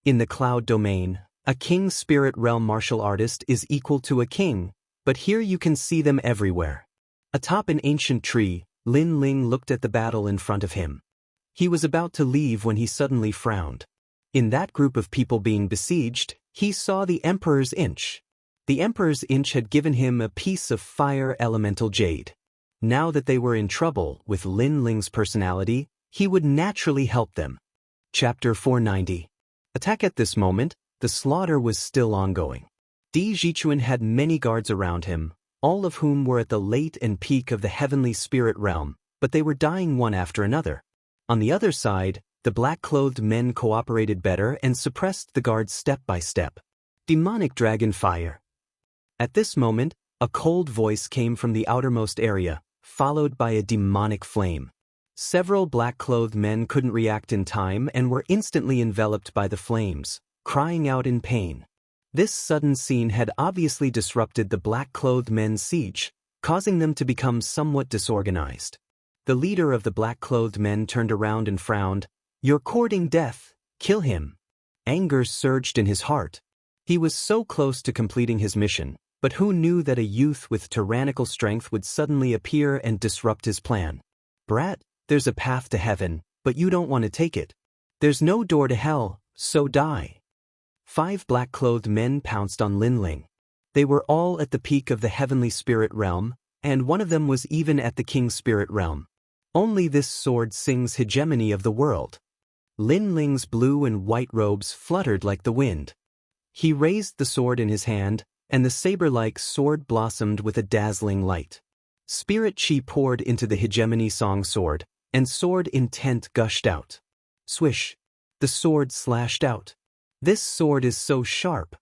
In the cloud domain, a King Spirit Realm martial artist is equal to a king, but here you can see them everywhere. Atop an ancient tree, Lin Ling looked at the battle in front of him. He was about to leave when he suddenly frowned. In that group of people being besieged, he saw the Emperor's Inch. The Emperor's Inch had given him a piece of fire elemental jade. Now that they were in trouble with Lin Ling's personality, he would naturally help them. Chapter 490. Attack. At this moment, the slaughter was still ongoing. Di Jichuan had many guards around him, all of whom were at the late and peak of the heavenly spirit realm, but they were dying one after another. On the other side, the black-clothed men cooperated better and suppressed the guards step by step. Demonic dragon fire. At this moment, a cold voice came from the outermost area, followed by a demonic flame. Several black-clothed men couldn't react in time and were instantly enveloped by the flames, crying out in pain. This sudden scene had obviously disrupted the black-clothed men's siege, causing them to become somewhat disorganized. The leader of the black-clothed men turned around and frowned. "You're courting death. Kill him." Anger surged in his heart. He was so close to completing his mission, but who knew that a youth with tyrannical strength would suddenly appear and disrupt his plan? "Brat, there's a path to heaven, but you don't want to take it. There's no door to hell, so die." 5 black-clothed men pounced on Lin Ling. They were all at the peak of the heavenly spirit realm, and one of them was even at the king spirit realm. Only this sword sings hegemony of the world. Lin Ling's blue and white robes fluttered like the wind. He raised the sword in his hand, and the saber-like sword blossomed with a dazzling light. Spirit chi poured into the hegemony song sword, and sword intent gushed out. Swish! The sword slashed out. This sword is so sharp.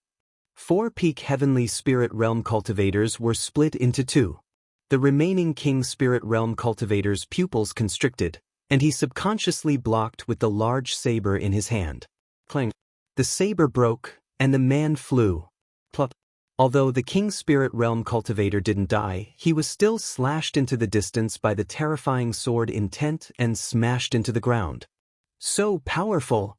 4 peak heavenly spirit realm cultivators were split into 2. The remaining king spirit realm cultivator's pupils constricted, and he subconsciously blocked with the large saber in his hand. Clang! The saber broke, and the man flew. Plop! Although the king spirit realm cultivator didn't die, he was still slashed into the distance by the terrifying sword intent and smashed into the ground. So powerful!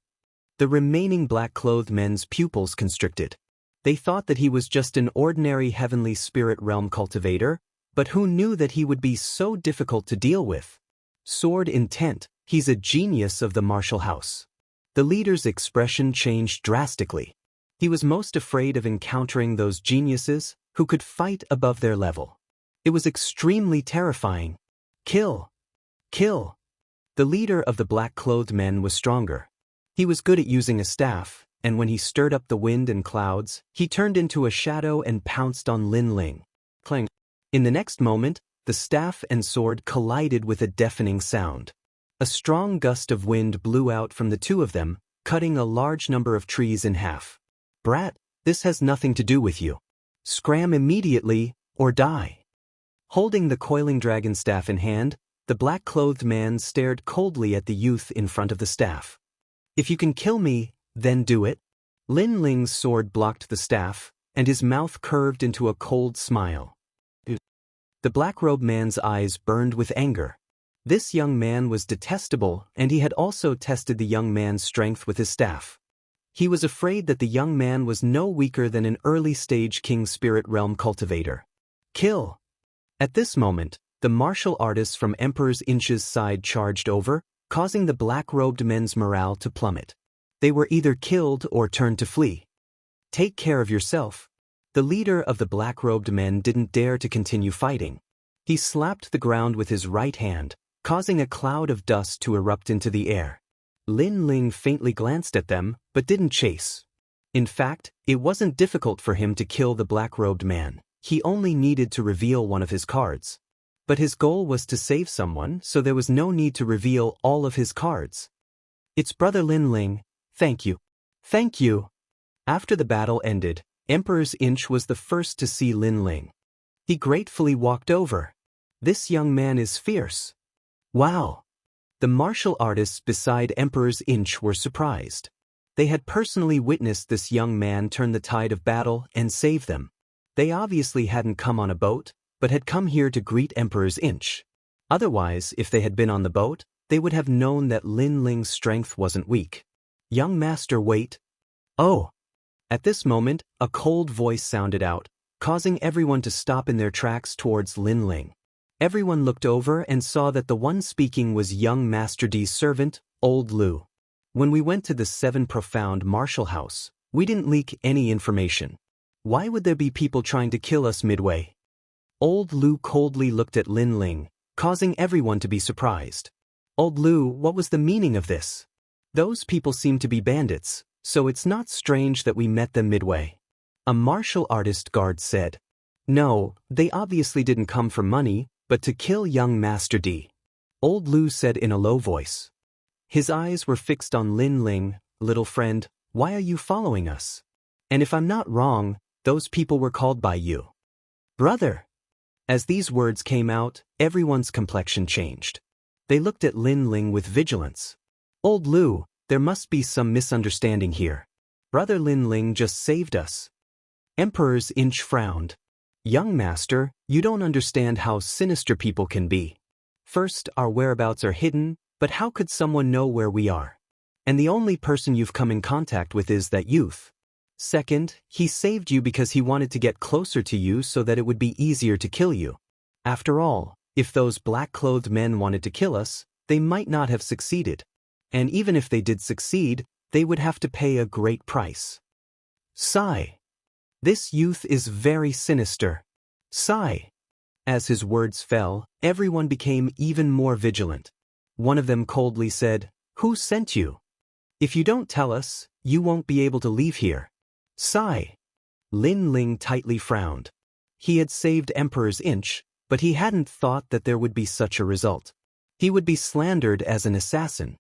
The remaining black-clothed men's pupils constricted. They thought that he was just an ordinary heavenly spirit realm cultivator, but who knew that he would be so difficult to deal with? Sword intent, he's a genius of the martial house. The leader's expression changed drastically. He was most afraid of encountering those geniuses who could fight above their level. It was extremely terrifying. Kill! Kill! The leader of the black-clothed men was stronger. He was good at using a staff, and when he stirred up the wind and clouds, he turned into a shadow and pounced on Lin Ling. Clang! In the next moment, the staff and sword collided with a deafening sound. A strong gust of wind blew out from the 2 of them, cutting a large number of trees in half. "Brat, this has nothing to do with you. Scram immediately, or die." Holding the coiling dragon staff in hand, the black-clothed man stared coldly at the youth in front of the staff. If you can kill me, then do it. Lin Ling's sword blocked the staff, and his mouth curved into a cold smile. The black-robed man's eyes burned with anger. This young man was detestable, and he had also tested the young man's strength with his staff. He was afraid that the young man was no weaker than an early-stage King Spirit Realm cultivator. Kill! At this moment, the martial artists from Emperor's Inch's side charged over, causing the black-robed men's morale to plummet. They were either killed or turned to flee. Take care of yourself. The leader of the black-robed men didn't dare to continue fighting. He slapped the ground with his right hand, causing a cloud of dust to erupt into the air. Lin Ling faintly glanced at them, but didn't chase. In fact, it wasn't difficult for him to kill the black-robed man. He only needed to reveal one of his cards. But his goal was to save someone, so there was no need to reveal all of his cards. It's Brother Lin Ling. Thank you. Thank you. After the battle ended, Emperor's Inch was the first to see Lin Ling. He gratefully walked over. This young man is fierce. Wow! The martial artists beside Emperor's Inch were surprised. They had personally witnessed this young man turn the tide of battle and save them. They obviously hadn't come on a boat, but had come here to greet Emperor's Inch. Otherwise, if they had been on the boat, they would have known that Lin Ling's strength wasn't weak. Young master, wait. Oh! At this moment, a cold voice sounded out, causing everyone to stop in their tracks towards Lin Ling. Everyone looked over and saw that the one speaking was young Master D's servant, Old Lu. When we went to the Seven Profound Martial House, we didn't leak any information. Why would there be people trying to kill us midway? Old Lu coldly looked at Lin Ling, causing everyone to be surprised. Old Lu, what was the meaning of this? Those people seem to be bandits, so it's not strange that we met them midway. A martial artist guard said. No, they obviously didn't come for money, but to kill young Master D. Old Lu said in a low voice. His eyes were fixed on Lin Ling. Little friend, why are you following us? And if I'm not wrong, those people were called by you. Brother! As these words came out, everyone's complexion changed. They looked at Lin Ling with vigilance. Old Lu, there must be some misunderstanding here. Brother Lin Ling just saved us. Emperor's Inch frowned. Young master, you don't understand how sinister people can be. First, our whereabouts are hidden, but how could someone know where we are? And the only person you've come in contact with is that youth. Second, he saved you because he wanted to get closer to you so that it would be easier to kill you. After all, if those black-clothed men wanted to kill us, they might not have succeeded. And even if they did succeed, they would have to pay a great price. Sigh. This youth is very sinister. Sigh. As his words fell, everyone became even more vigilant. One of them coldly said, Who sent you? If you don't tell us, you won't be able to leave here. Sigh. Lin Ling tightly frowned. He had saved Emperor's Inch, but he hadn't thought that there would be such a result. He would be slandered as an assassin.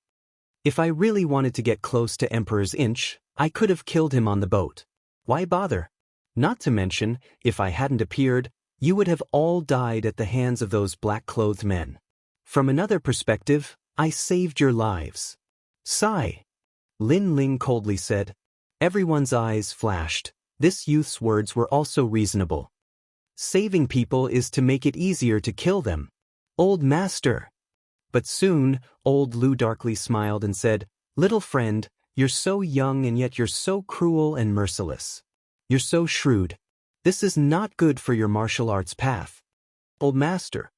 If I really wanted to get close to Emperor's Inch, I could have killed him on the boat. Why bother? Not to mention, if I hadn't appeared, you would have all died at the hands of those black-clothed men. From another perspective, I saved your lives. Sigh. Lin Ling coldly said. Everyone's eyes flashed. This youth's words were also reasonable. Saving people is to make it easier to kill them. Old master. But soon, Old Lu darkly smiled and said, Little friend, you're so young and yet you're so cruel and merciless. You're so shrewd. This is not good for your martial arts path. Old master.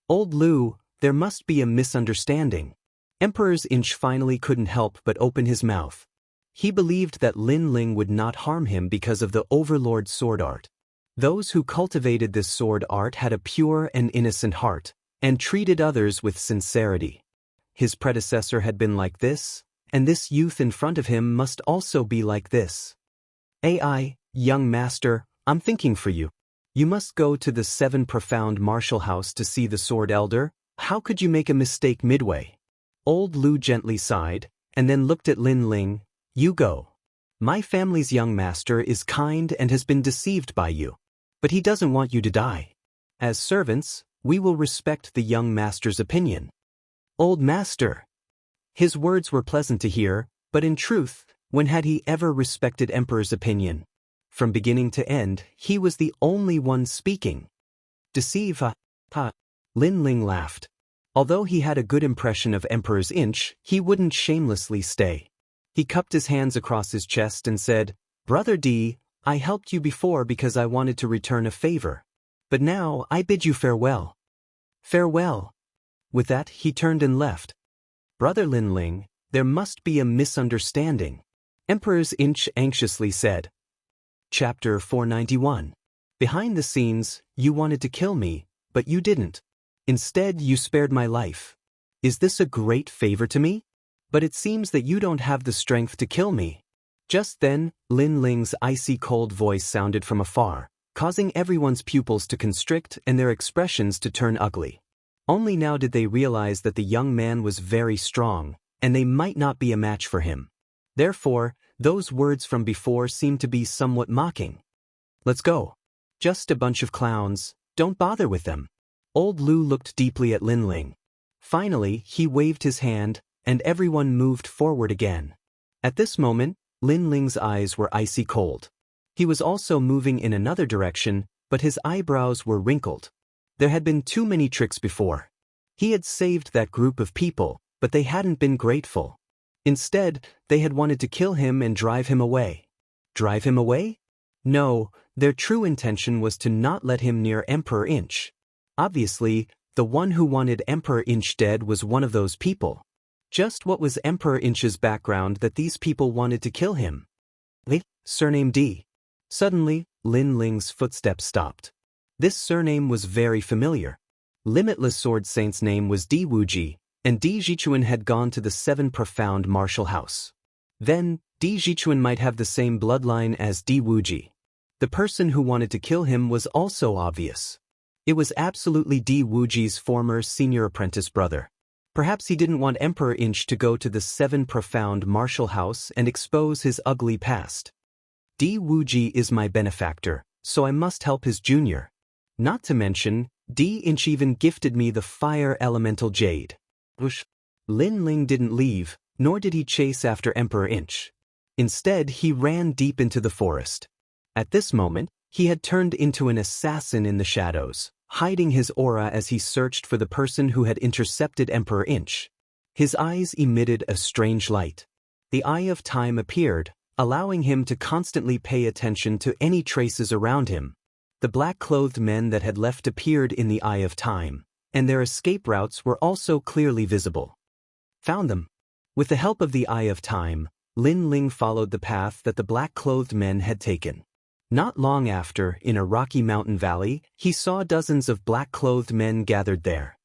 Old Lu, there must be a misunderstanding. Emperor's Inch finally couldn't help but open his mouth. He believed that Lin Ling would not harm him because of the Overlord sword art. Those who cultivated this sword art had a pure and innocent heart, and treated others with sincerity. His predecessor had been like this, and this youth in front of him must also be like this. AI, young master, I'm thinking for you. You must go to the Seven Profound Martial House to see the Sword Elder. How could you make a mistake midway? Old Lu gently sighed, and then looked at Lin Ling. You go. My family's young master is kind and has been deceived by you. But he doesn't want you to die. As servants, we will respect the young master's opinion. Old master. His words were pleasant to hear, But in truth, when had he ever respected Emperor's opinion? From beginning to end, he was the only one speaking. Deceive, ha. Lin Ling laughed. Although he had a good impression of Emperor's inch, he wouldn't shamelessly stay. He cupped his hands across his chest and said, "Brother D, I helped you before because I wanted to return a favor. But now I bid you farewell." "Farewell." With that, he turned and left. "Brother Lin Ling, there must be a misunderstanding," Emperor's inch anxiously said. Chapter 491. Behind the scenes, you wanted to kill me, but you didn't. Instead, you spared my life. Is this a great favor to me? But it seems that you don't have the strength to kill me. Just then, Lin Ling's icy cold voice sounded from afar, causing everyone's pupils to constrict and their expressions to turn ugly. Only now did they realize that the young man was very strong, and they might not be a match for him. Therefore, those words from before seemed to be somewhat mocking. "Let's go. Just a bunch of clowns, don't bother with them." Old Lu looked deeply at Lin Ling. Finally, he waved his hand, and everyone moved forward again. At this moment, Lin Ling's eyes were icy cold. He was also moving in another direction, but his eyebrows were wrinkled. There had been too many tricks before. He had saved that group of people, but they hadn't been grateful. Instead, they had wanted to kill him and drive him away. Drive him away? No, their true intention was to not let him near Emperor Inch. Obviously, the one who wanted Emperor Inch dead was one of those people. Just what was Emperor Inch's background that these people wanted to kill him? Surname D. Suddenly, Lin Ling's footsteps stopped. This surname was very familiar. Limitless Sword Saint's name was Di Wuji, and Di Jichuan had gone to the 7 Profound Martial House. Then, Di Jichuan might have the same bloodline as Di Wuji. The person who wanted to kill him was also obvious. It was absolutely Di Wuji's former senior apprentice brother. Perhaps he didn't want Emperor Inch to go to the 7 Profound Martial House and expose his ugly past. Di Wuji is my benefactor, so I must help his junior. Not to mention, Di Inch even gifted me the fire elemental jade. Whoosh. Lin Ling didn't leave, nor did he chase after Emperor Inch. Instead, he ran deep into the forest. At this moment, he had turned into an assassin in the shadows, hiding his aura as he searched for the person who had intercepted Emperor Inch. His eyes emitted a strange light. The Eye of Time appeared, allowing him to constantly pay attention to any traces around him. The black-clothed men that had left appeared in the Eye of Time, and their escape routes were also clearly visible. Found them. With the help of the Eye of Time, Lin Ling followed the path that the black-clothed men had taken. Not long after, in a rocky mountain valley, he saw dozens of black-clothed men gathered there.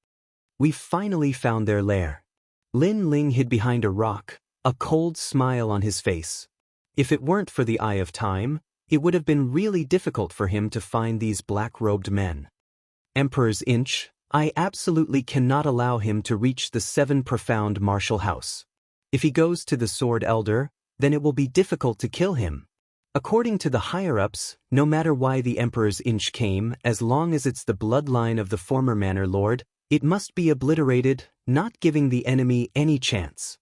"We finally found their lair." Lin Ling hid behind a rock, a cold smile on his face. If it weren't for the Eye of Time, it would have been really difficult for him to find these black-robed men. "Emperor's Inch, I absolutely cannot allow him to reach the 7 Profound Martial House. If he goes to the Sword Elder, then it will be difficult to kill him. According to the higher-ups, no matter why the Emperor's Inch came, as long as it's the bloodline of the former Manor Lord, it must be obliterated, not giving the enemy any chance."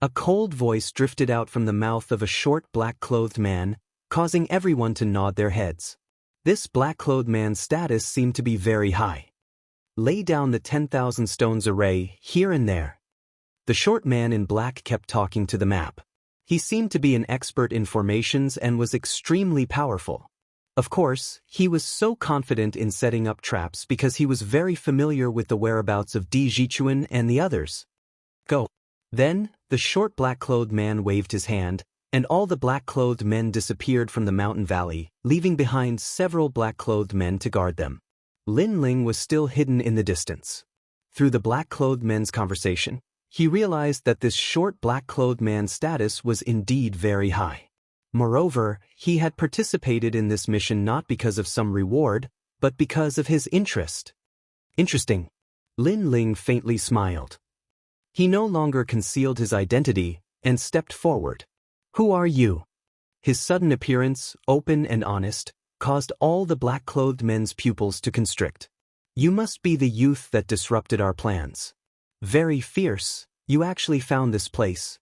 A cold voice drifted out from the mouth of a short black-clothed man, causing everyone to nod their heads. This black-clothed man's status seemed to be very high. "Lay down the 10,000 stones array, here and there." The short man in black kept talking to the map. He seemed to be an expert in formations and was extremely powerful. Of course, he was so confident in setting up traps because he was very familiar with the whereabouts of Di Jichuan and the others. "Go." Then, the short black-clothed man waved his hand, and all the black-clothed men disappeared from the mountain valley, leaving behind several black-clothed men to guard them. Lin Ling was still hidden in the distance. Through the black-clothed men's conversation, he realized that this short black-clothed man's status was indeed very high. Moreover, he had participated in this mission not because of some reward, but because of his interest. Interesting. Lin Ling faintly smiled. He no longer concealed his identity and stepped forward. "Who are you?" His sudden appearance, open and honest, caused all the black-clothed men's pupils to constrict. "You must be the youth that disrupted our plans. Very fierce, you actually found this place."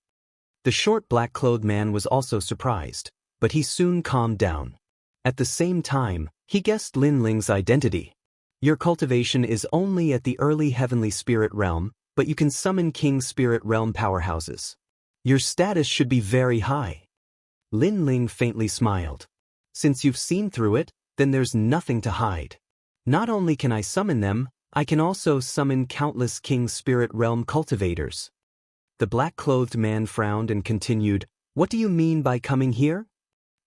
The short black-clothed man was also surprised, but he soon calmed down. At the same time, he guessed Lin Ling's identity. Your cultivation is only at the early heavenly spirit realm, but you can summon king spirit realm powerhouses. Your status should be very high. Lin Ling faintly smiled. Since you've seen through it, then there's nothing to hide. Not only can I summon them, I can also summon countless king spirit realm cultivators. The black-clothed man frowned and continued, "What do you mean by coming here?"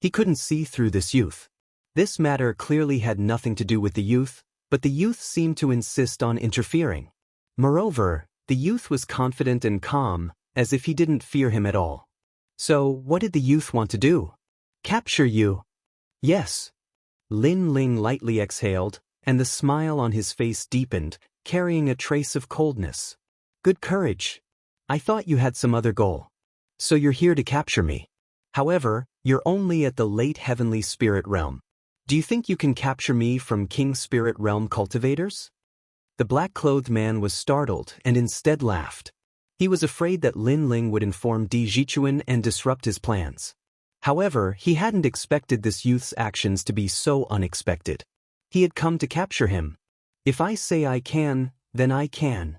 He couldn't see through this youth. This matter clearly had nothing to do with the youth, but the youth seemed to insist on interfering. Moreover, the youth was confident and calm, as if he didn't fear him at all. So, what did the youth want to do? Capture you? Yes. Lin Ling lightly exhaled, and the smile on his face deepened, carrying a trace of coldness. Good courage. I thought you had some other goal. So you're here to capture me. However, you're only at the late heavenly spirit realm. Do you think you can capture me from king spirit realm cultivators? The black-clothed man was startled and instead laughed. He was afraid that Lin Ling would inform Di Jichuan and disrupt his plans. However, he hadn't expected this youth's actions to be so unexpected. He had come to capture him. If I say I can, then I can.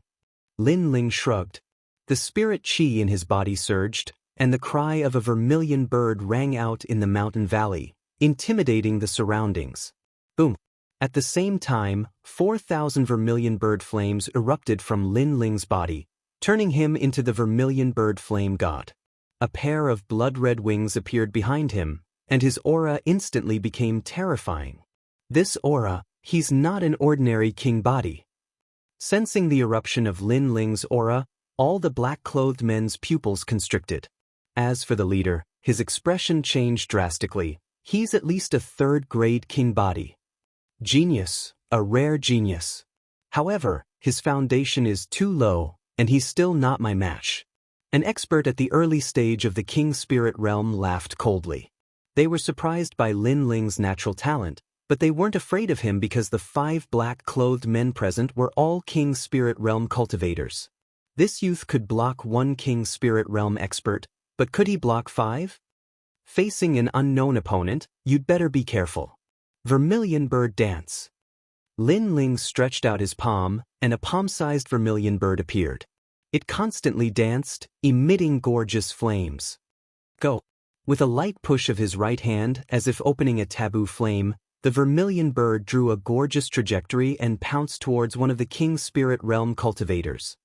Lin Ling shrugged. The spirit chi in his body surged, and the cry of a vermilion bird rang out in the mountain valley, intimidating the surroundings. Boom! At the same time, 4,000 vermilion bird flames erupted from Lin Ling's body, turning him into the vermilion bird flame god. A pair of blood-red wings appeared behind him, and his aura instantly became terrifying. This aura, he's not an ordinary king body. Sensing the eruption of Lin Ling's aura, all the black-clothed men's pupils constricted. As for the leader, his expression changed drastically. He's at least a third-grade king body. Genius, a rare genius. However, his foundation is too low, and he's still not my match. An expert at the early stage of the king spirit realm laughed coldly. They were surprised by Lin Ling's natural talent, but they weren't afraid of him because the 5 black-clothed men present were all king spirit realm cultivators. This youth could block 1 king spirit realm expert, but could he block 5? Facing an unknown opponent, you'd better be careful. Vermilion bird dance. Lin Ling stretched out his palm, and a palm-sized vermilion bird appeared. It constantly danced, emitting gorgeous flames. Go! With a light push of his right hand, as if opening a taboo flame, the vermilion bird drew a gorgeous trajectory and pounced towards one of the king spirit realm cultivators.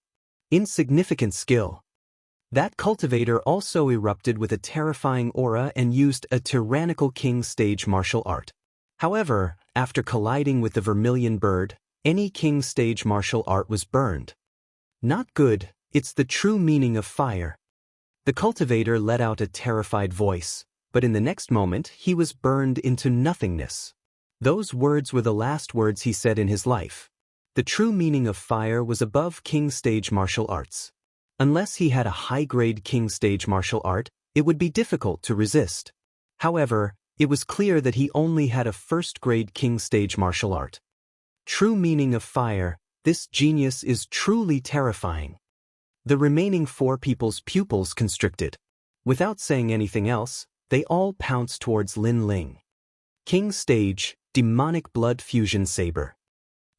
Insignificant skill. That cultivator also erupted with a terrifying aura and used a tyrannical king stage martial art. However, after colliding with the vermilion bird, any king stage martial art was burned. Not good, it's the true meaning of fire. The cultivator let out a terrified voice, but in the next moment he was burned into nothingness. Those words were the last words he said in his life. The true meaning of fire was above king stage martial arts. Unless he had a high-grade king stage martial art, it would be difficult to resist. However, it was clear that he only had a first-grade king stage martial art. True meaning of fire, this genius is truly terrifying. The remaining 4 people's pupils constricted. Without saying anything else, they all pounced towards Lin Ling. King Stage, Demonic Blood Fusion Saber.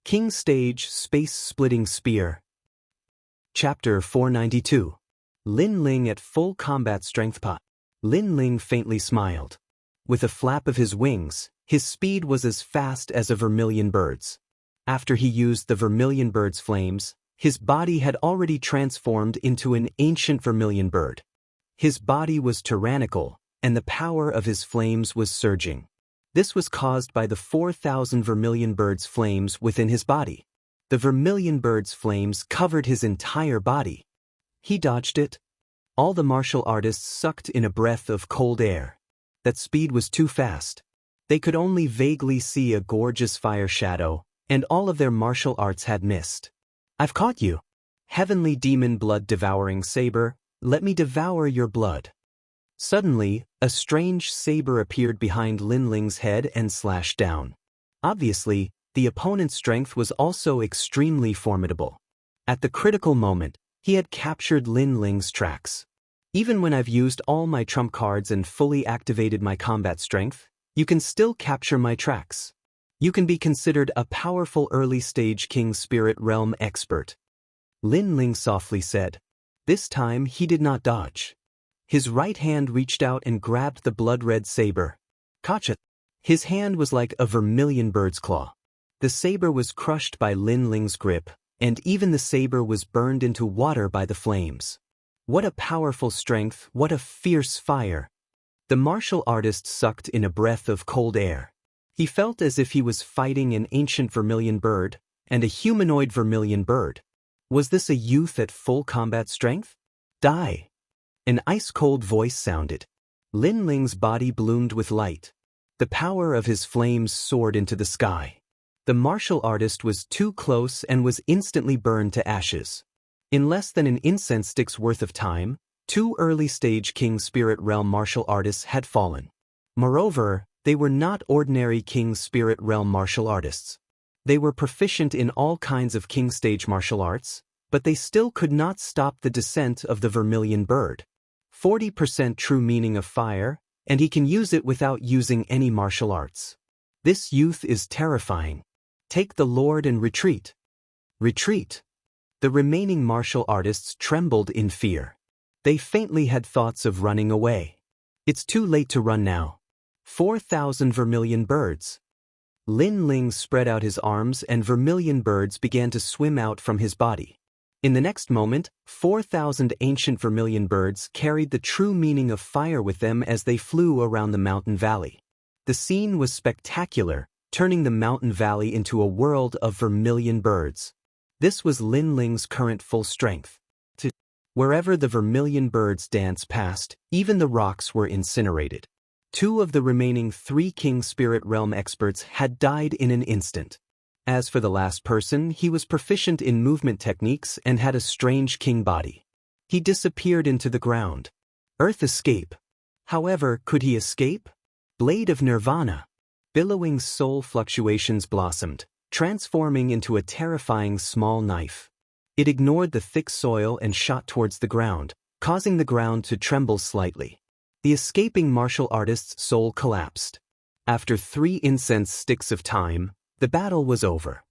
King Stage, Space-Splitting Spear. Chapter 492. Lin Ling at full combat strength. Lin Ling faintly smiled. With a flap of his wings, his speed was as fast as a vermilion bird's. After he used the vermilion bird's flames, his body had already transformed into an ancient vermilion bird. His body was tyrannical, and the power of his flames was surging. This was caused by the 4,000 vermilion bird's flames within his body. The vermilion bird's flames covered his entire body. He dodged it. All the martial artists sucked in a breath of cold air. That speed was too fast. They could only vaguely see a gorgeous fire shadow, and all of their martial arts had missed. I've caught you. Heavenly demon blood devouring saber, let me devour your blood. Suddenly, a strange saber appeared behind Lin Ling's head and slashed down. Obviously, the opponent's strength was also extremely formidable. At the critical moment, he had captured Lin Ling's tracks. Even when I've used all my trump cards and fully activated my combat strength, you can still capture my tracks. You can be considered a powerful early-stage King Spirit Realm expert. Lin Ling softly said. This time he did not dodge. His right hand reached out and grabbed the blood-red saber. Gotcha! His hand was like a vermilion bird's claw. The saber was crushed by Lin Ling's grip, and even the saber was burned into water by the flames. What a powerful strength, what a fierce fire! The martial artist sucked in a breath of cold air. He felt as if he was fighting an ancient vermilion bird, and a humanoid vermilion bird. Was this a youth at full combat strength? Die! An ice-cold voice sounded. Lin Ling's body bloomed with light. The power of his flames soared into the sky. The martial artist was too close and was instantly burned to ashes. In less than an incense stick's worth of time, 2 early-stage King Spirit Realm martial artists had fallen. Moreover, they were not ordinary King Spirit Realm martial artists. They were proficient in all kinds of King stage martial arts, but they still could not stop the descent of the vermilion bird. 40% true meaning of fire, and he can use it without using any martial arts. This youth is terrifying. Take the Lord and retreat. Retreat. The remaining martial artists trembled in fear. They faintly had thoughts of running away. It's too late to run now. 4,000 vermilion birds. Lin Ling spread out his arms and vermilion birds began to swim out from his body. In the next moment, 4,000 ancient vermilion birds carried the true meaning of fire with them as they flew around the mountain valley. The scene was spectacular, turning the mountain valley into a world of vermilion birds. This was Lin Ling's current full strength. Wherever the vermilion birds danced past, even the rocks were incinerated. 2 of the remaining 3 King Spirit Realm experts had died in an instant. As for the last person, he was proficient in movement techniques and had a strange king body. He disappeared into the ground. Earth escape. However, could he escape? Blade of Nirvana. Billowing soul fluctuations blossomed, transforming into a terrifying small knife. It ignored the thick soil and shot towards the ground, causing the ground to tremble slightly. The escaping martial artist's soul collapsed. After 3 incense sticks of time, the battle was over.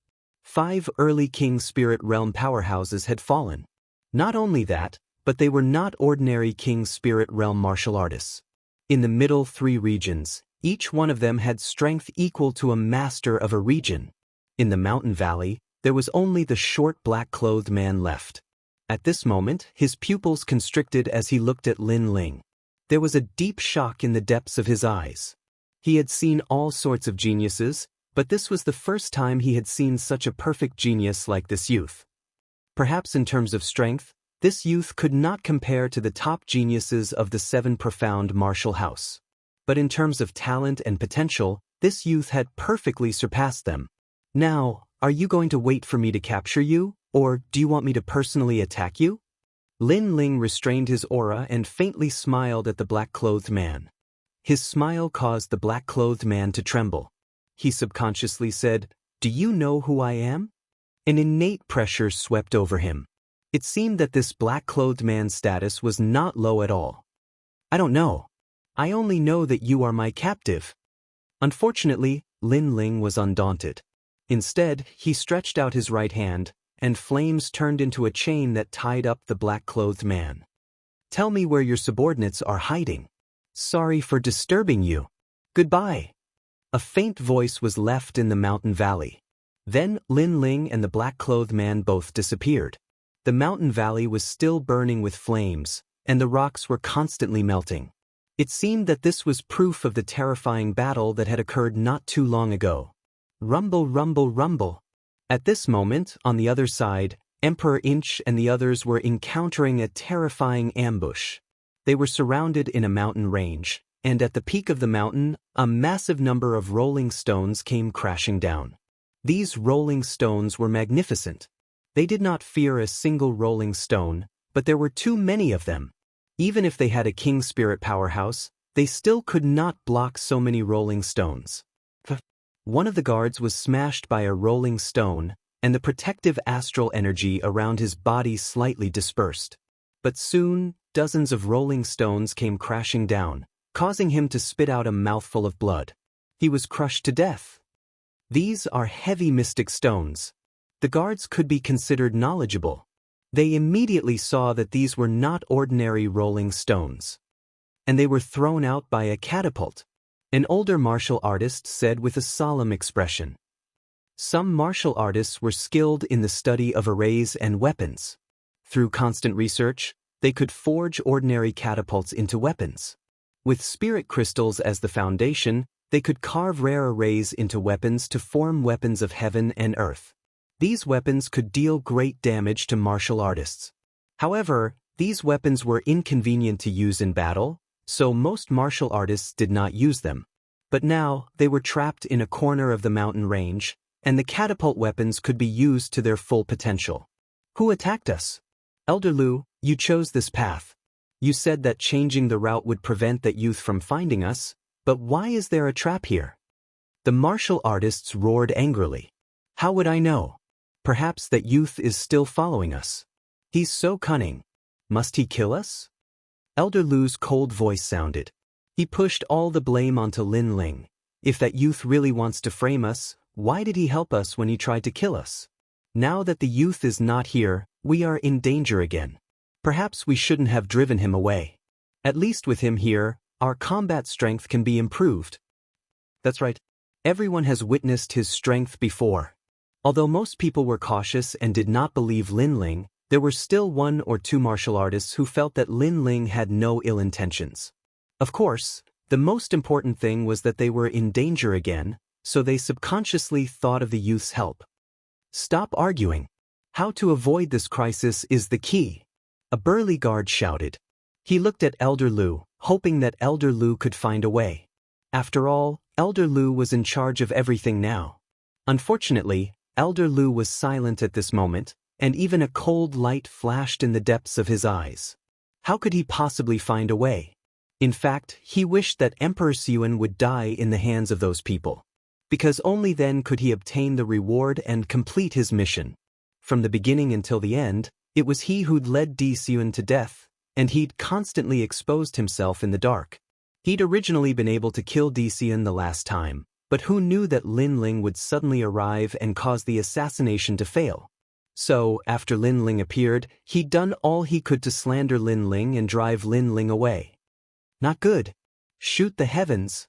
5 early King Spirit Realm powerhouses had fallen. Not only that, but they were not ordinary King Spirit Realm martial artists. In the middle 3 regions, each one of them had strength equal to a master of a region. In the mountain valley, there was only the short black-clothed man left. At this moment, his pupils constricted as he looked at Lin Ling. There was a deep shock in the depths of his eyes. He had seen all sorts of geniuses, but this was the first time he had seen such a perfect genius like this youth. Perhaps in terms of strength, this youth could not compare to the top geniuses of the 7 profound martial house. But in terms of talent and potential, this youth had perfectly surpassed them. Now, are you going to wait for me to capture you, or do you want me to personally attack you? Lin Ling restrained his aura and faintly smiled at the black-clothed man. His smile caused the black-clothed man to tremble. He subconsciously said, "Do you know who I am?" An innate pressure swept over him. It seemed that this black-clothed man's status was not low at all. "I don't know. I only know that you are my captive." Unfortunately, Lin Ling was undaunted. Instead, he stretched out his right hand, and flames turned into a chain that tied up the black-clothed man. "Tell me where your subordinates are hiding. Sorry for disturbing you. Goodbye." A faint voice was left in the mountain valley. Then Lin Ling and the black-clothed man both disappeared. The mountain valley was still burning with flames, and the rocks were constantly melting. It seemed that this was proof of the terrifying battle that had occurred not too long ago. Rumble, rumble, rumble. At this moment, on the other side, Emperor Inch and the others were encountering a terrifying ambush. They were surrounded in a mountain range, and at the peak of the mountain, a massive number of rolling stones came crashing down. These rolling stones were magnificent. They did not fear a single rolling stone, but there were too many of them. Even if they had a king spirit powerhouse, they still could not block so many rolling stones. One of the guards was smashed by a rolling stone, and the protective astral energy around his body slightly dispersed. But soon, dozens of rolling stones came crashing down, causing him to spit out a mouthful of blood. He was crushed to death. These are heavy mystic stones. The guards could be considered knowledgeable. They immediately saw that these were not ordinary rolling stones. And they were thrown out by a catapult. An older martial artist said with a solemn expression. Some martial artists were skilled in the study of arrays and weapons. Through constant research, they could forge ordinary catapults into weapons. With spirit crystals as the foundation, they could carve rare arrays into weapons to form weapons of heaven and earth. These weapons could deal great damage to martial artists. However, these weapons were inconvenient to use in battle, so most martial artists did not use them. But now, they were trapped in a corner of the mountain range, and the catapult weapons could be used to their full potential. Who attacked us? Elder Lu, you chose this path. You said that changing the route would prevent that youth from finding us, but why is there a trap here? The martial artists roared angrily. How would I know? Perhaps that youth is still following us. He's so cunning. Must he kill us? Elder Lu's cold voice sounded. He pushed all the blame onto Lin Ling. If that youth really wants to frame us, why did he help us when he tried to kill us? Now that the youth is not here, we are in danger again. Perhaps we shouldn't have driven him away. At least with him here, our combat strength can be improved. That's right. Everyone has witnessed his strength before. Although most people were cautious and did not believe Lin Ling, there were still 1 or 2 martial artists who felt that Lin Ling had no ill intentions. Of course, the most important thing was that they were in danger again, so they subconsciously thought of the youth's help. Stop arguing. How to avoid this crisis is the key. A burly guard shouted. He looked at Elder Lu, hoping that Elder Lu could find a way. After all, Elder Lu was in charge of everything now. Unfortunately, Elder Lu was silent at this moment, and even a cold light flashed in the depths of his eyes. How could he possibly find a way? In fact, he wished that Emperor Xuan would die in the hands of those people. Because only then could he obtain the reward and complete his mission. From the beginning until the end, it was he who'd led Di Xuan to death, and he'd constantly exposed himself in the dark. He'd originally been able to kill Di Xuan the last time, but who knew that Lin Ling would suddenly arrive and cause the assassination to fail? So, after Lin Ling appeared, he'd done all he could to slander Lin Ling and drive Lin Ling away. Not good. Shoot the heavens.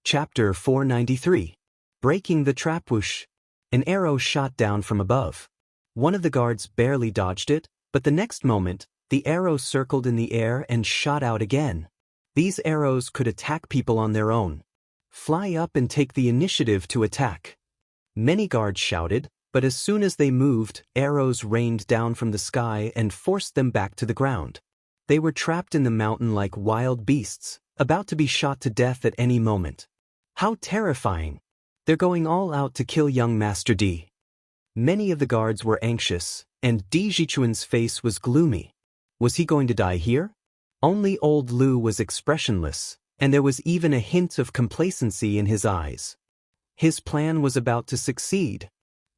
Chapter 493. Breaking the trap. Whoosh. An arrow shot down from above. One of the guards barely dodged it, but the next moment, the arrow circled in the air and shot out again. These arrows could attack people on their own. Fly up and take the initiative to attack. Many guards shouted, but as soon as they moved, arrows rained down from the sky and forced them back to the ground. They were trapped in the mountain like wild beasts, about to be shot to death at any moment. How terrifying! They're going all out to kill young Master Di. Many of the guards were anxious, and Di Jichuan's face was gloomy. Was he going to die here? Only old Lu was expressionless, and there was even a hint of complacency in his eyes. His plan was about to succeed.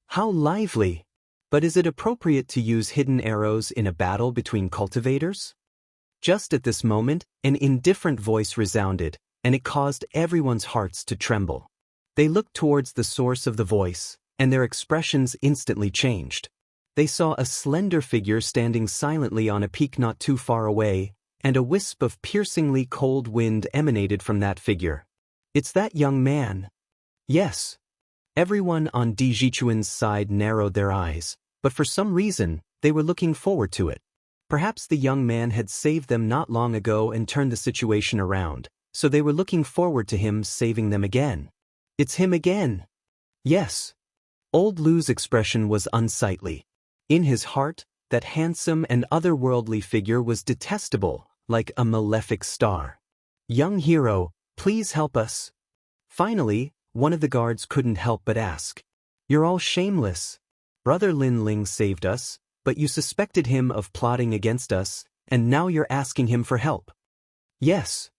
How lively! But is it appropriate to use hidden arrows in a battle between cultivators? Just at this moment, an indifferent voice resounded, and it caused everyone's hearts to tremble. They looked towards the source of the voice, and their expressions instantly changed. They saw a slender figure standing silently on a peak not too far away, and a wisp of piercingly cold wind emanated from that figure. It's that young man. Yes. Everyone on Di Jichuan's side narrowed their eyes, but for some reason, they were looking forward to it. Perhaps the young man had saved them not long ago and turned the situation around, so they were looking forward to him saving them again. It's him again. Yes. Old Lu's expression was unsightly. In his heart, that handsome and otherworldly figure was detestable, like a malefic star. Young hero, please help us. Finally, one of the guards couldn't help but ask. You're all shameless. Brother Lin Ling saved us, but you suspected him of plotting against us, and now you're asking him for help. Yes.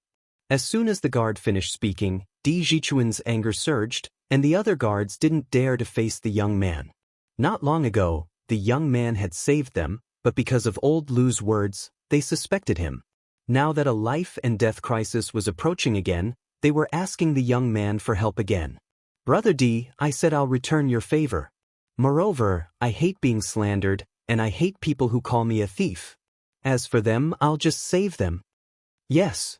As soon as the guard finished speaking, Di Jichuan's anger surged, and the other guards didn't dare to face the young man. Not long ago, the young man had saved them, but because of old Lu's words, they suspected him. Now that a life and death crisis was approaching again, they were asking the young man for help again. "Brother D, I said I'll return your favor. Moreover, I hate being slandered, and I hate people who call me a thief. As for them, I'll just save them." "Yes."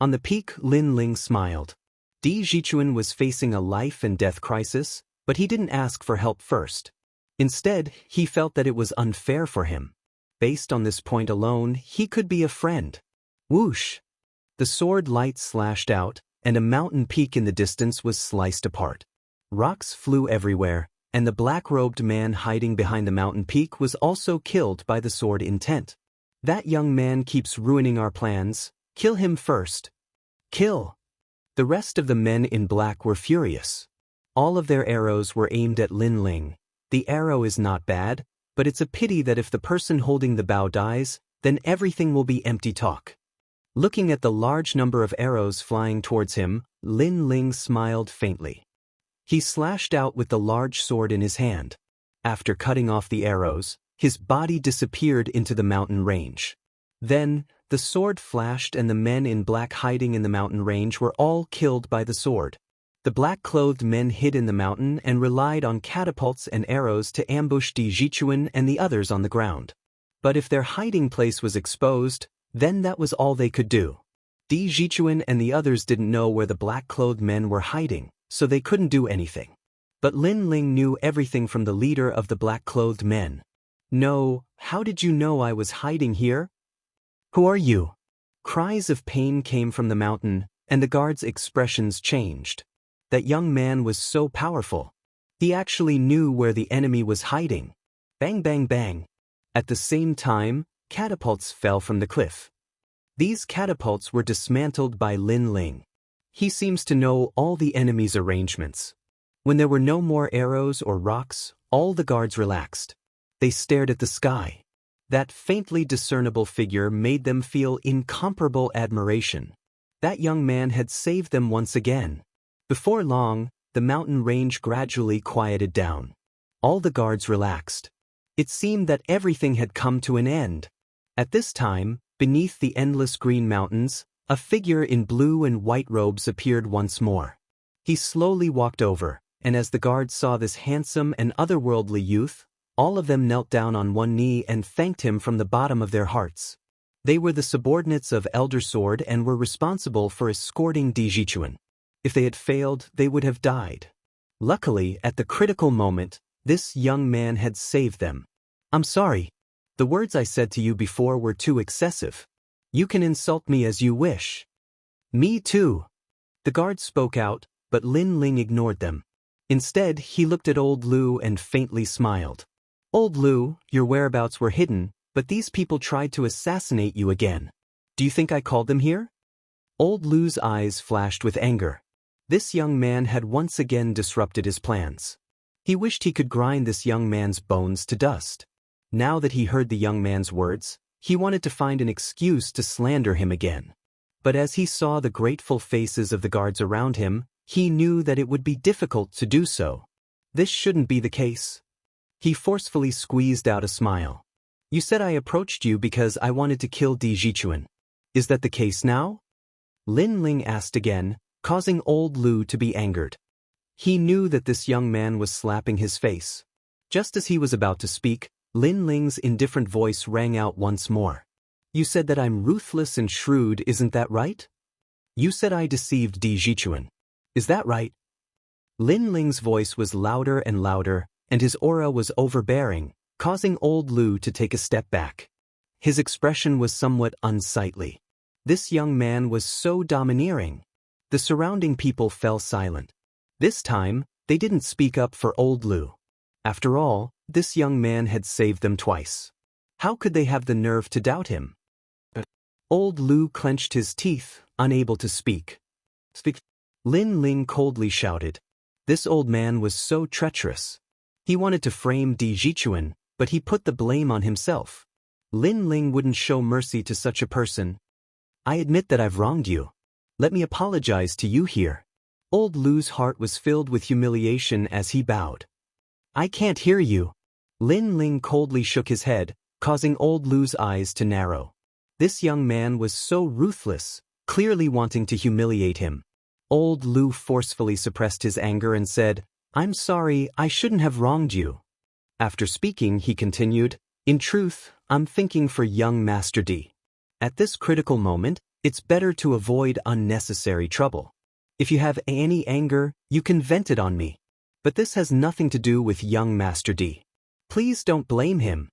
On the peak, Lin Ling smiled. Di Jichuan was facing a life and death crisis, but he didn't ask for help first. Instead, he felt that it was unfair for him. Based on this point alone, he could be a friend. Whoosh! The sword light slashed out, and a mountain peak in the distance was sliced apart. Rocks flew everywhere, and the black-robed man hiding behind the mountain peak was also killed by the sword intent. "That young man keeps ruining our plans. Kill him first." "Kill!" The rest of the men in black were furious. All of their arrows were aimed at Lin Ling. The arrow is not bad, but it's a pity that if the person holding the bow dies, then everything will be empty talk. Looking at the large number of arrows flying towards him, Lin Ling smiled faintly. He slashed out with the large sword in his hand. After cutting off the arrows, his body disappeared into the mountain range. Then, the sword flashed and the men in black hiding in the mountain range were all killed by the sword. The black-clothed men hid in the mountain and relied on catapults and arrows to ambush Di Jichuan and the others on the ground. But if their hiding place was exposed, then that was all they could do. Di Jichuan and the others didn't know where the black-clothed men were hiding, so they couldn't do anything. But Lin Ling knew everything from the leader of the black-clothed men. "No, how did you know I was hiding here? Who are you?" Cries of pain came from the mountain, and the guards' expressions changed. That young man was so powerful. He actually knew where the enemy was hiding. Bang, bang, bang. At the same time, catapults fell from the cliff. These catapults were dismantled by Lin Ling. He seems to know all the enemy's arrangements. When there were no more arrows or rocks, all the guards relaxed. They stared at the sky. That faintly discernible figure made them feel incomparable admiration. That young man had saved them once again. Before long, the mountain range gradually quieted down. All the guards relaxed. It seemed that everything had come to an end. At this time, beneath the endless green mountains, a figure in blue and white robes appeared once more. He slowly walked over, and as the guards saw this handsome and otherworldly youth, all of them knelt down on one knee and thanked him from the bottom of their hearts. They were the subordinates of Elder Sword and were responsible for escorting Di Jichuan. If they had failed, they would have died. Luckily, at the critical moment, this young man had saved them. "I'm sorry. The words I said to you before were too excessive. You can insult me as you wish." "Me too." The guards spoke out, but Lin Ling ignored them. Instead, he looked at Old Lu and faintly smiled. "Old Lu, your whereabouts were hidden, but these people tried to assassinate you again. Do you think I called them here?" Old Lu's eyes flashed with anger. This young man had once again disrupted his plans. He wished he could grind this young man's bones to dust. Now that he heard the young man's words, he wanted to find an excuse to slander him again. But as he saw the grateful faces of the guards around him, he knew that it would be difficult to do so. This shouldn't be the case. He forcefully squeezed out a smile. "You said I approached you because I wanted to kill Di Jichuan. Is that the case now?" Lin Ling asked again, causing Old Lu to be angered. He knew that this young man was slapping his face. Just as he was about to speak, Lin Ling's indifferent voice rang out once more. "You said that I'm ruthless and shrewd, isn't that right? You said I deceived Di Jichuan. Is that right?" Lin Ling's voice was louder and louder, and his aura was overbearing, causing Old Lu to take a step back. His expression was somewhat unsightly. This young man was so domineering. The surrounding people fell silent. This time, they didn't speak up for Old Lu. After all, this young man had saved them twice. How could they have the nerve to doubt him? Old Lu clenched his teeth, unable to speak. "Speak!" Lin Ling coldly shouted. This old man was so treacherous. He wanted to frame Di Jichuan, but he put the blame on himself. Lin Ling wouldn't show mercy to such a person. "I admit that I've wronged you. Let me apologize to you here." Old Lu's heart was filled with humiliation as he bowed. "I can't hear you." Lin Ling coldly shook his head, causing Old Lu's eyes to narrow. This young man was so ruthless, clearly wanting to humiliate him. Old Lu forcefully suppressed his anger and said, "I'm sorry, I shouldn't have wronged you." After speaking, he continued, "In truth, I'm thinking for young Master D. At this critical moment, it's better to avoid unnecessary trouble. If you have any anger, you can vent it on me. But this has nothing to do with young Master D. Please don't blame him."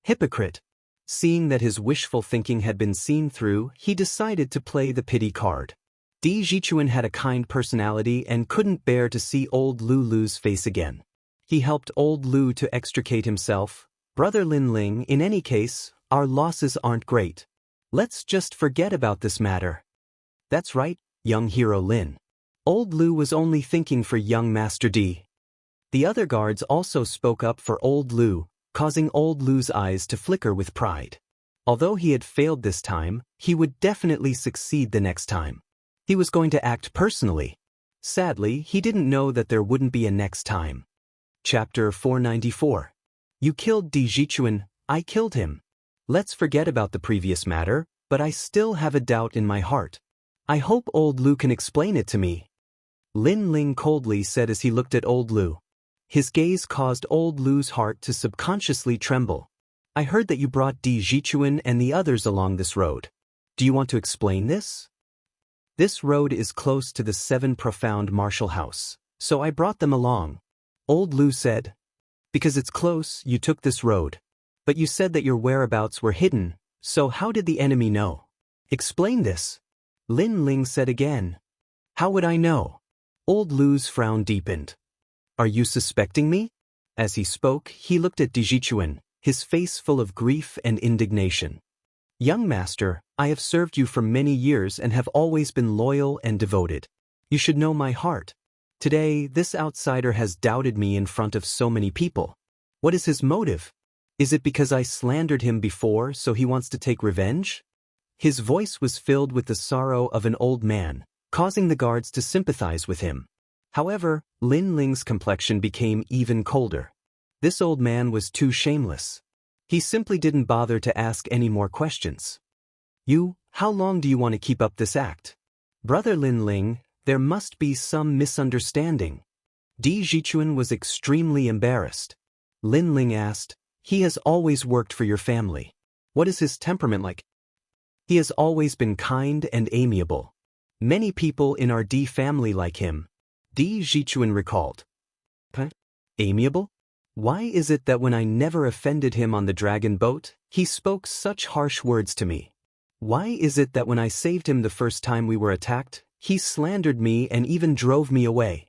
Hypocrite. Seeing that his wishful thinking had been seen through, he decided to play the pity card. Di Jichuan had a kind personality and couldn't bear to see old Lu's face again. He helped old Lu to extricate himself. "Brother Lin Ling, in any case, our losses aren't great. Let's just forget about this matter." "That's right, young hero Lin." Old Lu was only thinking for young Master D. The other guards also spoke up for old Lu, causing old Lu's eyes to flicker with pride. Although he had failed this time, he would definitely succeed the next time. He was going to act personally. Sadly, he didn't know that there wouldn't be a next time. Chapter 494. You killed Di Jichuan, I killed him. Let's forget about the previous matter, but I still have a doubt in my heart. I hope old Lu can explain it to me. Lin Ling coldly said as he looked at old Lu. His gaze caused old Lu's heart to subconsciously tremble. I heard that you brought Di Jichuan and the others along this road. Do you want to explain this? This road is close to the 7 profound martial house, so I brought them along. Old Lu said. Because it's close, you took this road. But you said that your whereabouts were hidden, so how did the enemy know? Explain this. Lin Ling said again. How would I know? Old Lu's frown deepened. Are you suspecting me? As he spoke, he looked at Di Jichuan, his face full of grief and indignation. Young master, I have served you for many years and have always been loyal and devoted. You should know my heart. Today, this outsider has doubted me in front of so many people. What is his motive? Is it because I slandered him before, so he wants to take revenge? His voice was filled with the sorrow of an old man, causing the guards to sympathize with him. However, Lin Ling's complexion became even colder. This old man was too shameless. He simply didn't bother to ask any more questions. How long do you want to keep up this act? Brother Lin Ling, there must be some misunderstanding. Di Jichuan was extremely embarrassed. Lin Ling asked, he has always worked for your family. What is his temperament like? He has always been kind and amiable. Many people in our Di family like him. Di Jichuan recalled. Amiable? Why is it that when I never offended him on the dragon boat, he spoke such harsh words to me? Why is it that when I saved him the first time we were attacked, he slandered me and even drove me away?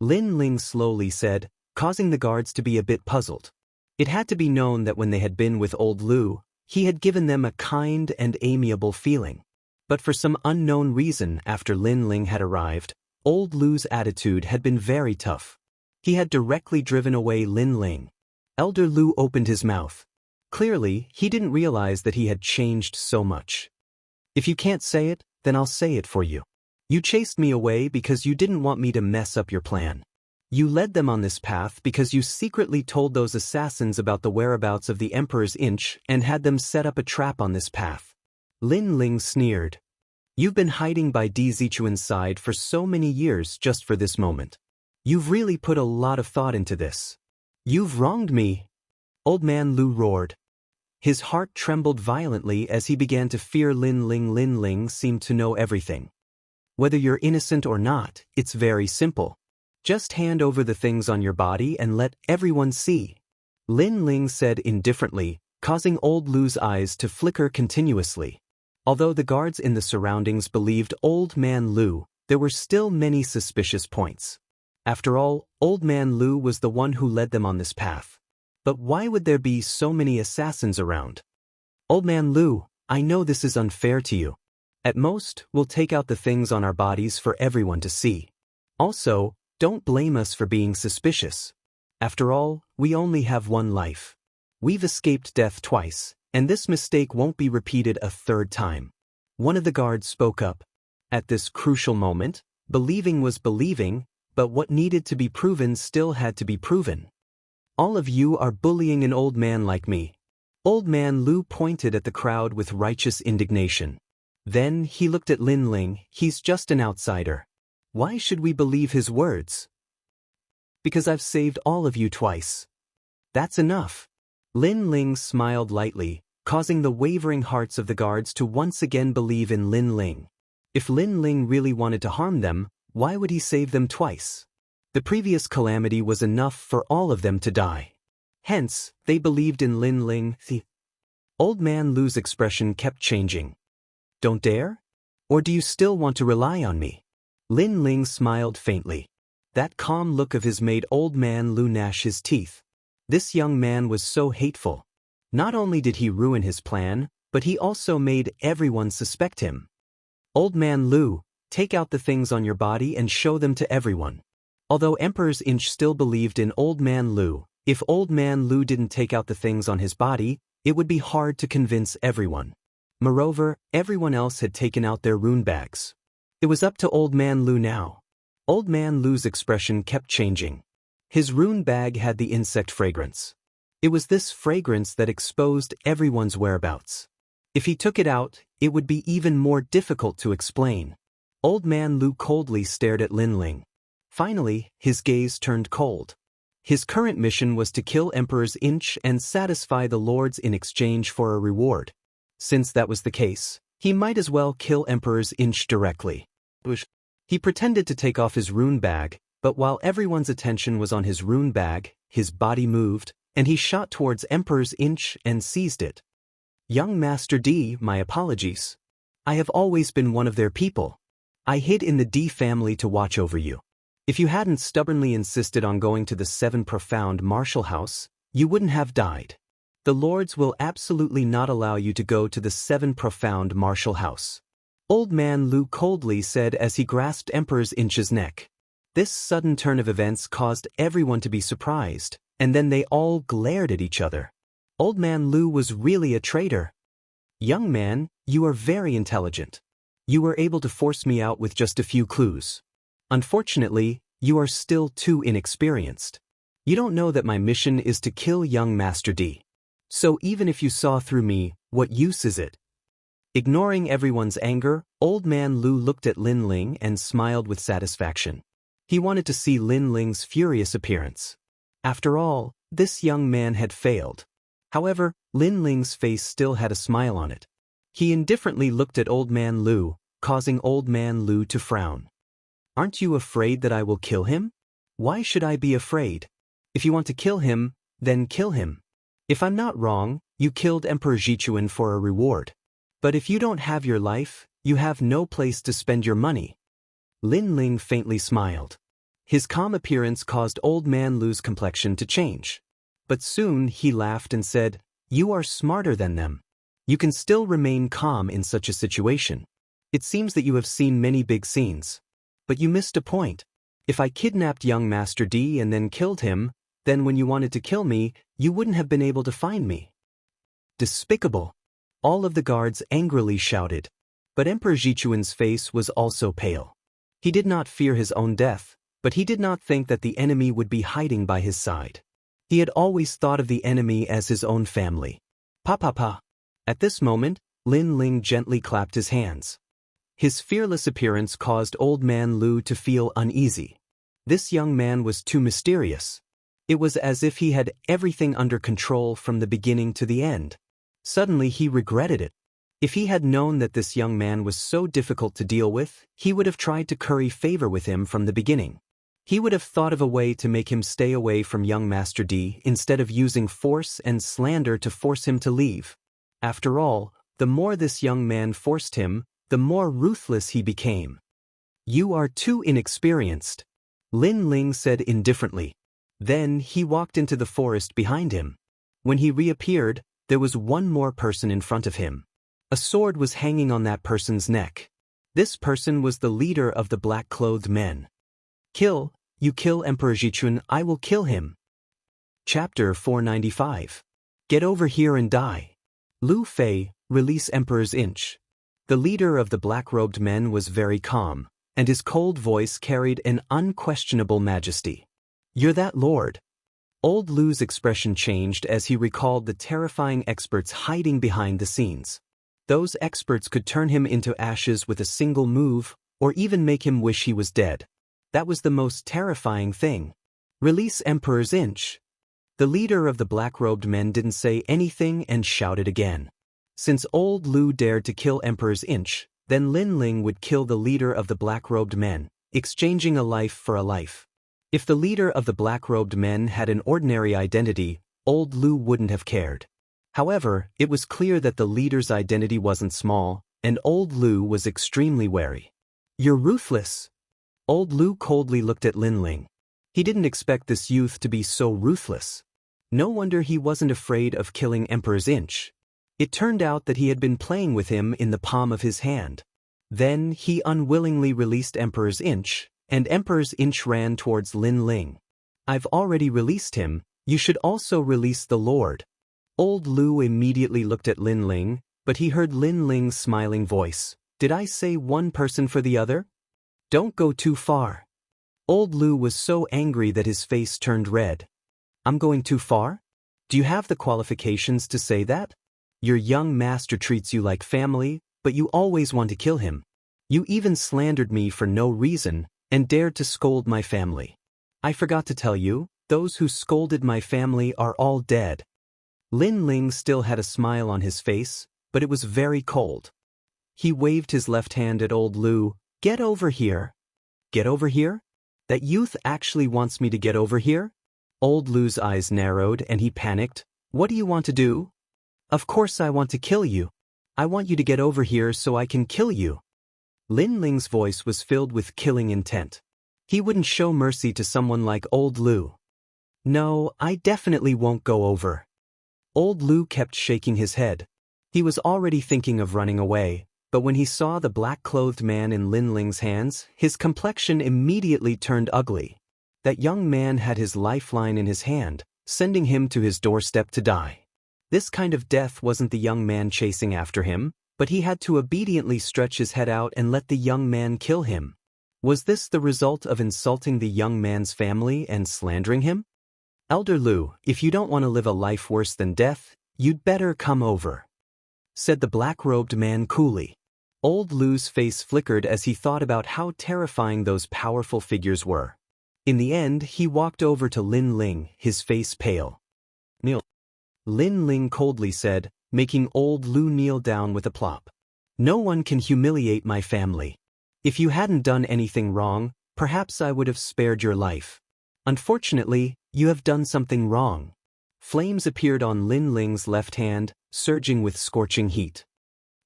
Lin Ling slowly said, causing the guards to be a bit puzzled. It had to be known that when they had been with old Lu, he had given them a kind and amiable feeling. But for some unknown reason, after Lin Ling had arrived, old Lu's attitude had been very tough. He had directly driven away Lin Ling. Elder Lu opened his mouth. Clearly, he didn't realize that he had changed so much. If you can't say it, then I'll say it for you. You chased me away because you didn't want me to mess up your plan. You led them on this path because you secretly told those assassins about the whereabouts of the Emperor's Inch and had them set up a trap on this path. Lin Ling sneered. You've been hiding by Di Zichuan's side for so many years just for this moment. You've really put a lot of thought into this. You've wronged me. Old man Lu roared. His heart trembled violently as he began to fear Lin Ling. Lin Ling seemed to know everything. Whether you're innocent or not, it's very simple. Just hand over the things on your body and let everyone see. Lin Ling said indifferently, causing old Lu's eyes to flicker continuously. Although the guards in the surroundings believed old man Lu, there were still many suspicious points. After all, old man Lu was the one who led them on this path. But why would there be so many assassins around? Old man Lu, I know this is unfair to you. At most, we'll take out the things on our bodies for everyone to see. Also, don't blame us for being suspicious. After all, we only have one life. We've escaped death twice, and this mistake won't be repeated a third time. One of the guards spoke up. At this crucial moment, believing was believing, but what needed to be proven still had to be proven. All of you are bullying an old man like me. Old Man Lu pointed at the crowd with righteous indignation. Then he looked at Lin Ling. He's just an outsider. Why should we believe his words? Because I've saved all of you twice. That's enough. Lin Ling smiled lightly, causing the wavering hearts of the guards to once again believe in Lin Ling. If Lin Ling really wanted to harm them, why would he save them twice? The previous calamity was enough for all of them to die. Hence, they believed in Lin Ling. The Old Man Lu's expression kept changing. Don't dare? Or do you still want to rely on me? Lin Ling smiled faintly. That calm look of his made Old Man Lu gnash his teeth. This young man was so hateful. Not only did he ruin his plan, but he also made everyone suspect him. Old Man Lu, take out the things on your body and show them to everyone. Although Emperor's Inch still believed in Old Man Lu, if Old Man Lu didn't take out the things on his body, it would be hard to convince everyone. Moreover, everyone else had taken out their rune bags. It was up to Old Man Lu now. Old Man Lu's expression kept changing. His rune bag had the insect fragrance. It was this fragrance that exposed everyone's whereabouts. If he took it out, it would be even more difficult to explain. Old Man Lu coldly stared at Lin Ling. Finally, his gaze turned cold. His current mission was to kill Emperor's Inch and satisfy the lords in exchange for a reward. Since that was the case, he might as well kill Emperor's Inch directly. He pretended to take off his rune bag, but while everyone's attention was on his rune bag, his body moved, and he shot towards Emperor's Inch and seized it. Young Master D, my apologies. I have always been one of their people. I hid in the D family to watch over you. If you hadn't stubbornly insisted on going to the 7 Profound Martial House, you wouldn't have died. The lords will absolutely not allow you to go to the 7 Profound Martial House. Old Man Lu coldly said as he grasped Emperor's Inch's neck. This sudden turn of events caused everyone to be surprised, and then they all glared at each other. Old Man Lu was really a traitor. Young man, you are very intelligent. You were able to force me out with just a few clues. Unfortunately, you are still too inexperienced. You don't know that my mission is to kill young Master D. So even if you saw through me, what use is it? Ignoring everyone's anger, Old Man Lu looked at Lin Ling and smiled with satisfaction. He wanted to see Lin Ling's furious appearance. After all, this young man had failed. However, Lin Ling's face still had a smile on it. He indifferently looked at Old Man Lu, causing Old Man Lu to frown. Aren't you afraid that I will kill him? Why should I be afraid? If you want to kill him, then kill him. If I'm not wrong, you killed Emperor Jichuan for a reward. But if you don't have your life, you have no place to spend your money. Lin Ling faintly smiled. His calm appearance caused Old Man Lu's complexion to change. But soon he laughed and said, You are smarter than them. You can still remain calm in such a situation. It seems that you have seen many big scenes. But you missed a point. If I kidnapped young Master D and then killed him, then when you wanted to kill me, you wouldn't have been able to find me. Despicable. All of the guards angrily shouted. But Emperor Jichuan's face was also pale. He did not fear his own death, but he did not think that the enemy would be hiding by his side. He had always thought of the enemy as his own family. Pa. At this moment, Lin Ling gently clapped his hands. His fearless appearance caused Old Man Lu to feel uneasy. This young man was too mysterious. It was as if he had everything under control from the beginning to the end. Suddenly he regretted it. If he had known that this young man was so difficult to deal with, he would have tried to curry favor with him from the beginning. He would have thought of a way to make him stay away from young Master D instead of using force and slander to force him to leave. After all, the more this young man forced him, the more ruthless he became. You are too inexperienced, Lin Ling said indifferently. Then he walked into the forest behind him. When he reappeared, there was one more person in front of him. A sword was hanging on that person's neck. This person was the leader of the black-clothed men. You kill Emperor Jichuan, I will kill him. Chapter 495. Get over here and die. Lu Fei, release Emperor's Inch. The leader of the black-robed men was very calm, and his cold voice carried an unquestionable majesty. You're that lord. Old Lu's expression changed as he recalled the terrifying experts hiding behind the scenes. Those experts could turn him into ashes with a single move, or even make him wish he was dead. That was the most terrifying thing. Release Emperor's Inch. The leader of the black-robed men didn't say anything and shouted again. Since Old Lu dared to kill Emperor's Inch, then Lin Ling would kill the leader of the black-robed men, exchanging a life for a life. If the leader of the black-robed men had an ordinary identity, Old Lu wouldn't have cared. However, it was clear that the leader's identity wasn't small, and Old Lu was extremely wary. "You're ruthless." Old Lu coldly looked at Lin Ling. He didn't expect this youth to be so ruthless. No wonder he wasn't afraid of killing Emperor's Inch. It turned out that he had been playing with him in the palm of his hand. Then he unwillingly released Emperor's Inch, and Emperor's Inch ran towards Lin Ling. "I've already released him, you should also release the Lord." Old Lu immediately looked at Lin Ling, but he heard Lin Ling's smiling voice. "Did I say one person for the other? Don't go too far." Old Lu was so angry that his face turned red. "I'm going too far? Do you have the qualifications to say that? Your young master treats you like family, but you always want to kill him. You even slandered me for no reason, and dared to scold my family. I forgot to tell you, those who scolded my family are all dead." Lin Ling still had a smile on his face, but it was very cold. He waved his left hand at Old Lu. "Get over here." "Get over here? That youth actually wants me to get over here?" Old Lu's eyes narrowed and he panicked. "What do you want to do?" "Of course I want to kill you. I want you to get over here so I can kill you." Lin Ling's voice was filled with killing intent. He wouldn't show mercy to someone like Old Lu. "No, I definitely won't go over." Old Lu kept shaking his head. He was already thinking of running away, but when he saw the black-clothed man in Lin Ling's hands, his complexion immediately turned ugly. That young man had his lifeline in his hand, sending him to his doorstep to die. This kind of death wasn't the young man chasing after him, but he had to obediently stretch his head out and let the young man kill him. Was this the result of insulting the young man's family and slandering him? "Elder Lu, if you don't want to live a life worse than death, you'd better come over," said the black-robed man coolly. Old Lu's face flickered as he thought about how terrifying those powerful figures were. In the end, he walked over to Lin Ling, his face pale. "Kneel." Lin Ling coldly said, making Old Lu kneel down with a plop. "No one can humiliate my family. If you hadn't done anything wrong, perhaps I would have spared your life. Unfortunately, you have done something wrong." Flames appeared on Lin Ling's left hand, surging with scorching heat.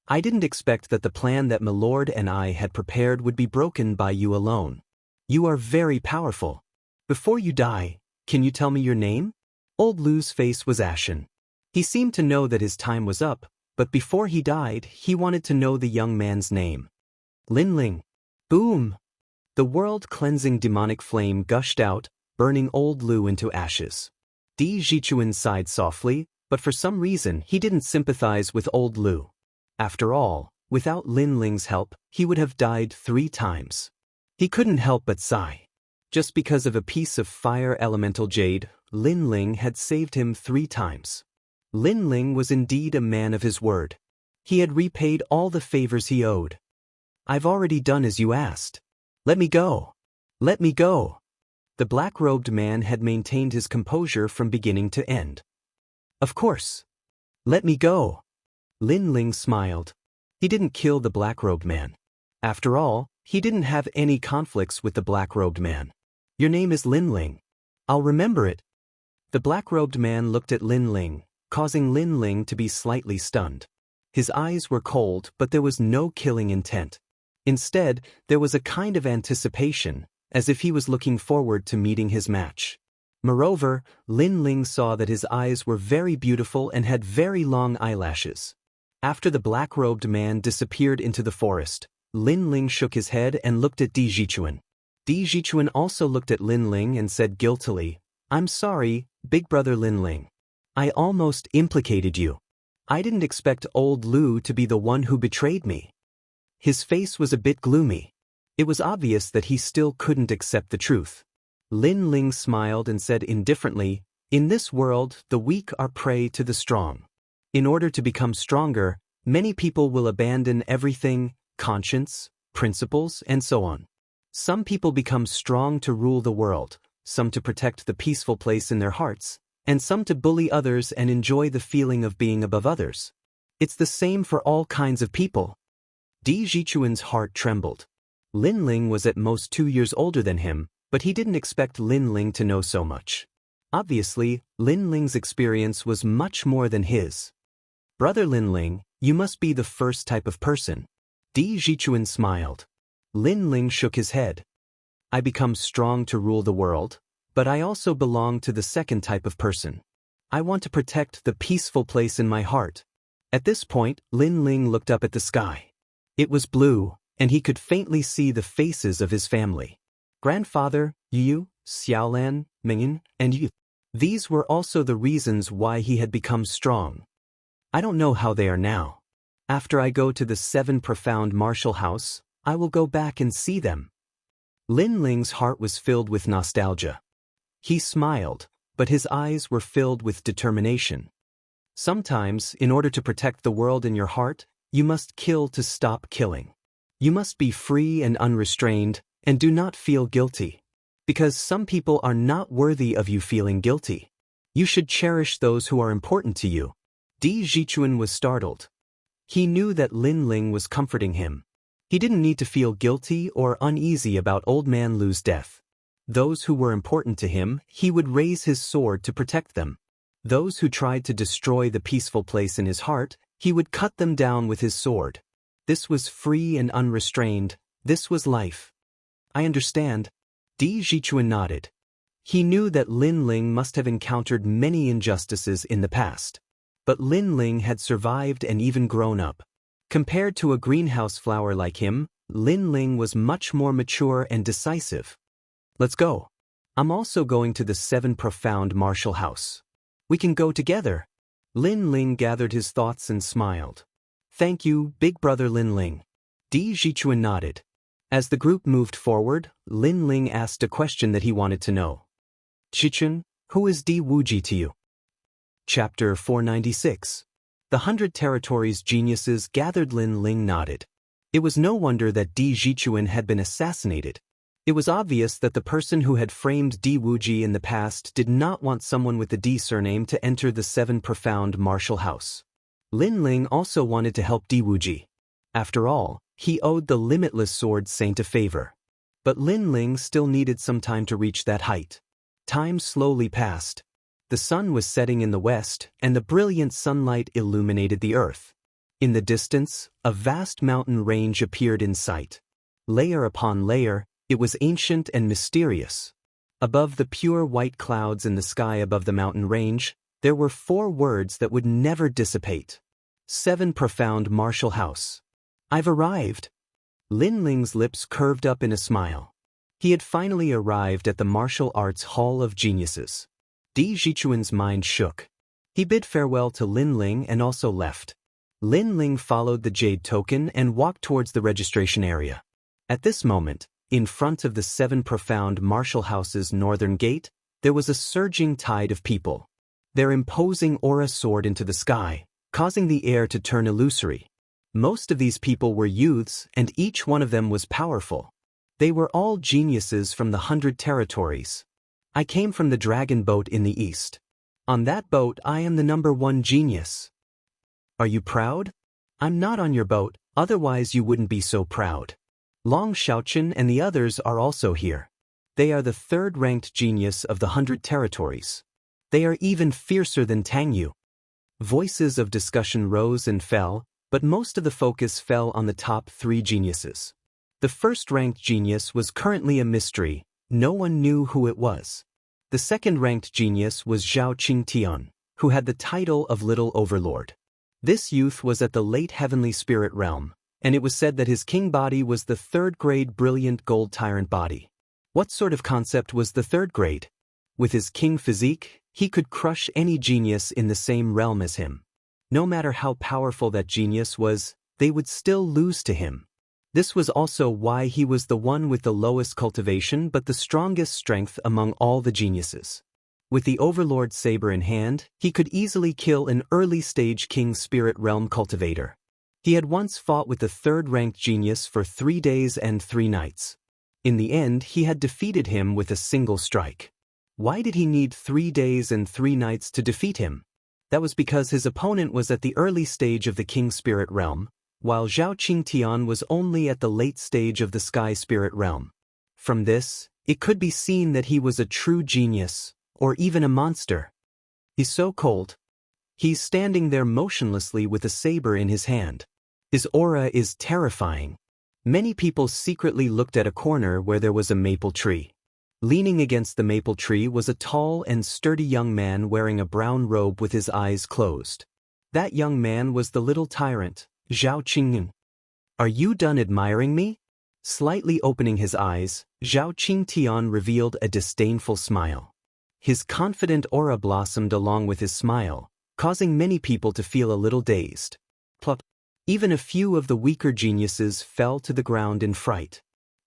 "I didn't expect that the plan that Milord and I had prepared would be broken by you alone. You are very powerful. Before you die, can you tell me your name?" Old Lu's face was ashen. He seemed to know that his time was up, but before he died, he wanted to know the young man's name. "Lin Ling." Boom! The world-cleansing demonic flame gushed out, burning Old Lu into ashes. Di Jichuan sighed softly, but for some reason he didn't sympathize with Old Lu. After all, without Lin Ling's help, he would have died 3 times. He couldn't help but sigh. Just because of a piece of fire elemental jade, Lin Ling had saved him 3 times. Lin Ling was indeed a man of his word. He had repaid all the favors he owed. "I've already done as you asked. Let me go. Let me go." The black-robed man had maintained his composure from beginning to end. "Of course. Let me go." Lin Ling smiled. He didn't kill the black-robed man. After all, he didn't have any conflicts with the black-robed man. "Your name is Lin Ling. I'll remember it." The black-robed man looked at Lin Ling, causing Lin Ling to be slightly stunned. His eyes were cold, but there was no killing intent. Instead, there was a kind of anticipation, as if he was looking forward to meeting his match. Moreover, Lin Ling saw that his eyes were very beautiful and had very long eyelashes. After the black-robed man disappeared into the forest, Lin Ling shook his head and looked at Di Jichuan. Di Jichuan also looked at Lin Ling and said guiltily, "I'm sorry, big brother Lin Ling. I almost implicated you. I didn't expect Old Lu to be the one who betrayed me." His face was a bit gloomy. It was obvious that he still couldn't accept the truth. Lin Ling smiled and said indifferently, In this world, the weak are prey to the strong. In order to become stronger, many people will abandon everything, conscience, principles, and so on. Some people become strong to rule the world, some to protect the peaceful place in their hearts, and some to bully others and enjoy the feeling of being above others. It's the same for all kinds of people. Di Zichuan's heart trembled. Lin Ling was at most 2 years older than him, but he didn't expect Lin Ling to know so much. Obviously, Lin Ling's experience was much more than his. Brother Lin Ling, you must be the first type of person. Di Zichuan smiled. Lin Ling shook his head. I become strong to rule the world, but I also belong to the second type of person. I want to protect the peaceful place in my heart. At this point, Lin Ling looked up at the sky. It was blue, and he could faintly see the faces of his family. Grandfather, Yu, Xiaolan, Mingyan, and Yu. These were also the reasons why he had become strong. I don't know how they are now. After I go to the 7 profound martial house, I will go back and see them. Lin Ling's heart was filled with nostalgia. He smiled, but his eyes were filled with determination. Sometimes, in order to protect the world in your heart, you must kill to stop killing. You must be free and unrestrained, and do not feel guilty. Because some people are not worthy of you feeling guilty. You should cherish those who are important to you. Di Zichuan was startled. He knew that Lin Ling was comforting him. He didn't need to feel guilty or uneasy about Old Man Lu's death. Those who were important to him, he would raise his sword to protect them. Those who tried to destroy the peaceful place in his heart, he would cut them down with his sword. This was free and unrestrained. This was life. I understand. Di Zichuan nodded. He knew that Lin Ling must have encountered many injustices in the past. But Lin Ling had survived and even grown up. Compared to a greenhouse flower like him, Lin Ling was much more mature and decisive. Let's go. I'm also going to the 7 profound martial house. We can go together. Lin Ling gathered his thoughts and smiled. Thank you, big brother Lin Ling. Di Zichuan nodded. As the group moved forward, Lin Ling asked a question that he wanted to know. Zichuan, who is Di Wuji to you? Chapter 496. The 100 Territories geniuses gathered. Lin Ling nodded. It was no wonder that Di Zichuan had been assassinated. It was obvious that the person who had framed Di Wuji in the past did not want someone with the Di surname to enter the 7 profound martial house. Lin Ling also wanted to help Di Wuji. After all, he owed the limitless sword saint a favor. But Lin Ling still needed some time to reach that height. Time slowly passed. The sun was setting in the west, and the brilliant sunlight illuminated the earth. In the distance, a vast mountain range appeared in sight. Layer upon layer, it was ancient and mysterious. Above the pure white clouds in the sky above the mountain range, there were 4 words that would never dissipate. 7 profound martial house. I've arrived. Lin Ling's lips curved up in a smile. He had finally arrived at the martial arts hall of geniuses. Di Zichuan's mind shook. He bid farewell to Lin Ling and also left. Lin Ling followed the jade token and walked towards the registration area. At this moment, in front of the 7 profound martial house's northern gate, there was a surging tide of people. Their imposing aura soared into the sky, causing the air to turn illusory. Most of these people were youths, and each one of them was powerful. They were all geniuses from the 100 Territories. I came from the dragon boat in the east. On that boat I am the #1 genius. Are you proud? I'm not on your boat, otherwise you wouldn't be so proud. Long Xiaochen and the others are also here. They are the 3rd-ranked genius of the 100 Territories. They are even fiercer than Tang Yu. Voices of discussion rose and fell, but most of the focus fell on the top 3 geniuses. The 1st-ranked genius was currently a mystery. No one knew who it was. The 2nd-ranked genius was Zhao Qingtian, who had the title of Little Overlord. This youth was at the late heavenly spirit realm, and it was said that his king body was the 3rd-grade brilliant gold tyrant body. What sort of concept was the 3rd grade? With his king physique, he could crush any genius in the same realm as him. No matter how powerful that genius was, they would still lose to him. This was also why he was the one with the lowest cultivation but the strongest strength among all the geniuses. With the Overlord saber in hand, he could easily kill an early-stage King Spirit Realm cultivator. He had once fought with the third-ranked genius for 3 days and 3 nights. In the end, he had defeated him with a single strike. Why did he need 3 days and 3 nights to defeat him? That was because his opponent was at the early stage of the King Spirit Realm, while Zhao Qingtian was only at the late stage of the Sky Spirit Realm. From this, it could be seen that he was a true genius, or even a monster. He's so cold. He's standing there motionlessly with a saber in his hand. His aura is terrifying. Many people secretly looked at a corner where there was a maple tree. Leaning against the maple tree was a tall and sturdy young man wearing a brown robe with his eyes closed. That young man was the little tyrant, Zhao Qingtian. "Are you done admiring me?" Slightly opening his eyes, Zhao Qingtian revealed a disdainful smile. His confident aura blossomed along with his smile, causing many people to feel a little dazed. Plop. Even a few of the weaker geniuses fell to the ground in fright.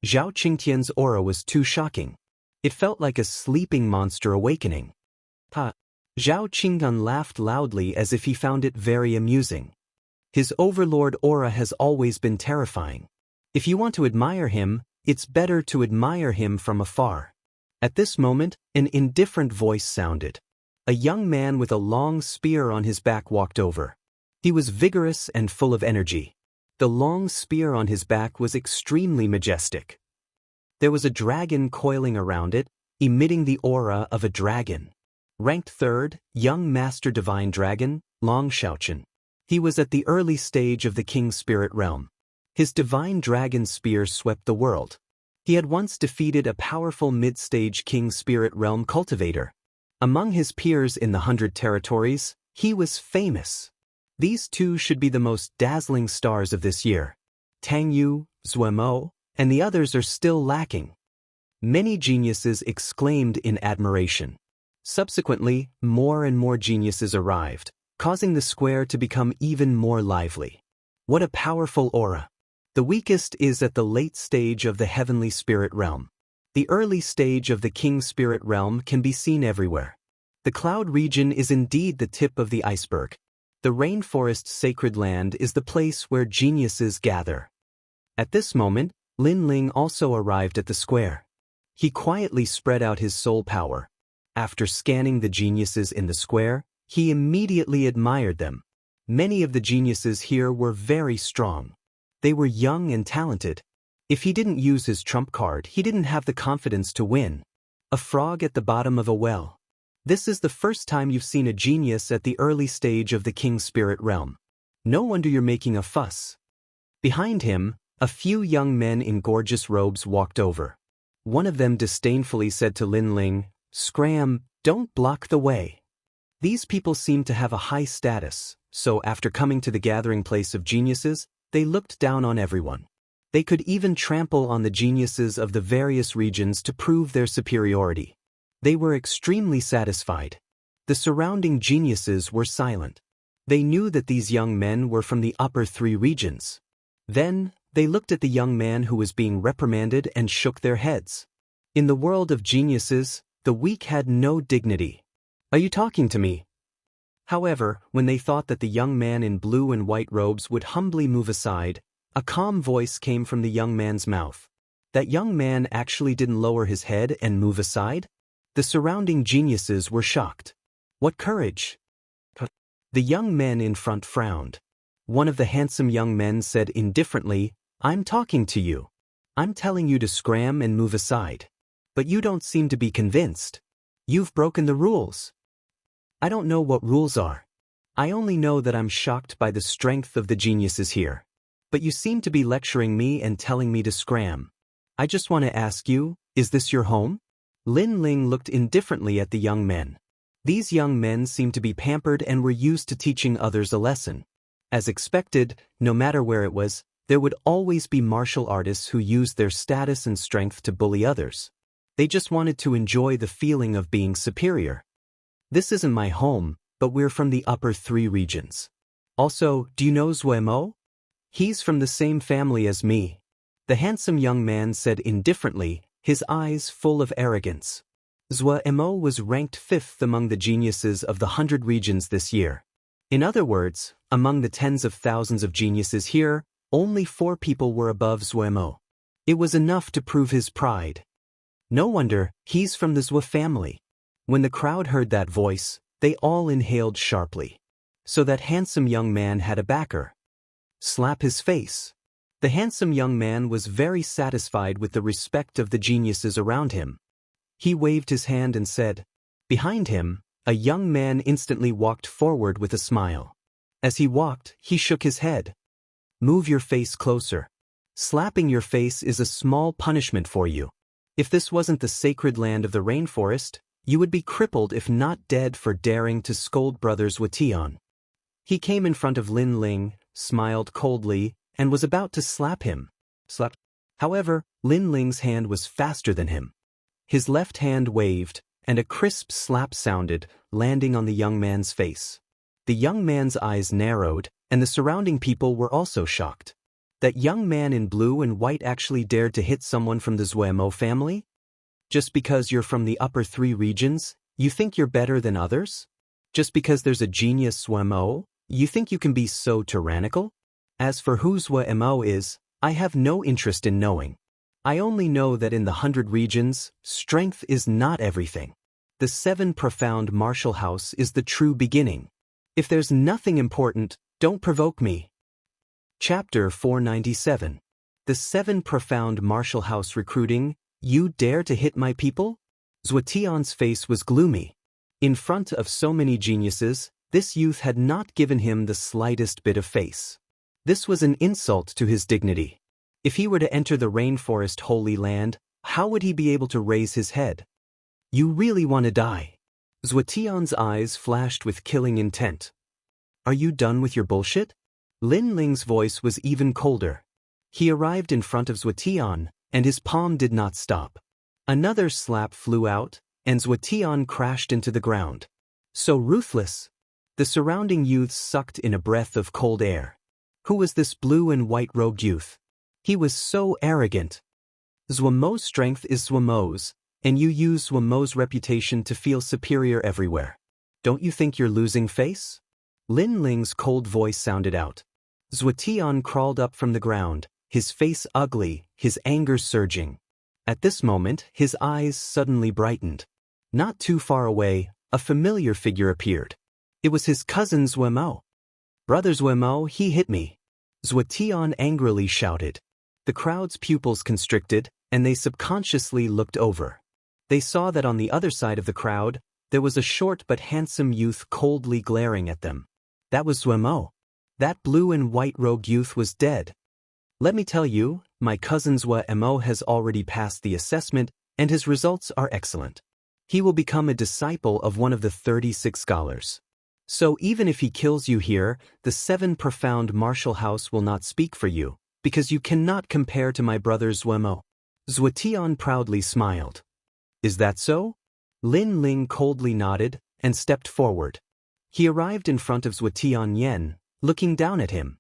Zhao Qingtian's aura was too shocking. It felt like a sleeping monster awakening. Ha! Zhao Qingtian laughed loudly as if he found it very amusing. His overlord aura has always been terrifying. If you want to admire him, it's better to admire him from afar. At this moment, an indifferent voice sounded. A young man with a long spear on his back walked over. He was vigorous and full of energy. The long spear on his back was extremely majestic. There was a dragon coiling around it, emitting the aura of a dragon. Ranked 3rd, young Master Divine Dragon, Long Shaochen. He was at the early stage of the King Spirit Realm. His Divine Dragon Spear swept the world. He had once defeated a powerful mid-stage King Spirit Realm cultivator. Among his peers in the 100 territories, he was famous. These two should be the most dazzling stars of this year. Tang Yu, Zuemo, and the others are still lacking. Many geniuses exclaimed in admiration. Subsequently, more and more geniuses arrived, causing the square to become even more lively. What a powerful aura! The weakest is at the late stage of the Heavenly Spirit Realm. The early stage of the King Spirit Realm can be seen everywhere. The cloud region is indeed the tip of the iceberg. The rainforest sacred land is the place where geniuses gather. At this moment, Lin Ling also arrived at the square. He quietly spread out his soul power. After scanning the geniuses in the square, he immediately admired them. Many of the geniuses here were very strong. They were young and talented. If he didn't use his trump card, he didn't have the confidence to win. A frog at the bottom of a well. This is the first time you've seen a genius at the early stage of the King Spirit Realm. No wonder you're making a fuss. Behind him, a few young men in gorgeous robes walked over. One of them disdainfully said to Lin Ling, "Scram, don't block the way." These people seemed to have a high status, so after coming to the gathering place of geniuses, they looked down on everyone. They could even trample on the geniuses of the various regions to prove their superiority. They were extremely satisfied. The surrounding geniuses were silent. They knew that these young men were from the upper 3 regions. Then, they looked at the young man who was being reprimanded and shook their heads. In the world of geniuses, the weak had no dignity. "Are you talking to me?" However, when they thought that the young man in blue and white robes would humbly move aside, a calm voice came from the young man's mouth. That young man actually didn't lower his head and move aside? The surrounding geniuses were shocked. What courage! The young men in front frowned. One of the handsome young men said indifferently, "I'm talking to you. I'm telling you to scram and move aside. But you don't seem to be convinced. You've broken the rules." "I don't know what rules are. I only know that I'm shocked by the strength of the geniuses here. But you seem to be lecturing me and telling me to scram. I just want to ask you, is this your home?" Lin Ling looked indifferently at the young men. These young men seemed to be pampered and were used to teaching others a lesson. As expected, no matter where it was, there would always be martial artists who used their status and strength to bully others. They just wanted to enjoy the feeling of being superior. "This isn't my home, but we're from the upper 3 regions. Also, do you know Zuemo? He's from the same family as me." The handsome young man said indifferently, his eyes full of arrogance. Zhuo was ranked 5th among the geniuses of the 100 regions this year. In other words, among the tens of thousands of geniuses here, only 4 people were above Zhuo. It was enough to prove his pride. No wonder, he's from the Zhuo family. When the crowd heard that voice, they all inhaled sharply. So that handsome young man had a backer. Slap his face. The handsome young man was very satisfied with the respect of the geniuses around him. He waved his hand and said, behind him, a young man instantly walked forward with a smile. As he walked, he shook his head. Move your face closer. Slapping your face is a small punishment for you. If this wasn't the sacred land of the rainforest, you would be crippled if not dead for daring to scold brothers Watian. He came in front of Lin Ling, smiled coldly, and was about to slap him. However, Lin Ling's hand was faster than him. His left hand waved, and a crisp slap sounded, landing on the young man's face. The young man's eyes narrowed, and the surrounding people were also shocked. That young man in blue and white actually dared to hit someone from the Zhuo family? Just because you're from the upper 3 regions, you think you're better than others? Just because there's a genius Zhuo, you think you can be so tyrannical? As for who Zhuo is, I have no interest in knowing. I only know that in the 100 regions, strength is not everything. The 7 profound martial house is the true beginning. If there's nothing important, don't provoke me. Chapter 497. The 7 profound martial house recruiting. You dare to hit my people? Zhuotian's face was gloomy. In front of so many geniuses, this youth had not given him the slightest bit of face. This was an insult to his dignity. If he were to enter the rainforest holy land, how would he be able to raise his head? You really want to die? Zhuotian's eyes flashed with killing intent. Are you done with your bullshit? Lin Ling's voice was even colder. He arrived in front of Zhuotian, and his palm did not stop. Another slap flew out, and Zhuotian crashed into the ground. So ruthless. The surrounding youths sucked in a breath of cold air. Who was this blue and white-robed youth? He was so arrogant. Zhuomo's strength is Zhuomo's, and you use Zhuomo's reputation to feel superior everywhere. Don't you think you're losing face? Lin Ling's cold voice sounded out. Zhuotian crawled up from the ground, his face ugly, his anger surging. At this moment, his eyes suddenly brightened. Not too far away, a familiar figure appeared. It was his cousin Zhuo. Brother Zhuo, he hit me. Zhuotian angrily shouted. The crowd's pupils constricted, and they subconsciously looked over. They saw that on the other side of the crowd, there was a short but handsome youth coldly glaring at them. That was Zhuo. That blue and white-robed youth was dead. Let me tell you, my cousin Zhuo has already passed the assessment, and his results are excellent. He will become a disciple of one of the 36 scholars. So even if he kills you here, the 7 profound martial house will not speak for you, because you cannot compare to my brother Zhuo. Zhuotian proudly smiled. Is that so? Lin Ling coldly nodded, and stepped forward. He arrived in front of Zhuotian Yen, looking down at him.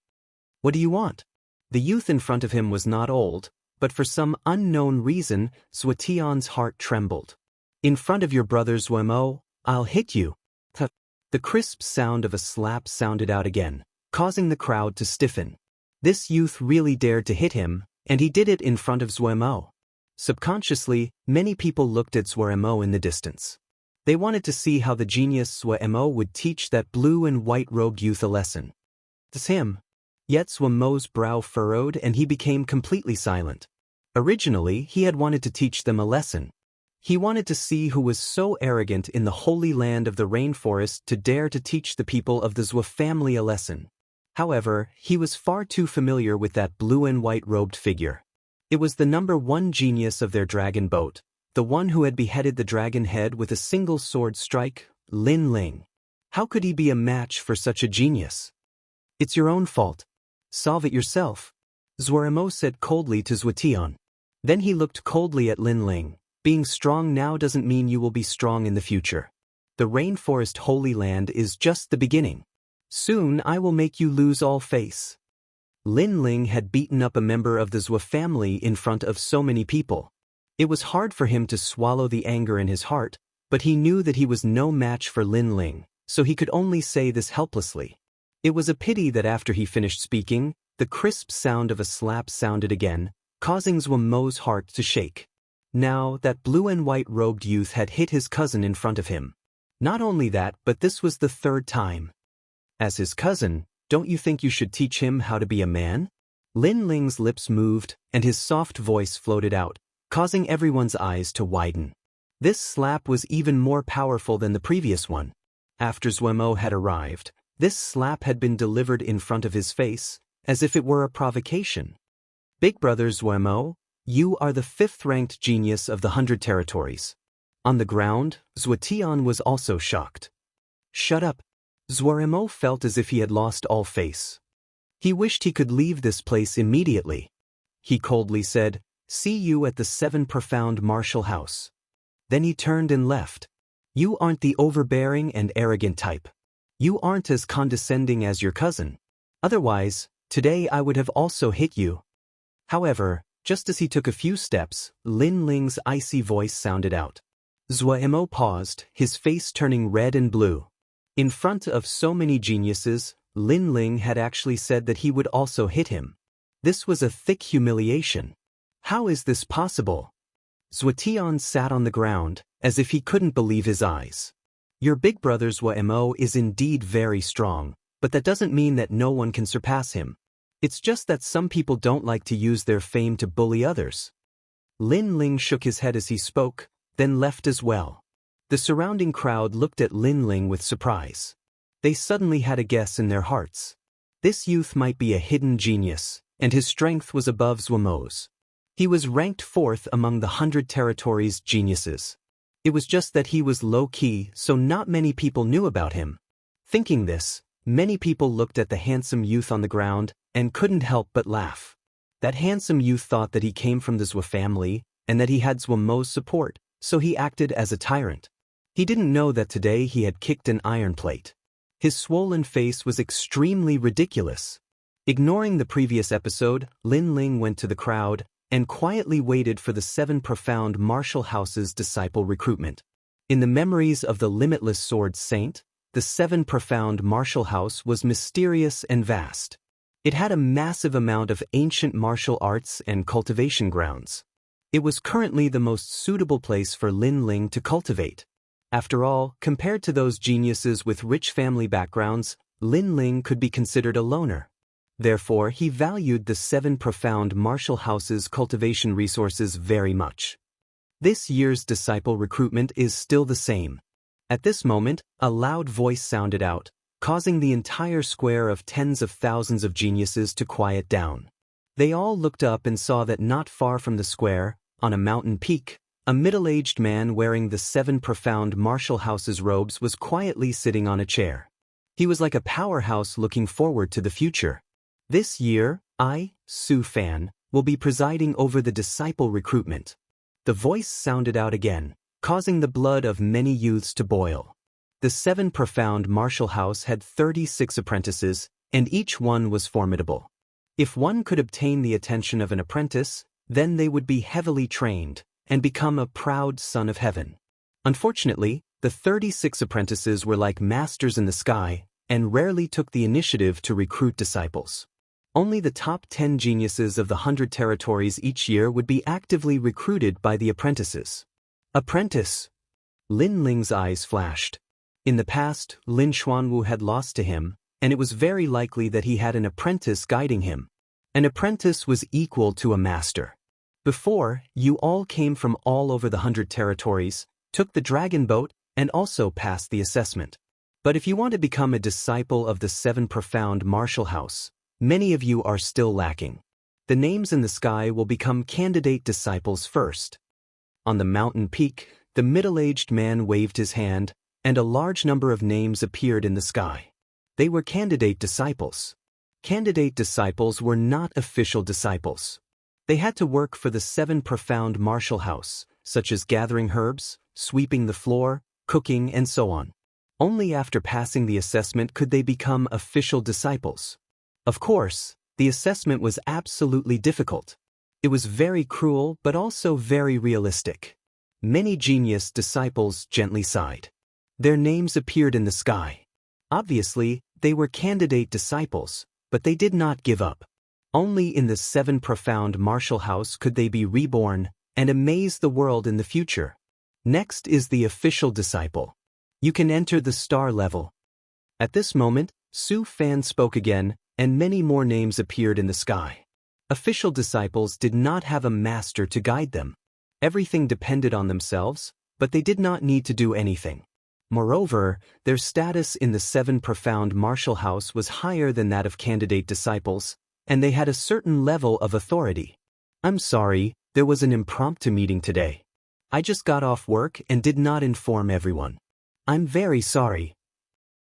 What do you want? The youth in front of him was not old, but for some unknown reason, Zhuotian's heart trembled. In front of your brother Zhuo, I'll hit you. The crisp sound of a slap sounded out again, causing the crowd to stiffen. This youth really dared to hit him, and he did it in front of Zhuo. Subconsciously, many people looked at Zhuo in the distance. They wanted to see how the genius Zhuo would teach that blue and white-robed youth a lesson. It's him. Yet Zhuo's brow furrowed and he became completely silent. Originally, he had wanted to teach them a lesson. He wanted to see who was so arrogant in the holy land of the rainforest to dare to teach the people of the Zhuo family a lesson. However, he was far too familiar with that blue and white-robed figure. It was the #1 genius of their dragon boat, the one who had beheaded the dragon head with a single sword strike, Lin Ling. How could he be a match for such a genius? It's your own fault. Solve it yourself, Zhuo said coldly to Zhuotian. Then he looked coldly at Lin Ling. Being strong now doesn't mean you will be strong in the future. The rainforest holy land is just the beginning. Soon I will make you lose all face. Lin Ling had beaten up a member of the Zhuo family in front of so many people. It was hard for him to swallow the anger in his heart, but he knew that he was no match for Lin Ling, so he could only say this helplessly. It was a pity that after he finished speaking, the crisp sound of a slap sounded again, causing Zhuo Mo's heart to shake. Now, that blue and white robed youth had hit his cousin in front of him. Not only that, but this was the third time. As his cousin, don't you think you should teach him how to be a man? Lin Ling's lips moved, and his soft voice floated out, causing everyone's eyes to widen. This slap was even more powerful than the previous one. After Zhuo Mo had arrived, this slap had been delivered in front of his face, as if it were a provocation. Big brother Zhuo Mo, you are the 5th-ranked genius of the 100 territories. On the ground, Zhuo Tian was also shocked. Shut up. Zhuo Mo felt as if he had lost all face. He wished he could leave this place immediately. He coldly said, "See you at the 7 Profound Martial House." Then he turned and left. You aren't the overbearing and arrogant type. You aren't as condescending as your cousin. Otherwise, today I would have also hit you. However, just as he took a few steps, Lin Ling's icy voice sounded out. Zhuo Mo paused, his face turning red and blue. In front of so many geniuses, Lin Ling had actually said that he would also hit him. This was a thick humiliation. How is this possible? Zhuo Tian sat on the ground, as if he couldn't believe his eyes. Your big brother Zhuo Mo is indeed very strong, but that doesn't mean that no one can surpass him. It's just that some people don't like to use their fame to bully others. Lin Ling shook his head as he spoke, then left as well. The surrounding crowd looked at Lin Ling with surprise. They suddenly had a guess in their hearts. This youth might be a hidden genius, and his strength was above Zhuo Mo's. He was ranked 4th among the 100 territories geniuses. It was just that he was low-key, so not many people knew about him. Thinking this, many people looked at the handsome youth on the ground and couldn't help but laugh. That handsome youth thought that he came from the Zhuo family and that he had Zhuo Mo's support, so he acted as a tyrant. He didn't know that today he had kicked an iron plate. His swollen face was extremely ridiculous. Ignoring the previous episode, Lin Ling went to the crowd and quietly waited for the 7 Profound Martial House's disciple recruitment. In the memories of the limitless sword saint, the 7 Profound Martial House was mysterious and vast. It had a massive amount of ancient martial arts and cultivation grounds. It was currently the most suitable place for Lin Ling to cultivate. After all, compared to those geniuses with rich family backgrounds, Lin Ling could be considered a loner. Therefore, he valued the 7 Profound Martial House's cultivation resources very much. This year's disciple recruitment is still the same. At this moment, a loud voice sounded out, causing the entire square of tens of thousands of geniuses to quiet down. They all looked up and saw that not far from the square, on a mountain peak, a middle-aged man wearing the 7 Profound Martial House's robes was quietly sitting on a chair. He was like a powerhouse looking forward to the future. This year, I, Su Fan, will be presiding over the disciple recruitment. The voice sounded out again, causing the blood of many youths to boil. The 7 Profound Martial House had 36 apprentices, and each one was formidable. If one could obtain the attention of an apprentice, then they would be heavily trained and become a proud son of heaven. Unfortunately, the 36 apprentices were like masters in the sky and rarely took the initiative to recruit disciples. Only the top 10 geniuses of the 100 territories each year would be actively recruited by the apprentices. Apprentice! Lin Ling's eyes flashed. In the past, Lin Xuanwu had lost to him, and it was very likely that he had an apprentice guiding him. An apprentice was equal to a master. Before, you all came from all over the 100 territories, took the dragon boat, and also passed the assessment. But if you want to become a disciple of the 7 Profound Martial House, many of you are still lacking. The names in the sky will become candidate disciples first. On the mountain peak, the middle-aged man waved his hand, and a large number of names appeared in the sky. They were candidate disciples. Candidate disciples were not official disciples. They had to work for the 7 Profound Martial House, such as gathering herbs, sweeping the floor, cooking, and so on. Only after passing the assessment could they become official disciples. Of course, the assessment was absolutely difficult. It was very cruel but also very realistic. Many genius disciples gently sighed. Their names appeared in the sky. Obviously, they were candidate disciples, but they did not give up. Only in the 7 profound martial house could they be reborn and amaze the world in the future. Next is the official disciple. You can enter the star level. At this moment, Su Fan spoke again, and many more names appeared in the sky. Official disciples did not have a master to guide them. Everything depended on themselves, but they did not need to do anything. Moreover, their status in the 7 profound martial house was higher than that of candidate disciples, and they had a certain level of authority. I'm sorry, there was an impromptu meeting today. I just got off work and did not inform everyone. I'm very sorry.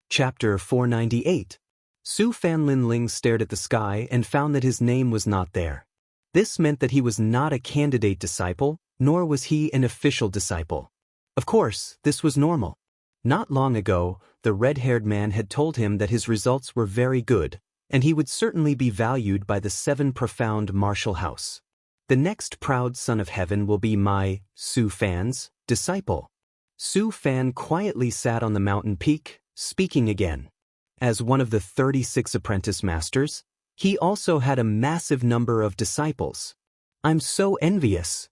Chapter 498. Su Fan Linling stared at the sky and found that his name was not there. This meant that he was not a candidate disciple, nor was he an official disciple. Of course, this was normal. Not long ago, the red-haired man had told him that his results were very good, and he would certainly be valued by the 7 profound martial house. The next proud son of heaven will be my, Su Fan's, disciple. Su Fan quietly sat on the mountain peak, speaking again. As one of the 36 apprentice masters, he also had a massive number of disciples. I'm so envious.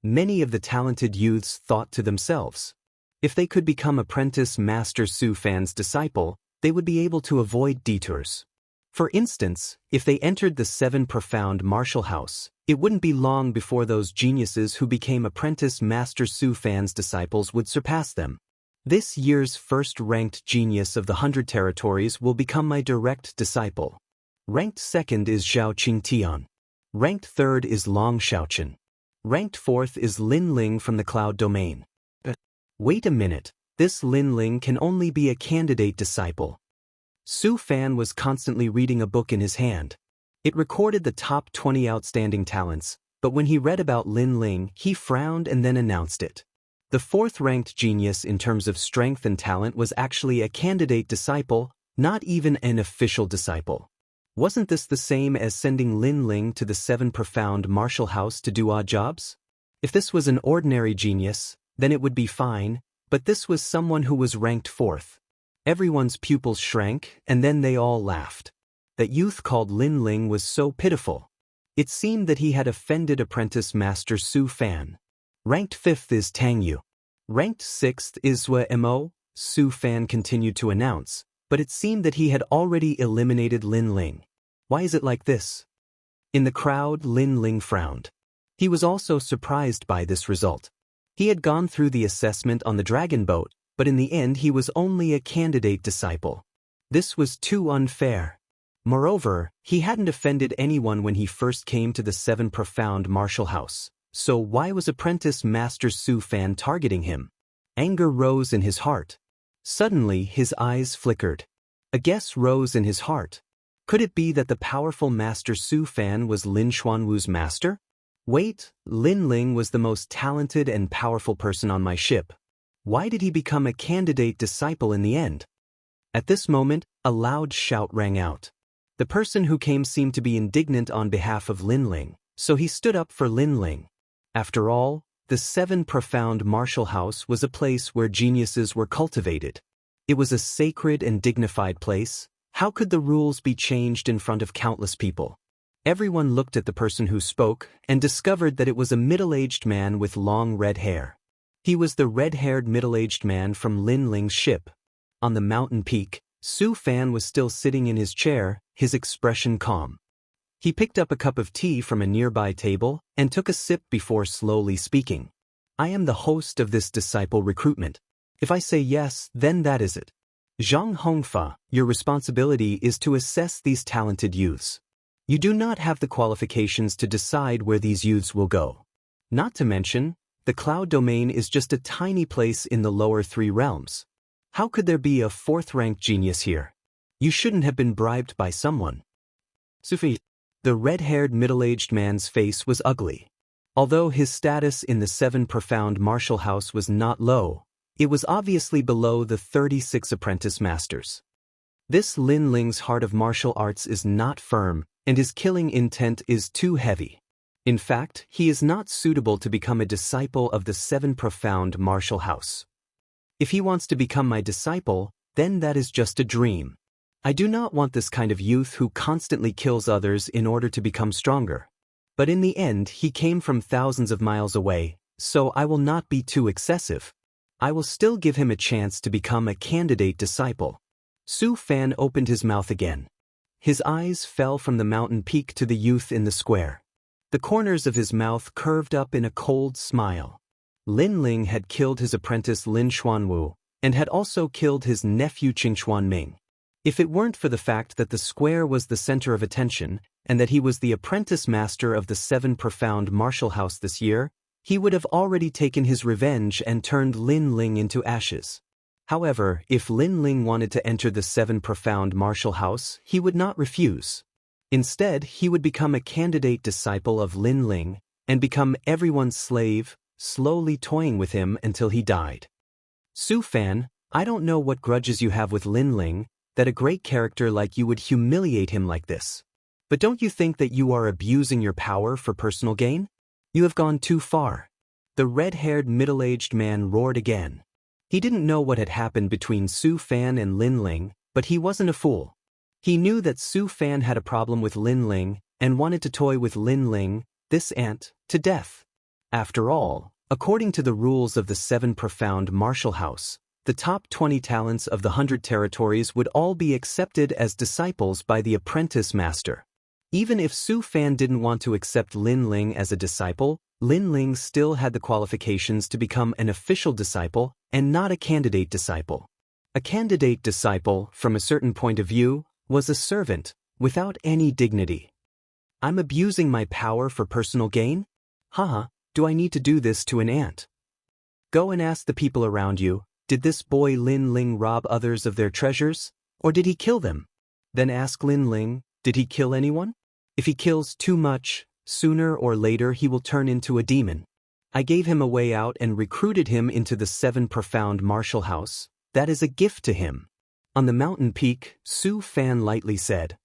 Many of the talented youths thought to themselves. If they could become apprentice master Su Fan's disciple, they would be able to avoid detours. For instance, if they entered the 7 profound martial house, it wouldn't be long before those geniuses who became apprentice master Su Fan's disciples would surpass them. This year's first-ranked genius of the 100 territories will become my direct disciple. Ranked second is Zhao Qingtian. Ranked third is Long Xiaochen. Ranked fourth is Lin Ling from the Cloud Domain. Wait a minute, this Lin Ling can only be a candidate disciple. Su Fan was constantly reading a book in his hand. It recorded the top 20 outstanding talents, but when he read about Lin Ling, he frowned and then announced it. The 4th-ranked genius in terms of strength and talent was actually a candidate disciple, not even an official disciple. Wasn't this the same as sending Lin Ling to the 7 profound martial house to do odd jobs? If this was an ordinary genius, then it would be fine, but this was someone who was ranked 4th. Everyone's pupils shrank, and then they all laughed. That youth called Lin Ling was so pitiful. It seemed that he had offended apprentice master Su Fan. Ranked 5th is Tang Yu. Ranked 6th is Zue Mo, Su Fan continued to announce, but it seemed that he had already eliminated Lin Ling. Why is it like this? In the crowd, Lin Ling frowned. He was also surprised by this result. He had gone through the assessment on the dragon boat, but in the end he was only a candidate disciple. This was too unfair. Moreover, he hadn't offended anyone when he first came to the 7 profound martial house. So why was apprentice master Su Fan targeting him? Anger rose in his heart. Suddenly his eyes flickered. A guess rose in his heart. Could it be that the powerful master Su Fan was Lin Xuanwu's master? Wait, Lin Ling was the most talented and powerful person on my ship. Why did he become a candidate disciple in the end? At this moment, a loud shout rang out. The person who came seemed to be indignant on behalf of Lin Ling, so he stood up for Lin Ling. After all, the 7 profound martial house was a place where geniuses were cultivated. It was a sacred and dignified place. How could the rules be changed in front of countless people? Everyone looked at the person who spoke and discovered that it was a middle-aged man with long red hair. He was the red-haired middle-aged man from Lin Ling's ship. On the mountain peak, Su Fan was still sitting in his chair, his expression calm. He picked up a cup of tea from a nearby table and took a sip before slowly speaking. I am the host of this disciple recruitment. If I say yes, then that is it. Zhang Hongfa, your responsibility is to assess these talented youths. You do not have the qualifications to decide where these youths will go. Not to mention, the Cloud Domain is just a tiny place in the lower 3 realms. How could there be a 4th-ranked genius here? You shouldn't have been bribed by someone. Sufi. The red-haired middle-aged man's face was ugly. Although his status in the 7 profound martial house was not low, it was obviously below the 36 apprentice masters. This Lin Ling's heart of martial arts is not firm, and his killing intent is too heavy. In fact, he is not suitable to become a disciple of the seven profound martial house. If he wants to become my disciple, then that is just a dream. I do not want this kind of youth who constantly kills others in order to become stronger. But in the end, he came from thousands of miles away, so I will not be too excessive. I will still give him a chance to become a candidate disciple. Su Fan opened his mouth again. His eyes fell from the mountain peak to the youth in the square. The corners of his mouth curved up in a cold smile. Lin Ling had killed his apprentice Lin Xuanwu, and had also killed his nephew Qing Xuanming. If it weren't for the fact that the square was the center of attention, and that he was the apprentice master of the seven profound martial house this year, he would have already taken his revenge and turned Lin Ling into ashes. However, if Lin Ling wanted to enter the seven profound martial house, he would not refuse. Instead, he would become a candidate disciple of Lin Ling, and become everyone's slave, slowly toying with him until he died. Su Fan, I don't know what grudges you have with Lin Ling, that a great character like you would humiliate him like this. But don't you think that you are abusing your power for personal gain? You have gone too far. The red-haired middle-aged man roared again. He didn't know what had happened between Su Fan and Lin Ling, but he wasn't a fool. He knew that Su Fan had a problem with Lin Ling, and wanted to toy with Lin Ling, this ant, to death. After all, according to the rules of the seven profound martial house, the top 20 talents of the 100 territories would all be accepted as disciples by the apprentice master. Even if Su Fan didn't want to accept Lin Ling as a disciple, Lin Ling still had the qualifications to become an official disciple and not a candidate disciple. A candidate disciple, from a certain point of view, was a servant, without any dignity. I'm abusing my power for personal gain? Haha, do I need to do this to an ant? Go and ask the people around you, did this boy Lin Ling rob others of their treasures, or did he kill them? Then ask Lin Ling, did he kill anyone? If he kills too much, sooner or later he will turn into a demon. I gave him a way out and recruited him into the seven profound martial house. That is a gift to him. On the mountain peak, Su Fan lightly said.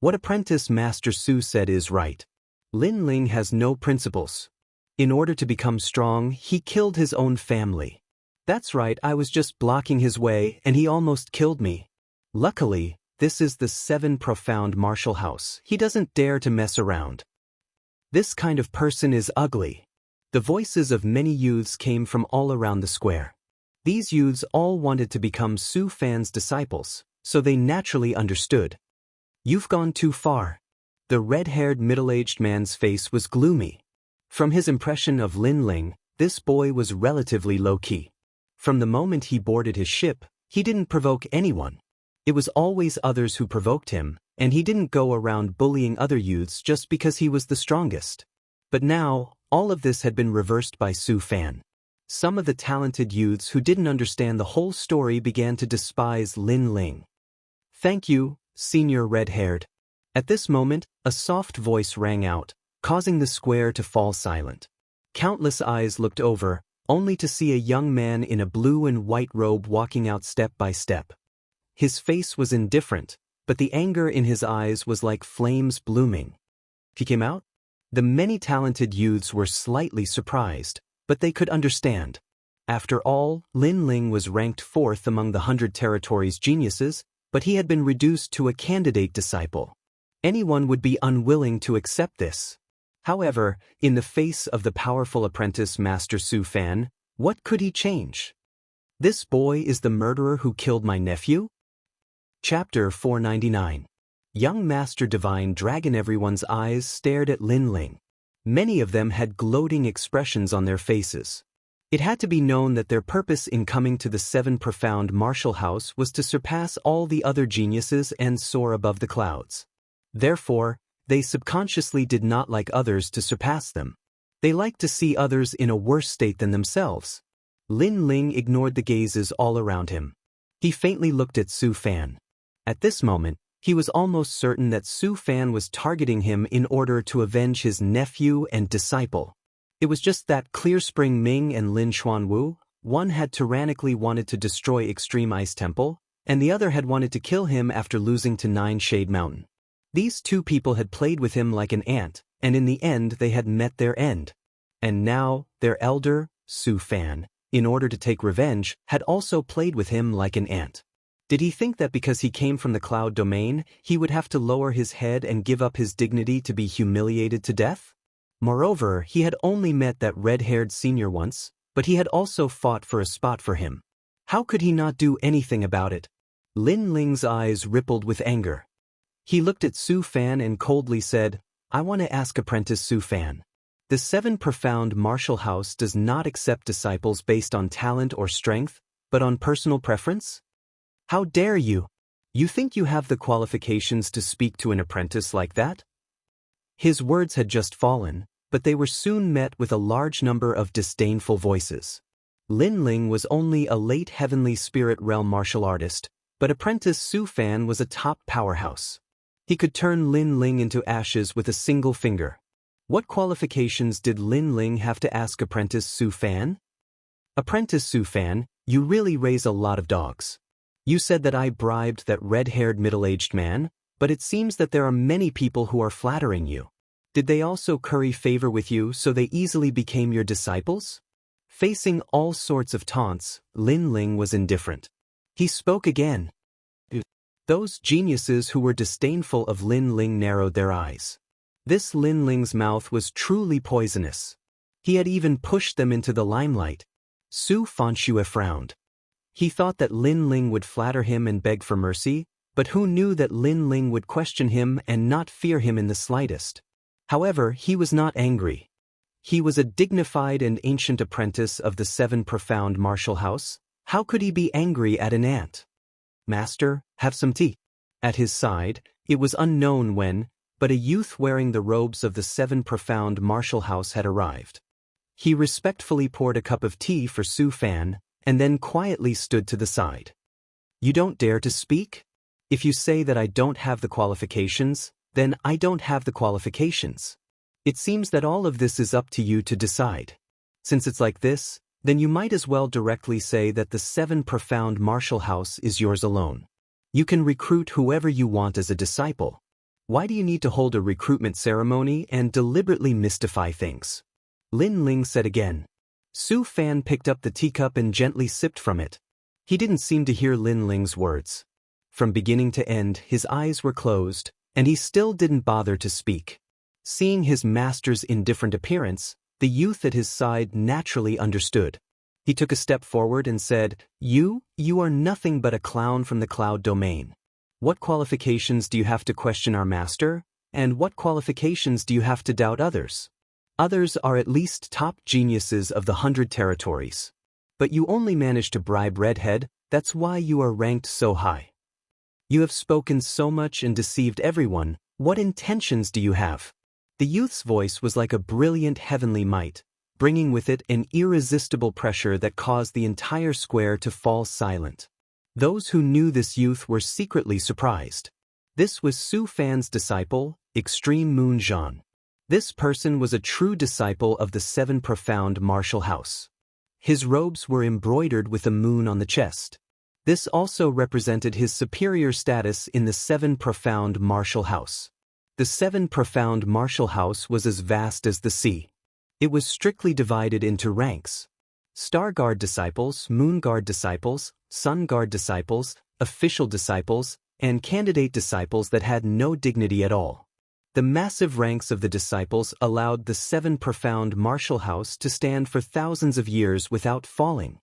What apprentice Master Su said is right. Lin Ling has no principles. In order to become strong, he killed his own family. That's right, I was just blocking his way and he almost killed me. Luckily, this is the seven profound martial house. He doesn't dare to mess around. This kind of person is ugly. The voices of many youths came from all around the square. These youths all wanted to become Su Fan's disciples, so they naturally understood. You've gone too far. The red-haired middle-aged man's face was gloomy. From his impression of Lin Ling, this boy was relatively low-key. From the moment he boarded his ship, he didn't provoke anyone. It was always others who provoked him, and he didn't go around bullying other youths just because he was the strongest. But now, all of this had been reversed by Su Fan. Some of the talented youths who didn't understand the whole story began to despise Lin Ling. Thank you, Senior Red-Haired. At this moment, a soft voice rang out, causing the square to fall silent. Countless eyes looked over, only to see a young man in a blue and white robe walking out step by step. His face was indifferent, but the anger in his eyes was like flames blooming. He came out? The many talented youths were slightly surprised, but they could understand. After all, Lin Ling was ranked 4th among the 100 territories geniuses, but he had been reduced to a candidate disciple. Anyone would be unwilling to accept this. However, in the face of the powerful apprentice Master Su Fan, what could he change? This boy is the murderer who killed my nephew? Chapter 499. Young Master Divine Dragon. Everyone's eyes stared at Lin Ling. Many of them had gloating expressions on their faces. It had to be known that their purpose in coming to the seven profound martial house was to surpass all the other geniuses and soar above the clouds. Therefore, they subconsciously did not like others to surpass them. They liked to see others in a worse state than themselves. Lin Ling ignored the gazes all around him. He faintly looked at Su Fan. At this moment, he was almost certain that Su Fan was targeting him in order to avenge his nephew and disciple. It was just that Clear Spring Ming and Lin Xuanwu, one had tyrannically wanted to destroy Extreme Ice Temple, and the other had wanted to kill him after losing to Nine Shade Mountain. These two people had played with him like an ant, and in the end they had met their end. And now, their elder, Su Fan, in order to take revenge, had also played with him like an ant. Did he think that because he came from the cloud domain, he would have to lower his head and give up his dignity to be humiliated to death? Moreover, he had only met that red-haired senior once, but he had also fought for a spot for him. How could he not do anything about it? Lin Ling's eyes rippled with anger. He looked at Su Fan and coldly said, "I want to ask Apprentice Su Fan. The 7 Profound Martial House does not accept disciples based on talent or strength, but on personal preference? How dare you? You think you have the qualifications to speak to an apprentice like that?" His words had just fallen, but they were soon met with a large number of disdainful voices. Lin Ling was only a late heavenly spirit realm martial artist, but Apprentice Su Fan was a top powerhouse. He could turn Lin Ling into ashes with a single finger. What qualifications did Lin Ling have to ask Apprentice Su Fan? "Apprentice Su Fan, you really raise a lot of dogs. You said that I bribed that red-haired middle-aged man, but it seems that there are many people who are flattering you. Did they also curry favor with you so they easily became your disciples?" Facing all sorts of taunts, Lin Ling was indifferent. He spoke again. Those geniuses who were disdainful of Lin Ling narrowed their eyes. This Lin Ling's mouth was truly poisonous. He had even pushed them into the limelight. Su Fanxue frowned. He thought that Lin Ling would flatter him and beg for mercy, but who knew that Lin Ling would question him and not fear him in the slightest? However, he was not angry. He was a dignified and ancient apprentice of the 7 Profound Martial House. How could he be angry at an ant? "Master, have some tea." At his side, it was unknown when, but a youth wearing the robes of the 7 Profound Martial House had arrived. He respectfully poured a cup of tea for Su Fan, and then quietly stood to the side. "You don't dare to speak? If you say that I don't have the qualifications, then I don't have the qualifications. It seems that all of this is up to you to decide. Since it's like this, then you might as well directly say that the 7 Profound Martial House is yours alone. You can recruit whoever you want as a disciple. Why do you need to hold a recruitment ceremony and deliberately mystify things?" Lin Ling said again. Su Fan picked up the teacup and gently sipped from it. He didn't seem to hear Lin Ling's words. From beginning to end, his eyes were closed, and he still didn't bother to speak. Seeing his master's indifferent appearance, the youth at his side naturally understood. He took a step forward and said, You are nothing but a clown from the cloud domain. What qualifications do you have to question our master, and what qualifications do you have to doubt others? Others are at least top geniuses of the 100 territories. But you only managed to bribe Redhead, that's why you are ranked so high. You have spoken so much and deceived everyone, what intentions do you have? The youth's voice was like a brilliant heavenly might, bringing with it an irresistible pressure that caused the entire square to fall silent. Those who knew this youth were secretly surprised. This was Su Fan's disciple, Extreme Moon Zhan. This person was a true disciple of the 7 Profound Martial House. His robes were embroidered with a moon on the chest. This also represented his superior status in the 7 Profound Martial House. The 7 Profound Martial House was as vast as the sea. It was strictly divided into ranks. Star Guard disciples, Moon Guard disciples, Sun Guard disciples, official disciples, and candidate disciples that had no dignity at all. The massive ranks of the disciples allowed the 7 Profound Martial House to stand for thousands of years without falling.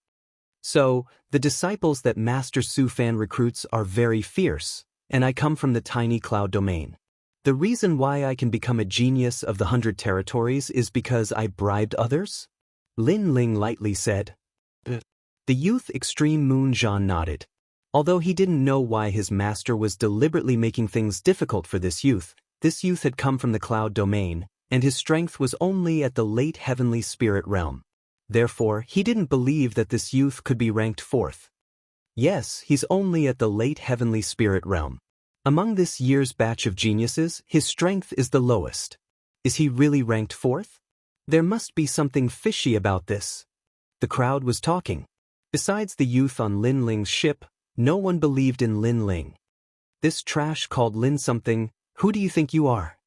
So, the disciples that Master Su Fan recruits are very fierce, and I come from the tiny cloud domain. The reason why I can become a genius of the 100 territories is because I bribed others? Lin Ling lightly said. The youth Extreme Moon Zhan nodded. Although he didn't know why his master was deliberately making things difficult for this youth had come from the cloud domain, and his strength was only at the late heavenly spirit realm. Therefore, he didn't believe that this youth could be ranked 4th. Yes, he's only at the late heavenly spirit realm. Among this year's batch of geniuses, his strength is the lowest. Is he really ranked 4th? There must be something fishy about this. The crowd was talking. Besides the youth on Lin Ling's ship, no one believed in Lin Ling. This trash called Lin something, who do you think you are?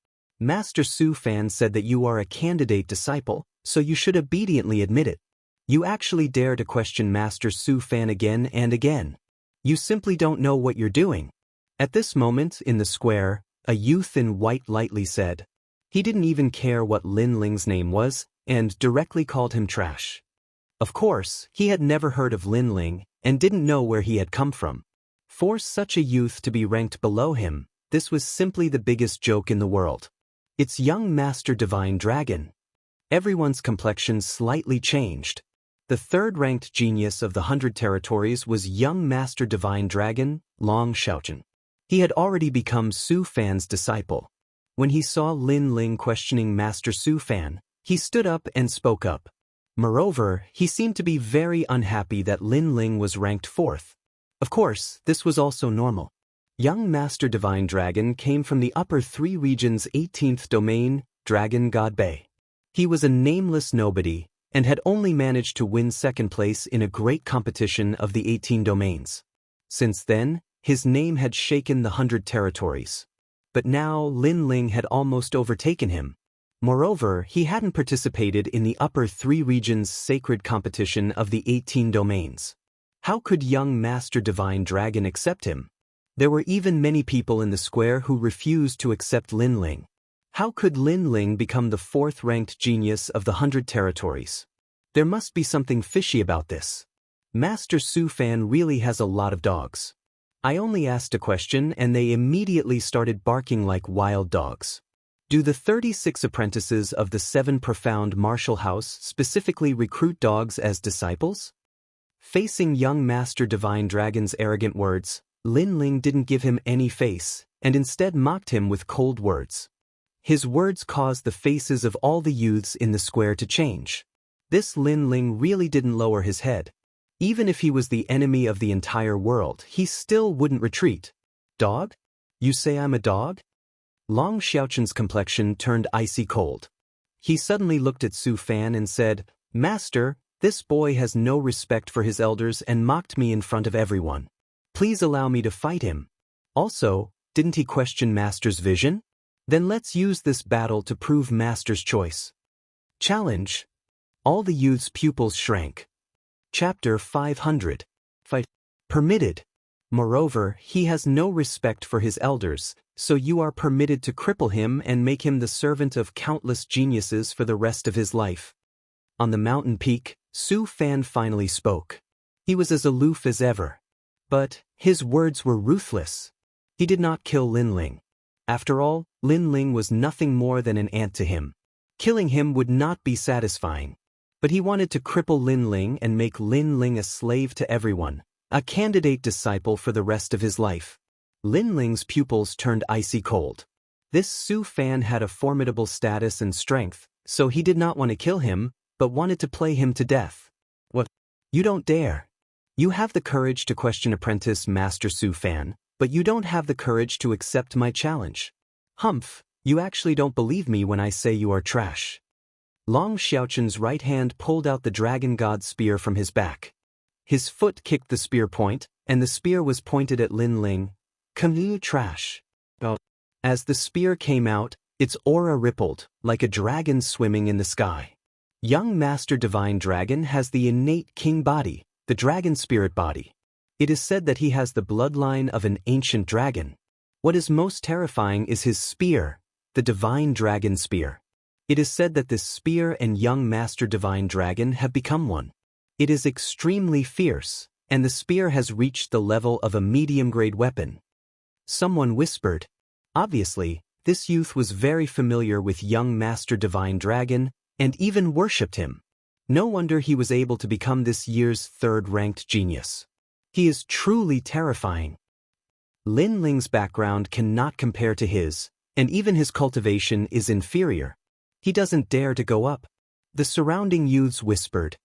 Master Su Fan said that you are a candidate disciple, so you should obediently admit it. You actually dare to question Master Su Fan again and again. You simply don't know what you're doing. At this moment, in the square, a youth in white lightly said. He didn't even care what Lin Ling's name was, and directly called him trash. Of course, he had never heard of Lin Ling, and didn't know where he had come from. For such a youth to be ranked below him, this was simply the biggest joke in the world. It's young Master Divine Dragon. Everyone's complexion slightly changed. The third-ranked genius of the 100 territories was young Master Divine Dragon, Long Xiaochen. He had already become Su Fan's disciple. When he saw Lin Ling questioning Master Su Fan, he stood up and spoke up. Moreover, he seemed to be very unhappy that Lin Ling was ranked 4th. Of course, this was also normal. Young Master Divine Dragon came from the Upper 3 Region's 18th domain, Dragon God Bay. He was a nameless nobody, and had only managed to win 2nd place in a great competition of the 18 domains. Since then, his name had shaken the 100 territories. But now Lin Ling had almost overtaken him. Moreover, he hadn't participated in the Upper 3 Region's sacred competition of the 18 domains. How could young Master Divine Dragon accept him? There were even many people in the square who refused to accept Lin Ling. How could Lin Ling become the 4th-ranked genius of the 100 territories? There must be something fishy about this. Master Su Fan really has a lot of dogs. I only asked a question and they immediately started barking like wild dogs. Do the 36 apprentices of the 7 Profound Martial House specifically recruit dogs as disciples? Facing young Master Divine Dragon's arrogant words, Lin Ling didn't give him any face, and instead mocked him with cold words. His words caused the faces of all the youths in the square to change. This Lin Ling really didn't lower his head. Even if he was the enemy of the entire world, he still wouldn't retreat. Dog? You say I'm a dog? Long Xiaochen's complexion turned icy cold. He suddenly looked at Su Fan and said, Master, this boy has no respect for his elders and mocked me in front of everyone. Please allow me to fight him. Also, didn't he question Master's vision? Then let's use this battle to prove Master's choice. Challenge. All the youth's pupils shrank. Chapter 500. Fight. Permitted. Moreover, he has no respect for his elders, so you are permitted to cripple him and make him the servant of countless geniuses for the rest of his life. On the mountain peak, Su Fan finally spoke. He was as aloof as ever. But his words were ruthless. He did not kill Lin Ling. After all, Lin Ling was nothing more than an ant to him. Killing him would not be satisfying. But he wanted to cripple Lin Ling and make Lin Ling a slave to everyone, a candidate disciple for the rest of his life. Lin Ling's pupils turned icy cold. This Su Fan had a formidable status and strength, so he did not want to kill him, but wanted to play him to death. What? You don't dare. You have the courage to question apprentice Master Su Fan, but you don't have the courage to accept my challenge. Humph, you actually don't believe me when I say you are trash. Long Xiaochen's right hand pulled out the Dragon God spear from his back. His foot kicked the spear point, and the spear was pointed at Lin Ling. Come you trash. As the spear came out, its aura rippled, like a dragon swimming in the sky. Young Master Divine Dragon has the innate king body, the dragon spirit body. It is said that he has the bloodline of an ancient dragon. What is most terrifying is his spear, the Divine Dragon Spear. It is said that this spear and young Master Divine Dragon have become one. It is extremely fierce, and the spear has reached the level of a medium-grade weapon. Someone whispered. Obviously, this youth was very familiar with young Master Divine Dragon, and even worshipped him. No wonder he was able to become this year's 3rd-ranked genius. He is truly terrifying. Lin Ling's background cannot compare to his, and even his cultivation is inferior. He doesn't dare to go up. The surrounding youths whispered.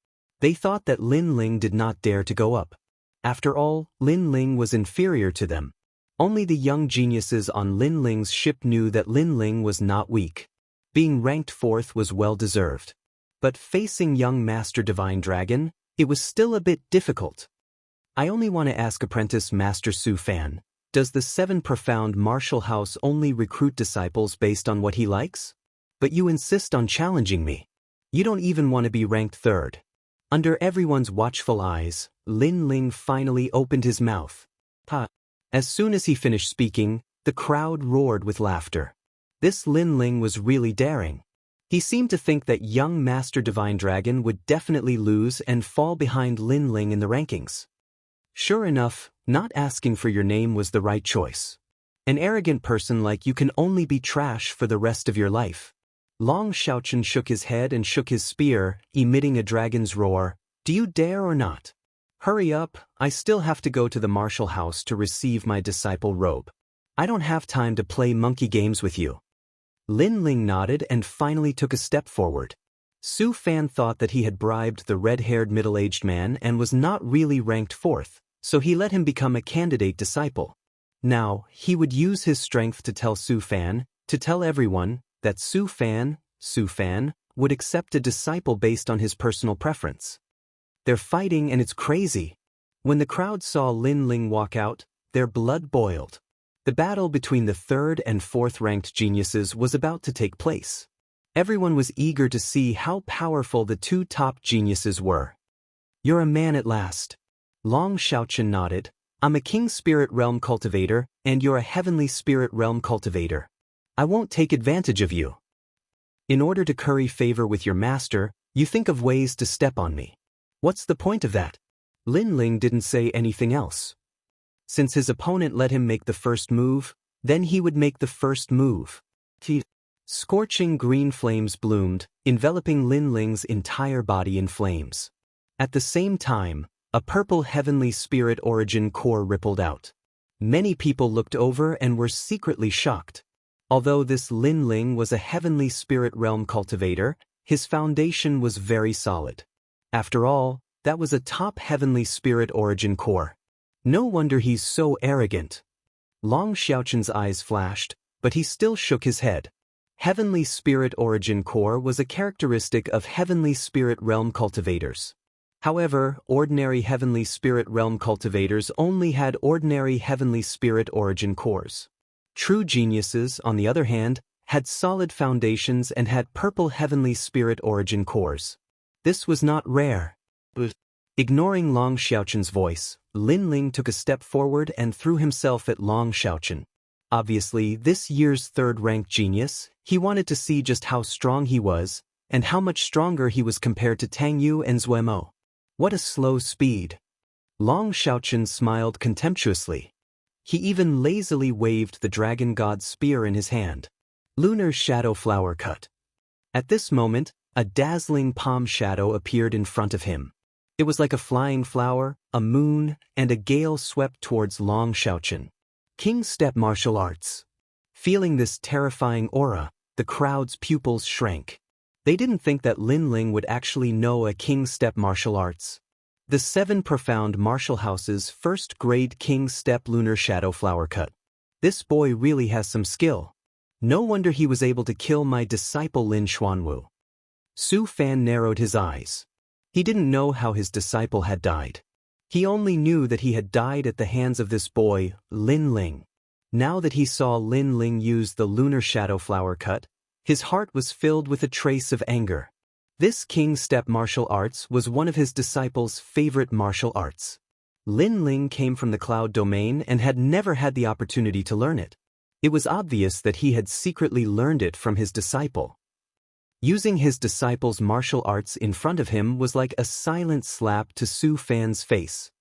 They thought that Lin Ling did not dare to go up. After all, Lin Ling was inferior to them. Only the young geniuses on Lin Ling's ship knew that Lin Ling was not weak. Being ranked 4th was well deserved. But facing young Master Divine Dragon, it was still a bit difficult. I only want to ask apprentice Master Su Fan, Does the seven profound martial house only recruit disciples based on what he likes? But you insist on challenging me. You don't even want to be ranked third. Under everyone's watchful eyes, Lin Ling finally opened his mouth. Ha! As soon as he finished speaking, the crowd roared with laughter. This Lin Ling was really daring. He seemed to think that young Master Divine Dragon would definitely lose and fall behind Lin Ling in the rankings. Sure enough, not asking for your name was the right choice. An arrogant person like you can only be trash for the rest of your life. Long Xiaochen shook his head and shook his spear, emitting a dragon's roar. Do you dare or not? Hurry up, I still have to go to the martial house to receive my disciple robe. I don't have time to play monkey games with you. Lin Ling nodded and finally took a step forward. Su Fan thought that he had bribed the red-haired middle-aged man and was not really ranked fourth, so he let him become a candidate disciple. Now, he would use his strength to tell Su Fan, to tell everyone, that Su Fan, would accept a disciple based on his personal preference. They're fighting and it's crazy. When the crowd saw Lin Ling walk out, their blood boiled. The battle between the third and fourth ranked geniuses was about to take place. Everyone was eager to see how powerful the two top geniuses were. You're a man at last. Long Xiaochen nodded. I'm a King Spirit Realm cultivator, and you're a Heavenly Spirit Realm cultivator. I won't take advantage of you. In order to curry favor with your master, you think of ways to step on me. What's the point of that? Lin Ling didn't say anything else. Since his opponent let him make the first move, then he would make the first move. Scorching green flames bloomed, enveloping Lin Ling's entire body in flames. At the same time, a purple heavenly spirit origin core rippled out. Many people looked over and were secretly shocked. Although this Lin Ling was a heavenly spirit realm cultivator, his foundation was very solid. After all, that was a top heavenly spirit origin core. No wonder he's so arrogant. Long Xiaochen's eyes flashed, but he still shook his head. Heavenly Spirit Origin Core was a characteristic of Heavenly Spirit Realm cultivators. However, ordinary Heavenly Spirit Realm cultivators only had ordinary Heavenly Spirit Origin Cores. True geniuses, on the other hand, had solid foundations and had purple Heavenly Spirit Origin Cores. This was not rare. Ignoring Long Xiaochen's voice, Lin Ling took a step forward and threw himself at Long Xiaochen. Obviously, this year's third-ranked genius, he wanted to see just how strong he was, and how much stronger he was compared to Tang Yu and Zuemo. What a slow speed. Long Xiaochen smiled contemptuously. He even lazily waved the dragon god's spear in his hand. Lunar Shadow Flower Cut. At this moment, a dazzling palm shadow appeared in front of him. It was like a flying flower, a moon, and a gale swept towards Long Xiaochen. King Step Martial Arts. Feeling this terrifying aura, the crowd's pupils shrank. They didn't think that Lin Ling would actually know a King Step Martial Arts. The 7 profound martial houses first-grade King Step Lunar Shadow Flower Cut. This boy really has some skill. No wonder he was able to kill my disciple Lin Xuanwu. Su Fan narrowed his eyes. He didn't know how his disciple had died. He only knew that he had died at the hands of this boy, Lin Ling. Now that he saw Lin Ling use the Lunar Shadow Flower Cut, his heart was filled with a trace of anger. This King Step martial arts was one of his disciples' favorite martial arts. Lin Ling came from the Cloud Domain and had never had the opportunity to learn it. It was obvious that he had secretly learned it from his disciple. Using his disciple's martial arts in front of him was like a silent slap to Su Fan's face.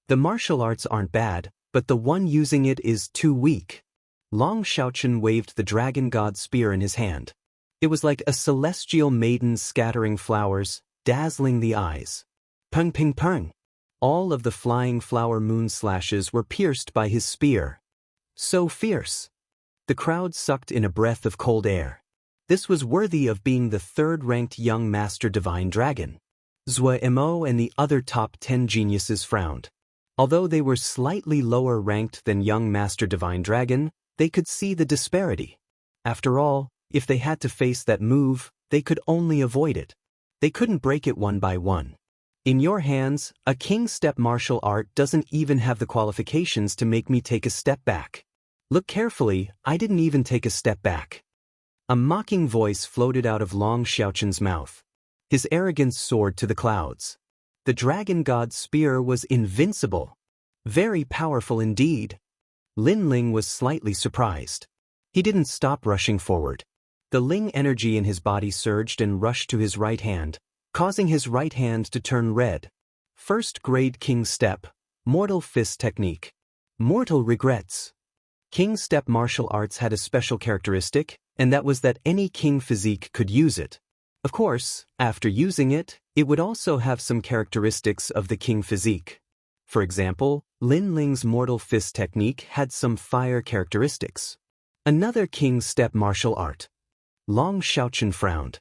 The martial arts aren't bad, but the one using it is too weak. Long Xiaochen waved the dragon god's spear in his hand. It was like a celestial maiden scattering flowers, dazzling the eyes. Peng ping peng. All of the flying flower moon slashes were pierced by his spear. So fierce. The crowd sucked in a breath of cold air. This was worthy of being the third-ranked young Master Divine Dragon. Zuemo and the other top 10 geniuses frowned. Although they were slightly lower ranked than young Master Divine Dragon, they could see the disparity. After all, if they had to face that move, they could only avoid it. They couldn't break it one by one. In your hands, a king step martial art doesn't even have the qualifications to make me take a step back. Look carefully, I didn't even take a step back. A mocking voice floated out of Long Xiaochun's mouth. His arrogance soared to the clouds. The dragon god's spear was invincible. Very powerful indeed. Lin Ling was slightly surprised. He didn't stop rushing forward. The Ling energy in his body surged and rushed to his right hand, causing his right hand to turn red. First grade King Step, Mortal Fist Technique. Mortal regrets. King Step martial arts had a special characteristic, and that was that any king physique could use it. Of course, after using it, it would also have some characteristics of the king physique. For example, Lin Ling's Mortal Fist Technique had some fire characteristics. Another king step martial art. Long Xiaochun frowned.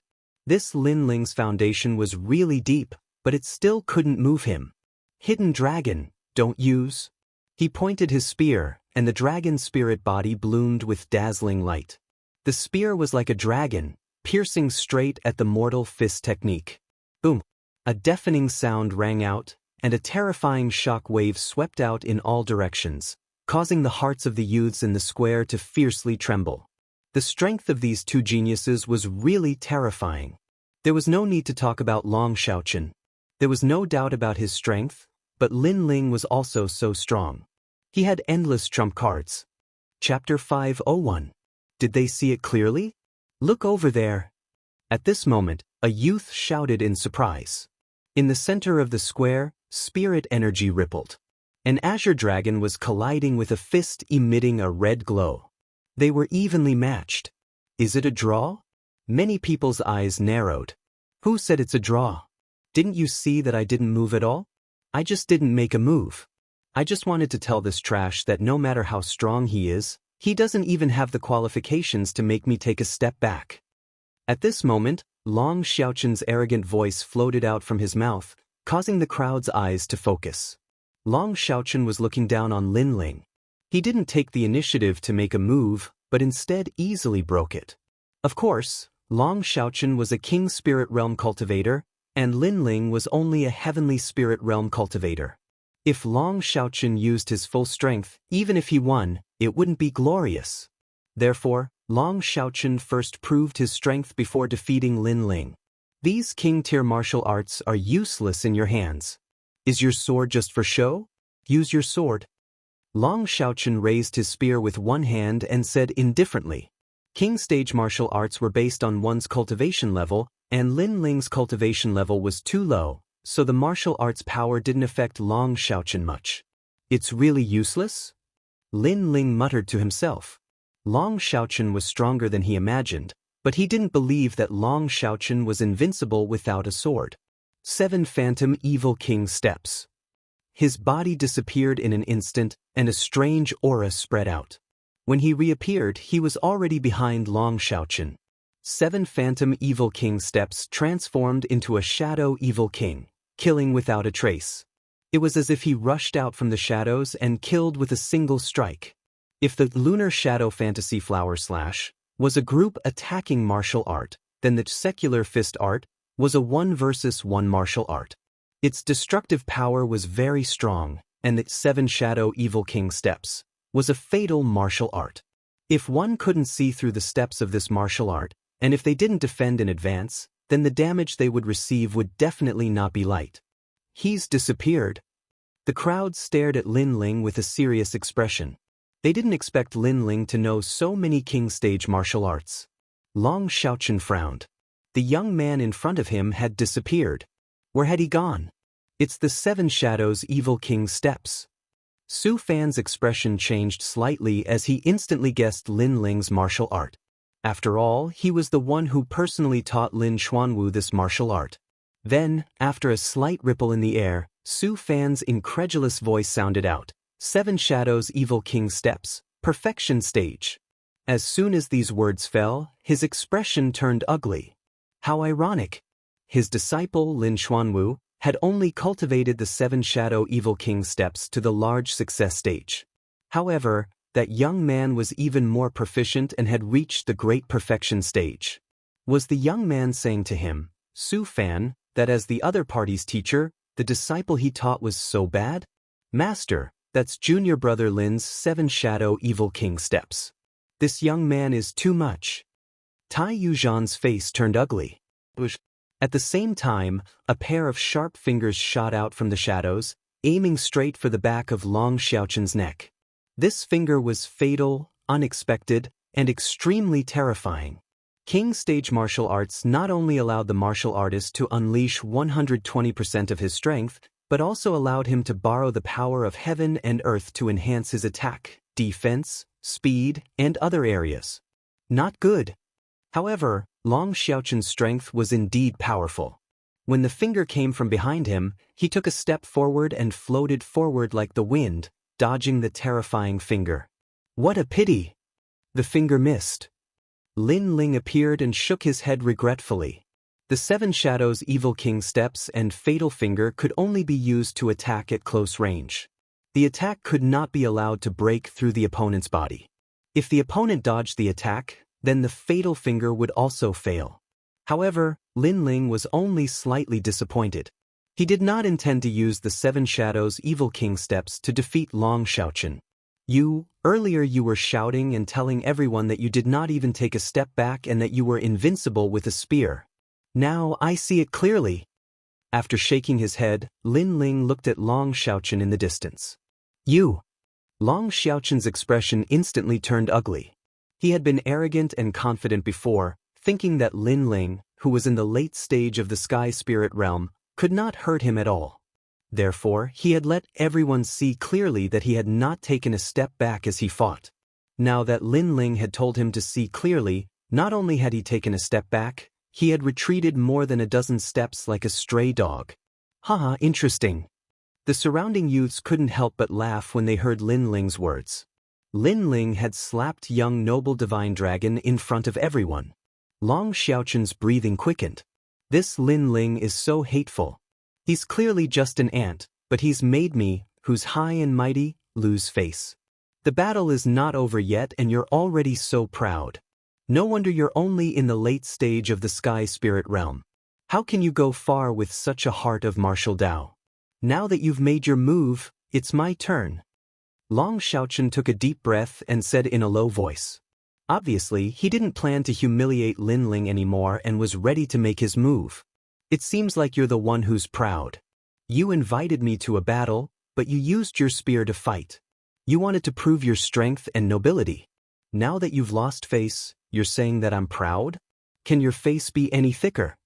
This Lin Ling's foundation was really deep, but it still couldn't move him. Hidden dragon, don't use. He pointed his spear, and the dragon's spirit body bloomed with dazzling light. The spear was like a dragon, piercing straight at the Mortal Fist Technique. Boom! A deafening sound rang out, and a terrifying shock wave swept out in all directions, causing the hearts of the youths in the square to fiercely tremble. The strength of these two geniuses was really terrifying. There was no need to talk about Long Xiaochun. There was no doubt about his strength, but Lin Ling was also so strong. He had endless trump cards. Chapter 501. Did they see it clearly? Look over there. At this moment, a youth shouted in surprise. In the center of the square, spirit energy rippled. An azure dragon was colliding with a fist emitting a red glow. They were evenly matched. Is it a draw? Many people's eyes narrowed. Who said it's a draw? Didn't you see that I didn't move at all? I just didn't make a move. I just wanted to tell this trash that no matter how strong he is, he doesn't even have the qualifications to make me take a step back. At this moment, Long Xiaochun's arrogant voice floated out from his mouth, causing the crowd's eyes to focus. Long Xiaochun was looking down on Lin Ling. He didn't take the initiative to make a move, but instead easily broke it. Of course, Long Xiaochun was a King Spirit Realm cultivator, and Lin Ling was only a Heavenly Spirit Realm cultivator. If Long Xiaochun used his full strength, even if he won, it wouldn't be glorious. Therefore, Long Xiaochun first proved his strength before defeating Lin Ling. These king-tier martial arts are useless in your hands. Is your sword just for show? Use your sword. Long Xiaochun raised his spear with one hand and said indifferently. King stage martial arts were based on one's cultivation level, and Lin Ling's cultivation level was too low, so the martial arts power didn't affect Long Xiaochun much. It's really useless? Lin Ling muttered to himself. Long Xiaochun was stronger than he imagined, but he didn't believe that Long Xiaochun was invincible without a sword. 7 Phantom Evil King Steps. His body disappeared in an instant, and a strange aura spread out. When he reappeared, he was already behind Long Xiaochun. 7 Phantom Evil King Steps transformed into a Shadow Evil King, killing without a trace. It was as if he rushed out from the shadows and killed with a single strike. If the Lunar Shadow Fantasy Flower Slash was a group attacking martial art, then the Secular Fist Art was a 1 versus 1 martial art. Its destructive power was very strong, and the 7 Shadow Evil King Steps was a fatal martial art. If one couldn't see through the steps of this martial art, and if they didn't defend in advance, then the damage they would receive would definitely not be light. He's disappeared. The crowd stared at Lin Ling with a serious expression. They didn't expect Lin Ling to know so many king stage martial arts. Long Xiaochun frowned. The young man in front of him had disappeared. Where had he gone? It's the 7 Shadows Evil King Steps. Su Fan's expression changed slightly as he instantly guessed Lin Ling's martial art. After all, he was the one who personally taught Lin Xuanwu this martial art. Then, after a slight ripple in the air, Su Fan's incredulous voice sounded out. 7 Shadows Evil King Steps, Perfection Stage. As soon as these words fell, his expression turned ugly. How ironic. His disciple Lin Xuanwu had only cultivated the 7 Shadow Evil King Steps to the large success stage. However, that young man was even more proficient and had reached the great perfection stage. Was the young man saying to him, Su Fan, that as the other party's teacher, The disciple he taught was so bad? Master, that's junior brother Lin's 7 Shadow Evil King steps. This young man is too much. Tai Yuzhan's face turned ugly. At the same time, a pair of sharp fingers shot out from the shadows, aiming straight for the back of Long Xiaoqun's neck. This finger was fatal, unexpected, and extremely terrifying. King Stage Martial Arts not only allowed the martial artist to unleash 120% of his strength, but also allowed him to borrow the power of heaven and earth to enhance his attack, defense, speed, and other areas. Not good. However, Long Xiaoqun's strength was indeed powerful. When the finger came from behind him, he took a step forward and floated forward like the wind, dodging the terrifying finger. What a pity! The finger missed. Lin Ling appeared and shook his head regretfully. The 7 Shadows Evil King steps and fatal finger could only be used to attack at close range. The attack could not be allowed to break through the opponent's body. If the opponent dodged the attack, then the fatal finger would also fail. However, Lin Ling was only slightly disappointed. He did not intend to use the 7 Shadows Evil King steps to defeat Long Xiaoqun. Earlier you were shouting and telling everyone that you did not even take a step back and that you were invincible with a spear. Now I see it clearly. After shaking his head, Lin Ling looked at Long Xiaoqun in the distance. Long Xiaoqun's expression instantly turned ugly. He had been arrogant and confident before, thinking that Lin Ling, who was in the late stage of the Sky Spirit realm, could not hurt him at all. Therefore, he had let everyone see clearly that he had not taken a step back as he fought. Now that Lin Ling had told him to see clearly, not only had he taken a step back, he had retreated more than a dozen steps like a stray dog. Haha, interesting. The surrounding youths couldn't help but laugh when they heard Lin Ling's words. Lin Ling had slapped young noble divine dragon in front of everyone. Long Xiaoqun's breathing quickened. This Lin Ling is so hateful. He's clearly just an ant, but he's made me, who's high and mighty, lose face. The battle is not over yet and you're already so proud. No wonder you're only in the late stage of the Sky Spirit realm. How can you go far with such a heart of martial Dao? Now that you've made your move, it's my turn. Long Xiaoqun took a deep breath and said in a low voice. Obviously, he didn't plan to humiliate Lin Ling anymore and was ready to make his move. It seems like you're the one who's proud. You invited me to a battle, but you used your spear to fight. You wanted to prove your strength and nobility. Now that you've lost face, you're saying that I'm proud? Can your face be any thicker?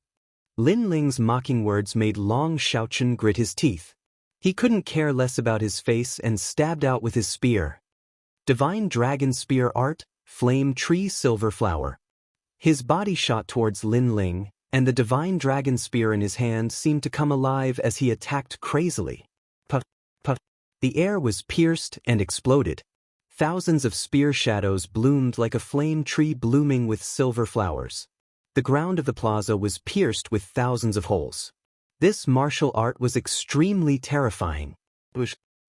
Lin Ling's mocking words made Long Xiaoqun grit his teeth. He couldn't care less about his face and stabbed out with his spear. Divine Dragon Spear Art, Flame Tree Silver Flower. His body shot towards Lin Ling, and the divine dragon spear in his hand seemed to come alive as he attacked crazily. Puff, puff. The air was pierced and exploded. Thousands of spear shadows bloomed like a flame tree blooming with silver flowers. The ground of the plaza was pierced with thousands of holes. This martial art was extremely terrifying.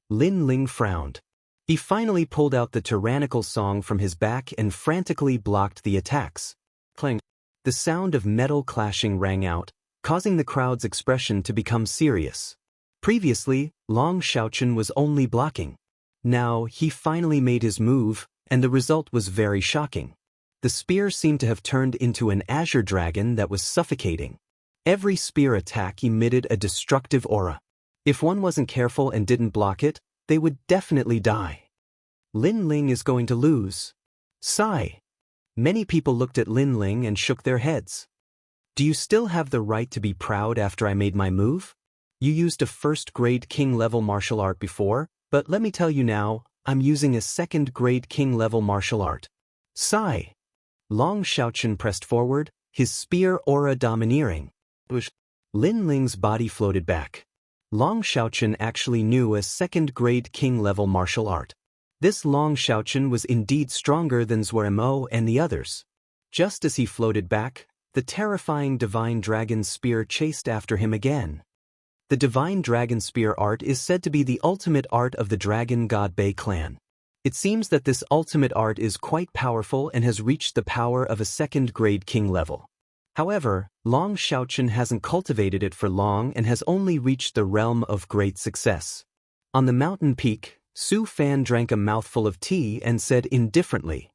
Lin Ling frowned. He finally pulled out the tyrannical song from his back and frantically blocked the attacks. Clang. The sound of metal clashing rang out, causing the crowd's expression to become serious. Previously, Long Xiaoqun was only blocking. Now, he finally made his move, and the result was very shocking. The spear seemed to have turned into an azure dragon that was suffocating. Every spear attack emitted a destructive aura. If one wasn't careful and didn't block it, they would definitely die. Lin Ling is going to lose. Sigh. Many people looked at Lin Ling and shook their heads. Do you still have the right to be proud after I made my move? You used a first-grade king-level martial art before, but let me tell you now, I'm using a second-grade king-level martial art. Sigh. Long Xiaoqun pressed forward, his spear aura domineering. Lin Ling's body floated back. Long Xiaoqun actually knew a second-grade king-level martial art. This Long Xiaoqun was indeed stronger than Zuermo and the others. Just as he floated back, the terrifying divine dragon spear chased after him again. The divine dragon spear art is said to be the ultimate art of the dragon god Bei clan. It seems that this ultimate art is quite powerful and has reached the power of a second-grade king level. However, Long Xiaochen hasn't cultivated it for long and has only reached the realm of great success. On the mountain peak, Su Fan drank a mouthful of tea and said indifferently,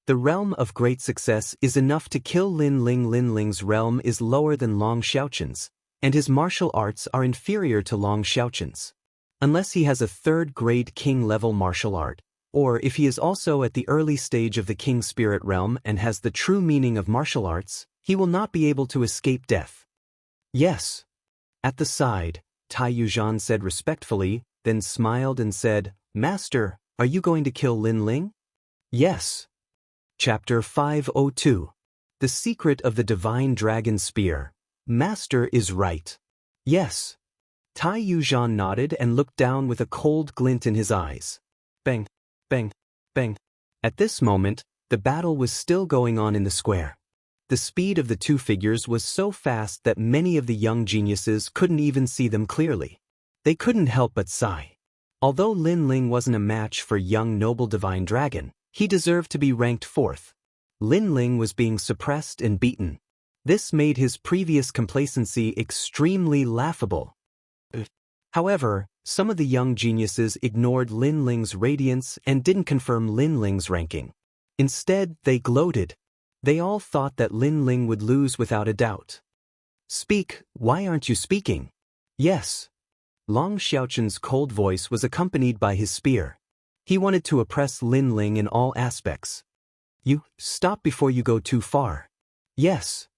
"The realm of great success is enough to kill Lin Ling. Lin Ling's realm is lower than Long Xiaochen's, and his martial arts are inferior to Long Xiaochen's. Unless he has a third-grade king-level martial art, or if he is also at the early stage of the king spirit realm and has the true meaning of martial arts, he will not be able to escape death." "Yes." At the side, Tai Yuzhan said respectfully, then smiled and said, "Master, are you going to kill Lin Ling?" "Yes." Chapter 502. The Secret of the Divine Dragon Spear. Master is right. "Yes." Tai Yuzhan nodded and looked down with a cold glint in his eyes. Bang, bang, bang. At this moment, the battle was still going on in the square. The speed of the two figures was so fast that many of the young geniuses couldn't even see them clearly. They couldn't help but sigh. Although Lin Ling wasn't a match for young noble divine dragon, he deserved to be ranked fourth. Lin Ling was being suppressed and beaten. This made his previous complacency extremely laughable. However, some of the young geniuses ignored Lin Ling's radiance and didn't confirm Lin Ling's ranking. Instead, they gloated. They all thought that Lin Ling would lose without a doubt. "Speak, why aren't you speaking?" "Yes." Long Xiaochen's cold voice was accompanied by his spear. He wanted to oppress Lin Ling in all aspects. "You, stop before you go too far." "Yes."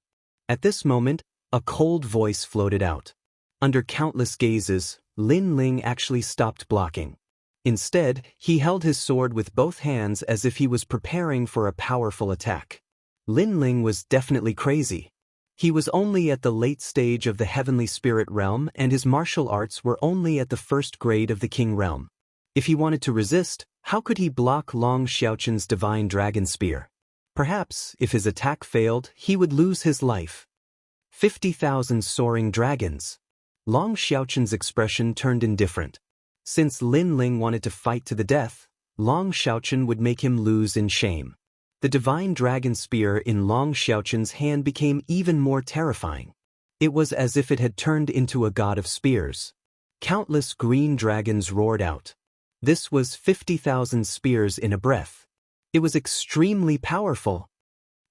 At this moment, a cold voice floated out. Under countless gazes, Lin Ling actually stopped blocking. Instead, he held his sword with both hands as if he was preparing for a powerful attack. Lin Ling was definitely crazy. He was only at the late stage of the heavenly spirit realm and his martial arts were only at the first grade of the king realm. If he wanted to resist, how could he block Long Xiaochen's divine dragon spear? Perhaps, if his attack failed, he would lose his life. 50,000 soaring dragons. Long Xiaochen's expression turned indifferent. Since Lin Ling wanted to fight to the death, Long Xiaochen would make him lose in shame. The divine dragon spear in Long Xiaochen's hand became even more terrifying. It was as if it had turned into a god of spears. Countless green dragons roared out. This was 50,000 spears in a breath. It was extremely powerful.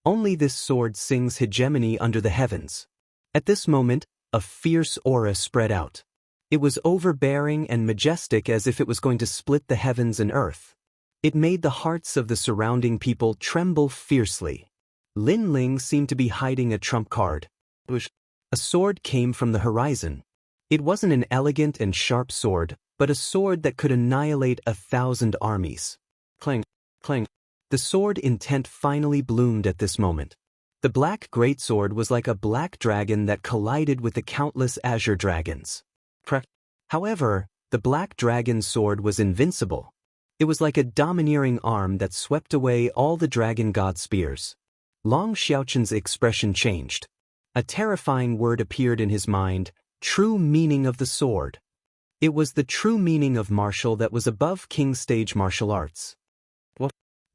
Only this sword sings hegemony under the heavens. At this moment, a fierce aura spread out. It was overbearing and majestic as if it was going to split the heavens and earth. It made the hearts of the surrounding people tremble fiercely. Lin Ling seemed to be hiding a trump card. A sword came from the horizon. It wasn't an elegant and sharp sword, but a sword that could annihilate 1,000 armies. Clang, clang. The sword intent finally bloomed at this moment. The black greatsword was like a black dragon that collided with the countless azure dragons. However, the black dragon's sword was invincible. It was like a domineering arm that swept away all the dragon god spears. Long Xiaochen's expression changed. A terrifying word appeared in his mind, true meaning of the sword. It was the true meaning of martial that was above king stage martial arts.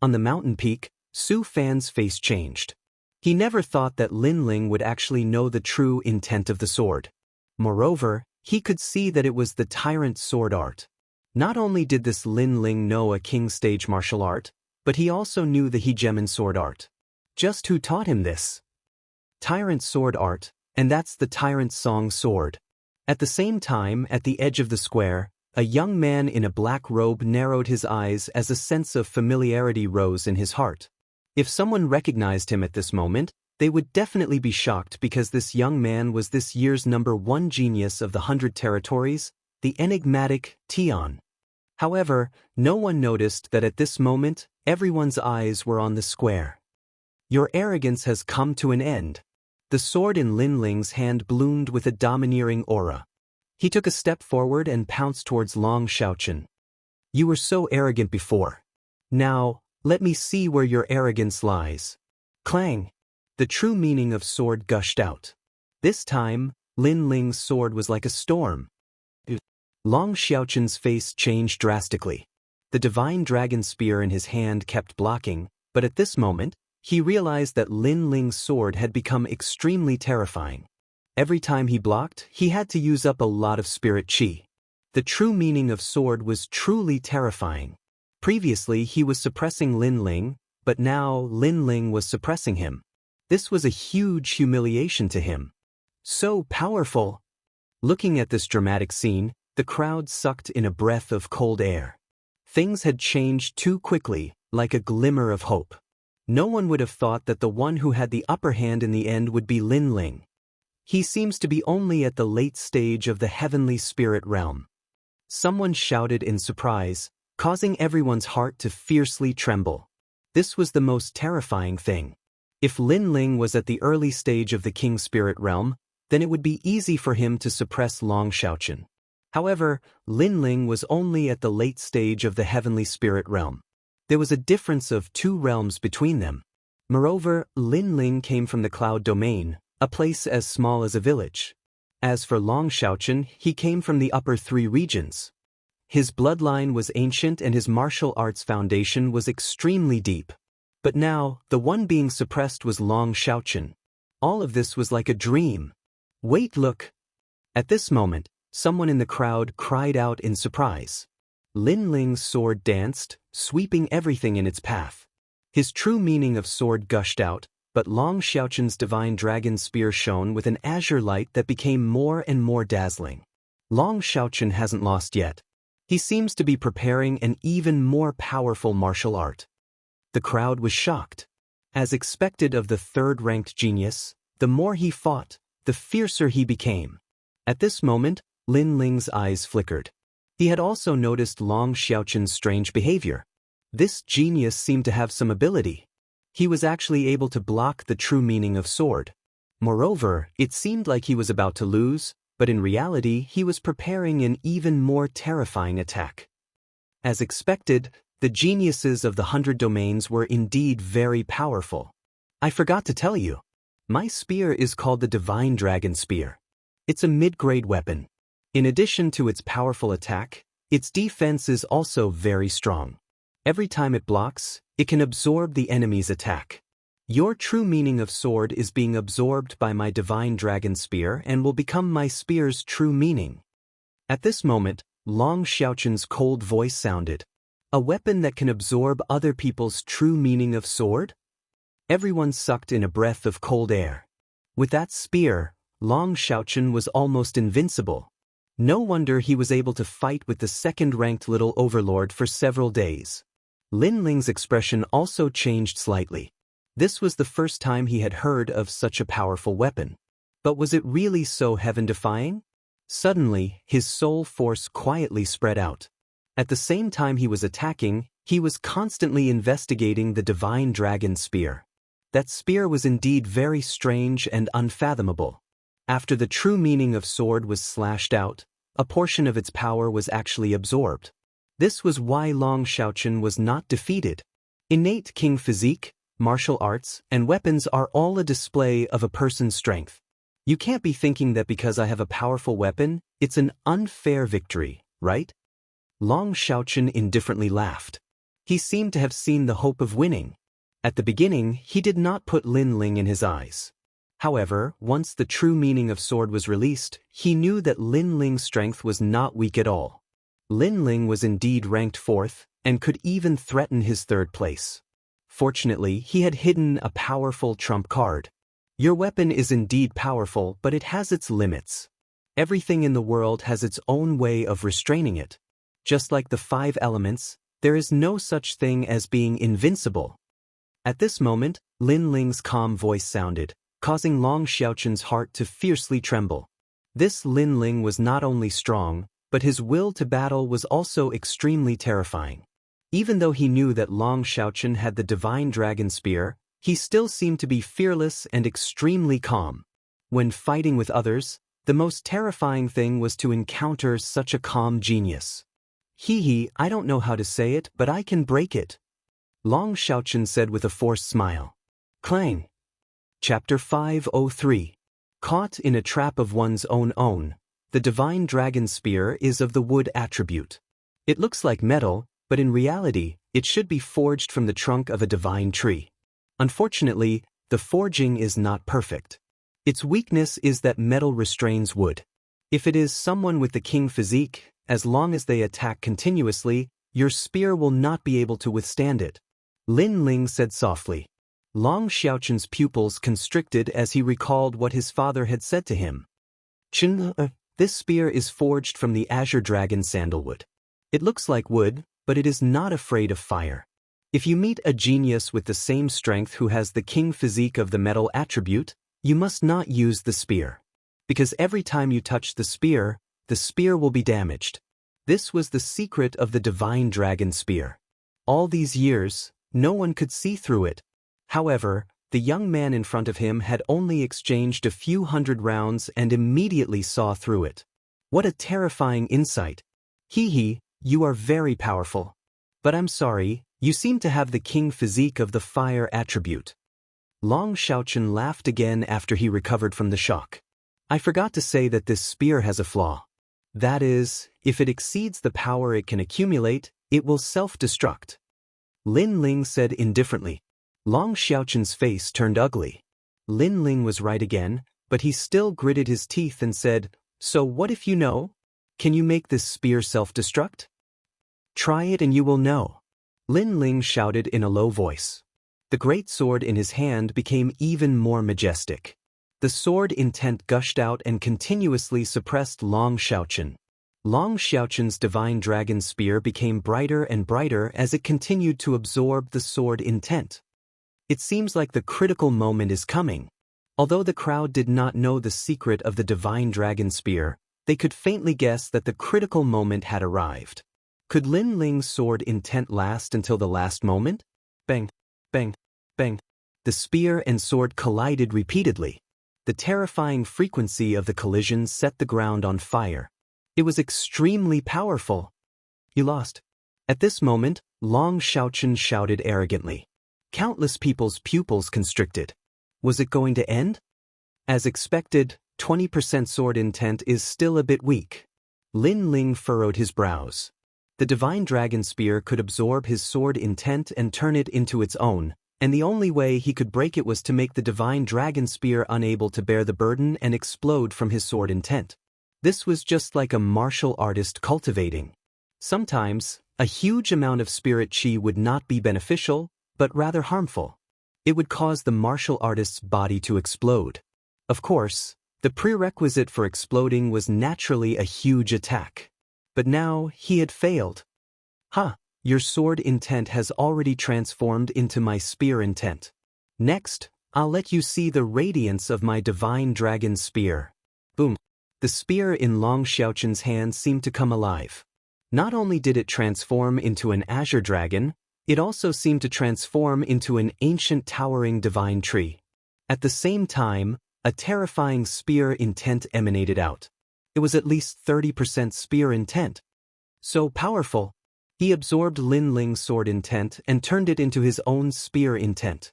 On the mountain peak, Su Fan's face changed. He never thought that Lin Ling would actually know the true intent of the sword. Moreover, he could see that it was the tyrant sword art. Not only did this Lin Ling know a king stage martial art, but he also knew the hegemon sword art. Just who taught him this? Tyrant sword art, and that's the tyrant song sword. At the same time, at the edge of the square, a young man in a black robe narrowed his eyes as a sense of familiarity rose in his heart. If someone recognized him at this moment, they would definitely be shocked because this young man was this year's #1 genius of the 100 territories, the enigmatic Tian. However, no one noticed that at this moment, everyone's eyes were on the square. Your arrogance has come to an end. The sword in Lin Ling's hand bloomed with a domineering aura. He took a step forward and pounced towards Long Xiaochen. You were so arrogant before. Now, let me see where your arrogance lies. Clang! The true meaning of sword gushed out. This time, Lin Ling's sword was like a storm. Long Xiaochen's face changed drastically. The divine dragon spear in his hand kept blocking, but at this moment, he realized that Lin Ling's sword had become extremely terrifying. Every time he blocked, he had to use up a lot of spirit chi. The true meaning of sword was truly terrifying. Previously he was suppressing Lin Ling, but now Lin Ling was suppressing him. This was a huge humiliation to him. So powerful! Looking at this dramatic scene, the crowd sucked in a breath of cold air. Things had changed too quickly, like a glimmer of hope. No one would have thought that the one who had the upper hand in the end would be Lin Ling. He seems to be only at the late stage of the heavenly spirit realm. Someone shouted in surprise, causing everyone's heart to fiercely tremble. This was the most terrifying thing. If Lin Ling was at the early stage of the King Spirit realm, then it would be easy for him to suppress Long Xiaochen. However, Lin Ling was only at the late stage of the heavenly spirit realm. There was a difference of 2 realms between them. Moreover, Lin Ling came from the cloud domain, a place as small as a village. As for Long Xiaochen, he came from the upper 3 regions. His bloodline was ancient and his martial arts foundation was extremely deep. But now, the one being suppressed was Long Xiaochen. All of this was like a dream. Wait, look! At this moment, someone in the crowd cried out in surprise. Lin Ling's sword danced, sweeping everything in its path. His true meaning of sword gushed out, but Long Xiaochen's divine dragon spear shone with an azure light that became more and more dazzling. Long Xiaochen hasn't lost yet. He seems to be preparing an even more powerful martial art. The crowd was shocked. As expected of the 3rd-ranked genius, the more he fought, the fiercer he became. At this moment, Lin Ling's eyes flickered. He had also noticed Long Xiaochen's strange behavior. This genius seemed to have some ability. He was actually able to block the true meaning of sword. Moreover, it seemed like he was about to lose, but in reality he was preparing an even more terrifying attack. As expected, the geniuses of the 100 domains were indeed very powerful. I forgot to tell you. My spear is called the Divine Dragon Spear. It's a mid-grade weapon. In addition to its powerful attack, its defense is also very strong. Every time it blocks, it can absorb the enemy's attack. Your true meaning of sword is being absorbed by my Divine Dragon Spear and will become my spear's true meaning. At this moment, Long Xiaochen's cold voice sounded. A weapon that can absorb other people's true meaning of sword? Everyone sucked in a breath of cold air. With that spear, Long Xiaochen was almost invincible. No wonder he was able to fight with the 2nd-ranked little overlord for several days. Lin Ling's expression also changed slightly. This was the first time he had heard of such a powerful weapon. But was it really so heaven-defying? Suddenly, his soul force quietly spread out. At the same time he was attacking, he was constantly investigating the Divine Dragon Spear. That spear was indeed very strange and unfathomable. After the true meaning of sword was slashed out, a portion of its power was actually absorbed. This was why Long Xiaochen was not defeated. Innate king physique, martial arts, and weapons are all a display of a person's strength. You can't be thinking that because I have a powerful weapon, it's an unfair victory, right? Long Xiaochen indifferently laughed. He seemed to have seen the hope of winning. At the beginning, he did not put Lin Ling in his eyes. However, once the true meaning of sword was released, he knew that Lin Ling's strength was not weak at all. Lin Ling was indeed ranked 4th, and could even threaten his 3rd place. Fortunately, he had hidden a powerful trump card. Your weapon is indeed powerful, but it has its limits. Everything in the world has its own way of restraining it. Just like the 5 elements, there is no such thing as being invincible. At this moment, Lin Ling's calm voice sounded, causing Long Xiaochen's heart to fiercely tremble. This Lin Ling was not only strong, but his will to battle was also extremely terrifying. Even though he knew that Long Xiaochen had the Divine Dragon Spear, he still seemed to be fearless and extremely calm. When fighting with others, the most terrifying thing was to encounter such a calm genius. I don't know how to say it, but I can break it. Long Xiaochen said with a forced smile. Clang. Chapter 503. Caught in a trap of one's own, the Divine Dragon Spear is of the wood attribute. It looks like metal, but in reality, it should be forged from the trunk of a divine tree. Unfortunately, the forging is not perfect. Its weakness is that metal restrains wood. If it is someone with the king physique, as long as they attack continuously, your spear will not be able to withstand it. Lin Ling said softly. Long Xiaochun's pupils constricted as he recalled what his father had said to him. This spear is forged from the azure dragon sandalwood. It looks like wood, but it is not afraid of fire. If you meet a genius with the same strength who has the king physique of the metal attribute, you must not use the spear. Because every time you touch the spear will be damaged. This was the secret of the divine dragon spear. All these years, no one could see through it. However, the young man in front of him had only exchanged a few hundred rounds and immediately saw through it. What a terrifying insight. Hee, you are very powerful. But I'm sorry, you seem to have the king physique of the fire attribute. Long Xiaochun laughed again after he recovered from the shock. I forgot to say that this spear has a flaw. That is, if it exceeds the power it can accumulate, it will self-destruct. Lin Ling said indifferently. Long Xiaochun's face turned ugly. Lin Ling was right again, but he still gritted his teeth and said, So what if you know? Can you make this spear self-destruct? Try it and you will know. Lin Ling shouted in a low voice. The great sword in his hand became even more majestic. The sword intent gushed out and continuously suppressed Long Xiaochun. Long Xiaochun's divine dragon spear became brighter and brighter as it continued to absorb the sword intent. It seems like the critical moment is coming. Although the crowd did not know the secret of the divine dragon spear, they could faintly guess that the critical moment had arrived. Could Lin Ling's sword intent last until the last moment? Bang, bang, bang. The spear and sword collided repeatedly. The terrifying frequency of the collision set the ground on fire. It was extremely powerful. You lost. At this moment, Long Xiaochun shouted arrogantly. Countless people's pupils constricted. Was it going to end? As expected, 20% sword intent is still a bit weak. Lin Ling furrowed his brows. The divine dragon spear could absorb his sword intent and turn it into its own, and the only way he could break it was to make the divine dragon spear unable to bear the burden and explode from his sword intent. This was just like a martial artist cultivating. Sometimes, a huge amount of spirit chi would not be beneficial, but rather harmful. It would cause the martial artist's body to explode. Of course, the prerequisite for exploding was naturally a huge attack. But now, he had failed. Your sword intent has already transformed into my spear intent. Next, I'll let you see the radiance of my divine dragon spear. Boom. The spear in Long Xiaochun's hand seemed to come alive. Not only did it transform into an azure dragon, it also seemed to transform into an ancient towering divine tree. At the same time, a terrifying spear intent emanated out. It was at least 30% spear intent. So powerful. He absorbed Lin Ling's sword intent and turned it into his own spear intent.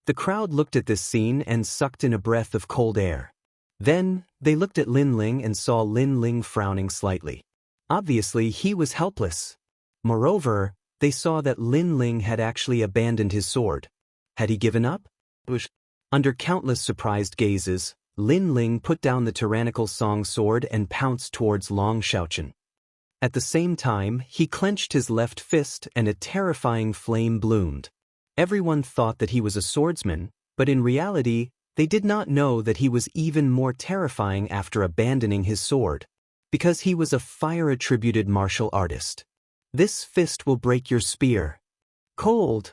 The crowd looked at this scene and sucked in a breath of cold air. Then, they looked at Lin Ling and saw Lin Ling frowning slightly. Obviously, he was helpless. Moreover, they saw that Lin Ling had actually abandoned his sword. Had he given up? Under countless surprised gazes, Lin Ling put down the tyrannical song sword and pounced towards Long Xiaochun. At the same time, he clenched his left fist and a terrifying flame bloomed. Everyone thought that he was a swordsman, but in reality, they did not know that he was even more terrifying after abandoning his sword. Because he was a fire-attributed martial artist. This fist will break your spear. Cold.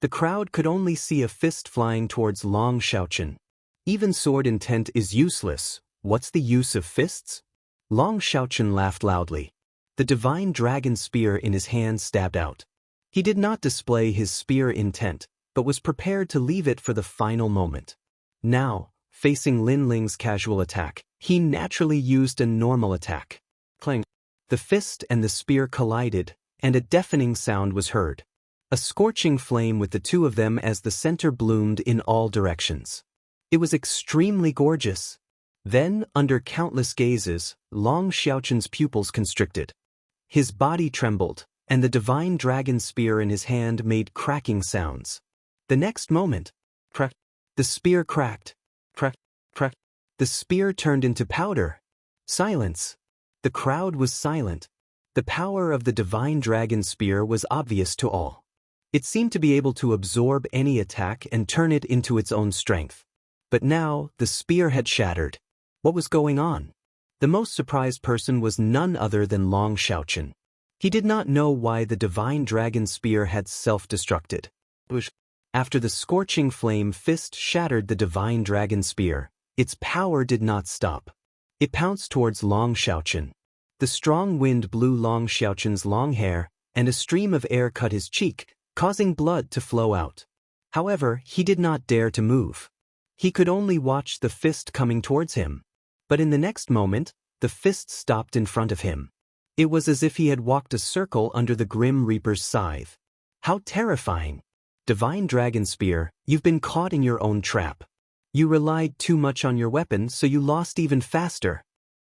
The crowd could only see a fist flying towards Long Xiaochun. Even sword intent is useless. What's the use of fists? Long Xiaochun laughed loudly. The divine dragon spear in his hand stabbed out. He did not display his spear intent, but was prepared to leave it for the final moment. Now, facing Lin Ling's casual attack, he naturally used a normal attack. Clang. The fist and the spear collided, and a deafening sound was heard. A scorching flame with the two of them as the center bloomed in all directions. It was extremely gorgeous. Then, under countless gazes, Long Xiaochun's pupils constricted. His body trembled, and the divine dragon spear in his hand made cracking sounds. The next moment, The spear cracked. Crack, crack. The spear turned into powder. Silence. The crowd was silent. The power of the divine dragon spear was obvious to all. It seemed to be able to absorb any attack and turn it into its own strength. But now, the spear had shattered. What was going on? The most surprised person was none other than Long Xiaochen. He did not know why the divine dragon spear had self-destructed. After the scorching flame fist shattered the divine dragon spear, its power did not stop. It pounced towards Long Xiaochen. The strong wind blew Long Xiaochen's long hair, and a stream of air cut his cheek, causing blood to flow out. However, he did not dare to move. He could only watch the fist coming towards him. But in the next moment, the fist stopped in front of him. It was as if he had walked a circle under the Grim Reaper's scythe. How terrifying! Divine Dragon Spear, you've been caught in your own trap. You relied too much on your weapon, so you lost even faster.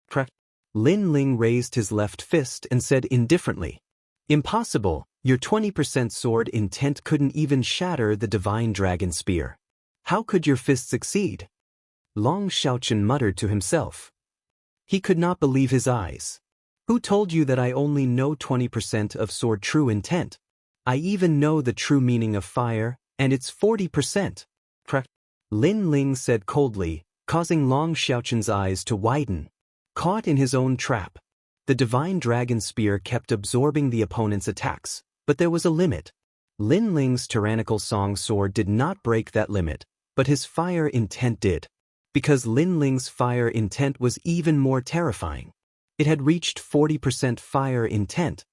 Crack. Lin Ling raised his left fist and said indifferently, "Impossible, your 20% sword intent couldn't even shatter the Divine Dragon Spear. How could your fist succeed?" Long Xiaochen muttered to himself. He could not believe his eyes. "Who told you that I only know 20% of sword true intent? I even know the true meaning of fire, and it's 40%. Crack. Lin Ling said coldly, causing Long Xiaochen's eyes to widen. Caught in his own trap, the Divine Dragon Spear kept absorbing the opponent's attacks, but there was a limit. Lin Ling's tyrannical song sword did not break that limit, but his fire intent did. Because Lin Ling's fire intent was even more terrifying. It had reached 40% fire intent.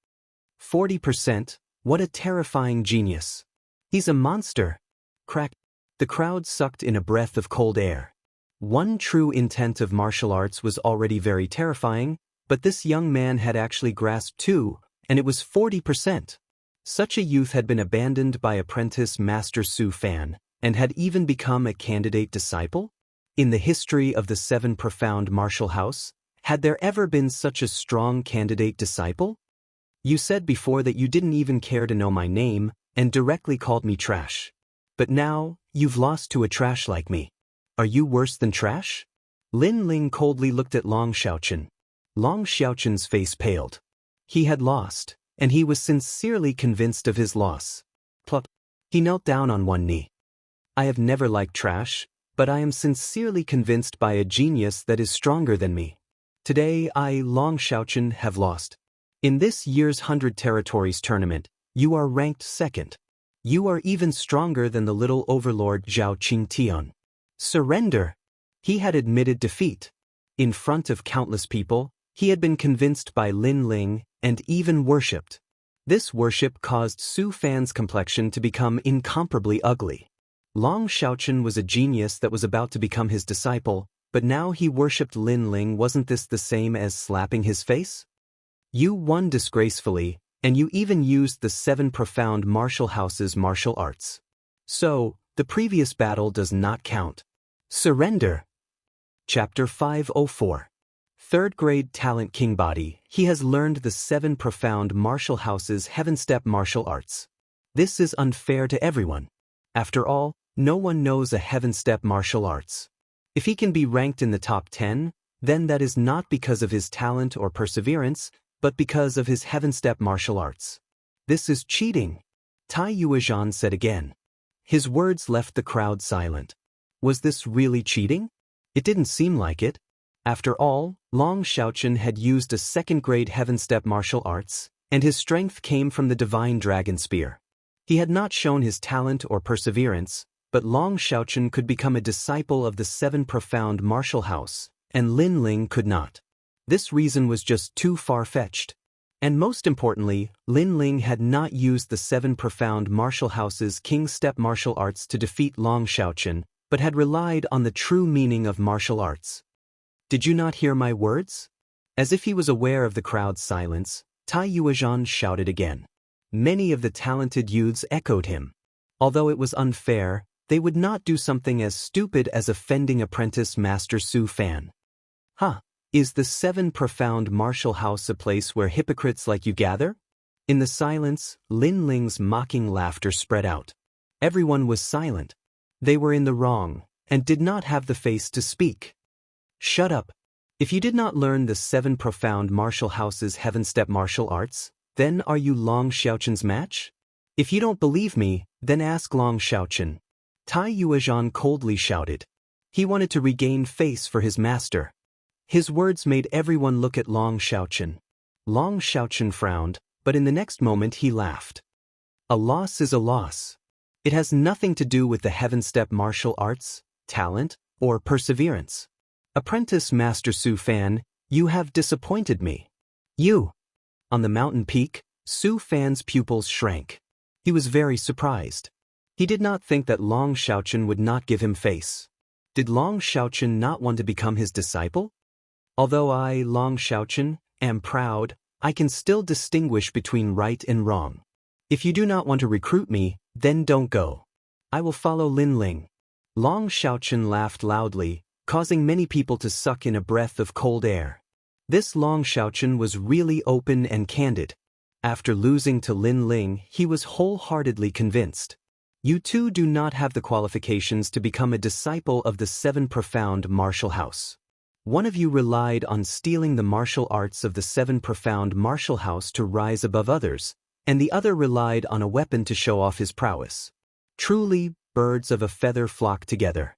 40%? What a terrifying genius. He's a monster. Crack. The crowd sucked in a breath of cold air. One true intent of martial arts was already very terrifying, but this young man had actually grasped two, and it was 40%. Such a youth had been abandoned by apprentice Master Su Fan, and had even become a candidate disciple? In the history of the Seven Profound Martial House, had there ever been such a strong candidate disciple? You said before that you didn't even care to know my name, and directly called me trash. But now, you've lost to a trash like me. Are you worse than trash? Lin Ling coldly looked at Long Xiaochen. Long Xiaochen's face paled. He had lost, and he was sincerely convinced of his loss. Pluck. He knelt down on one knee. I have never liked trash, but I am sincerely convinced by a genius that is stronger than me. Today I, Long Xiaochen, have lost. In this year's 100 Territories tournament, you are ranked second. You are even stronger than the little overlord Zhao Qingtian. Surrender! He had admitted defeat. In front of countless people, he had been convinced by Lin Ling, and even worshipped. This worship caused Su Fan's complexion to become incomparably ugly. Long Xiaochen was a genius that was about to become his disciple, but now he worshipped Lin Ling. Wasn't this the same as slapping his face? You won disgracefully, and you even used the Seven Profound Martial House's martial arts. So, the previous battle does not count. Surrender. Chapter 504. Third grade talent King Body. He has learned the Seven Profound Martial House's Heaven-Step martial arts. This is unfair to everyone. After all, no one knows a Heaven-Step martial arts. If he can be ranked in the top 10, then that is not because of his talent or perseverance, but because of his Heaven-Step martial arts. This is cheating, Tai Yuezhan said again. His words left the crowd silent. Was this really cheating? It didn't seem like it. After all, Long Xiaochen had used a second-grade Heaven-Step martial arts, and his strength came from the Divine Dragon Spear. He had not shown his talent or perseverance, but Long Xiaochen could become a disciple of the Seven Profound Martial House, and Lin Ling could not. This reason was just too far-fetched. And most importantly, Lin Ling had not used the Seven Profound Martial House's King-Step martial arts to defeat Long Xiaochen, but had relied on the true meaning of martial arts. Did you not hear my words? As if he was aware of the crowd's silence, Tai Yuezhan shouted again. Many of the talented youths echoed him. Although it was unfair, they would not do something as stupid as offending apprentice Master Su Fan. Huh, is the Seven Profound Martial House a place where hypocrites like you gather? In the silence, Lin Ling's mocking laughter spread out. Everyone was silent. They were in the wrong, and did not have the face to speak. Shut up. If you did not learn the 7 profound martial houses heaven-step martial arts, then are you Long Xiaoqin's match? If you don't believe me, then ask Long Xiaoqin. Tai Yuezhan coldly shouted. He wanted to regain face for his master. His words made everyone look at Long Xiaoqin. Long Xiaoqin frowned, but in the next moment he laughed. A loss is a loss. It has nothing to do with the heaven-step martial arts, talent, or perseverance. Apprentice Master Su Fan, you have disappointed me. You. On the mountain peak, Su Fan's pupils shrank. He was very surprised. He did not think that Long Xiaoqin would not give him face. Did Long Xiaoqin not want to become his disciple? Although I, Long Xiaoqin, am proud, I can still distinguish between right and wrong. If you do not want to recruit me, then don't go. I will follow Lin Ling. Long Xiaoqin laughed loudly, causing many people to suck in a breath of cold air. This Long Xiaoqin was really open and candid. After losing to Lin Ling, he was wholeheartedly convinced. You two do not have the qualifications to become a disciple of the 7 profound martial house. One of you relied on stealing the martial arts of the 7 profound martial house to rise above others, and the other relied on a weapon to show off his prowess. Truly, birds of a feather flock together.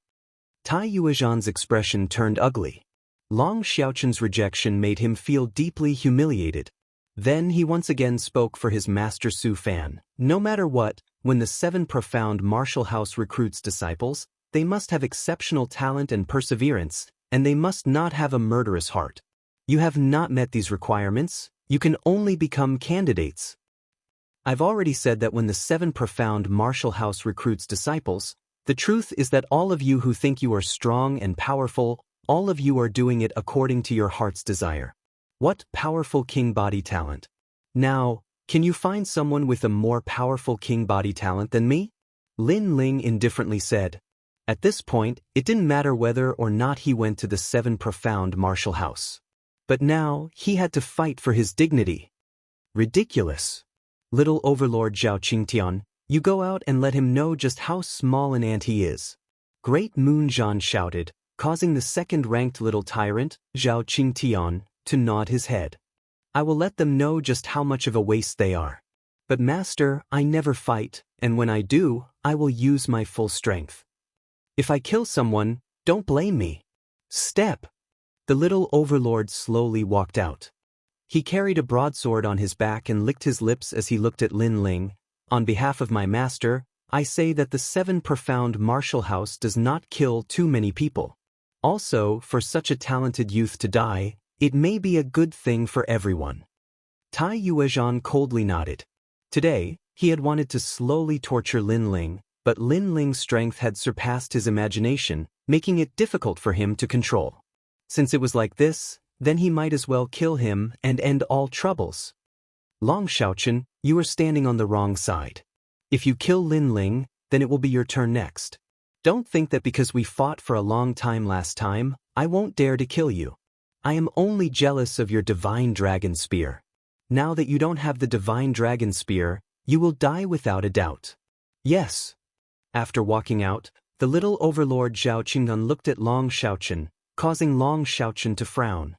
Tai Yuezhan's expression turned ugly. Long Xiaoqin's rejection made him feel deeply humiliated. Then he once again spoke for his master Su Fan. No matter what, when the 7 profound martial house recruits disciples, they must have exceptional talent and perseverance, and they must not have a murderous heart. You have not met these requirements, you can only become candidates. I've already said that when the 7 profound martial house recruits disciples, the truth is that all of you who think you are strong and powerful, all of you are doing it according to your heart's desire. What powerful king body talent. Now, can you find someone with a more powerful king body talent than me? Lin Ling indifferently said. At this point, it didn't matter whether or not he went to the 7 profound martial house. But now, he had to fight for his dignity. Ridiculous. Little Overlord Zhao Qingtian, you go out and let him know just how small an ant he is. Great Moon Zhan shouted, causing the 2nd-ranked little tyrant, Zhao Qingtian, to nod his head. I will let them know just how much of a waste they are. But master, I never fight, and when I do, I will use my full strength. If I kill someone, don't blame me. Step. The little overlord slowly walked out. He carried a broadsword on his back and licked his lips as he looked at Lin Ling. On behalf of my master, I say that the 7 profound martial house does not kill too many people. Also, for such a talented youth to die, it may be a good thing for everyone. Tai Yuezhan coldly nodded. Today, he had wanted to slowly torture Lin Ling, but Lin Ling's strength had surpassed his imagination, making it difficult for him to control. Since it was like this, then he might as well kill him and end all troubles. Long Xiaoqin, you are standing on the wrong side. If you kill Lin Ling, then it will be your turn next. Don't think that because we fought for a long time last time, I won't dare to kill you. I am only jealous of your divine dragon spear. Now that you don't have the divine dragon spear, you will die without a doubt. Yes. After walking out, the little overlord Zhao Qingdan looked at Long Xiaoqin, causing Long Xiaoqin to frown.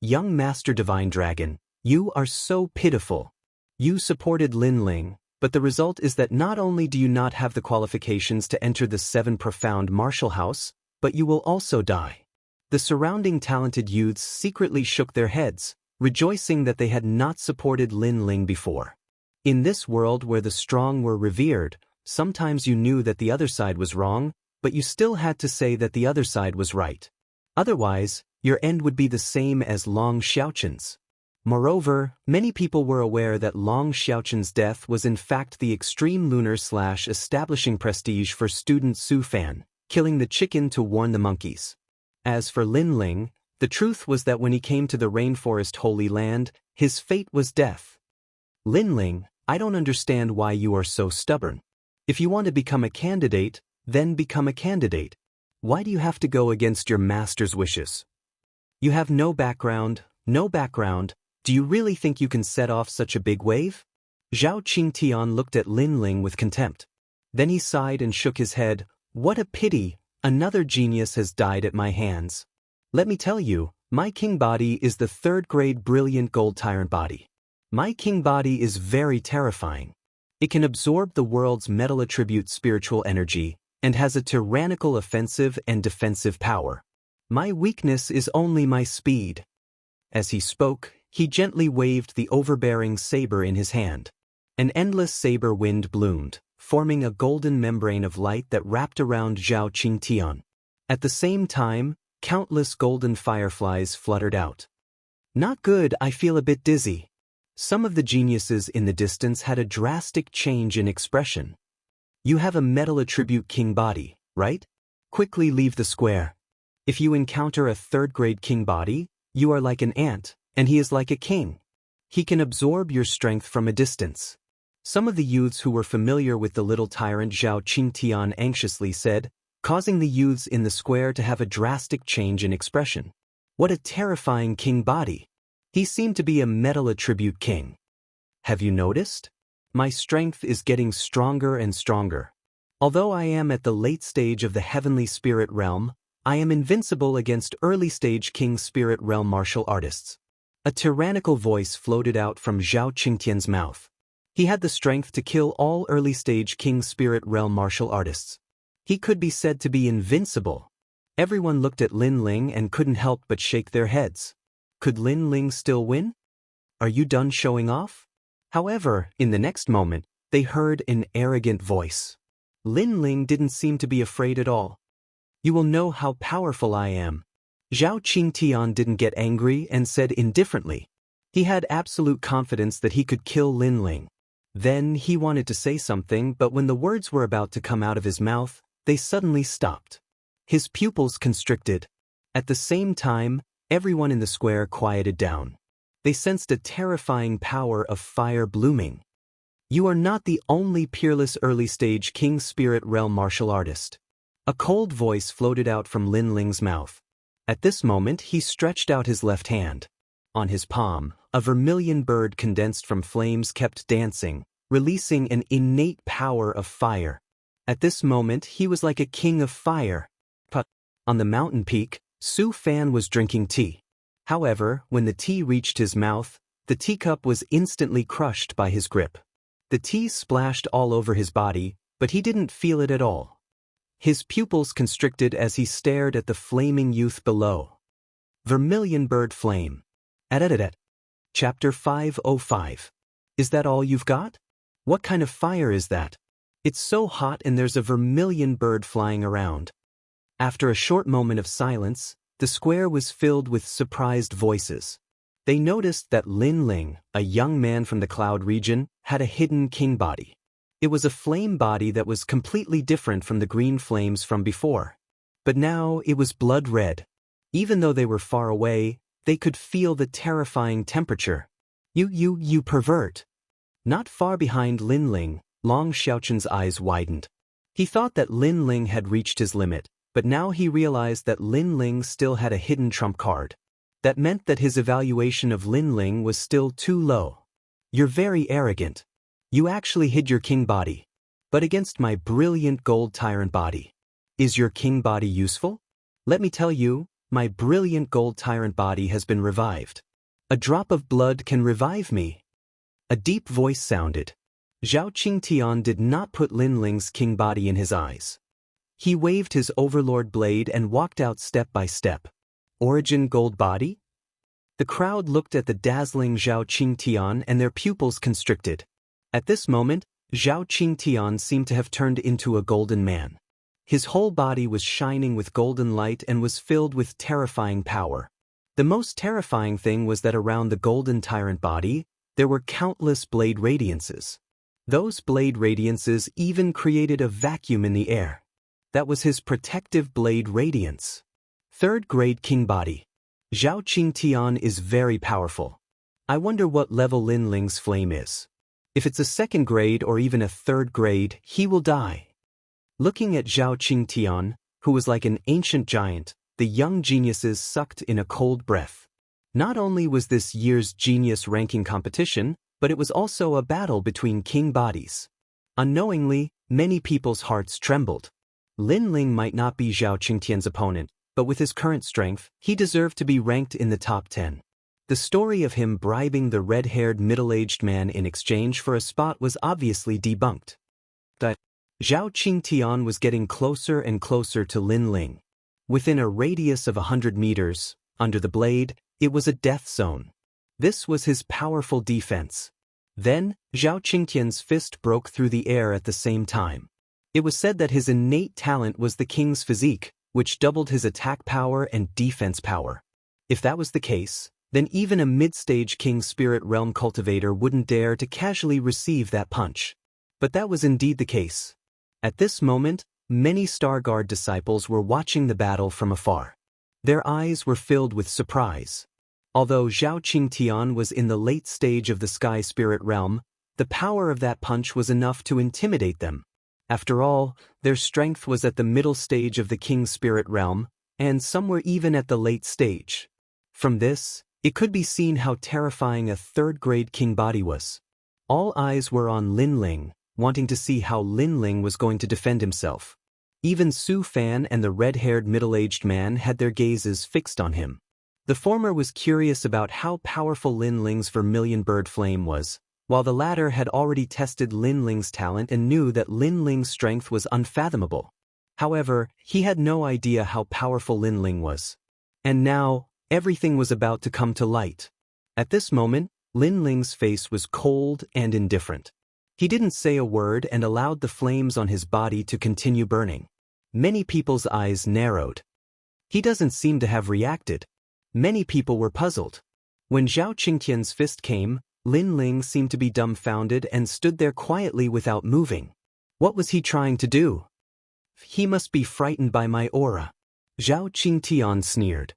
Young Master Divine Dragon, you are so pitiful. You supported Lin Ling, but the result is that not only do you not have the qualifications to enter the 7 profound martial house, but you will also die. The surrounding talented youths secretly shook their heads, rejoicing that they had not supported Lin Ling before. In this world where the strong were revered, sometimes you knew that the other side was wrong, but you still had to say that the other side was right. Otherwise, your end would be the same as Long Xiaoqin's. Moreover, many people were aware that Long Xiaoqin's death was in fact the extreme lunar/establishing prestige for student Su Fan, killing the chicken to warn the monkeys. As for Lin Ling, the truth was that when he came to the rainforest Holy Land, his fate was death. Lin Ling, I don't understand why you are so stubborn. If you want to become a candidate, then become a candidate. Why do you have to go against your master's wishes? You have no background. Do you really think you can set off such a big wave? Zhao Qingtian looked at Lin Ling with contempt. Then he sighed and shook his head. What a pity, another genius has died at my hands. Let me tell you, my king body is the third-grade brilliant gold tyrant body. My king body is very terrifying. It can absorb the world's metal attribute spiritual energy and has a tyrannical offensive and defensive power. My weakness is only my speed. As he spoke, he gently waved the overbearing saber in his hand. An endless saber wind bloomed, forming a golden membrane of light that wrapped around Zhao Qingtian. At the same time, countless golden fireflies fluttered out. Not good, I feel a bit dizzy. Some of the geniuses in the distance had a drastic change in expression. You have a metal attribute king body, right? Quickly leave the square. If you encounter a third-grade king body, you are like an ant, and he is like a king. He can absorb your strength from a distance. Some of the youths who were familiar with the little tyrant Zhao Qingtian anxiously said, causing the youths in the square to have a drastic change in expression. What a terrifying king body! He seemed to be a metal attribute king. Have you noticed? My strength is getting stronger and stronger. Although I am at the late stage of the heavenly spirit realm, I am invincible against early-stage king spirit realm martial artists. A tyrannical voice floated out from Zhao Qingtian's mouth. He had the strength to kill all early-stage king spirit realm martial artists. He could be said to be invincible. Everyone looked at Lin Ling and couldn't help but shake their heads. Could Lin Ling still win? Are you done showing off? However, in the next moment, they heard an arrogant voice. Lin Ling didn't seem to be afraid at all. You will know how powerful I am. Zhao Qingtian didn't get angry and said indifferently. He had absolute confidence that he could kill Lin Ling. Then he wanted to say something, but when the words were about to come out of his mouth, they suddenly stopped. His pupils constricted. At the same time, everyone in the square quieted down. They sensed a terrifying power of fire blooming. You are not the only peerless early-stage king spirit realm martial artist. A cold voice floated out from Lin Ling's mouth. At this moment, he stretched out his left hand. On his palm, a vermilion bird condensed from flames kept dancing, releasing an innate power of fire. At this moment, he was like a king of fire. On the mountain peak, Su Fan was drinking tea. However, when the tea reached his mouth, the teacup was instantly crushed by his grip. The tea splashed all over his body, but he didn't feel it at all. His pupils constricted as he stared at the flaming youth below. Vermilion bird flame. Chapter 505. Is that all you've got? What kind of fire is that? It's so hot and there's a vermilion bird flying around. After a short moment of silence, the square was filled with surprised voices. They noticed that Lin Ling, a young man from the cloud region, had a hidden king body. It was a flame body that was completely different from the green flames from before. But now it was blood red. Even though they were far away, they could feel the terrifying temperature. You pervert. Not far behind Lin Ling, Long Xiaochun's eyes widened. He thought that Lin Ling had reached his limit, but now he realized that Lin Ling still had a hidden trump card. That meant that his evaluation of Lin Ling was still too low. You're very arrogant. You actually hid your king body. But against my brilliant gold tyrant body. Is your king body useful? Let me tell you, my brilliant gold tyrant body has been revived. A drop of blood can revive me. A deep voice sounded. Zhao Qingtian did not put Lin Ling's king body in his eyes. He waved his overlord blade and walked out step by step. Origin gold body? The crowd looked at the dazzling Zhao Qingtian and their pupils constricted. At this moment, Zhao Qingtian seemed to have turned into a golden man. His whole body was shining with golden light and was filled with terrifying power. The most terrifying thing was that around the golden tyrant body, there were countless blade radiances. Those blade radiances even created a vacuum in the air. That was his protective blade radiance. Third-grade king body. Zhao Qingtian is very powerful. I wonder what level Lin Ling's flame is. If it's a second grade or even a third grade, he will die. Looking at Zhao Qingtian, who was like an ancient giant, the young geniuses sucked in a cold breath. Not only was this year's genius ranking competition, but it was also a battle between king bodies. Unknowingly, many people's hearts trembled. Lin Ling might not be Zhao Qingtian's opponent, but with his current strength, he deserved to be ranked in the top 10. The story of him bribing the red-haired middle-aged man in exchange for a spot was obviously debunked. But Zhao Qingtian was getting closer and closer to Lin Ling. Within a radius of 100 meters, under the blade, it was a death zone. This was his powerful defense. Then, Zhao Qingtian's fist broke through the air at the same time. It was said that his innate talent was the king's physique, which doubled his attack power and defense power. If that was the case, then even a mid-stage King Spirit Realm cultivator wouldn't dare to casually receive that punch. But that was indeed the case. At this moment, many Starguard disciples were watching the battle from afar. Their eyes were filled with surprise. Although Zhao Qingtian was in the late stage of the Sky Spirit Realm, the power of that punch was enough to intimidate them. After all, their strength was at the middle stage of the King Spirit Realm, and some were even at the late stage. From this, it could be seen how terrifying a third-grade king body was. All eyes were on Lin Ling, wanting to see how Lin Ling was going to defend himself. Even Su Fan and the red-haired middle-aged man had their gazes fixed on him. The former was curious about how powerful Lin Ling's vermilion bird flame was, while the latter had already tested Lin Ling's talent and knew that Lin Ling's strength was unfathomable. However, he had no idea how powerful Lin Ling was. And now, everything was about to come to light. At this moment, Lin Ling's face was cold and indifferent. He didn't say a word and allowed the flames on his body to continue burning. Many people's eyes narrowed. He doesn't seem to have reacted. Many people were puzzled. When Zhao Qingtian's fist came, Lin Ling seemed to be dumbfounded and stood there quietly without moving. What was he trying to do? He must be frightened by my aura. Zhao Qingtian sneered.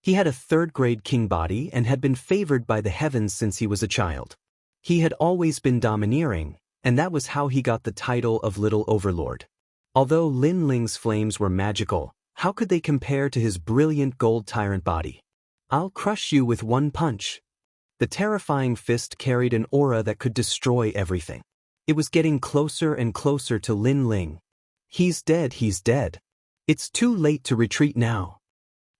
He had a third-grade king body and had been favored by the heavens since he was a child. He had always been domineering, and that was how he got the title of Little Overlord. Although Lin Ling's flames were magical, how could they compare to his brilliant gold tyrant body? I'll crush you with one punch. The terrifying fist carried an aura that could destroy everything. It was getting closer and closer to Lin Ling. He's dead, he's dead. It's too late to retreat now.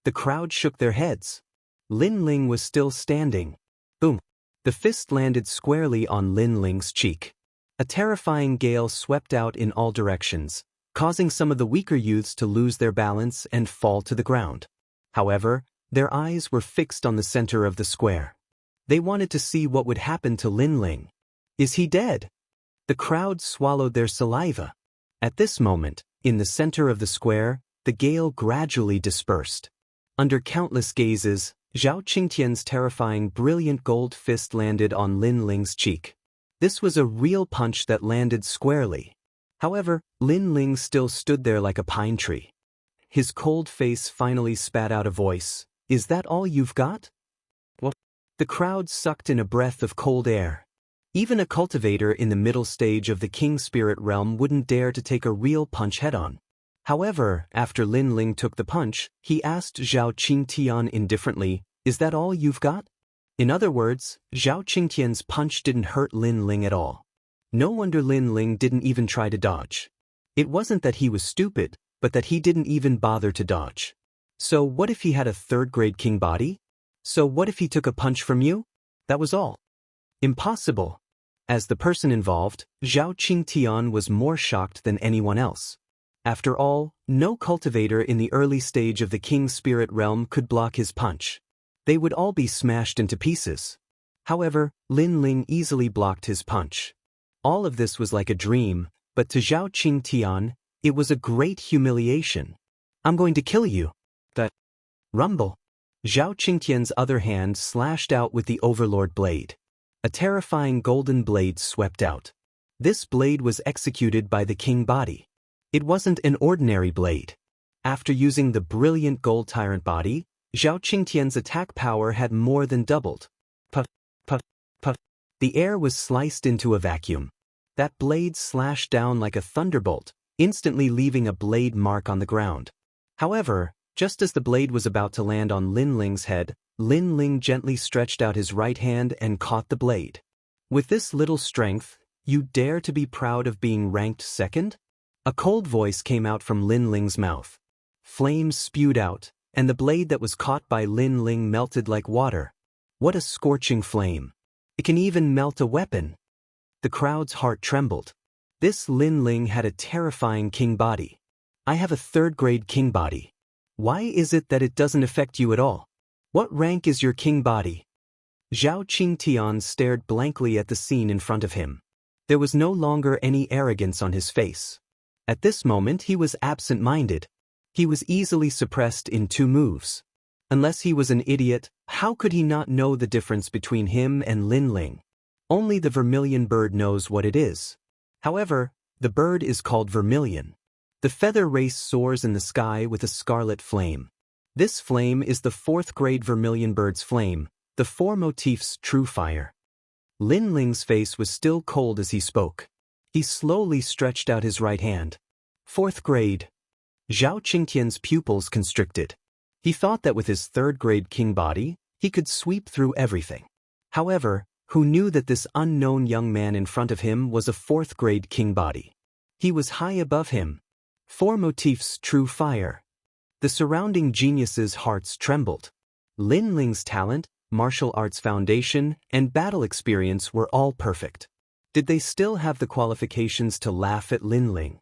The crowd shook their heads. Lin Ling was still standing. Boom. The fist landed squarely on Lin Ling's cheek. A terrifying gale swept out in all directions, causing some of the weaker youths to lose their balance and fall to the ground. However, their eyes were fixed on the center of the square. They wanted to see what would happen to Lin Ling. Is he dead? The crowd swallowed their saliva. At this moment, in the center of the square, the gale gradually dispersed. Under countless gazes, Zhao Qingtian's terrifying brilliant gold fist landed on Lin Ling's cheek. This was a real punch that landed squarely. However, Lin Ling still stood there like a pine tree. His cold face finally spat out a voice. Is that all you've got? What? The crowd sucked in a breath of cold air. Even a cultivator in the middle stage of the King Spirit Realm wouldn't dare to take a real punch head-on. However, after Lin Ling took the punch, he asked Zhao Qingtian indifferently, is that all you've got? In other words, Zhao Qingtian's punch didn't hurt Lin Ling at all. No wonder Lin Ling didn't even try to dodge. It wasn't that he was stupid, but that he didn't even bother to dodge. So what if he had a third-grade king body? So what if he took a punch from you? That was all. Impossible. As the person involved, Zhao Qingtian was more shocked than anyone else. After all, no cultivator in the early stage of the King Spirit Realm could block his punch. They would all be smashed into pieces. However, Lin Ling easily blocked his punch. All of this was like a dream, but to Zhao Qingtian, it was a great humiliation. I'm going to kill you. That rumble. Zhao Qingtian's other hand slashed out with the Overlord blade. A terrifying golden blade swept out. This blade was executed by the king body. It wasn't an ordinary blade. After using the brilliant gold tyrant body, Zhao Qingtian's attack power had more than doubled. Puff, puff, puff. The air was sliced into a vacuum. That blade slashed down like a thunderbolt, instantly leaving a blade mark on the ground. However, just as the blade was about to land on Lin Ling's head, Lin Ling gently stretched out his right hand and caught the blade. With this little strength, you dare to be proud of being ranked second? A cold voice came out from Lin Ling's mouth. Flames spewed out, and the blade that was caught by Lin Ling melted like water. What a scorching flame! It can even melt a weapon. The crowd's heart trembled. This Lin Ling had a terrifying king body. I have a third-grade king body. Why is it that it doesn't affect you at all? What rank is your king body? Zhao Qingtian stared blankly at the scene in front of him. There was no longer any arrogance on his face. At this moment he was absent-minded. He was easily suppressed in 2 moves. Unless he was an idiot, how could he not know the difference between him and Lin Ling? Only the vermilion bird knows what it is. However, the bird is called vermilion. The feather race soars in the sky with a scarlet flame. This flame is the 4th-grade vermilion bird's flame, the 4 motifs true fire. Lin Ling's face was still cold as he spoke. He slowly stretched out his right hand. 4th grade. Zhao Qingtian's pupils constricted. He thought that with his 3rd-grade king body, he could sweep through everything. However, who knew that this unknown young man in front of him was a 4th-grade king body? He was high above him. 4 motifs true fire. The surrounding geniuses' hearts trembled. Lin Ling's talent, martial arts foundation, and battle experience were all perfect. Did they still have the qualifications to laugh at Lin Ling?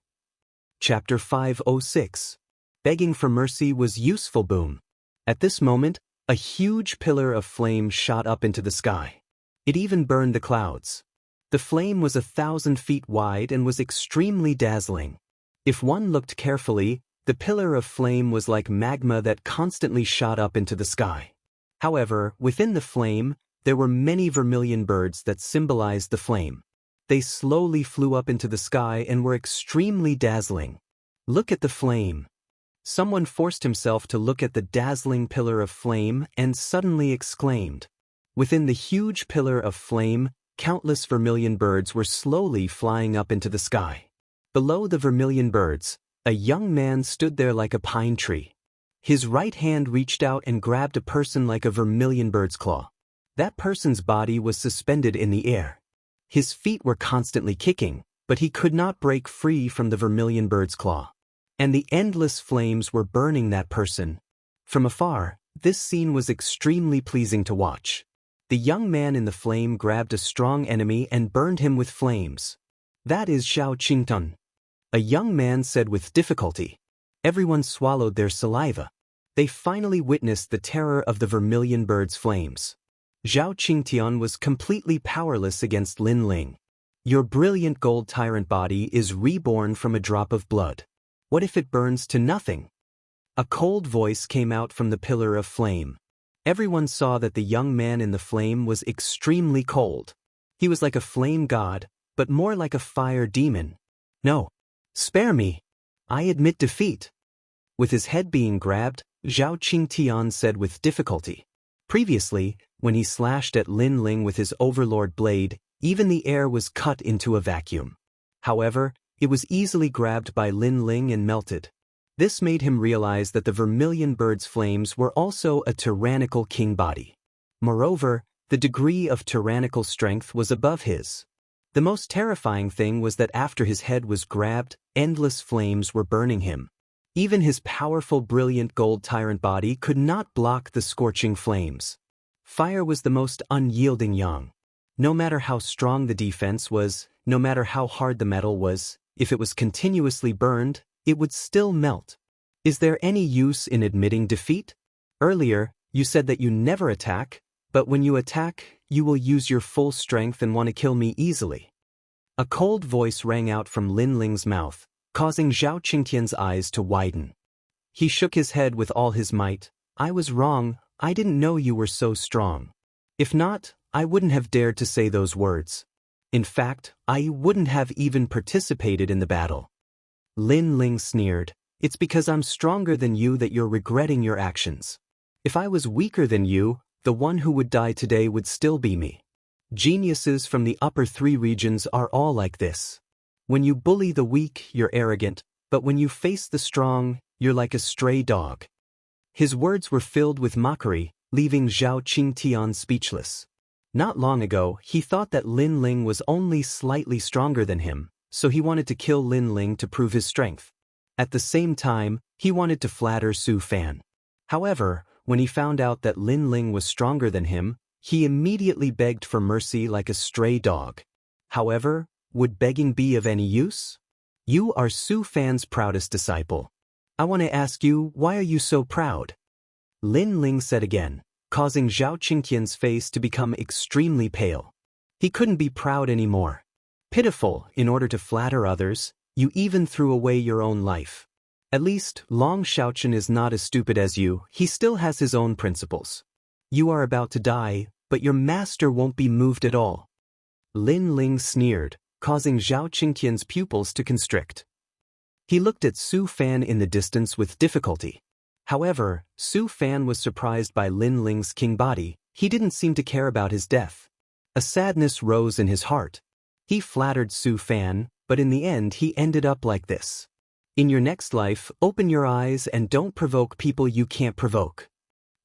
Chapter 506. Begging for mercy was useful. Boom. At this moment, a huge pillar of flame shot up into the sky. It even burned the clouds. The flame was 1,000 feet wide and was extremely dazzling. If one looked carefully, the pillar of flame was like magma that constantly shot up into the sky. However, within the flame, there were many vermilion birds that symbolized the flame. They slowly flew up into the sky and were extremely dazzling. Look at the flame. Someone forced himself to look at the dazzling pillar of flame and suddenly exclaimed. Within the huge pillar of flame, countless vermilion birds were slowly flying up into the sky. Below the vermilion birds, a young man stood there like a pine tree. His right hand reached out and grabbed a person like a vermilion bird's claw. That person's body was suspended in the air. His feet were constantly kicking, but he could not break free from the vermilion bird's claw. And the endless flames were burning that person. From afar, this scene was extremely pleasing to watch. The young man in the flame grabbed a strong enemy and burned him with flames. That is Zhao Qingtian. A young man said with difficulty. Everyone swallowed their saliva. They finally witnessed the terror of the vermilion bird's flames. Zhao Qingtian was completely powerless against Lin Ling. Your brilliant gold tyrant body is reborn from a drop of blood. What if it burns to nothing? A cold voice came out from the pillar of flame. Everyone saw that the young man in the flame was extremely cold. He was like a flame god, but more like a fire demon. No. Spare me. I admit defeat. With his head being grabbed, Zhao Qingtian said with difficulty. Previously, when he slashed at Lin Ling with his overlord blade, even the air was cut into a vacuum. However, it was easily grabbed by Lin Ling and melted. This made him realize that the vermilion bird's flames were also a tyrannical king body. Moreover, the degree of tyrannical strength was above his. The most terrifying thing was that after his head was grabbed, endless flames were burning him. Even his powerful brilliant gold tyrant body could not block the scorching flames. Fire was the most unyielding yang. No matter how strong the defense was, no matter how hard the metal was, if it was continuously burned, it would still melt. Is there any use in admitting defeat? Earlier, you said that you never attack, but when you attack, you will use your full strength and want to kill me easily. A cold voice rang out from Lin Ling's mouth, causing Zhao Qingtian's eyes to widen. He shook his head with all his might. I was wrong, I didn't know you were so strong. If not, I wouldn't have dared to say those words. In fact, I wouldn't have even participated in the battle. Lin Ling sneered. It's because I'm stronger than you that you're regretting your actions. If I was weaker than you, the one who would die today would still be me. Geniuses from the upper 3 regions are all like this. When you bully the weak, you're arrogant, but when you face the strong, you're like a stray dog. His words were filled with mockery, leaving Zhao Qingtian speechless. Not long ago, he thought that Lin Ling was only slightly stronger than him, so he wanted to kill Lin Ling to prove his strength. At the same time, he wanted to flatter Su Fan. However, when he found out that Lin Ling was stronger than him, he immediately begged for mercy like a stray dog. However, would begging be of any use? You are Su Fan's proudest disciple. I want to ask you, why are you so proud? Lin Ling said again, causing Zhao Qingtian's face to become extremely pale. He couldn't be proud anymore. Pitiful, in order to flatter others, you even threw away your own life. At least, Long Xiaochen is not as stupid as you, he still has his own principles. You are about to die, but your master won't be moved at all. Lin Ling sneered, causing Zhao Qingtian's pupils to constrict. He looked at Su Fan in the distance with difficulty. However, Su Fan was surprised by Lin Ling's king body. He didn't seem to care about his death. A sadness rose in his heart. He flattered Su Fan, but in the end he ended up like this. In your next life, open your eyes and don't provoke people you can't provoke.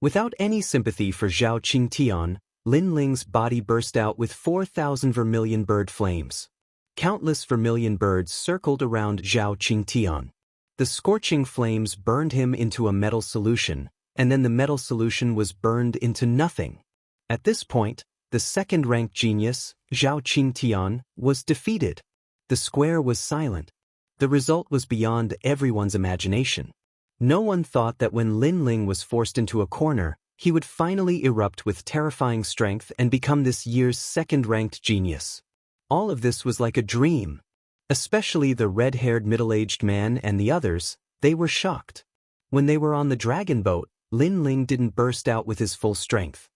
Without any sympathy for Zhao Qingtian, Lin Ling's body burst out with 4,000 vermilion bird flames. Countless vermilion birds circled around Zhao Qingtian. The scorching flames burned him into a metal solution, and then the metal solution was burned into nothing. At this point, the second-ranked genius, Zhao Qingtian, was defeated. The square was silent. The result was beyond everyone's imagination. No one thought that when Lin Ling was forced into a corner, he would finally erupt with terrifying strength and become this year's second-ranked genius. All of this was like a dream. Especially the red-haired middle-aged man and the others, they were shocked. When they were on the dragon boat, Lin Ling didn't burst out with his full strength.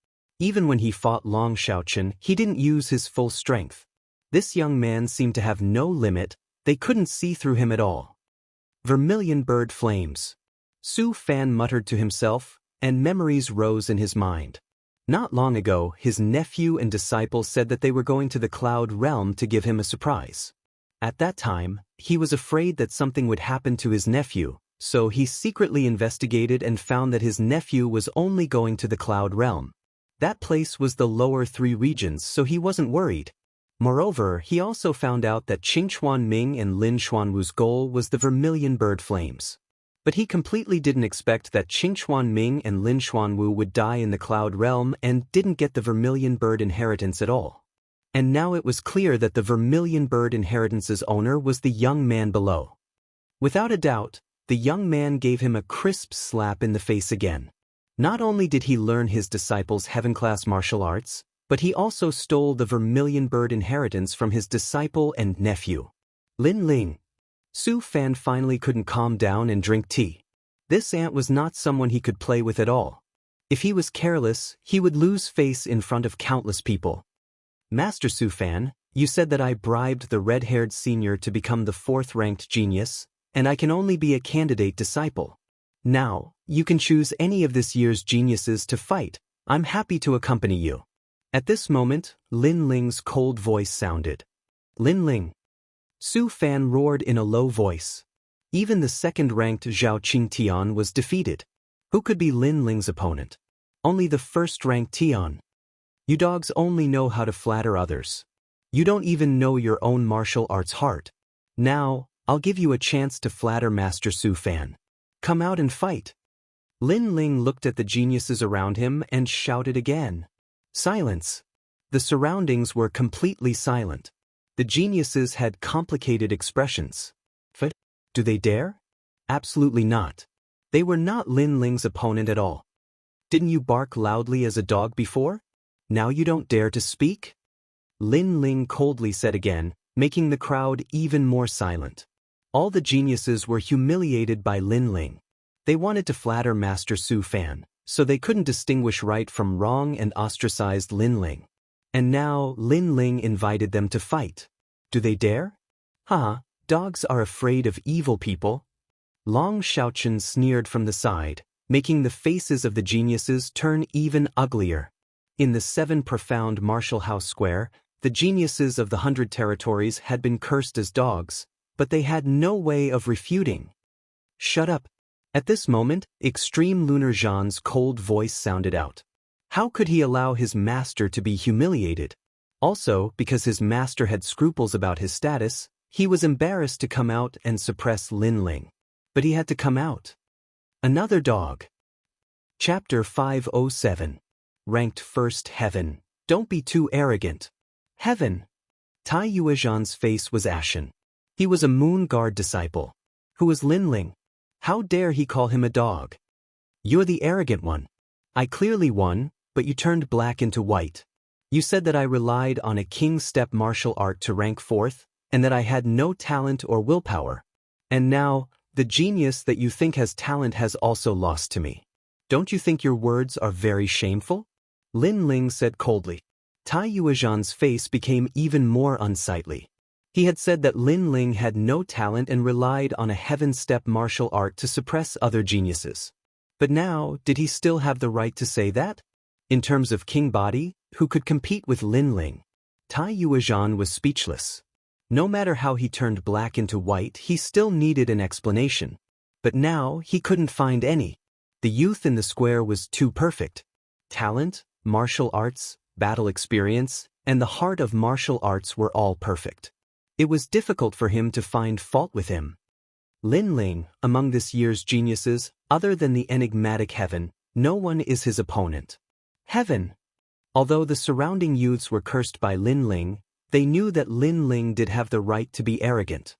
Even when he fought Long Xiaochen, he didn't use his full strength. This young man seemed to have no limit. They couldn't see through him at all. Vermilion bird flames. Su Fan muttered to himself, and memories rose in his mind. Not long ago, his nephew and disciple said that they were going to the Cloud Realm to give him a surprise. At that time, he was afraid that something would happen to his nephew, so he secretly investigated and found that his nephew was only going to the Cloud Realm. That place was the lower 3 regions, so he wasn't worried. Moreover, he also found out that Qing Xuanming and Lin Xuanwu's goal was the vermilion bird flames. But he completely didn't expect that Qing Xuanming and Lin Xuanwu would die in the Cloud Realm and didn't get the vermilion bird inheritance at all. And now it was clear that the vermilion bird inheritance's owner was the young man below. Without a doubt, the young man gave him a crisp slap in the face again. Not only did he learn his disciple's heaven-class martial arts, but he also stole the vermilion bird inheritance from his disciple and nephew. Lin Ling. Su Fan finally couldn't calm down and drink tea. This ant was not someone he could play with at all. If he was careless, he would lose face in front of countless people. Master Su Fan, you said that I bribed the red-haired senior to become the 4th-ranked genius, and I can only be a candidate disciple. Now, you can choose any of this year's geniuses to fight. I'm happy to accompany you. At this moment, Lin Ling's cold voice sounded. Lin Ling. Su Fan roared in a low voice. Even the second-ranked Zhao Qingtian was defeated. Who could be Lin Ling's opponent? Only the first-ranked Tian. You dogs only know how to flatter others. You don't even know your own martial arts heart. Now, I'll give you a chance to flatter Master Su Fan. Come out and fight. Lin Ling looked at the geniuses around him and shouted again. Silence. The surroundings were completely silent. The geniuses had complicated expressions. But, do they dare? Absolutely not. They were not Lin Ling's opponent at all. Didn't you bark loudly as a dog before? Now you don't dare to speak? Lin Ling coldly said again, making the crowd even more silent. All the geniuses were humiliated by Lin Ling. They wanted to flatter Master Su Fan, so they couldn't distinguish right from wrong and ostracized Lin Ling. And now Lin Ling invited them to fight. Do they dare? Haha, dogs are afraid of evil people. Long Xiaochen sneered from the side, making the faces of the geniuses turn even uglier. In the 7 profound martial house square, the geniuses of the 100 territories had been cursed as dogs, but they had no way of refuting. Shut up. At this moment, Extreme Lunar Zhan's cold voice sounded out. How could he allow his master to be humiliated? Also, because his master had scruples about his status, He was embarrassed to come out and suppress Lin Ling. But he had to come out. Another dog. Chapter 507. Ranked First Heaven. Don't be too arrogant. Heaven. Tai Yuezhan's face was ashen. He was a Moon Guard disciple. Who was Lin Ling? How dare he call him a dog? You're the arrogant one. I clearly won, but you turned black into white. You said that I relied on a king step martial art to rank fourth, and that I had no talent or willpower. And now, the genius that you think has talent has also lost to me. Don't you think your words are very shameful? Lin Ling said coldly. Tai Yuezhan's face became even more unsightly. He had said that Lin Ling had no talent and relied on a heaven-step martial art to suppress other geniuses. But now, did he still have the right to say that? In terms of king body, who could compete with Lin Ling? Tai Yuezhan was speechless. No matter how he turned black into white, he still needed an explanation. But now, he couldn't find any. The youth in the square was too perfect. Talent, martial arts, battle experience, and the heart of martial arts were all perfect. It was difficult for him to find fault with him. Lin Ling, among this year's geniuses, other than the enigmatic Heaven, no one is his opponent. Heaven. Although the surrounding youths were cursed by Lin Ling, they knew that Lin Ling did have the right to be arrogant.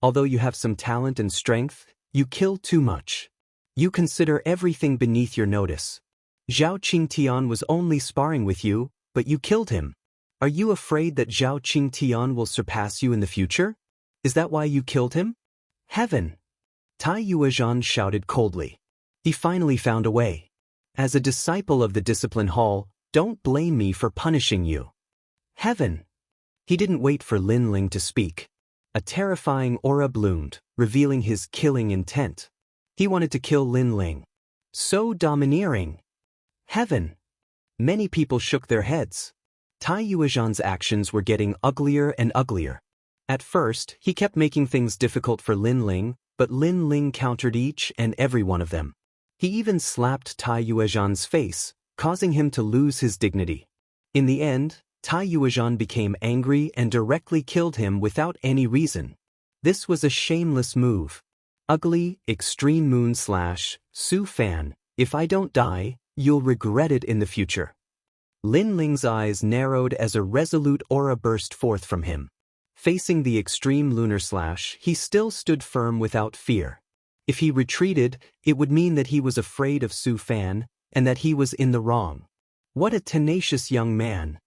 Although you have some talent and strength, you kill too much. You consider everything beneath your notice. Zhao Qingtian was only sparring with you, but you killed him. Are you afraid that Zhao Qingtian will surpass you in the future? Is that why you killed him? Heaven! Tai Yuezhan shouted coldly. He finally found a way. As a disciple of the discipline hall, don't blame me for punishing you. Heaven! He didn't wait for Lin Ling to speak. A terrifying aura bloomed, revealing his killing intent. He wanted to kill Lin Ling. So domineering. Heaven! Many people shook their heads. Tai Yuezhan's actions were getting uglier and uglier. At first, he kept making things difficult for Lin Ling, but Lin Ling countered each and every one of them. He even slapped Tai Yuezhan's face, causing him to lose his dignity. In the end, Tai Yuezhan became angry and directly killed him without any reason. This was a shameless move. Ugly, extreme moon / Su Fan, if I don't die, you'll regret it in the future. Lin Ling's eyes narrowed as a resolute aura burst forth from him. Facing the extreme lunar / he still stood firm without fear. If he retreated, it would mean that he was afraid of Su Fan, and that he was in the wrong. What a tenacious young man.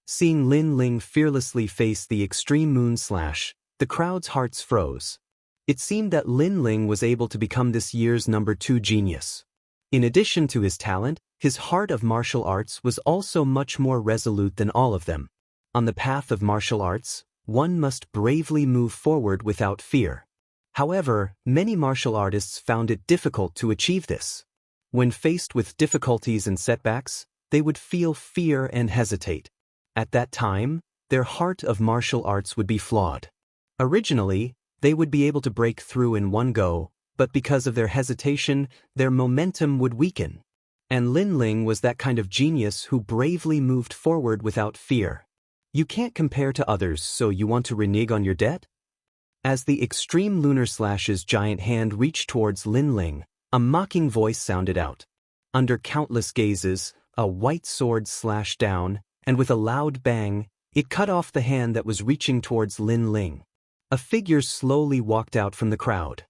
Seeing Lin Ling fearlessly face the extreme moon / the crowd's hearts froze. It seemed that Lin Ling was able to become this year's number 2 genius. In addition to his talent, his heart of martial arts was also much more resolute than all of them. On the path of martial arts, one must bravely move forward without fear. However, many martial artists found it difficult to achieve this. When faced with difficulties and setbacks, they would feel fear and hesitate. At that time, their heart of martial arts would be flawed. Originally, they would be able to break through in one go, but because of their hesitation, their momentum would weaken. And Lin Ling was that kind of genius who bravely moved forward without fear. You can't compare to others, so you want to renege on your debt? As the extreme lunar / giant hand reached towards Lin Ling, a mocking voice sounded out. Under countless gazes, a white sword slashed down, and with a loud bang, it cut off the hand that was reaching towards Lin Ling. A figure slowly walked out from the crowd.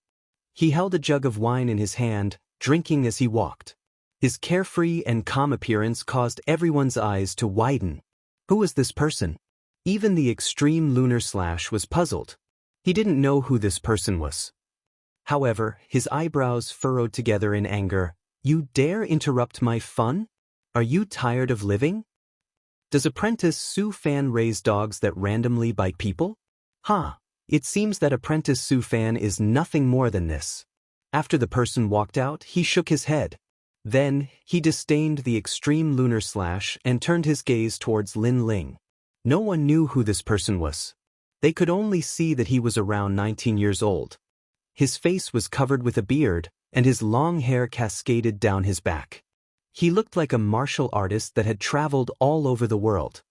He held a jug of wine in his hand, drinking as he walked. His carefree and calm appearance caused everyone's eyes to widen. Who was this person? Even the extreme lunar / was puzzled. He didn't know who this person was. However, his eyebrows furrowed together in anger. You dare interrupt my fun? Are you tired of living? Does apprentice Su Fan raise dogs that randomly bite people? It seems that apprentice Su Fan is nothing more than this. After the person walked out, he shook his head. Then, he disdained the extreme lunar / and turned his gaze towards Lin Ling. No one knew who this person was. They could only see that he was around 19 years old. His face was covered with a beard, and his long hair cascaded down his back. He looked like a martial artist that had traveled all over the world.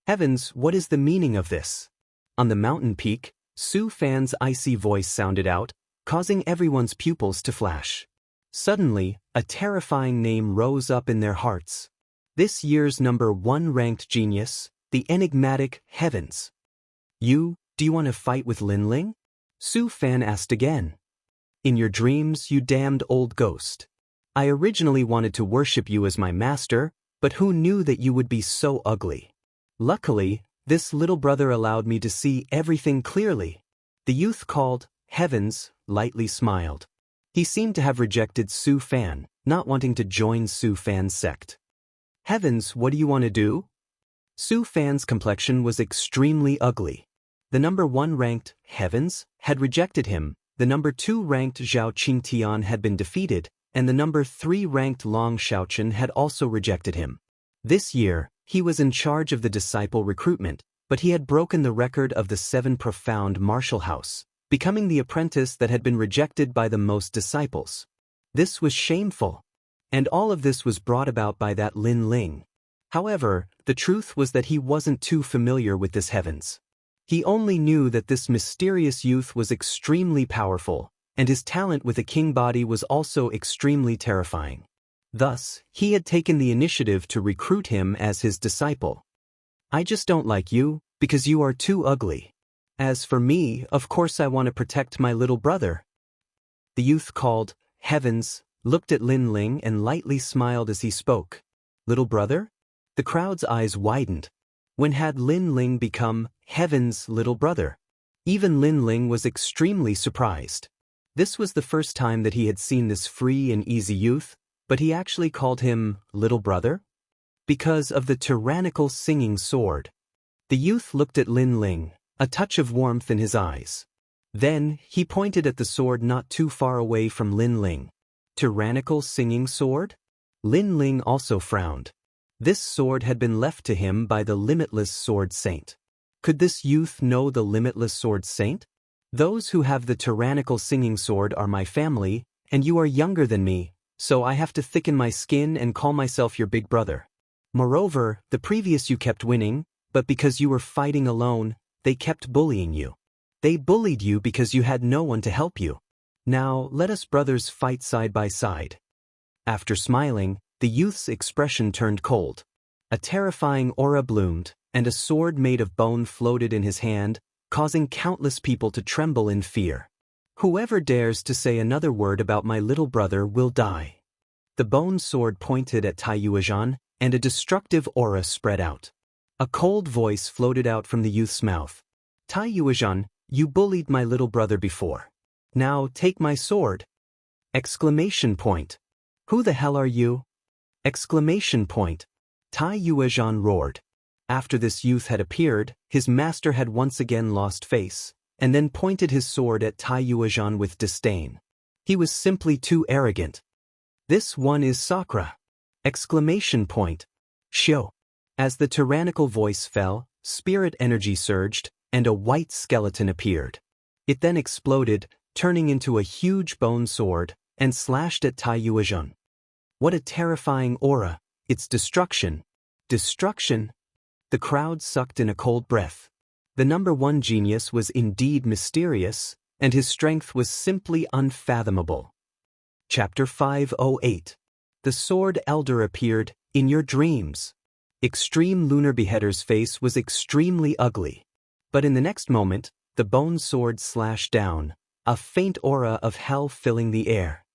Heavens, what is the meaning of this? On the mountain peak, Su Fan's icy voice sounded out, causing everyone's pupils to flash. Suddenly, a terrifying name rose up in their hearts. This year's #1 ranked genius, the enigmatic Heavens. Do you want to fight with Lin Ling? Su Fan asked again. In your dreams, you damned old ghost. I originally wanted to worship you as my master, but who knew that you would be so ugly? Luckily, this little brother allowed me to see everything clearly. The youth called Heavens lightly smiled. He seemed to have rejected Su Fan, not wanting to join Su Fan's sect. Heavens, what do you want to do? Su Fan's complexion was extremely ugly. The #1 ranked Heavens had rejected him, the #2 ranked Zhao Qingtian had been defeated, and the #3 ranked Long Shaochen had also rejected him. This year, he was in charge of the disciple recruitment, but he had broken the record of the 7 profound martial house, becoming the apprentice that had been rejected by the most disciples. This was shameful. And all of this was brought about by that Lin Ling. However, the truth was that he wasn't too familiar with this Heavens. He only knew that this mysterious youth was extremely powerful, and his talent with a king body was also extremely terrifying. Thus, he had taken the initiative to recruit him as his disciple. I just don't like you, because you are too ugly. As for me, of course I want to protect my little brother. The youth called Heavens looked at Lin Ling and lightly smiled as he spoke. Little brother? The crowd's eyes widened. When had Lin Ling become Heaven's little brother? Even Lin Ling was extremely surprised. This was the first time that he had seen this free and easy youth, but he actually called him little brother? Because of the tyrannical singing sword. The youth looked at Lin Ling, a touch of warmth in his eyes. Then, he pointed at the sword not too far away from Lin Ling. Tyrannical singing sword? Lin Ling also frowned. This sword had been left to him by the limitless sword saint. Could this youth know the limitless sword saint? Those who have the tyrannical singing sword are my family, and you are younger than me, so I have to thicken my skin and call myself your big brother. Moreover, the previous you kept winning, but because you were fighting alone, they kept bullying you. They bullied you because you had no one to help you. Now, let us brothers fight side by side. After smiling, the youth's expression turned cold. A terrifying aura bloomed, and a sword made of bone floated in his hand, causing countless people to tremble in fear. Whoever dares to say another word about my little brother will die. The bone sword pointed at Tai Yuezhan, and a destructive aura spread out. A cold voice floated out from the youth's mouth. Tai Yuezhan, you bullied my little brother before. Now take my sword! Exclamation point. Who the hell are you? Exclamation point. Tai Yuezhan roared. After this youth had appeared, his master had once again lost face, and then pointed his sword at Tai Yuezhan with disdain. He was simply too arrogant. This one is Sakura! Exclamation point. Shio. As the tyrannical voice fell, spirit energy surged, and a white skeleton appeared. It then exploded, turning into a huge bone sword, and slashed at Tai Yuezhan. What a terrifying aura! It's destruction! Destruction! The crowd sucked in a cold breath. The #1 genius was indeed mysterious, and his strength was simply unfathomable. Chapter 508. The Sword Elder appeared, in your dreams. Extreme Lunar Beheader's face was extremely ugly. But in the next moment, the bone sword slashed down, a faint aura of hell filling the air.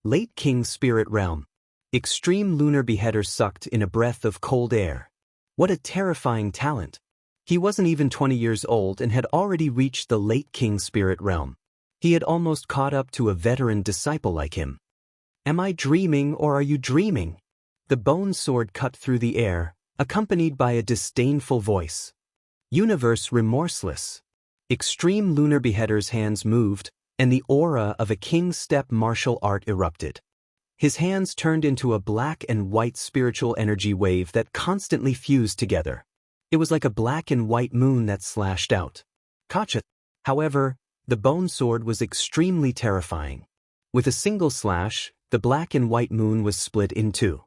Late King Spirit Realm. Extreme Lunar Beheader sucked in a breath of cold air. What a terrifying talent. He wasn't even 20 years old and had already reached the late King Spirit Realm. He had almost caught up to a veteran disciple like him. Am I dreaming or are you dreaming? The bone sword cut through the air, accompanied by a disdainful voice. Universe remorseless. Extreme Lunar Beheader's hands moved, and the aura of a King Step martial art erupted. His hands turned into a black and white spiritual energy wave that constantly fused together. It was like a black and white moon that slashed out. Gotcha! However, the bone sword was extremely terrifying. With a single slash, the black and white moon was split in two.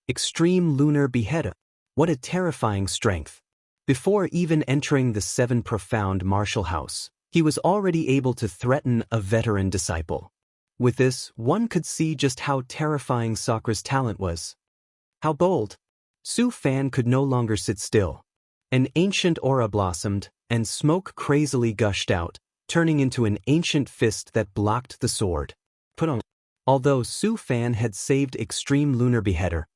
Extreme Lunar Beheader. What a terrifying strength. Before even entering the 7 profound martial house, He was already able to threaten a veteran disciple. With this, one could see just how terrifying Sakra's talent was. How bold! Su Fan could no longer sit still. An ancient aura blossomed, and smoke crazily gushed out, turning into an ancient fist that blocked the sword. Put on. Although Su Fan had saved Extreme Lunar Beheader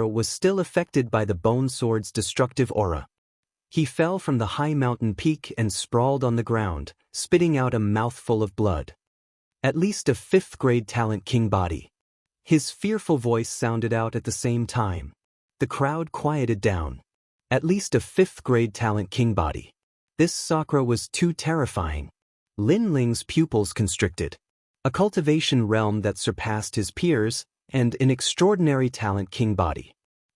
was still affected by the bone sword's destructive aura. He fell from the high mountain peak and sprawled on the ground, spitting out a mouthful of blood. At least a 5th grade talent king body. His fearful voice sounded out at the same time. The crowd quieted down. At least a 5th grade talent king body. This Sakra was too terrifying. Lin Ling's pupils constricted. A cultivation realm that surpassed his peers, and an extraordinary talent king body.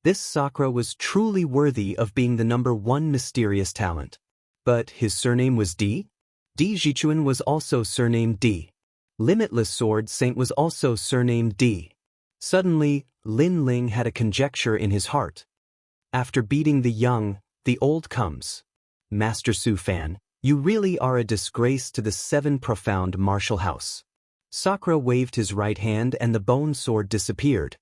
This Sakra was truly worthy of being the #1 mysterious talent. But his surname was D? D Jichuan was also surnamed D. Limitless Sword Saint was also surnamed D. Suddenly, Lin Ling had a conjecture in his heart. After beating the young, the old comes. Master Su Fan, you really are a disgrace to the 7 profound martial house. Sakra waved his right hand and the bone sword disappeared.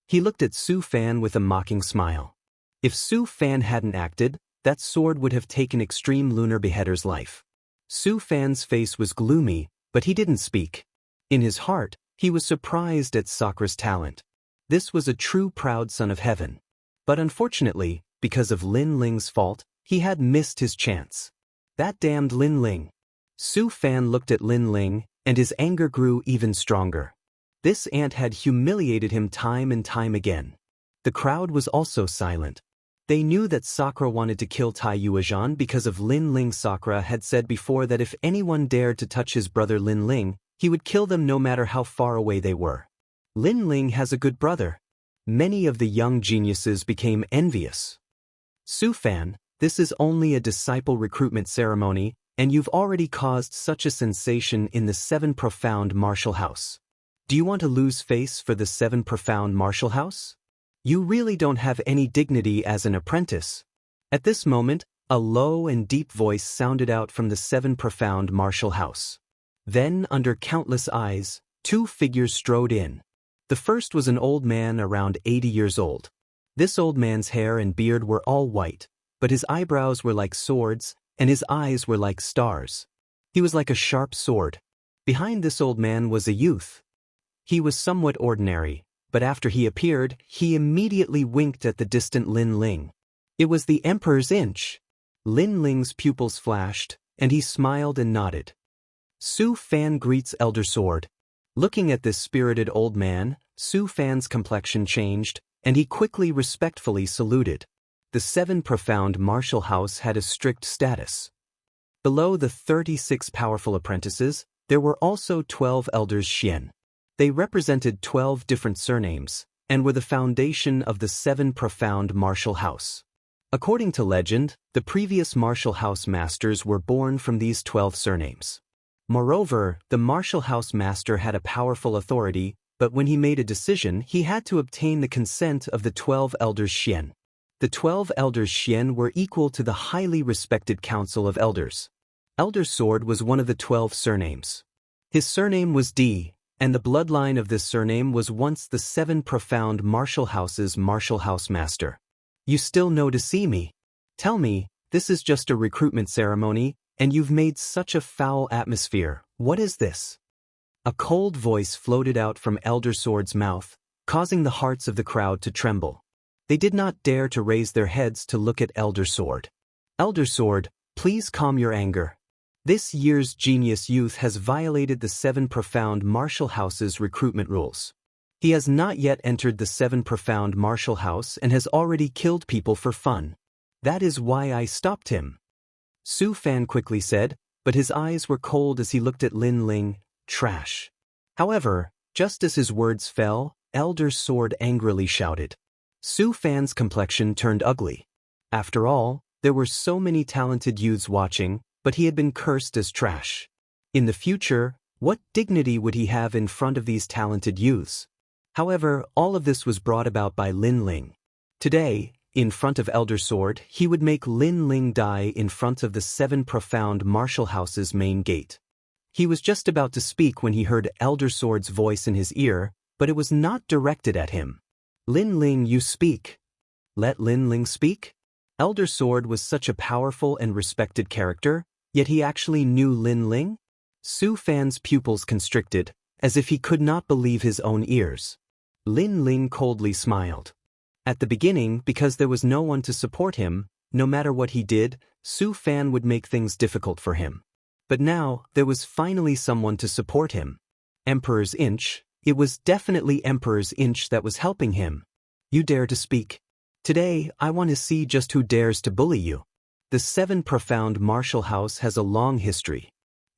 He looked at Su Fan with a mocking smile. If Su Fan hadn't acted, that sword would have taken Extreme Lunar Beheader's life. Su Fan's face was gloomy, but he didn't speak. In his heart, he was surprised at Sakra's talent. This was a true proud son of heaven. But unfortunately, because of Lin Ling's fault, he had missed his chance. That damned Lin Ling. Su Fan looked at Lin Ling, and his anger grew even stronger. This ant had humiliated him time and time again. The crowd was also silent. They knew that Sakra wanted to kill Tai Yuezhan because of Lin Ling. Sakra had said before that if anyone dared to touch his brother Lin Ling, he would kill them no matter how far away they were. Lin Ling has a good brother. Many of the young geniuses became envious. Su Fan, this is only a disciple recruitment ceremony, and you've already caused such a sensation in the 7 profound martial house. Do you want to lose face for the 7 profound martial house? You really don't have any dignity as an apprentice. At this moment, a low and deep voice sounded out from the 7 profound martial house. Then, under countless eyes, 2 figures strode in. The first was an old man around 80 years old. This old man's hair and beard were all white, but his eyebrows were like swords, and his eyes were like stars. He was like a sharp sword. Behind this old man was a youth. He was somewhat ordinary, but after he appeared, he immediately winked at the distant Lin Ling. It was the Emperor's inch. Lin Ling's pupils flashed, and he smiled and nodded. Su Fan greets Elder Sword. Looking at this spirited old man, Su Fan's complexion changed, and he quickly respectfully saluted. The 7 profound martial house had a strict status. Below the 36 powerful apprentices, there were also 12 elders Xian. They represented 12 different surnames, and were the foundation of the 7 profound martial house. According to legend, the previous martial house masters were born from these 12 surnames. Moreover, the martial house master had a powerful authority, but when he made a decision, he had to obtain the consent of the 12 elders Xian. The 12 elders Xian were equal to the highly respected council of elders. Elder Sword was one of the 12 surnames. His surname was D, and the bloodline of this surname was once the 7 profound martial house's martial house master. You still know to see me? Tell me, this is just a recruitment ceremony, and you've made such a foul atmosphere. What is this? A cold voice floated out from Elder Sword's mouth, causing the hearts of the crowd to tremble. They did not dare to raise their heads to look at Elder Sword. Elder Sword, please calm your anger. This year's genius youth has violated the 7 profound martial house's recruitment rules. He has not yet entered the 7 profound martial house and has already killed people for fun. That is why I stopped him. Su Fan quickly said, but his eyes were cold as he looked at Lin Ling. Trash. However, just as his words fell, Elder Sword angrily shouted. Su Fan's complexion turned ugly. After all, there were so many talented youths watching, but he had been cursed as trash. In the future, what dignity would he have in front of these talented youths? However, all of this was brought about by Lin Ling. Today, in front of Elder Sword, he would make Lin Ling die in front of the 7 profound martial house's main gate. He was just about to speak when he heard Elder Sword's voice in his ear, but it was not directed at him. Lin Ling, you speak. Let Lin Ling speak? Elder Sword was such a powerful and respected character, yet he actually knew Lin Ling? Su Fan's pupils constricted, as if he could not believe his own ears. Lin Ling coldly smiled. At the beginning, because there was no one to support him, no matter what he did, Su Fan would make things difficult for him. But now, there was finally someone to support him. Emperor's Inch. It was definitely Emperor's Inch that was helping him. You dare to speak? Today, I want to see just who dares to bully you. The 7 profound martial house has a long history.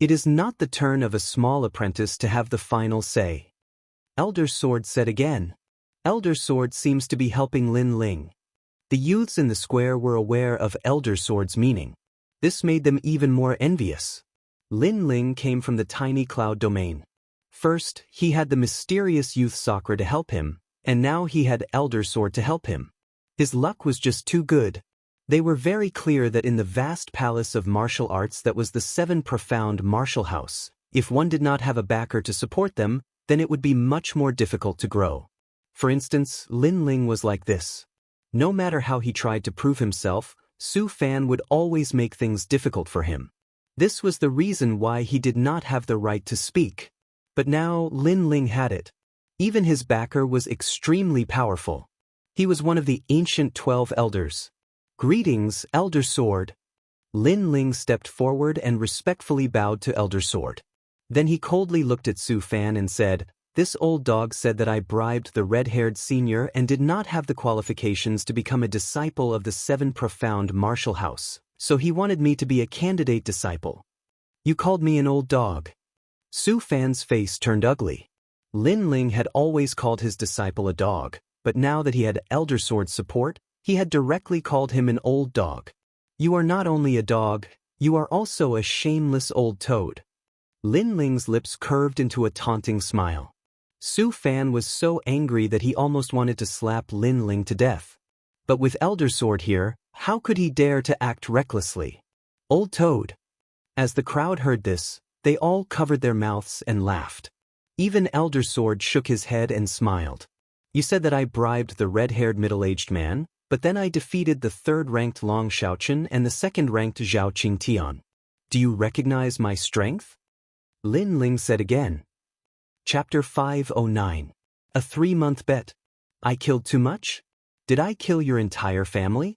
It is not the turn of a small apprentice to have the final say. Elder Sword said again. Elder Sword seems to be helping Lin Ling. The youths in the square were aware of Elder Sword's meaning. This made them even more envious. Lin Ling came from the tiny cloud domain. First, he had the mysterious youth Sakura to help him, and now he had Elder Sword to help him. His luck was just too good. They were very clear that in the vast palace of martial arts that was the 7 profound martial house, if one did not have a backer to support them, then it would be much more difficult to grow. For instance, Lin Ling was like this. No matter how he tried to prove himself, Su Fan would always make things difficult for him. This was the reason why he did not have the right to speak. But now Lin Ling had it. Even his backer was extremely powerful. He was one of the ancient 12 elders. Greetings, Elder Sword. Lin Ling stepped forward and respectfully bowed to Elder Sword. Then he coldly looked at Su Fan and said, This old dog said that I bribed the red-haired senior and did not have the qualifications to become a disciple of the 7 profound martial house, so he wanted me to be a candidate disciple. You called me an old dog. Su Fan's face turned ugly. Lin Ling had always called his disciple a dog, but now that he had Elder Sword's support, he had directly called him an old dog. You are not only a dog, you are also a shameless old toad. Lin Ling's lips curved into a taunting smile. Su Fan was so angry that he almost wanted to slap Lin Ling to death. But with Elder Sword here, how could he dare to act recklessly? Old toad. As the crowd heard this, they all covered their mouths and laughed. Even Elder Sword shook his head and smiled. You said that I bribed the red-haired middle-aged man, but then I defeated the 3rd-ranked Long Xiaochen and the 2nd-ranked Zhao Qingtian. Do you recognize my strength? Lin Ling said again. Chapter 509. A 3-month bet. I killed too much? Did I kill your entire family?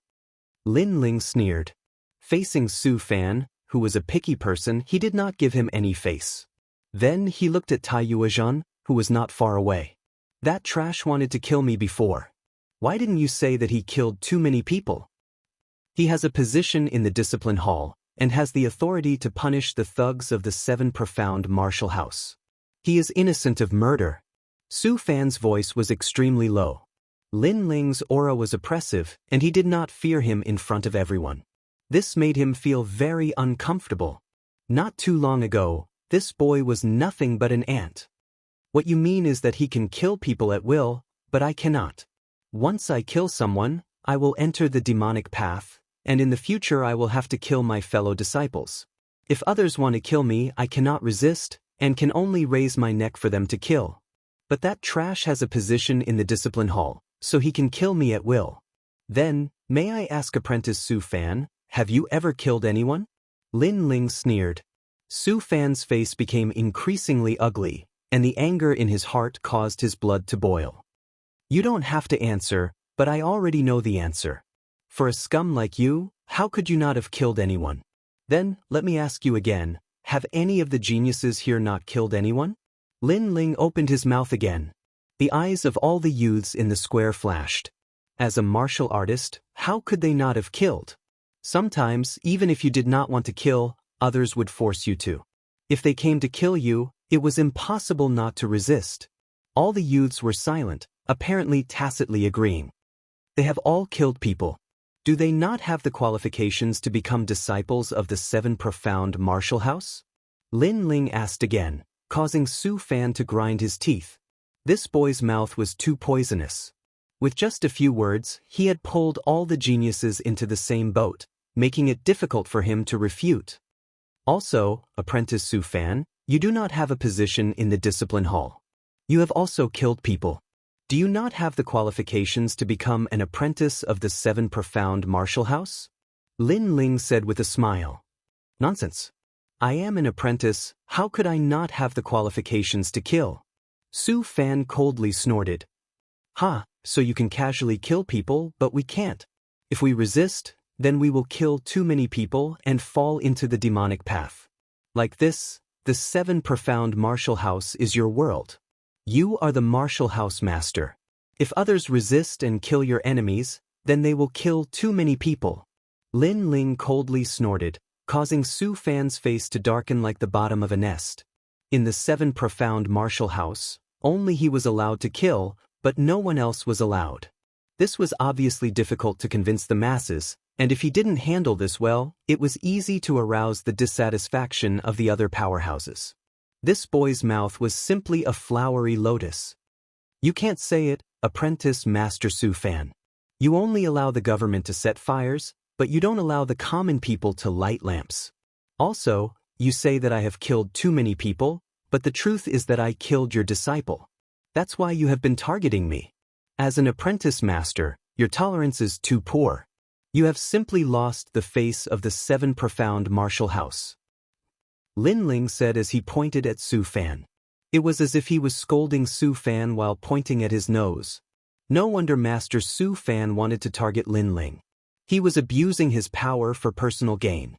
Lin Ling sneered. Facing Su Fan, who was a picky person, he did not give him any face. Then he looked at Tai Yuezhan, who was not far away. That trash wanted to kill me before. Why didn't you say that he killed too many people? He has a position in the discipline hall, and has the authority to punish the thugs of the 7 profound martial house. He is innocent of murder. Su Fan's voice was extremely low. Lin Ling's aura was oppressive, and he did not fear him in front of everyone. This made him feel very uncomfortable. Not too long ago, this boy was nothing but an ant. What you mean is that he can kill people at will, but I cannot. Once I kill someone, I will enter the demonic path, and in the future I will have to kill my fellow disciples. If others want to kill me, I cannot resist, and can only raise my neck for them to kill. But that trash has a position in the discipline hall, so he can kill me at will. Then, may I ask Apprentice Su Fan, have you ever killed anyone? Lin Ling sneered. Su Fan's face became increasingly ugly, and the anger in his heart caused his blood to boil. You don't have to answer, but I already know the answer. For a scum like you, how could you not have killed anyone? Then, let me ask you again, have any of the geniuses here not killed anyone? Lin Ling opened his mouth again. The eyes of all the youths in the square flashed. As a martial artist, how could they not have killed? Sometimes, even if you did not want to kill, others would force you to. If they came to kill you, it was impossible not to resist. All the youths were silent, apparently tacitly agreeing. They have all killed people. Do they not have the qualifications to become disciples of the 7 profound martial house? Lin Ling asked again, causing Su Fan to grind his teeth. This boy's mouth was too poisonous. With just a few words, he had pulled all the geniuses into the same boat, making it difficult for him to refute. Also, Apprentice Su Fan, you do not have a position in the discipline hall. You have also killed people. Do you not have the qualifications to become an apprentice of the 7 Profound Martial House? Lin Ling said with a smile. Nonsense. I am an apprentice, how could I not have the qualifications to kill? Su Fan coldly snorted. Ha, so you can casually kill people, but we can't. If we resist, then we will kill too many people and fall into the demonic path. Like this, the 7 Profound Martial House is your world. You are the Martial House Master. If others resist and kill your enemies, then they will kill too many people. Lin Ling coldly snorted, causing Su Fan's face to darken like the bottom of a nest. In the 7 Profound Martial House, only he was allowed to kill, but no one else was allowed. This was obviously difficult to convince the masses, and if he didn't handle this well, it was easy to arouse the dissatisfaction of the other powerhouses. This boy's mouth was simply a flowery lotus. You can't say it, Apprentice Master Su Fan. You only allow the government to set fires, but you don't allow the common people to light lamps. Also, you say that I have killed too many people, but the truth is that I killed your disciple. That's why you have been targeting me. As an apprentice master, your tolerance is too poor. You have simply lost the face of the 7 Profound Martial House. Lin Ling said as he pointed at Su Fan. It was as if he was scolding Su Fan while pointing at his nose. No wonder Master Su Fan wanted to target Lin Ling. He was abusing his power for personal gain.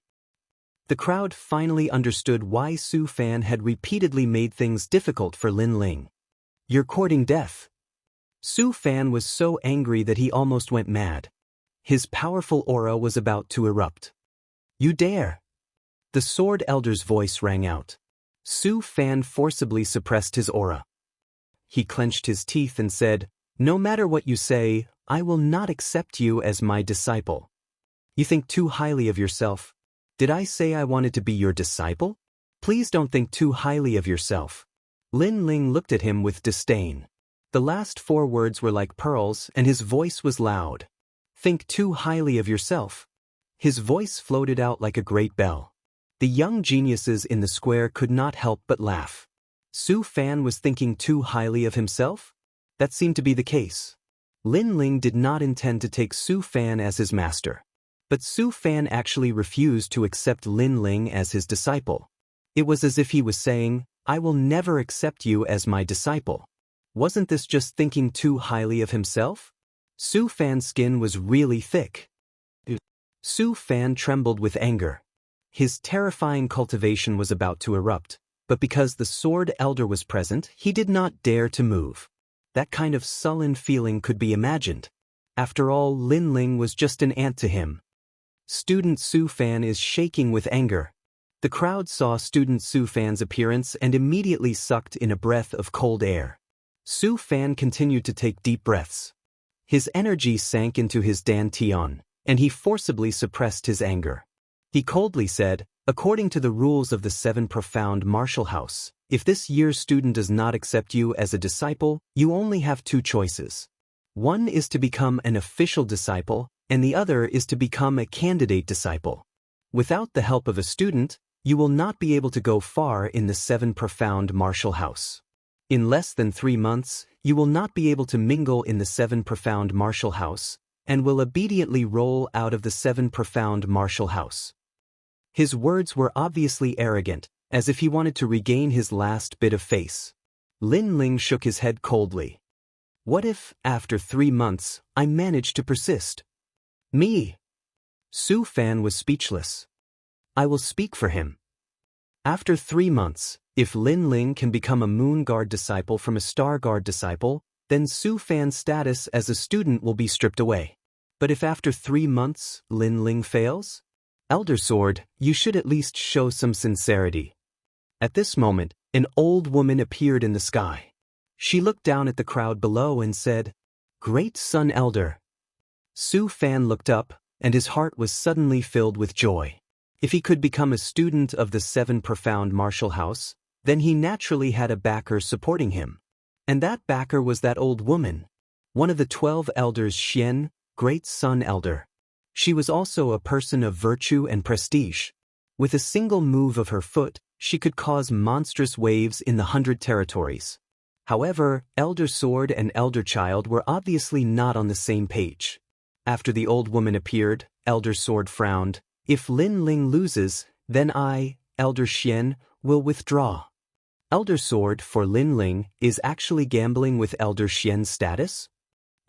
The crowd finally understood why Su Fan had repeatedly made things difficult for Lin Ling. You're courting death. Su Fan was so angry that he almost went mad. His powerful aura was about to erupt. You dare! The Sword Elder's voice rang out. Su Fan forcibly suppressed his aura. He clenched his teeth and said, No matter what you say, I will not accept you as my disciple. You think too highly of yourself. Did I say I wanted to be your disciple? Please don't think too highly of yourself. Lin Ling looked at him with disdain. The last 4 words were like pearls and his voice was loud. Think too highly of yourself. His voice floated out like a great bell. The young geniuses in the square could not help but laugh. Su Fan was thinking too highly of himself? That seemed to be the case. Lin Ling did not intend to take Su Fan as his master. But Su Fan actually refused to accept Lin Ling as his disciple. It was as if he was saying, I will never accept you as my disciple. Wasn't this just thinking too highly of himself? Su Fan's skin was really thick. Su Fan trembled with anger. His terrifying cultivation was about to erupt, but because the Sword Elder was present, he did not dare to move. That kind of sullen feeling could be imagined. After all, Lin Ling was just an ant to him. Student Su Fan is shaking with anger. The crowd saw Student Su Fan's appearance and immediately sucked in a breath of cold air. Su Fan continued to take deep breaths. His energy sank into his dantian, and he forcibly suppressed his anger. He coldly said, according to the rules of the 7 Profound Martial House, if this year's student does not accept you as a disciple, you only have 2 choices. One is to become an official disciple, and the other is to become a candidate disciple. Without the help of a student, you will not be able to go far in the 7 Profound Martial House. In less than 3 months, you will not be able to mingle in the 7 Profound Martial House, and will obediently roll out of the 7 Profound Martial House. His words were obviously arrogant, as if he wanted to regain his last bit of face. Lin Ling shook his head coldly. What if, after 3 months, I managed to persist? Me? Su Fan was speechless. I will speak for him. After 3 months, if Lin Ling can become a Moon Guard disciple from a Star Guard disciple, then Su Fan's status as a student will be stripped away. But if after 3 months, Lin Ling fails? Elder Sword, you should at least show some sincerity. At this moment, an old woman appeared in the sky. She looked down at the crowd below and said, Great Sun Elder. Su Fan looked up, and his heart was suddenly filled with joy. If he could become a student of the 7 Profound Martial House, then he naturally had a backer supporting him. And that backer was that old woman. one of the 12 elders Xian, great sun elder. She was also a person of virtue and prestige. With a single move of her foot, she could cause monstrous waves in the 100 territories. However, Elder Sword and Elder Child were obviously not on the same page. After the old woman appeared, Elder Sword frowned. If Lin Ling loses, then I, Elder Xian, will withdraw. Elder Sword, for Lin Ling, is actually gambling with Elder Xian's status?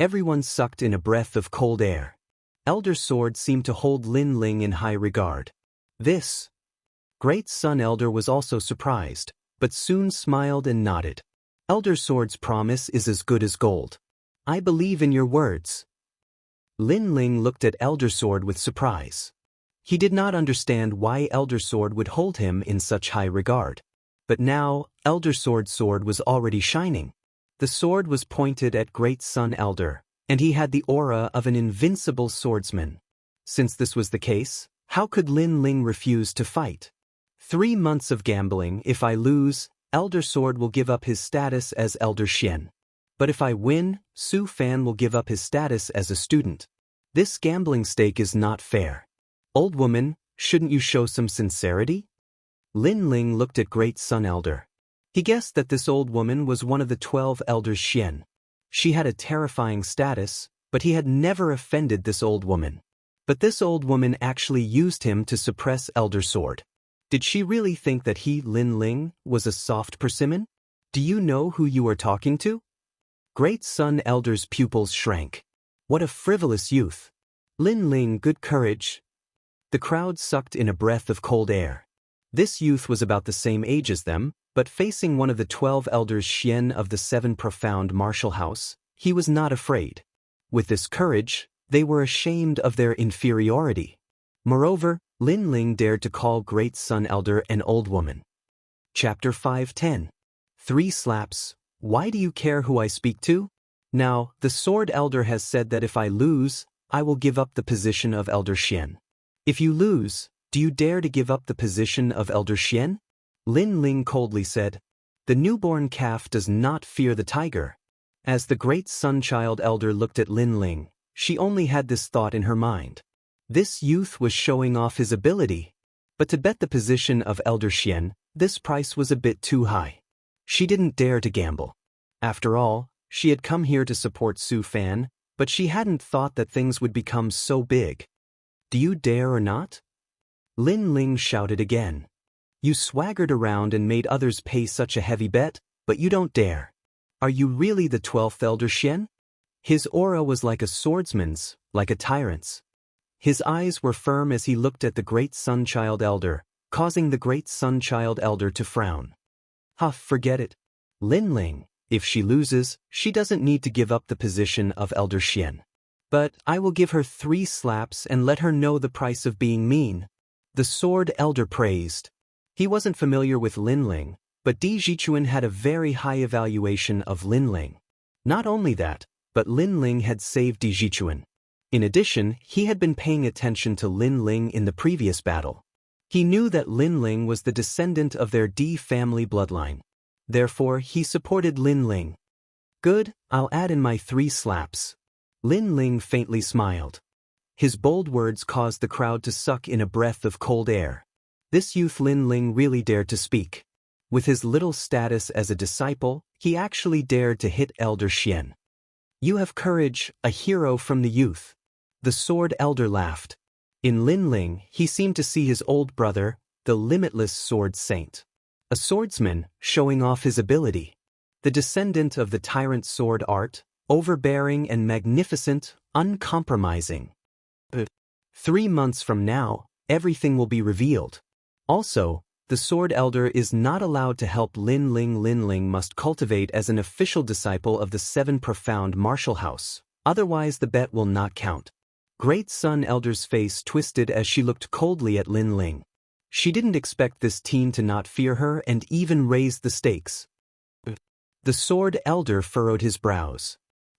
Everyone sucked in a breath of cold air. Elder Sword seemed to hold Lin Ling in high regard. This great sun elder was also surprised, but soon smiled and nodded. Elder Sword's promise is as good as gold. I believe in your words. Lin Ling looked at Elder Sword with surprise. He did not understand why Elder Sword would hold him in such high regard. But now, Elder Sword's sword was already shining. The sword was pointed at Great Sun Elder, and he had the aura of an invincible swordsman. Since this was the case, how could Lin Ling refuse to fight? 3 months of gambling. If I lose, Elder Sword will give up his status as Elder Xian. But if I win, Su Fan will give up his status as a student. This gambling stake is not fair. Old woman, shouldn't you show some sincerity? Lin Ling looked at Great Sun Elder. He guessed that this old woman was one of the 12 elders Xian. She had a terrifying status, but he had never offended this old woman. But this old woman actually used him to suppress Elder Sword. Did she really think that he, Lin Ling, was a soft persimmon? Do you know who you are talking to? Great Sun Elder's pupils shrank. What a frivolous youth. Lin Ling, good courage. The crowd sucked in a breath of cold air. This youth was about the same age as them, but facing one of the 12 elders Xian of the 7 profound martial house, he was not afraid. With this courage, they were ashamed of their inferiority. Moreover, Lin Ling dared to call Great Sun Elder an old woman. Chapter 5:10. 3 slaps. Why do you care who I speak to? Now, the Sword Elder has said that if I lose, I will give up the position of Elder Xian. If you lose, do you dare to give up the position of Elder Xian? Lin Ling coldly said. The newborn calf does not fear the tiger. As the Great Sun Child Elder looked at Lin Ling, she only had this thought in her mind. This youth was showing off his ability. But to bet the position of Elder Xian, this price was a bit too high. She didn't dare to gamble. After all, she had come here to support Su Fan, but she hadn't thought that things would become so big. Do you dare or not? Lin Ling shouted again. You swaggered around and made others pay such a heavy bet, but you don't dare. Are you really the 12th Elder Xian? His aura was like a swordsman's, like a tyrant's. His eyes were firm as he looked at the Great Sun Child Elder, causing the Great Sun Child Elder to frown. Forget it. Lin Ling, if she loses, she doesn't need to give up the position of Elder Xian. But I will give her 3 slaps and let her know the price of being mean. The Sword Elder praised. He wasn't familiar with Lin Ling, but Di Jichuan had a very high evaluation of Lin Ling. Not only that, but Lin Ling had saved Di Jichuan. In addition, he had been paying attention to Lin Ling in the previous battle. He knew that Lin Ling was the descendant of their Di family bloodline. Therefore, he supported Lin Ling. Good, I'll add in my 3 slaps. Lin Ling faintly smiled. His bold words caused the crowd to suck in a breath of cold air. This youth Lin Ling really dared to speak. With his little status as a disciple, he actually dared to hit Elder Xian. You have courage, a hero from the youth. The Sword Elder laughed. In Lin Ling, he seemed to see his old brother, the limitless Sword Saint. A swordsman, showing off his ability. The descendant of the tyrant sword art, overbearing and magnificent, uncompromising. 3 months from now, everything will be revealed. Also, the Sword Elder is not allowed to help Lin Ling. Lin Ling must cultivate as an official disciple of the 7 profound martial house, otherwise the bet will not count. Great Sun Elder's face twisted as she looked coldly at Lin Ling. She didn't expect this teen to not fear her and even raised the stakes. The Sword Elder furrowed his brows.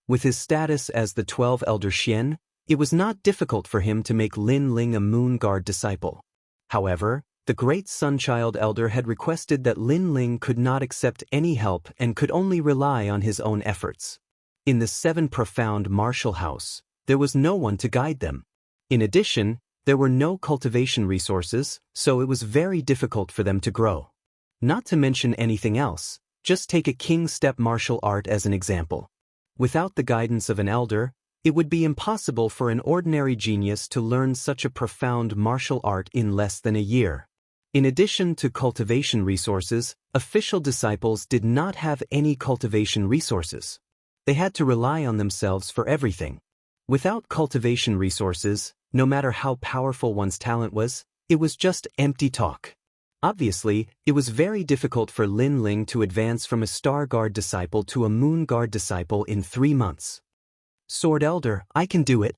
With his status as the 12 Elder Xian, it was not difficult for him to make Lin Ling a Moon Guard disciple. However, the Great Sun Child Elder had requested that Lin Ling could not accept any help and could only rely on his own efforts. In the 7 profound martial house, there was no one to guide them. In addition, there were no cultivation resources, so it was very difficult for them to grow. Not to mention anything else, just take a king step martial art as an example. Without the guidance of an elder, it would be impossible for an ordinary genius to learn such a profound martial art in less than a year. In addition to cultivation resources, official disciples did not have any cultivation resources. They had to rely on themselves for everything. Without cultivation resources, no matter how powerful one's talent was, it was just empty talk. Obviously, it was very difficult for Lin Ling to advance from a Star Guard disciple to a Moon Guard disciple in 3 months. Sword Elder, I can do it.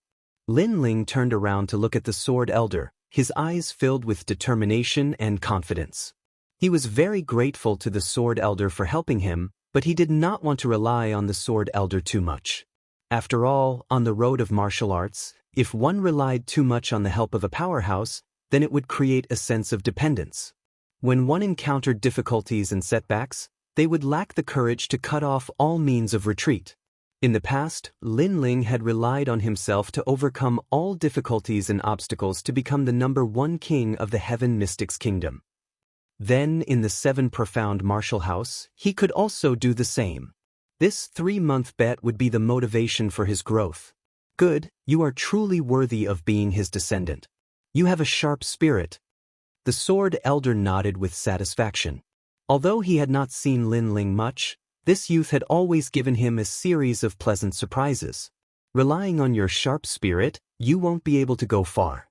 Lin Ling turned around to look at the Sword Elder, his eyes filled with determination and confidence. He was very grateful to the Sword Elder for helping him, but he did not want to rely on the Sword Elder too much. After all, on the road of martial arts, if one relied too much on the help of a powerhouse, then it would create a sense of dependence. When one encountered difficulties and setbacks, they would lack the courage to cut off all means of retreat. In the past, Lin Ling had relied on himself to overcome all difficulties and obstacles to become the #1 king of the Heaven Mystics Kingdom. Then, in the 7 profound martial house, he could also do the same. This 3-month bet would be the motivation for his growth. Good, you are truly worthy of being his descendant. You have a sharp spirit. The Sword Elder nodded with satisfaction. Although he had not seen Lin Ling much, this youth had always given him a series of pleasant surprises. Relying on your sharp spirit, you won't be able to go far.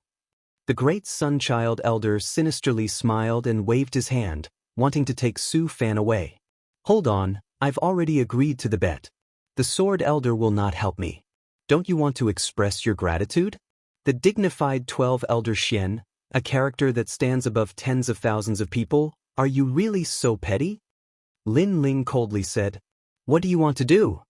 The great Sunchild Elder sinisterly smiled and waved his hand, wanting to take Su Fan away. Hold on, I've already agreed to the bet. The Sword Elder will not help me. Don't you want to express your gratitude? The dignified 12 Elder Xian, a character that stands above tens of thousands of people, are you really so petty? Lin Ling coldly said, What do you want to do?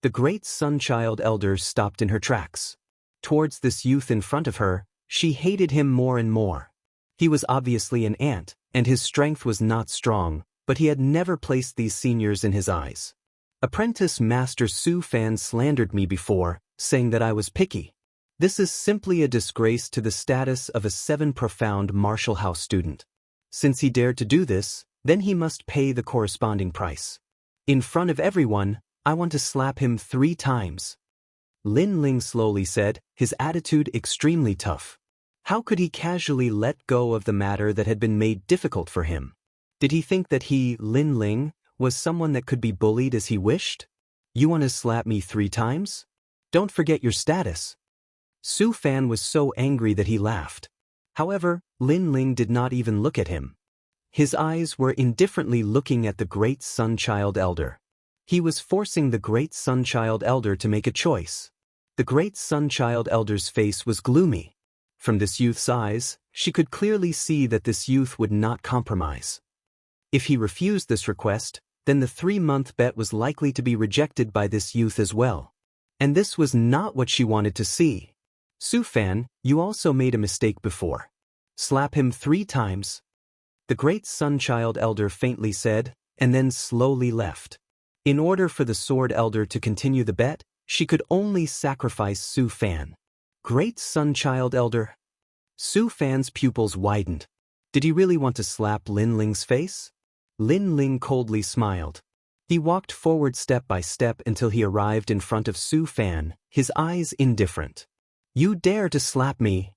The great Sunchild Elder stopped in her tracks. Towards this youth in front of her, she hated him more and more. He was obviously an ant, and his strength was not strong, but he had never placed these seniors in his eyes. Apprentice Master Su Fan slandered me before, saying that I was picky. This is simply a disgrace to the status of a 7 profound martial house student. Since he dared to do this, then he must pay the corresponding price. In front of everyone, I want to slap him 3 times. Lin Ling slowly said, his attitude extremely tough. How could he casually let go of the matter that had been made difficult for him? Did he think that he, Lin Ling, was someone that could be bullied as he wished? You want to slap me 3 times? Don't forget your status. Su Fan was so angry that he laughed. However, Lin Ling did not even look at him. His eyes were indifferently looking at the great Sunchild Elder. He was forcing the great Sunchild Elder to make a choice. The great Sunchild Elder's face was gloomy. From this youth's eyes, she could clearly see that this youth would not compromise. If he refused this request, then the 3-month bet was likely to be rejected by this youth as well. And this was not what she wanted to see. Su Fan, you also made a mistake before. Slap him 3 times. The great Sunchild Elder faintly said, and then slowly left. In order for the Sword Elder to continue the bet, she could only sacrifice Su Fan. Great Sunchild Elder. Su Fan's pupils widened. Did he really want to slap Lin Ling's face? Lin Ling coldly smiled. He walked forward step by step until he arrived in front of Su Fan, his eyes indifferent. You dare to slap me?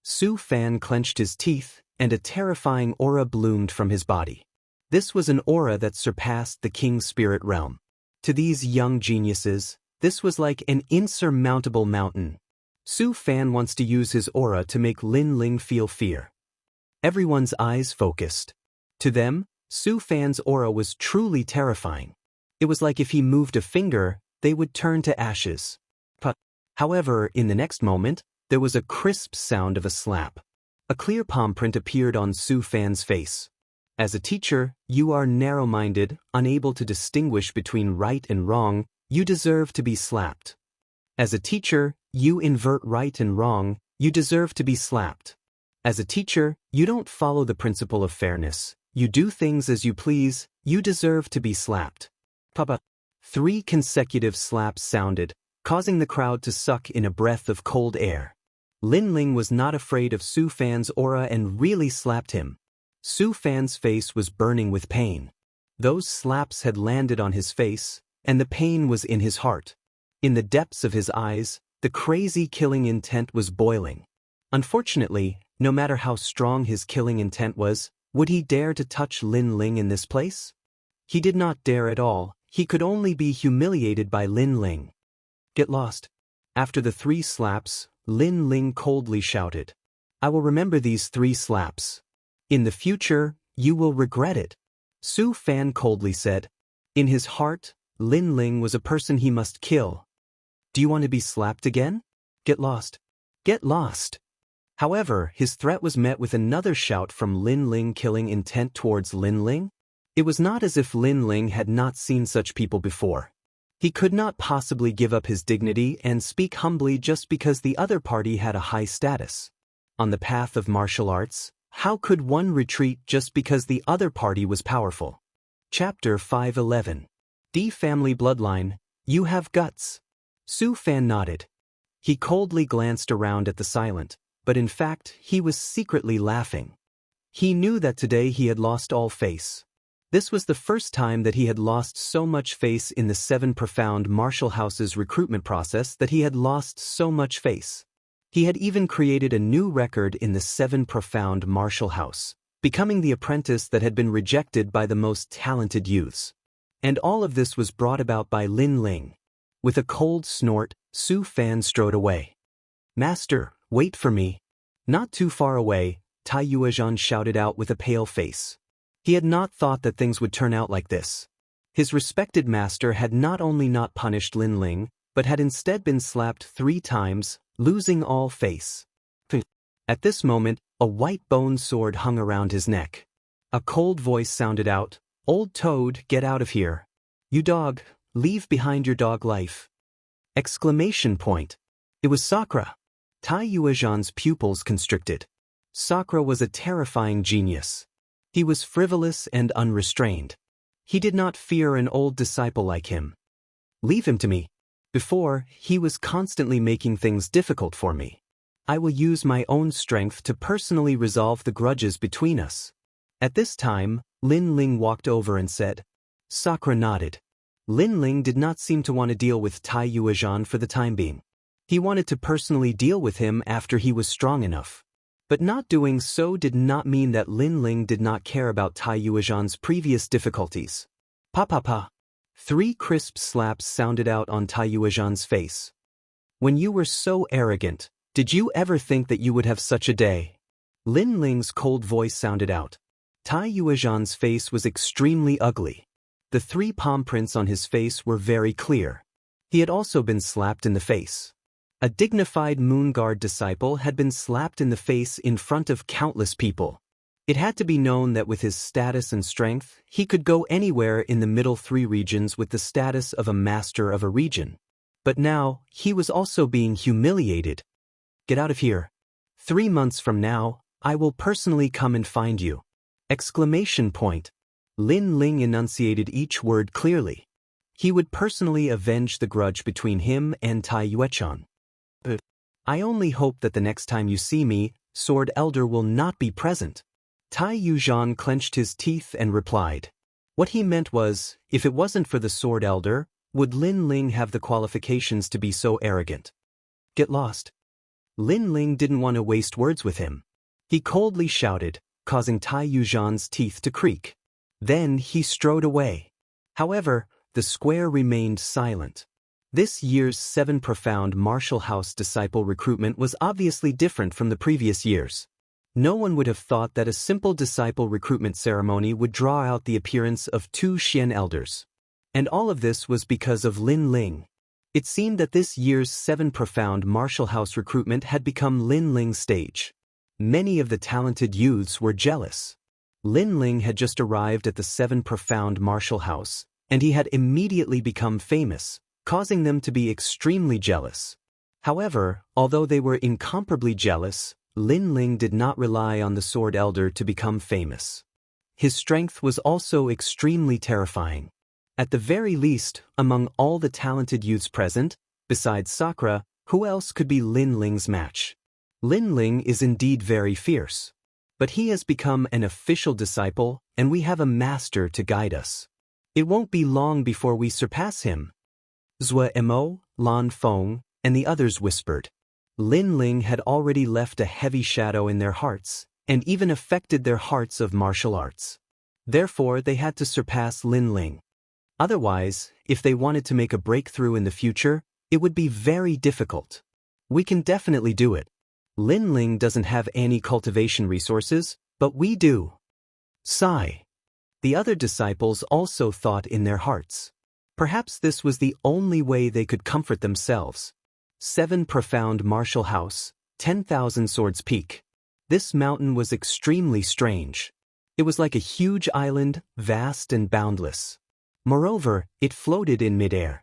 Su Fan clenched his teeth, and a terrifying aura bloomed from his body. This was an aura that surpassed the king's spirit realm. To these young geniuses, this was like an insurmountable mountain. Su Fan wants to use his aura to make Lin Ling feel fear. Everyone's eyes focused. To them, Su Fan's aura was truly terrifying. It was like if he moved a finger, they would turn to ashes. However, in the next moment, there was a crisp sound of a slap. A clear palm print appeared on Su Fan's face. As a teacher, you are narrow-minded, unable to distinguish between right and wrong, you deserve to be slapped. As a teacher, you invert right and wrong, you deserve to be slapped. As a teacher, you don't follow the principle of fairness, you do things as you please, you deserve to be slapped. Papa. 3 consecutive slaps sounded, causing the crowd to suck in a breath of cold air. Lin Ling was not afraid of Su Fan's aura and really slapped him. Su Fan's face was burning with pain. Those slaps had landed on his face, and the pain was in his heart. In the depths of his eyes, the crazy killing intent was boiling. Unfortunately, no matter how strong his killing intent was, would he dare to touch Lin Ling in this place? He did not dare at all. He could only be humiliated by Lin Ling. Get lost. After the 3 slaps, Lin Ling coldly shouted, I will remember these 3 slaps. In the future, you will regret it. Su Fan coldly said. In his heart, Lin Ling was a person he must kill. Do you want to be slapped again? Get lost. Get lost. However, his threat was met with another shout from Lin Ling, killing intent towards Lin Ling. It was not as if Lin Ling had not seen such people before. He could not possibly give up his dignity and speak humbly just because the other party had a high status. On the path of martial arts, how could one retreat just because the other party was powerful? Chapter 511. D Family Bloodline, you have guts. Su Fan nodded. He coldly glanced around at the silent, but in fact he was secretly laughing. He knew that today he had lost all face. This was the first time that he had lost so much face in the 7 Profound Martial House's recruitment process, that he had lost so much face. He had even created a new record in the 7 Profound Martial House, becoming the apprentice that had been rejected by the most talented youths. And all of this was brought about by Lin Ling. With a cold snort, Su Fan strode away. Master, wait for me. Not too far away, Tai Yuezhan shouted out with a pale face. He had not thought that things would turn out like this. His respected master had not only not punished Lin Ling, but had instead been slapped 3 times, losing all face. At this moment, a white bone sword hung around his neck. A cold voice sounded out, Old Toad, get out of here. You dog, leave behind your dog life. Exclamation point. It was Sakura. Tai Yuezhan's pupils constricted. Sakura was a terrifying genius. He was frivolous and unrestrained. He did not fear an old disciple like him. Leave him to me. Before, he was constantly making things difficult for me. I will use my own strength to personally resolve the grudges between us. At this time, Lin Ling walked over and said. Sakura nodded. Lin Ling did not seem to want to deal with Tai Yuezhan for the time being. He wanted to personally deal with him after he was strong enough. But not doing so did not mean that Lin Ling did not care about Tai Yuezhan's previous difficulties. Pa. 3 crisp slaps sounded out on Tai Yuezhan's face. When you were so arrogant, did you ever think that you would have such a day? Lin Ling's cold voice sounded out. Tai Yuezhan's face was extremely ugly. The 3 palm prints on his face were very clear. He had also been slapped in the face. A dignified Moon Guard disciple had been slapped in the face in front of countless people. It had to be known that with his status and strength, he could go anywhere in the middle 3 regions with the status of a master of a region. But now, he was also being humiliated. Get out of here. 3 months from now, I will personally come and find you. Exclamation point. Lin Ling enunciated each word clearly. He would personally avenge the grudge between him and Tai Yuezhan. I only hope that the next time you see me, Sword Elder will not be present. Tai Yuezhan clenched his teeth and replied. What he meant was, if it wasn't for the Sword Elder, would Lin Ling have the qualifications to be so arrogant? Get lost. Lin Ling didn't want to waste words with him. He coldly shouted, causing Tai Yuezhan's teeth to creak. Then he strode away. However, the square remained silent. This year's 7 Profound Martial House disciple recruitment was obviously different from the previous years. No one would have thought that a simple disciple recruitment ceremony would draw out the appearance of 2 Xian elders. And all of this was because of Lin Ling. It seemed that this year's 7 Profound Martial House recruitment had become Lin Ling's stage. Many of the talented youths were jealous. Lin Ling had just arrived at the 7 Profound Martial House, and he had immediately become famous, causing them to be extremely jealous. However, although they were incomparably jealous, Lin Ling did not rely on the Sword Elder to become famous. His strength was also extremely terrifying. At the very least, among all the talented youths present, besides Sakura, who else could be Lin Ling's match? Lin Ling is indeed very fierce. But he has become an official disciple, and we have a master to guide us. It won't be long before we surpass him. Zhou Emo, Lan Feng, and the others whispered. Lin Ling had already left a heavy shadow in their hearts, and even affected their hearts of martial arts. Therefore, they had to surpass Lin Ling. Otherwise, if they wanted to make a breakthrough in the future, it would be very difficult. We can definitely do it. Lin Ling doesn't have any cultivation resources, but we do. Sigh. The other disciples also thought in their hearts. Perhaps this was the only way they could comfort themselves. 7 Profound Martial House, 10,000 Swords Peak. This mountain was extremely strange. It was like a huge island, vast and boundless. Moreover, it floated in midair.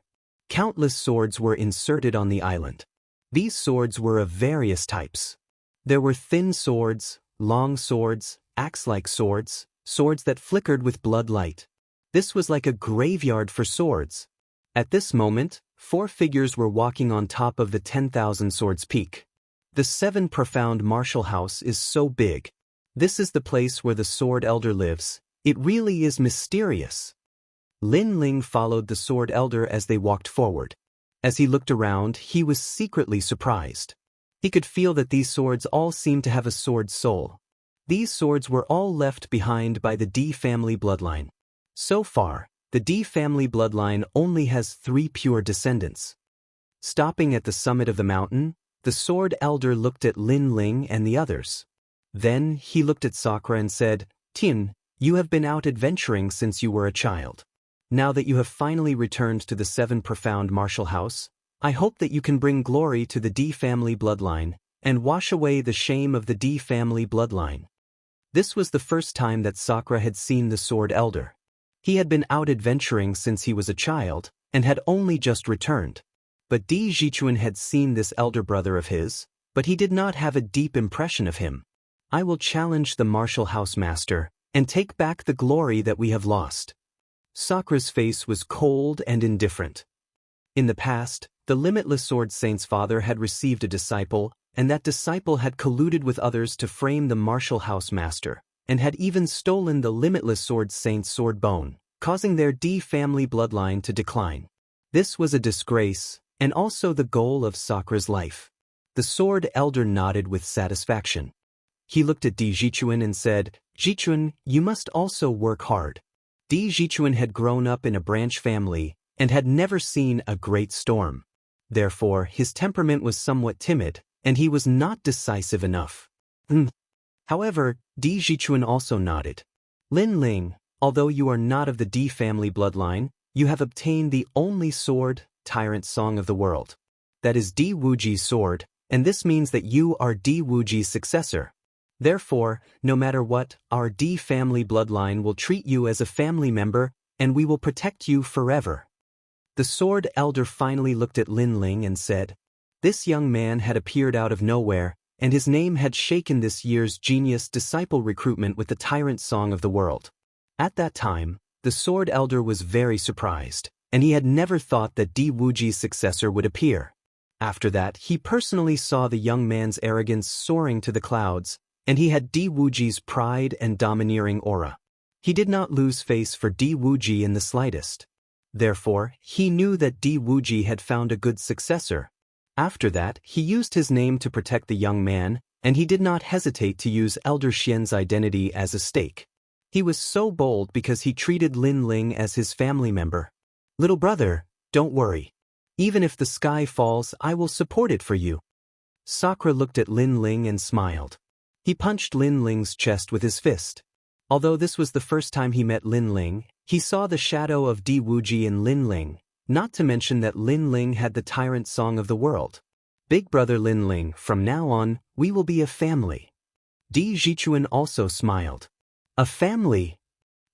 Countless swords were inserted on the island. These swords were of various types. There were thin swords, long swords, axe-like swords, swords that flickered with blood light. This was like a graveyard for swords. At this moment, 4 figures were walking on top of the 10,000 Swords Peak. The 7 Profound Martial House is so big. This is the place where the Sword Elder lives. It really is mysterious. Lin Ling followed the Sword Elder as they walked forward. As he looked around, he was secretly surprised. He could feel that these swords all seemed to have a sword soul. These swords were all left behind by the D family bloodline. So far, the D family bloodline only has 3 pure descendants. Stopping at the summit of the mountain, the Sword Elder looked at Lin Ling and the others. Then he looked at Sakura and said, "Tin, you have been out adventuring since you were a child. Now that you have finally returned to the 7 Profound Martial House, I hope that you can bring glory to the D family bloodline and wash away the shame of the D family bloodline." This was the first time that Sakura had seen the Sword Elder. He had been out adventuring since he was a child, and had only just returned. But Di Jichuan had seen this elder brother of his, but he did not have a deep impression of him. "I will challenge the Martial House Master, and take back the glory that we have lost." Sakura's face was cold and indifferent. In the past, the Limitless Sword Saint's father had received a disciple, and that disciple had colluded with others to frame the Martial House Master, and had even stolen the Limitless Sword Saint's sword bone, causing their D family bloodline to decline. This was a disgrace, and also the goal of Sakura's life. The Sword Elder nodded with satisfaction. He looked at Di Jichuan and said, "Jichuan, you must also work hard." Di Jichuan had grown up in a branch family, and had never seen a great storm. Therefore, his temperament was somewhat timid, and he was not decisive enough. However, Di Jichuan also nodded. "Lin Ling, although you are not of the D family bloodline, you have obtained the only sword, Tyrant Song of the world. That is Di Wuji's sword, and this means that you are Di Wuji's successor. Therefore, no matter what, our D family bloodline will treat you as a family member, and we will protect you forever." The Sword Elder finally looked at Lin Ling and said, "This young man had appeared out of nowhere, and his name had shaken this year's Genius Disciple recruitment with the Tyrant Song of the world." At that time, the Sword Elder was very surprised, and he had never thought that Di Wuji's successor would appear. After that, he personally saw the young man's arrogance soaring to the clouds, and he had Di Wuji's pride and domineering aura. He did not lose face for Di Wuji in the slightest. Therefore, he knew that Di Wuji had found a good successor. After that, he used his name to protect the young man, and he did not hesitate to use Elder Xian's identity as a stake. He was so bold because he treated Lin Ling as his family member. "Little brother, don't worry. Even if the sky falls, I will support it for you." Sakura looked at Lin Ling and smiled. He punched Lin Ling's chest with his fist. Although this was the first time he met Lin Ling, he saw the shadow of Di Wuji in Lin Ling, not to mention that Lin Ling had the Tyrant Song of the world. "Big brother Lin Ling, from now on, we will be a family." Di Jichuan also smiled. "A family?"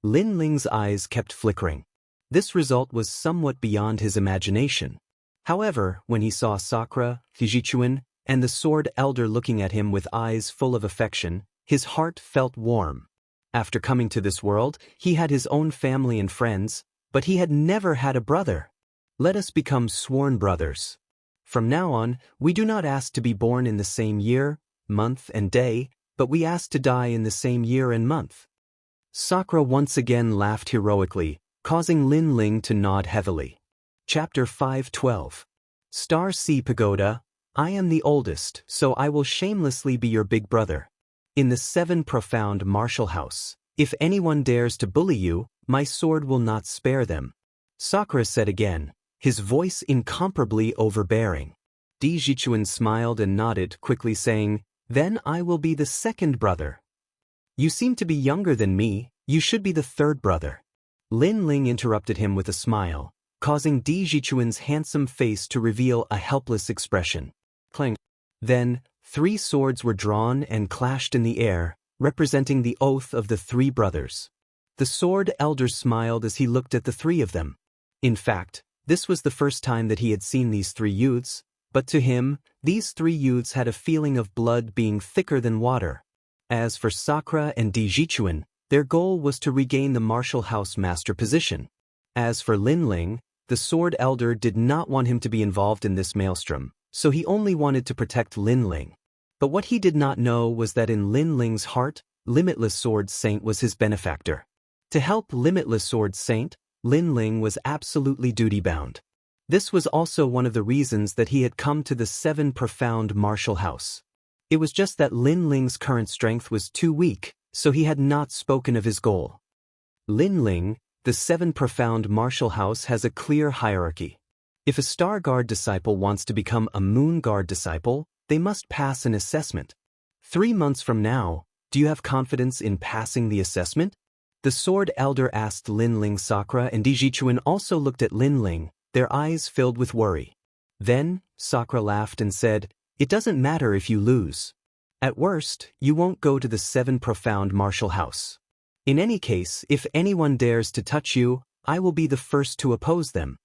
Lin Ling's eyes kept flickering. This result was somewhat beyond his imagination. However, when he saw Sakura, Di Jichuan, and the Sword Elder looking at him with eyes full of affection, his heart felt warm. After coming to this world, he had his own family and friends, but he had never had a brother. Let us become sworn brothers. From now on, we do not ask to be born in the same year, month, and day, but we ask to die in the same year and month. Sakura once again laughed heroically, causing Lin Ling to nod heavily. Chapter 5:12. Star Sea Pagoda. I am the oldest, so I will shamelessly be your big brother. In the 7 profound martial house, if anyone dares to bully you, my sword will not spare them. Sakura said again, his voice incomparably overbearing. Di Jichuan smiled and nodded, quickly saying, Then I will be the 2nd brother. You seem to be younger than me, you should be the 3rd brother. Lin Ling interrupted him with a smile, causing Di Jichuan's handsome face to reveal a helpless expression. Clang. Then, 3 swords were drawn and clashed in the air, representing the oath of the 3 brothers. The sword elder smiled as he looked at the 3 of them. In fact, this was the first time that he had seen these 3 youths, but to him, these 3 youths had a feeling of blood being thicker than water. As for Sakura and Di Jichuan, their goal was to regain the martial house master position. As for Lin Ling, the sword elder did not want him to be involved in this maelstrom, so he only wanted to protect Lin Ling. But what he did not know was that in Lin Ling's heart, Limitless Sword Saint was his benefactor. To help Limitless Sword Saint, Lin Ling was absolutely duty-bound. This was also one of the reasons that he had come to the 7 profound martial house. It was just that Lin Ling's current strength was too weak, so he had not spoken of his goal. Lin Ling, the 7 profound martial house has a clear hierarchy. If a Star Guard disciple wants to become a Moon Guard disciple, they must pass an assessment. 3 months from now, do you have confidence in passing the assessment? The sword elder asked Lin Ling. Sakura and Di Jichuan also looked at Lin Ling, their eyes filled with worry. Then, Sakura laughed and said, It doesn't matter if you lose. At worst, you won't go to the 7 profound martial house. In any case, if anyone dares to touch you, I will be the first to oppose them.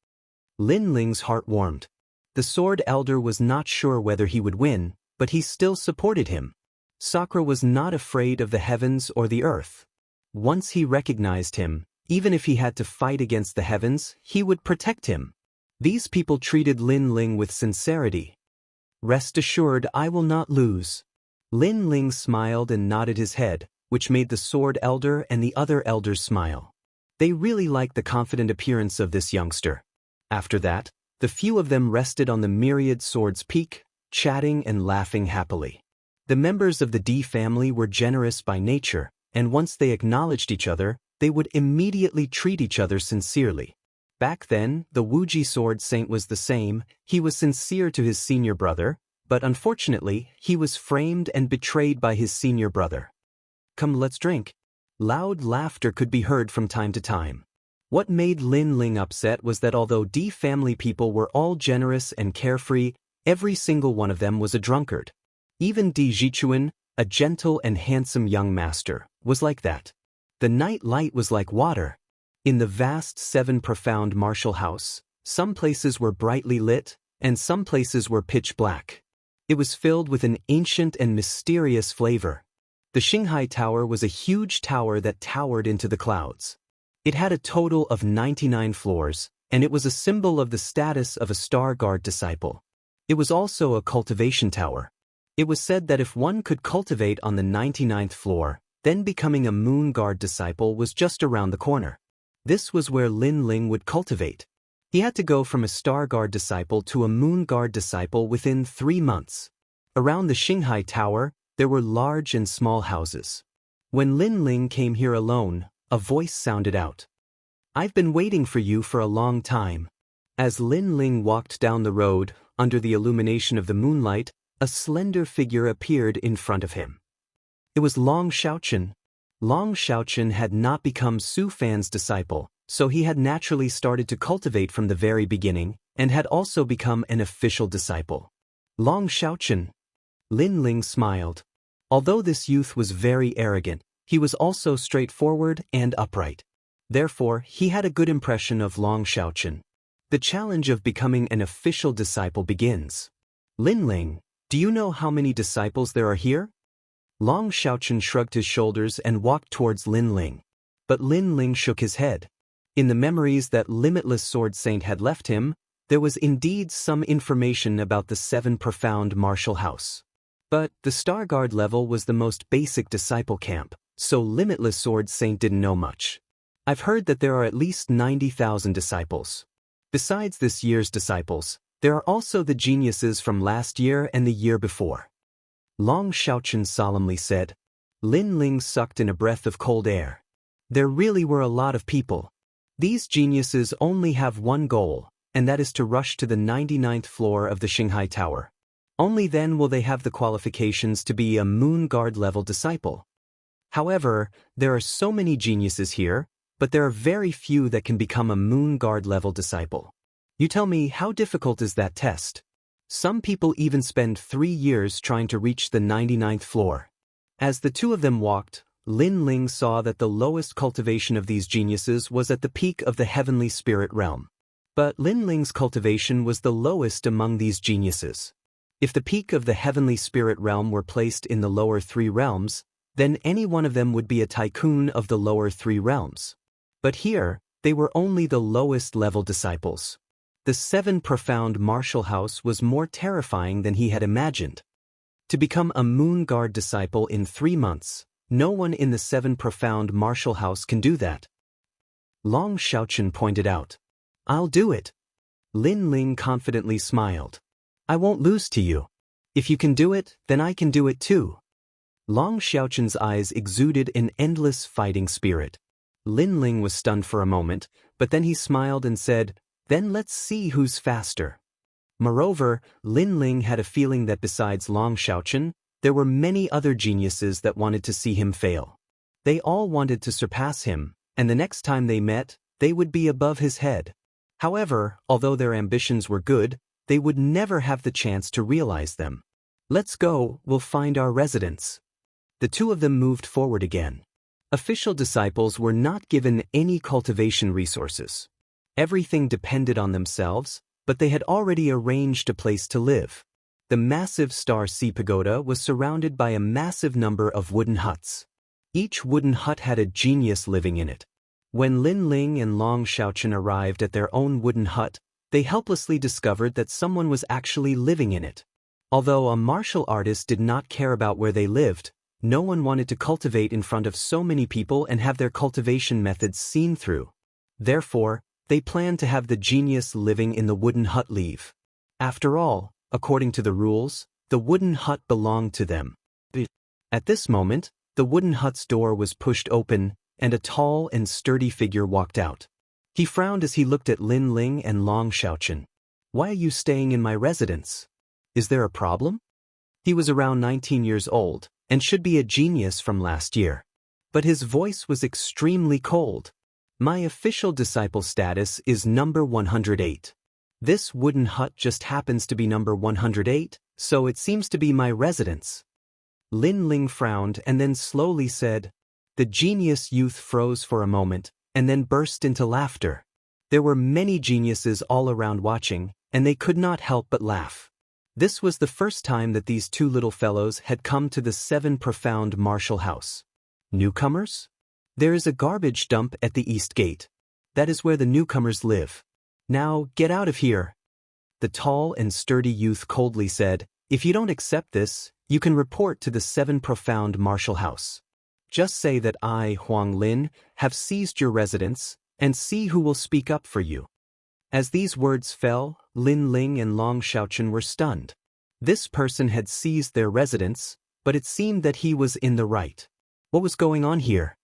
Lin Ling's heart warmed. The sword elder was not sure whether he would win, but he still supported him. Sakura was not afraid of the heavens or the earth. Once he recognized him, even if he had to fight against the heavens, he would protect him. These people treated Lin Ling with sincerity. Rest assured, I will not lose. Lin Ling smiled and nodded his head, which made the sword elder and the other elders smile. They really liked the confident appearance of this youngster. After that, the few of them rested on the myriad sword's peak, chatting and laughing happily. The members of the D family were generous by nature, and once they acknowledged each other, they would immediately treat each other sincerely. Back then, the Wuji Sword Saint was the same. He was sincere to his senior brother, but unfortunately, he was framed and betrayed by his senior brother. Come, let's drink. Loud laughter could be heard from time to time. What made Lin Ling upset was that although D family people were all generous and carefree, every single one of them was a drunkard. Even Di Jichuan, a gentle and handsome young master, was like that. The night light was like water. In the vast 7 profound martial house, some places were brightly lit, and some places were pitch black. It was filled with an ancient and mysterious flavor. The Xinghai Tower was a huge tower that towered into the clouds. It had a total of 99 floors, and it was a symbol of the status of a Star Guard disciple. It was also a cultivation tower. It was said that if one could cultivate on the 99th floor, then becoming a Moon Guard disciple was just around the corner. This was where Lin Ling would cultivate. He had to go from a Star Guard disciple to a Moon Guard disciple within 3 months. Around the Xinghai Tower, there were large and small houses. When Lin Ling came here alone, a voice sounded out. I've been waiting for you for a long time. As Lin Ling walked down the road, under the illumination of the moonlight, a slender figure appeared in front of him. It was Long Xiaochen. Long Xiaochen had not become Su Fan's disciple, so he had naturally started to cultivate from the very beginning, and had also become an official disciple. Long Xiaochen. Lin Ling smiled. Although this youth was very arrogant, he was also straightforward and upright. Therefore, he had a good impression of Long Xiaochen. The challenge of becoming an official disciple begins. Lin Ling, do you know how many disciples there are here? Long Xiaochen shrugged his shoulders and walked towards Lin Ling. But Lin Ling shook his head. In the memories that Limitless Sword Saint had left him, there was indeed some information about the 7 profound martial house. But the Starguard level was the most basic disciple camp, so Limitless Sword Saint didn't know much. I've heard that there are at least 90,000 disciples. Besides this year's disciples, there are also the geniuses from last year and the year before. Long Xiaochen solemnly said. Lin Ling sucked in a breath of cold air. There really were a lot of people. These geniuses only have one goal, and that is to rush to the 99th floor of the Shanghai Tower. Only then will they have the qualifications to be a Moon Guard level disciple. However, there are so many geniuses here, but there are very few that can become a Moon Guard level disciple. You tell me, how difficult is that test? Some people even spend 3 years trying to reach the 99th floor. As the two of them walked, Lin Ling saw that the lowest cultivation of these geniuses was at the peak of the heavenly spirit realm. But Lin Ling's cultivation was the lowest among these geniuses. If the peak of the heavenly spirit realm were placed in the lower 3 realms, then any one of them would be a tycoon of the lower 3 realms. But here, they were only the lowest level disciples. The 7 profound martial house was more terrifying than he had imagined. To become a Moon Guard disciple in 3 months, no one in the 7 profound martial house can do that. Long Xiaochen pointed out. I'll do it. Lin Ling confidently smiled. I won't lose to you. If you can do it, then I can do it too. Long Xiaochen's eyes exuded an endless fighting spirit. Lin Ling was stunned for a moment, but then he smiled and said, Then let's see who's faster. Moreover, Lin Ling had a feeling that besides Long Xiaochen, there were many other geniuses that wanted to see him fail. They all wanted to surpass him, and the next time they met, they would be above his head. However, although their ambitions were good, they would never have the chance to realize them. Let's go, we'll find our residence. The two of them moved forward again. Official disciples were not given any cultivation resources. Everything depended on themselves, but they had already arranged a place to live. The massive Star Sea Pagoda was surrounded by a massive number of wooden huts. Each wooden hut had a genius living in it. When Lin Ling and Long Xiaochen arrived at their own wooden hut, they helplessly discovered that someone was actually living in it. Although a martial artist did not care about where they lived, no one wanted to cultivate in front of so many people and have their cultivation methods seen through. Therefore, they planned to have the genius living in the wooden hut leave. After all, according to the rules, the wooden hut belonged to them. At this moment, the wooden hut's door was pushed open, and a tall and sturdy figure walked out. He frowned as he looked at Lin Ling and Long Xiaochen. Why are you staying in my residence? Is there a problem? He was around 19 years old, and should be a genius from last year. But his voice was extremely cold. My official disciple status is number 108. This wooden hut just happens to be number 108, so it seems to be my residence. Lin Ling frowned and then slowly said. The genius youth froze for a moment, and then burst into laughter. There were many geniuses all around watching, and they could not help but laugh. This was the first time that these two little fellows had come to the 7 profound martial house. Newcomers? There is a garbage dump at the east gate. That is where the newcomers live. Now, get out of here. The tall and sturdy youth coldly said, If you don't accept this, you can report to the 7 profound martial house. Just say that I, Huang Lin, have seized your residence, and see who will speak up for you. As these words fell, Lin Ling and Long Xiaochen were stunned. This person had seized their residence, but it seemed that he was in the right. What was going on here?